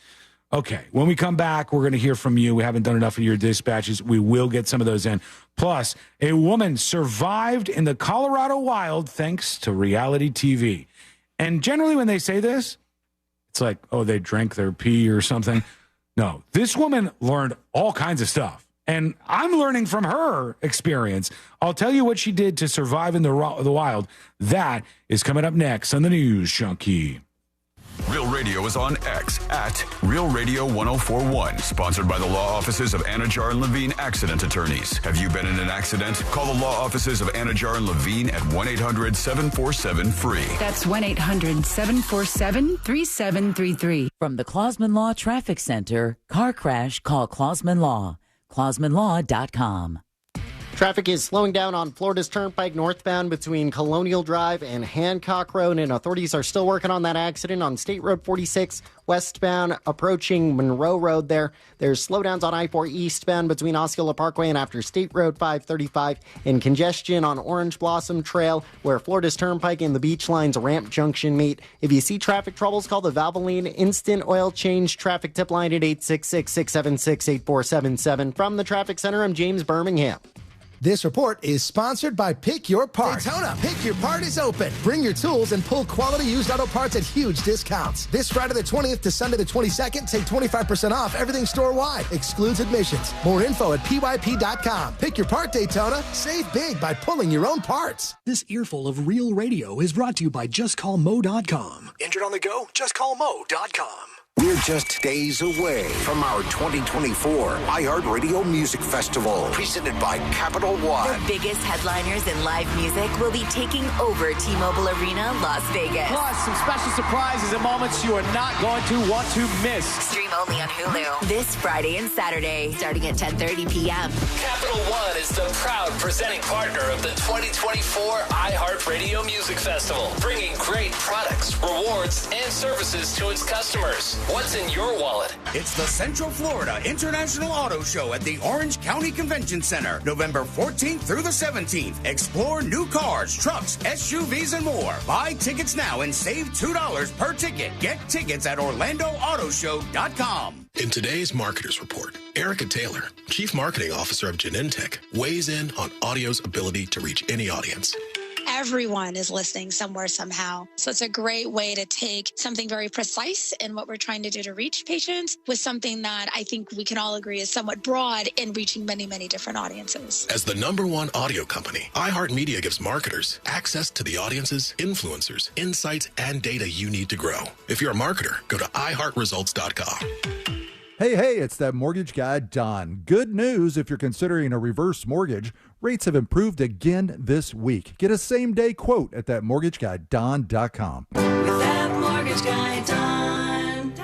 Okay, when we come back, we're going to hear from you. We haven't done enough of your dispatches. We will get some of those in. Plus, a woman survived in the Colorado wild thanks to reality TV. And generally when they say this, it's like, oh, they drank their pee or something. No, this woman learned all kinds of stuff. And I'm learning from her experience. I'll tell you what she did to survive in the wild. That is coming up next on the News Junkie. Real Radio is on X at Real Radio 1041. Sponsored by the law offices of Anajar and Levine Accident Attorneys. Have you been in an accident? Call the law offices of Anajar and Levine at 1-800-747-FREE. That's 1-800-747-3733. From the Clausman Law Traffic Center, car crash, call Clausman Law. ClausmanLaw.com. Traffic is slowing down on Florida's Turnpike northbound between Colonial Drive and Hancock Road, and authorities are still working on that accident on State Road 46 westbound approaching Monroe Road there. There's slowdowns on I-4 eastbound between Osceola Parkway and after State Road 535, and congestion on Orange Blossom Trail where Florida's Turnpike and the Beach Line's Ramp Junction meet. If you see traffic troubles, call the Valvoline Instant Oil Change traffic tip line at 866-676-8477. From the Traffic Center, I'm James Birmingham. This report is sponsored by Pick Your Part. Daytona, Pick Your Part is open. Bring your tools and pull quality used auto parts at huge discounts. This Friday the 20th to Sunday the 22nd, take 25% off everything store-wide. Excludes admissions. More info at pyp.com. Pick Your Part, Daytona. Save big by pulling your own parts. This earful of real radio is brought to you by JustCallMo.com. Injured on the go? JustCallMo.com. We're just days away from our 2024 iHeartRadio Music Festival, presented by Capital One. The biggest headliners in live music will be taking over T-Mobile Arena, Las Vegas. Plus, some special surprises and moments you are not going to want to miss. Stream only on Hulu this Friday and Saturday, starting at 10:30 p.m. Capital One is the proud presenting partner of the 2024 iHeartRadio Music Festival, bringing great products, rewards, and services to its customers. What's in your wallet? It's the Central Florida International Auto Show at the Orange County Convention Center, November 14th through the 17th. Explore new cars, trucks, SUVs, and more. Buy tickets now and save $2 per ticket. Get tickets at OrlandoAutoShow.com. In today's Marketers Report, Erica Taylor, Chief Marketing Officer of Genentech, weighs in on audio's ability to reach any audience. Everyone is listening somewhere, somehow. So it's a great way to take something very precise in what we're trying to do to reach patients with something that I think we can all agree is somewhat broad in reaching many, many different audiences. As the #1 audio company, iHeartMedia gives marketers access to the audiences, influencers, insights, and data you need to grow. If you're a marketer, go to iHeartResults.com. Hey, it's that mortgage guy, Don. Good news if you're considering a reverse mortgage. Rates have improved again this week. Get a same-day quote at thatmortgageguyDon.com. With that mortgage guy, Don.com.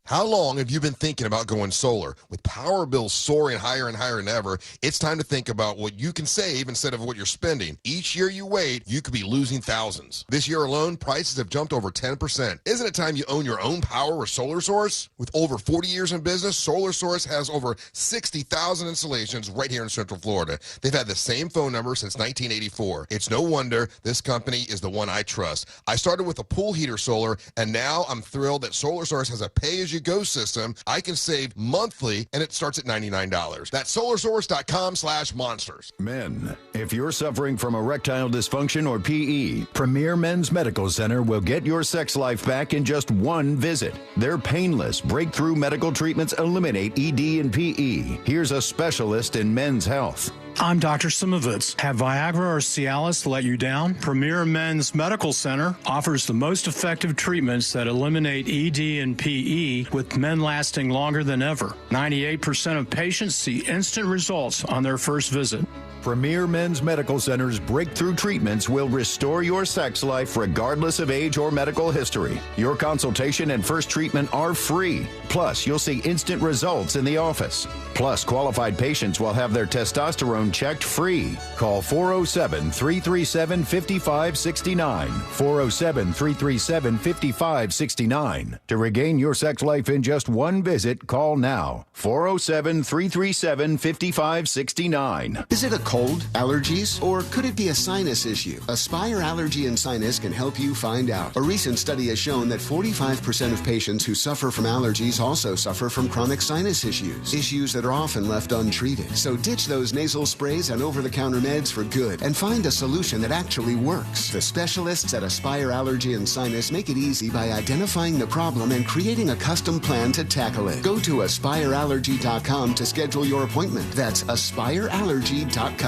How long have you been thinking about going solar? With power bills soaring higher and higher than ever, it's time to think about what you can save instead of what you're spending. Each year you wait, you could be losing thousands. This year alone, prices have jumped over 10%. Isn't it time you own your own power or solar source? With over 40 years in business, Solar Source has over 60,000 installations right here in Central Florida. They've had the same phone number since 1984. It's no wonder this company is the one I trust. I started with a pool heater solar, and now I'm thrilled that Solar Source has a pay-as-you-go system. I can save monthly, and it starts at $99. That's solarsource.com/monsters. Men, if you're suffering from erectile dysfunction or PE, Premier Men's Medical Center will get your sex life back in just one visit. Their painless breakthrough medical treatments eliminate ED and PE. Here's a specialist in men's health. I'm Dr. Simovitz. Have Viagra or Cialis let you down? Premier Men's Medical Center offers the most effective treatments that eliminate ED and PE, with men lasting longer than ever. 98% of patients see instant results on their first visit. Premier Men's Medical Center's breakthrough treatments will restore your sex life regardless of age or medical history. Your consultation and first treatment are free. Plus, you'll see instant results in the office. Plus, qualified patients will have their testosterone checked free. Call 407-337-5569. 407-337-5569. To regain your sex life in just one visit, call now. 407-337-5569. Is it a cold, allergies, or could it be a sinus issue? Aspire Allergy and Sinus can help you find out. A recent study has shown that 45% of patients who suffer from allergies also suffer from chronic sinus issues that are often left untreated. So ditch those nasal sprays and over-the-counter meds for good and find a solution that actually works. The specialists at Aspire Allergy and Sinus make it easy by identifying the problem and creating a custom plan to tackle it. Go to aspireallergy.com to schedule your appointment. That's aspireallergy.com.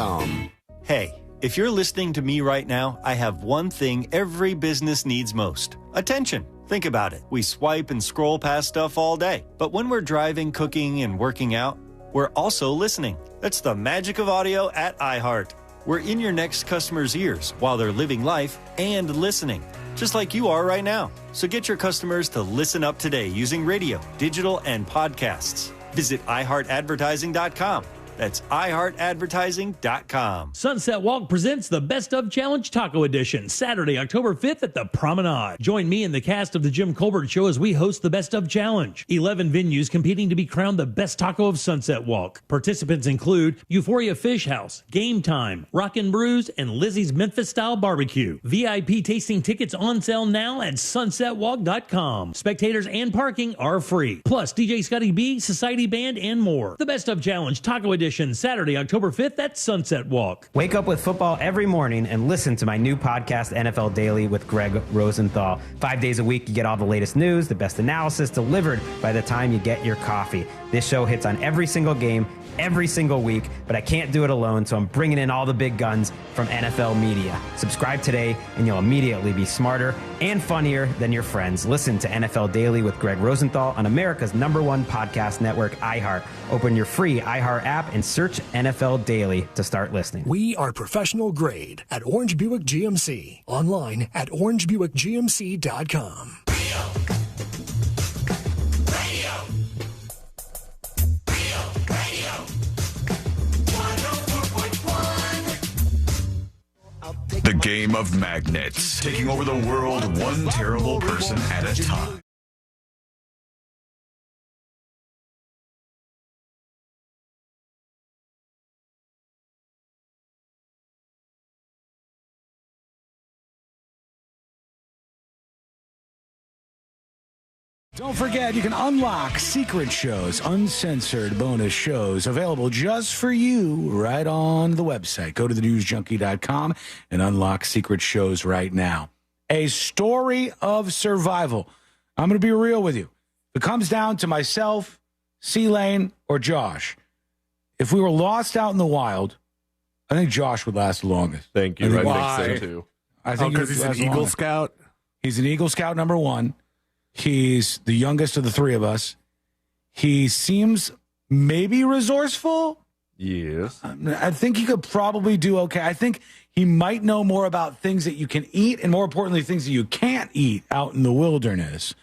Hey, if you're listening to me right now, I have one thing every business needs most: attention. Think about it. We swipe and scroll past stuff all day. But when we're driving, cooking, and working out, we're also listening. That's the magic of audio at iHeart. We're in your next customer's ears while they're living life and listening, just like you are right now. So get your customers to listen up today using radio, digital, and podcasts. Visit iHeartAdvertising.com. That's iHeartAdvertising.com. Sunset Walk presents the Best of Challenge Taco Edition, Saturday, October 5th at the Promenade. Join me and the cast of The Jim Colbert Show as we host the Best of Challenge. 11 venues competing to be crowned the best taco of Sunset Walk. Participants include Euphoria Fish House, Game Time, Rockin' Brews, and Lizzie's Memphis-style barbecue. VIP tasting tickets on sale now at sunsetwalk.com. Spectators and parking are free. Plus, DJ Scotty B, Society Band, and more. The Best of Challenge Taco Edition, Saturday, October 5th at Sunset Walk. Wake up with football every morning and listen to my new podcast, NFL Daily with Greg Rosenthal. 5 days a week, you get all the latest news, the best analysis delivered by the time you get your coffee. This show hits on every single game, every single week, but I can't do it alone, so I'm bringing in all the big guns from NFL media. Subscribe today, and you'll immediately be smarter and funnier than your friends. Listen to NFL Daily with Greg Rosenthal on America's #1 podcast network, iHeart. Open your free iHeart app and search NFL Daily to start listening. We are professional grade at Orange Buick GMC. Online at orangebuickgmc.com. The game of magnets, taking over the world one terrible person at a time. Don't forget, you can unlock secret shows, uncensored bonus shows available just for you right on the website. Go to thenewsjunkie.com and unlock secret shows right now. A story of survival. I'm going to be real with you. If it comes down to myself, C-Lane, or Josh, if we were lost out in the wild, I think Josh would last the longest. Thank you. I think so, too. I think because he's an Eagle Scout? He's an Eagle Scout #1. He's the youngest of the three of us. He seems maybe resourceful. Yes. I think he could probably do okay. I think he might know more about things that you can eat and, more importantly, things that you can't eat out in the wilderness.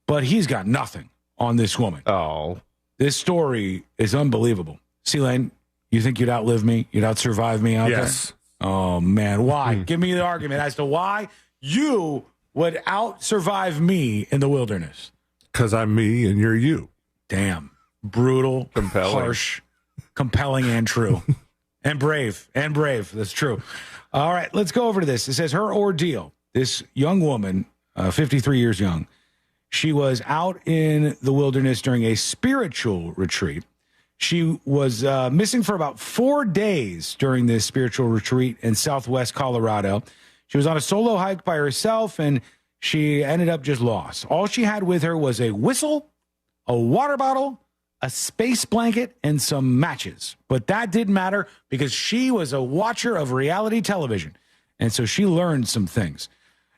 But he's got nothing on this woman. Oh. This story is unbelievable. C-Lane, you think you'd outlive me? You'd outsurvive me out there? Yes. Oh, man. Why? Give me the argument as to why you would out-survive me in the wilderness. Because I'm me and you're you. Damn. Brutal, compelling, harsh, compelling, and true. and brave. That's true. All right, let's go over to this. It says her ordeal. This young woman, 53 years young, she was out in the wilderness during a spiritual retreat. She was missing for about 4 days during this spiritual retreat in southwest Colorado. She was on a solo hike by herself, and she ended up just lost. All she had with her was a whistle, a water bottle, a space blanket, and some matches. But that didn't matter because she was a watcher of reality television, and so she learned some things.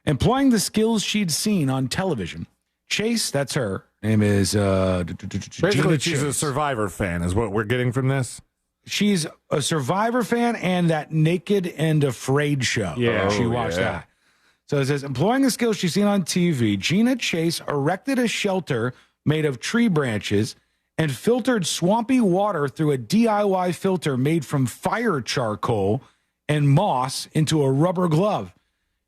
Employing the skills she'd seen on television, Chase, that's her name is... Basically, she's a Survivor fan is what we're getting from this. She's a Survivor fan and that Naked and Afraid show. Yeah. She watched that. So it says, employing the skills she's seen on TV, Gina Chase erected a shelter made of tree branches and filtered swampy water through a DIY filter made from fire charcoal and moss into a rubber glove.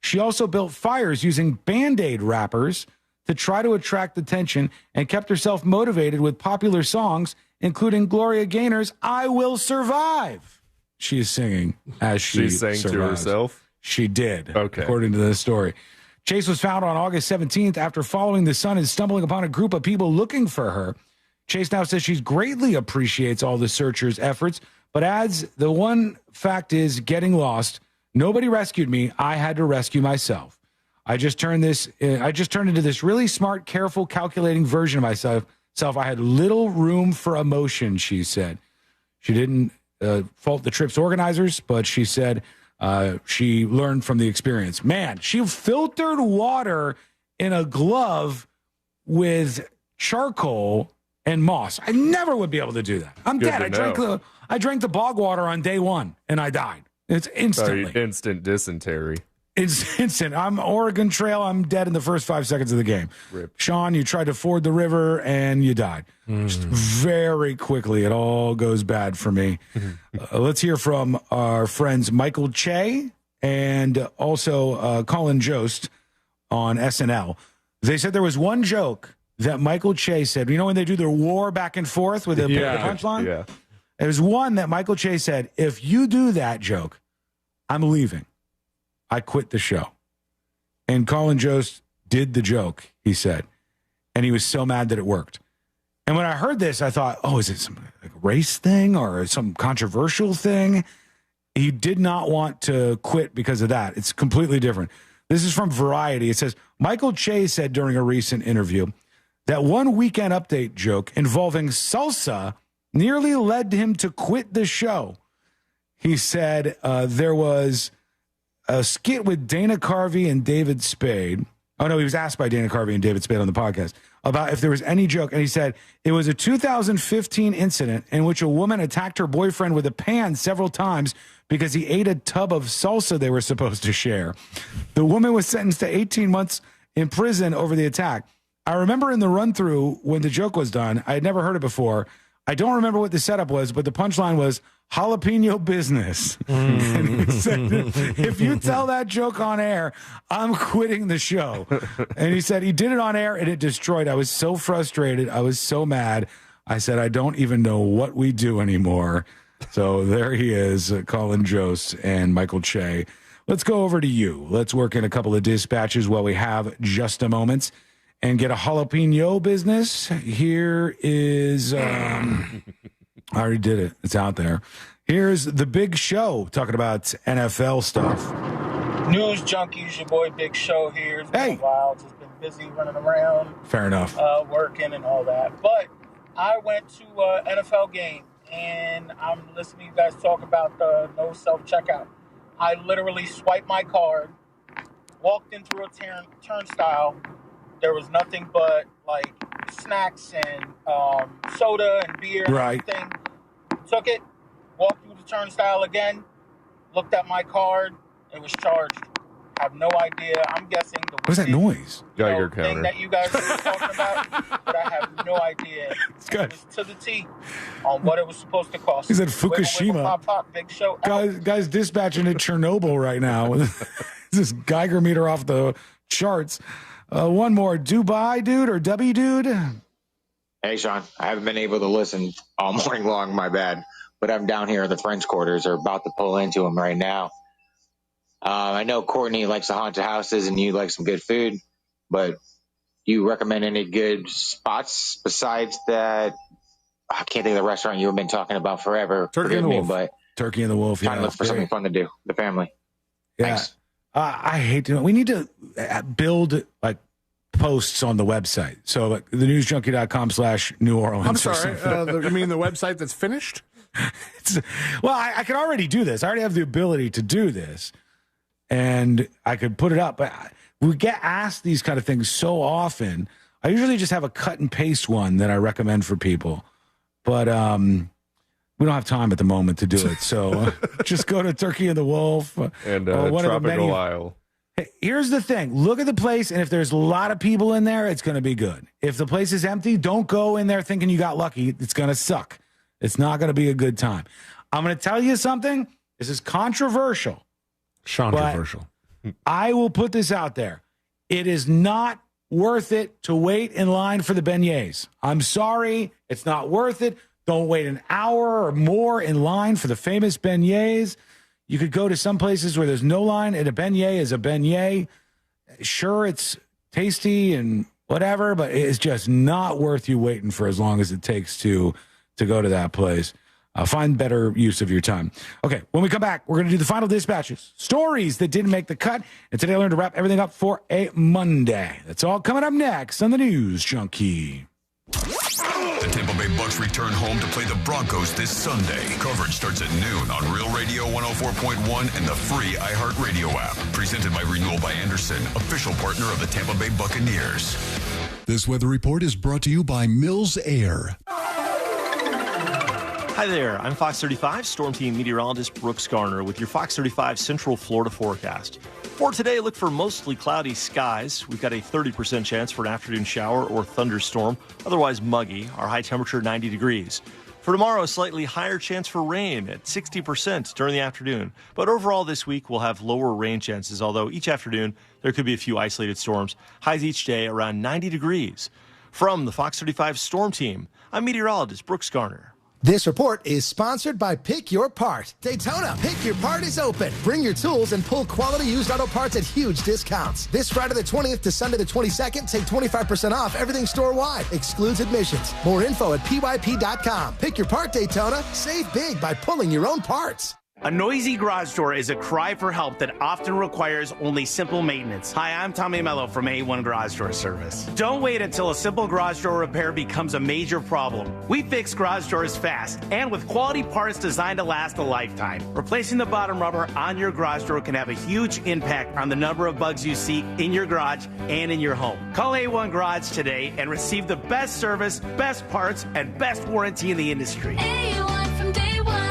She also built fires using Band-Aid wrappers to try to attract attention and kept herself motivated with popular songs, including Gloria Gaynor's I Will Survive. She is singing as she sang survives. to herself? She did, okay, according to the story. Chase was found on August 17th after following the sun and stumbling upon a group of people looking for her. Chase now says she greatly appreciates all the searchers' efforts, but adds the one fact is getting lost. Nobody rescued me. I had to rescue myself. I just turned into this really smart, careful, calculating version of myself. I had little room for emotion, she said. She didn't fault the trip's organizers, but she said she learned from the experience. Man, she filtered water in a glove with charcoal and moss. I never would be able to do that. I'm Good dead. I drank the bog water on day one, and I died. It's instantly. Instant dysentery. It's instant. I'm Oregon Trail. I'm dead in the first 5 seconds of the game. Rip. Sean, you tried to ford the river and you died. Just very quickly, it all goes bad for me. Let's hear from our friends Michael Che and also Colin Jost on SNL. They said there was one joke that Michael Che said. You know when they do their war back and forth with the punchline? Yeah. There's one that Michael Che said, if you do that joke, I'm leaving. I quit the show. And Colin Jost did the joke, he said. And he was so mad that it worked. And when I heard this, I thought, oh, is it some like race thing or some controversial thing? He did not want to quit because of that. It's completely different. This is from Variety. It says, Michael Che said during a recent interview that one Weekend Update joke involving salsa nearly led him to quit the show. He said there was a skit with Dana Carvey and David Spade. Oh, no, he was asked by Dana Carvey and David Spade on the podcast about if there was any joke. And he said it was a 2015 incident in which a woman attacked her boyfriend with a pan several times because he ate a tub of salsa they were supposed to share. The woman was sentenced to 18 months in prison over the attack. I remember in the run-through when the joke was done, I had never heard it before. I don't remember what the setup was, but the punchline was jalapeno business. And he said, if you tell that joke on air, I'm quitting the show. And he said he did it on air and it destroyed. I was so frustrated. I was so mad. I said, I don't even know what we do anymore. So there he is, Colin Jost and Michael Che. Let's go over to you. Let's work in a couple of dispatches while we have just a moment and get a jalapeno business. Here is, I already did it. It's out there. Here's the Big Show talking about NFL stuff. News Junkies, your boy Big Show here. It's been a while. Just been busy running around. Fair enough. Working and all that. But I went to an NFL game, and I'm listening to you guys talk about the no self-checkout. I literally swiped my card, walked in through a turnstile. There was nothing but like snacks and soda and beer and everything. Took it, walked through the turnstile again, looked at my card, it was charged. Have no idea. I'm guessing the what was that noise? Geiger counter thing that you guys were talking about, but I have no idea. It was to the T on what it was supposed to cost. He said Fukushima. Pop, Big Show. Guys dispatching at Chernobyl right now. This Geiger meter off the charts. One more. Dubai dude or W dude? Hey, Sean. I haven't been able to listen all morning long. My bad. But I'm down here in the French quarters. Are about to pull into them right now. I know Courtney likes the haunted houses and you like some good food, but do you recommend any good spots besides that? I can't think of the restaurant you've been talking about forever. Turkey and the Wolf. But Turkey and the Wolf. Trying to look for something fun to do. The family. Yeah. Thanks. I hate to. We need to build like posts on the website. So like the newsjunkie.com/New Orleans. I'm sorry. You mean the website that's finished? Well, I can already do this. I already have the ability to do this. And I could put it up, but we get asked these kind of things so often. I usually just have a cut and paste one that I recommend for people, but we don't have time at the moment to do it. So just go to Turkey and the Wolf and one Tropical of the many. Isle. Hey, here's the thing: look at the place, and if there's a lot of people in there, it's going to be good. If the place is empty, don't go in there thinking you got lucky. It's going to suck. It's not going to be a good time. I'm going to tell you something. This is controversial. Controversial. I will put this out there. It is not worth it to wait in line for the beignets. I'm sorry. It's not worth it. Don't wait an hour or more in line for the famous beignets. You could go to some places where there's no line and a beignet is a beignet. Sure, it's tasty and whatever, but it's just not worth you waiting for as long as it takes to go to that place. Find better use of your time. Okay, when we come back, we're going to do the final dispatches. Stories that didn't make the cut. And today I learned to wrap everything up for a Monday. That's all coming up next on the News Junkie. The Tampa Bay Bucks return home to play the Broncos this Sunday. Coverage starts at noon on Real Radio 104.1 and the free iHeartRadio app. Presented by Renewal by Anderson, official partner of the Tampa Bay Buccaneers. This weather report is brought to you by Mills Air. Hi there, I'm Fox 35 Storm Team meteorologist Brooks Garner with your Fox 35 Central Florida forecast. For today, look for mostly cloudy skies. We've got a 30% chance for an afternoon shower or thunderstorm, otherwise muggy. Our high temperature 90 degrees. For tomorrow, a slightly higher chance for rain at 60% during the afternoon. But overall this week, we'll have lower rain chances, although each afternoon there could be a few isolated storms. Highs each day around 90 degrees. From the Fox 35 Storm Team, I'm meteorologist Brooks Garner. This report is sponsored by Pick Your Part. Daytona, Pick Your Part is open. Bring your tools and pull quality used auto parts at huge discounts. This Friday the 20th to Sunday the 22nd, take 25% off everything store-wide. Excludes admissions. More info at pyp.com. Pick Your Part, Daytona. Save big by pulling your own parts. A noisy garage door is a cry for help that often requires only simple maintenance. Hi, I'm Tommy Mello from A1 Garage Door Service. Don't wait until a simple garage door repair becomes a major problem. We fix garage doors fast and with quality parts designed to last a lifetime. Replacing the bottom rubber on your garage door can have a huge impact on the number of bugs you see in your garage and in your home. Call A1 Garage today and receive the best service, best parts, and best warranty in the industry. A1 from day one.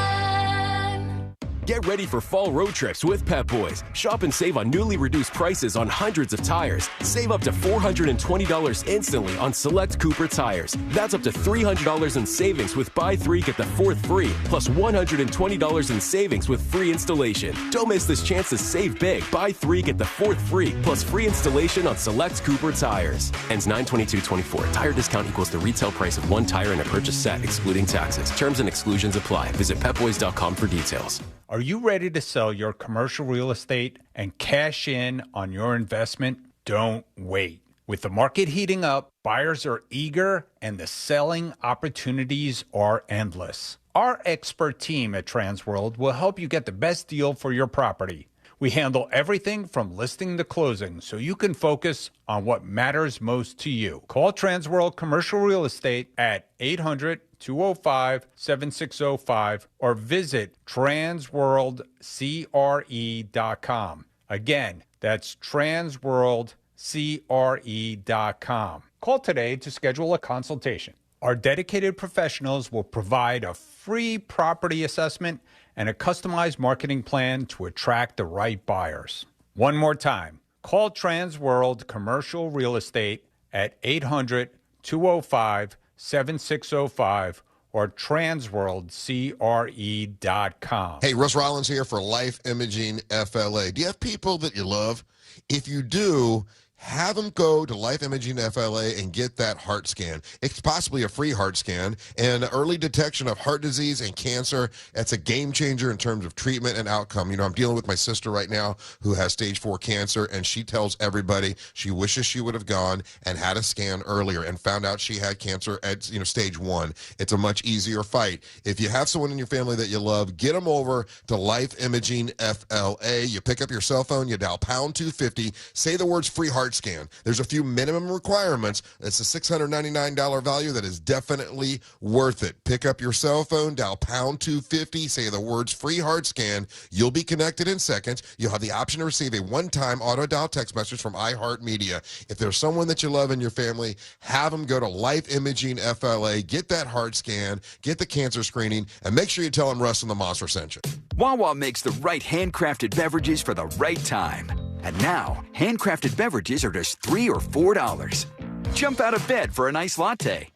Get ready for fall road trips with Pep Boys. Shop and save on newly reduced prices on hundreds of tires. Save up to $420 instantly on select Cooper tires. That's up to $300 in savings with buy 3, get the 4th free, plus $120 in savings with free installation. Don't miss this chance to save big. Buy 3, get the 4th free, plus free installation on select Cooper tires. Ends 9/22/24. Tire discount equals the retail price of one tire in a purchase set, excluding taxes. Terms and exclusions apply. Visit pepboys.com for details. Are you ready to sell your commercial real estate and cash in on your investment? Don't wait. With the market heating up, buyers are eager and the selling opportunities are endless. Our expert team at Transworld will help you get the best deal for your property. We handle everything from listing to closing so you can focus on what matters most to you. Call Transworld Commercial Real Estate at 800-205-7605 or visit transworldcre.com. Again, that's transworldcre.com. Call today to schedule a consultation. Our dedicated professionals will provide a free property assessment and a customized marketing plan to attract the right buyers. One more time, call Transworld Commercial Real Estate at 800-205-7605 or transworldcre.com. Hey, Russ Rollins here for Life Imaging FLA. Do you have people that you love? If you do, have them go to Life Imaging FLA and get that heart scan. It's possibly a free heart scan, and early detection of heart disease and cancer. That's a game changer in terms of treatment and outcome. You know, I'm dealing with my sister right now who has stage 4 cancer, and she tells everybody she wishes she would have gone and had a scan earlier and found out she had cancer at, stage 1. It's a much easier fight. If you have someone in your family that you love, get them over to Life Imaging FLA. You pick up your cell phone, you dial pound 250, say the words free heart scan. There's a few minimum requirements. It's a $699 value that is definitely worth it. Pick up your cell phone, dial pound 250, say the words free heart scan. You'll be connected in seconds. You'll have the option to receive a one-time auto dial text message from iHeartMedia. If there's someone that you love in your family, have them go to Life Imaging FLA, get that heart scan, get the cancer screening, and make sure you tell them Russ and the Monster sent you. Wawa makes the right handcrafted beverages for the right time. And now, handcrafted beverages are just $3 or $4. Jump out of bed for a nice latte.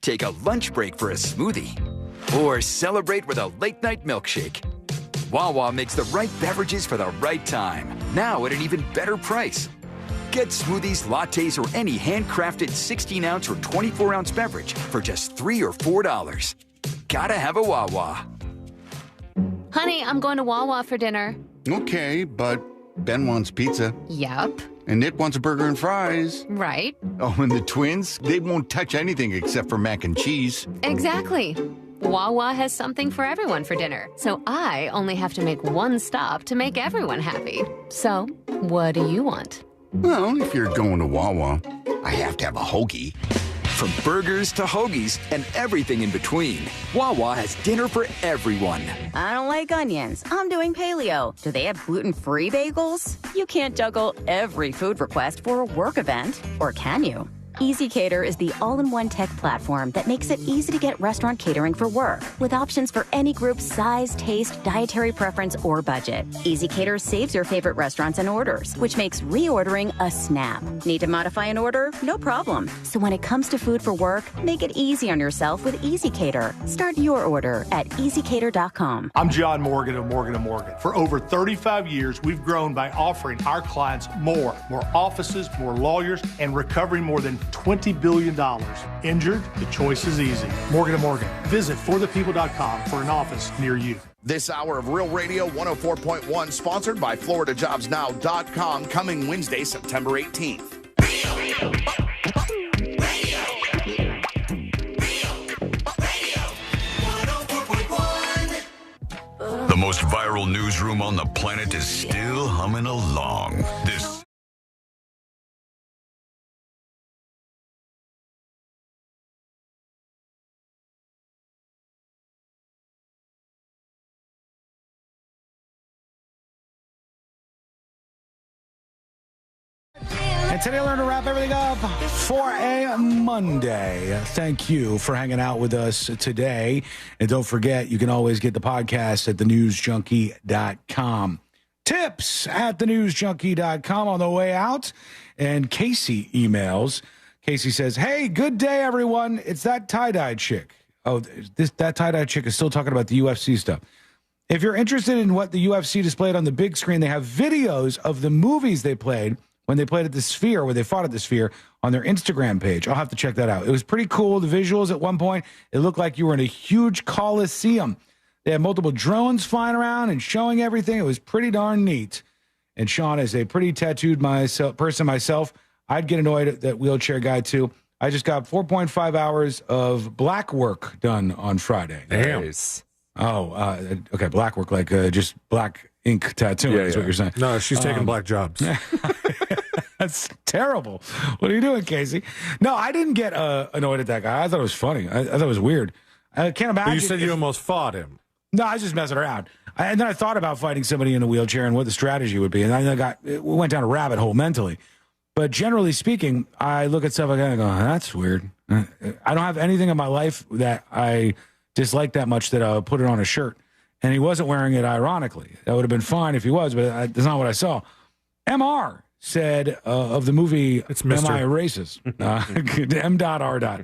Take a lunch break for a smoothie. Or celebrate with a late-night milkshake. Wawa makes the right beverages for the right time. Now at an even better price. Get smoothies, lattes, or any handcrafted 16-ounce or 24-ounce beverage for just $3 or $4. Gotta have a Wawa. Honey, I'm going to Wawa for dinner. Okay, but Ben wants pizza. Yup. And Nick wants a burger and fries. Right. Oh, and the twins, they won't touch anything except for mac and cheese. Exactly. Wawa has something for everyone for dinner, so I only have to make one stop to make everyone happy. So, what do you want? Well, if you're going to Wawa, I have to have a hoagie. From burgers to hoagies and everything in between, Wawa has dinner for everyone. I don't like onions. I'm doing paleo. Do they have gluten-free bagels? You can't juggle every food request for a work event, or can you? EasyCater is the all-in-one tech platform that makes it easy to get restaurant catering for work, with options for any group size, taste, dietary preference, or budget. EasyCater saves your favorite restaurants and orders, which makes reordering a snap. Need to modify an order? No problem. So when it comes to food for work, make it easy on yourself with EasyCater. Start your order at easycater.com. I'm John Morgan of Morgan & Morgan. For over 35 years, we've grown by offering our clients more offices, more lawyers, and recovering more than $20 billion. Injured? The choice is easy. Morgan & Morgan. Visit forthepeople.com for an office near you. This hour of Real Radio 104.1, sponsored by FloridaJobsNow.com, coming Wednesday, September 18th. The most viral newsroom on the planet is still humming along. This And today, I learned to wrap everything up for a Monday. Thank you for hanging out with us today. And don't forget, you can always get the podcast at thenewsjunkie.com. Tips at thenewsjunkie.com on the way out. And Casey emails. Casey says, hey, good day, everyone. It's that tie-dye chick. Oh, that tie-dye chick is still talking about the UFC stuff. If you're interested in what the UFC displayed on the big screen, they have videos of the movies they played when they played at the Sphere, where they fought at the Sphere, on their Instagram page. I'll have to check that out. It was pretty cool. The visuals at one point, it looked like you were in a huge coliseum. They had multiple drones flying around and showing everything. It was pretty darn neat. And Sean, is a pretty tattooed person myself, I'd get annoyed at that wheelchair guy too. I just got 4.5 hours of black work done on Friday. Damn. Nice. Oh, okay, black work, like just black ink tattooing is what you're saying. No, she's taking black jobs. That's terrible. What are you doing, Casey? No, I didn't get annoyed at that guy. I thought it was funny. I thought it was weird. I can't imagine. But you said you almost fought him. No, I was just messing around. And then I thought about fighting somebody in a wheelchair and what the strategy would be. And we went down a rabbit hole mentally. But generally speaking, I look at stuff like that and go, that's weird. I don't have anything in my life that I dislike that much that I'll put it on a shirt. And he wasn't wearing it ironically. That would have been fine if he was, but that's not what I saw. MR said of the movie, it's Mr. Am I Racist? M.R.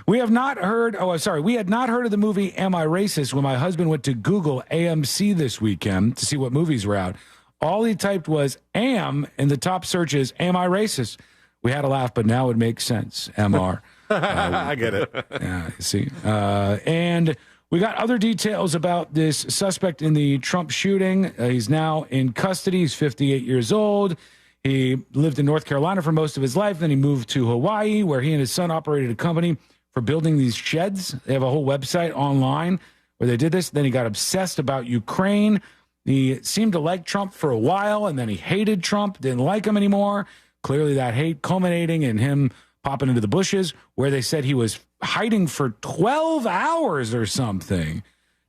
We had not heard of the movie Am I Racist when my husband went to Google AMC this weekend to see what movies were out. All he typed was am, and the top search is Am I Racist? We had a laugh, but now it makes sense, MR. I get it. Yeah, you see. And we got other details about this suspect in the Trump shooting. He's now in custody. He's 58 years old. He lived in North Carolina for most of his life. Then he moved to Hawaii, where he and his son operated a company for building these sheds. They have a whole website online where they did this. Then he got obsessed about Ukraine. He seemed to like Trump for a while, and then he hated Trump, didn't like him anymore. Clearly that hate culminating in him popping into the bushes, where they said he was hiding for 12 hours or something,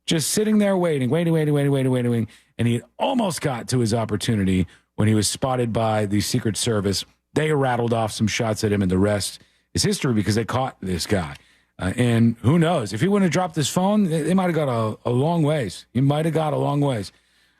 just sitting there waiting. And he almost got to his opportunity when he was spotted by the Secret Service. They rattled off some shots at him, and the rest is history because they caught this guy. And who knows? If he wouldn't have dropped his phone, they might have got a long ways. He might have got a long ways.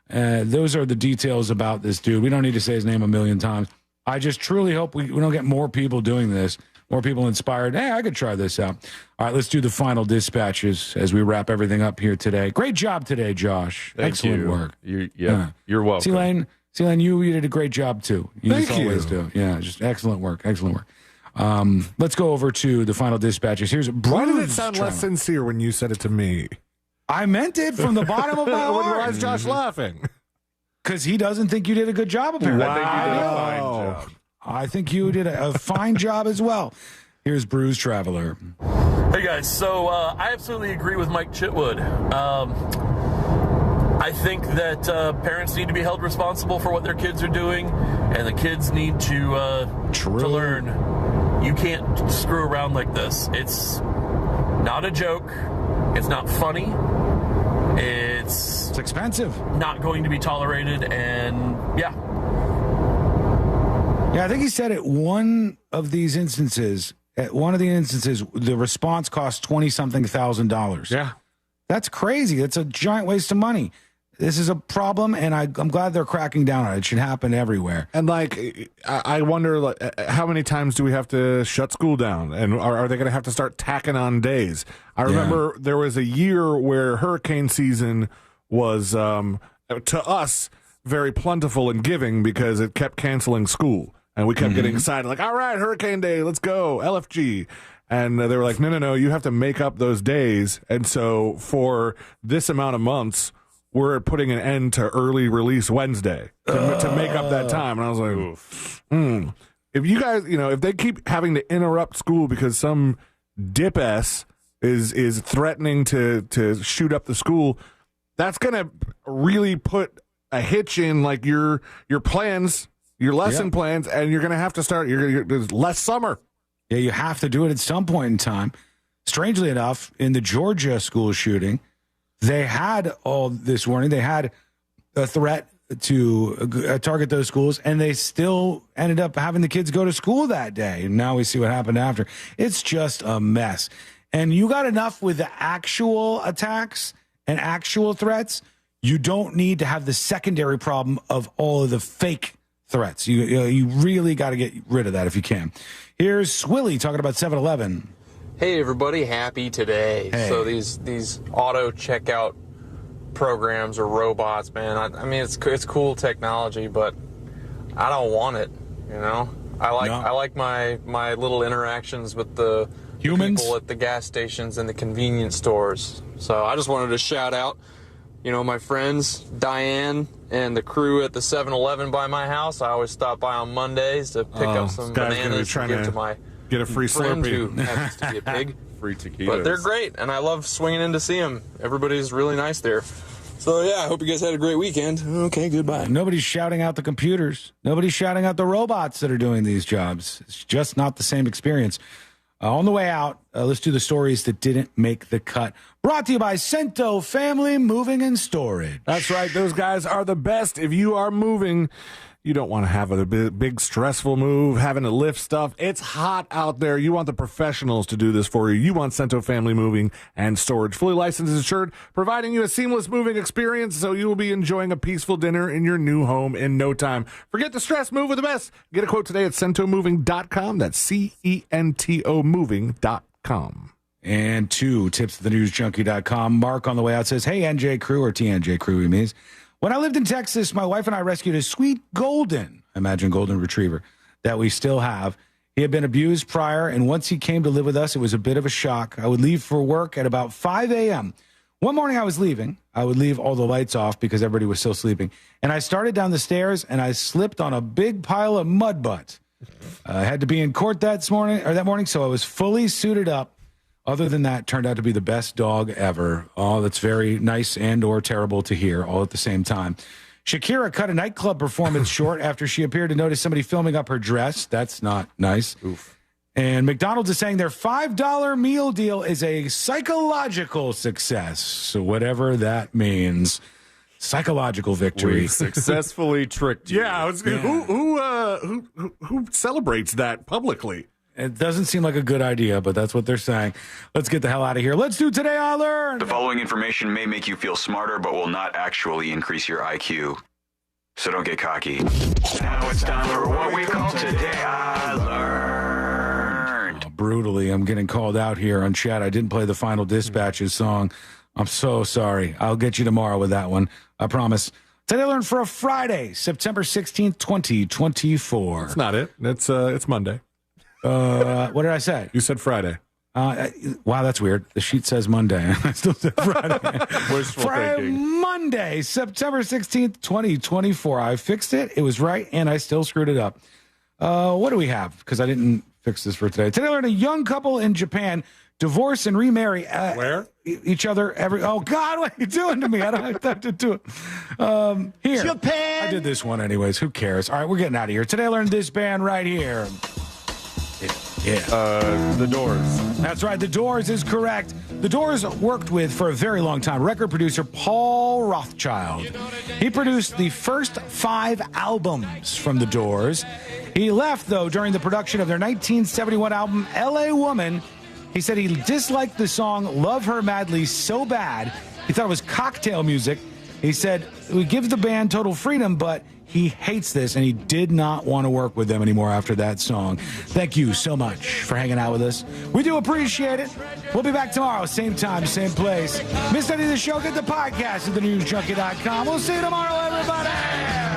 Those are the details about this dude. We don't need to say his name a million times. I just truly hope we don't get more people doing this, more people inspired. Hey, I could try this out. All right, let's do the final dispatches as we wrap everything up here today. Great job today, Josh. Excellent work. You're welcome. C-Lane, you did a great job, too. Thank you. Always do. Yeah, just excellent work. Let's go over to the final dispatches. Here's Why did it sound less sincere when you said it to me? I meant it from the bottom of my heart. Why is Josh laughing? Because he doesn't think you did a good job, apparently. Wow. I think you did a fine job. I think you did a fine job as well. Here's Bruise Traveler. Hey, guys. So I absolutely agree with Mike Chitwood. I think that parents need to be held responsible for what their kids are doing, and the kids need to learn. You can't screw around like this. It's not a joke. It's not funny. It's expensive. Not going to be tolerated, and yeah, I think he said at one of these instances, At one of the instances, the response cost $20-something thousand. Yeah. That's crazy. That's a giant waste of money. This is a problem, and I'm glad they're cracking down on it. It should happen everywhere. And, like, I wonder, like, how many times do we have to shut school down? And are they going to have to start tacking on days? I remember there was a year where hurricane season was, to us, very plentiful and giving because it kept canceling school. And we kept getting excited, like, all right, hurricane day, let's go, LFG. And they were like, no, you have to make up those days. And so for this amount of months, we're putting an end to early release Wednesday to make up that time. And I was like, if you guys, if they keep having to interrupt school because some dip-ass is threatening to shoot up the school, that's going to really put a hitch in, like, your plans, your lesson plans, and you're going to have to start, there's less summer. Yeah, you have to do it at some point in time. Strangely enough, in the Georgia school shooting, they had all this warning. They had a threat to target those schools, and they still ended up having the kids go to school that day. And now we see what happened after. It's just a mess. And you got enough with the actual attacks and actual threats. You don't need to have the secondary problem of all of the fake threats. You really got to get rid of that if you can. Here's Swilly talking about 7-Eleven. Hey everybody, happy today. Hey. So these auto checkout programs or robots, man, I mean it's cool technology, but I don't want it, I like my little interactions with the humans, people at the gas stations and the convenience stores. So I just wanted to shout out, my friends Diane and the crew at the 7-Eleven by my house. I always stop by on Mondays to pick up some bananas to give to my get a free friend Slurpee. who happens to be a pig. Free taquitos. But they're great, and I love swinging in to see them. Everybody's really nice there. So, yeah, I hope you guys had a great weekend. Okay, goodbye. Nobody's shouting out the computers. Nobody's shouting out the robots that are doing these jobs. It's just not the same experience. On the way out, let's do the stories that didn't make the cut. Brought to you by Cento Family Moving and Storage. That's right. Those guys are the best. If you are moving, you don't want to have a big stressful move, having to lift stuff. It's hot out there. You want the professionals to do this for you. You want Cento Family Moving and Storage. Fully licensed and insured, providing you a seamless moving experience so you will be enjoying a peaceful dinner in your new home in no time. Forget the stress. Move with the best. Get a quote today at centomoving.com. That's CENTO moving.com. And 2 tips at thenewsjunkie.com. Mark on the way out says, hey, NJ Crew, or TNJ Crew, he means. When I lived in Texas, my wife and I rescued a sweet golden, imagine golden retriever, that we still have. He had been abused prior, and once he came to live with us, it was a bit of a shock. I would leave for work at about 5 a.m. One morning I was leaving. I would leave all the lights off because everybody was still sleeping. And I started down the stairs, and I slipped on a big pile of mud butt. I had to be in court that morning, so I was fully suited up. Other than that, turned out to be the best dog ever. Oh, that's very nice and or terrible to hear all at the same time. Shakira cut a nightclub performance short after she appeared to notice somebody filming up her dress. That's not nice. Oof. And McDonald's is saying their $5 meal deal is a psychological success. So whatever that means. Psychological victory. We successfully tricked you. Yeah, who celebrates that publicly? It doesn't seem like a good idea, but that's what they're saying. Let's get the hell out of here. Let's do Today I Learned. The following information may make you feel smarter, but will not actually increase your IQ. So don't get cocky. Now it's time for what we call Today I Learned. Brutally, I'm getting called out here on chat. I didn't play the Final Dispatches song. I'm so sorry. I'll get you tomorrow with that one. I promise. Today I Learned for a Friday, September 16th, 2024. That's not it. It's Monday. What did I say? You said Friday. Wow, that's weird. The sheet says Monday. I still said Friday. Wishful thinking. Monday, September 16th, 2024. I fixed it. It was right, and I still screwed it up. What do we have? Because I didn't fix this for today. Today I learned a young couple in Japan divorce and remarry each other every... Oh, God, what are you doing to me? I don't have to do it. Here. Japan! I did this one anyways. Who cares? All right, we're getting out of here. Today I learned this band right here. Yeah. The Doors. That's right. The Doors is correct. The Doors worked with, for a very long time, record producer Paul Rothchild. He produced the first 5 albums from The Doors. He left, though, during the production of their 1971 album, L.A. Woman. He said he disliked the song Love Her Madly so bad, he thought it was cocktail music. He said, we give the band total freedom, but he hates this, and he did not want to work with them anymore after that song. Thank you so much for hanging out with us. We do appreciate it. We'll be back tomorrow, same time, same place. Missed any of the show, get the podcast at thenewsjunkie.com. We'll see you tomorrow, everybody.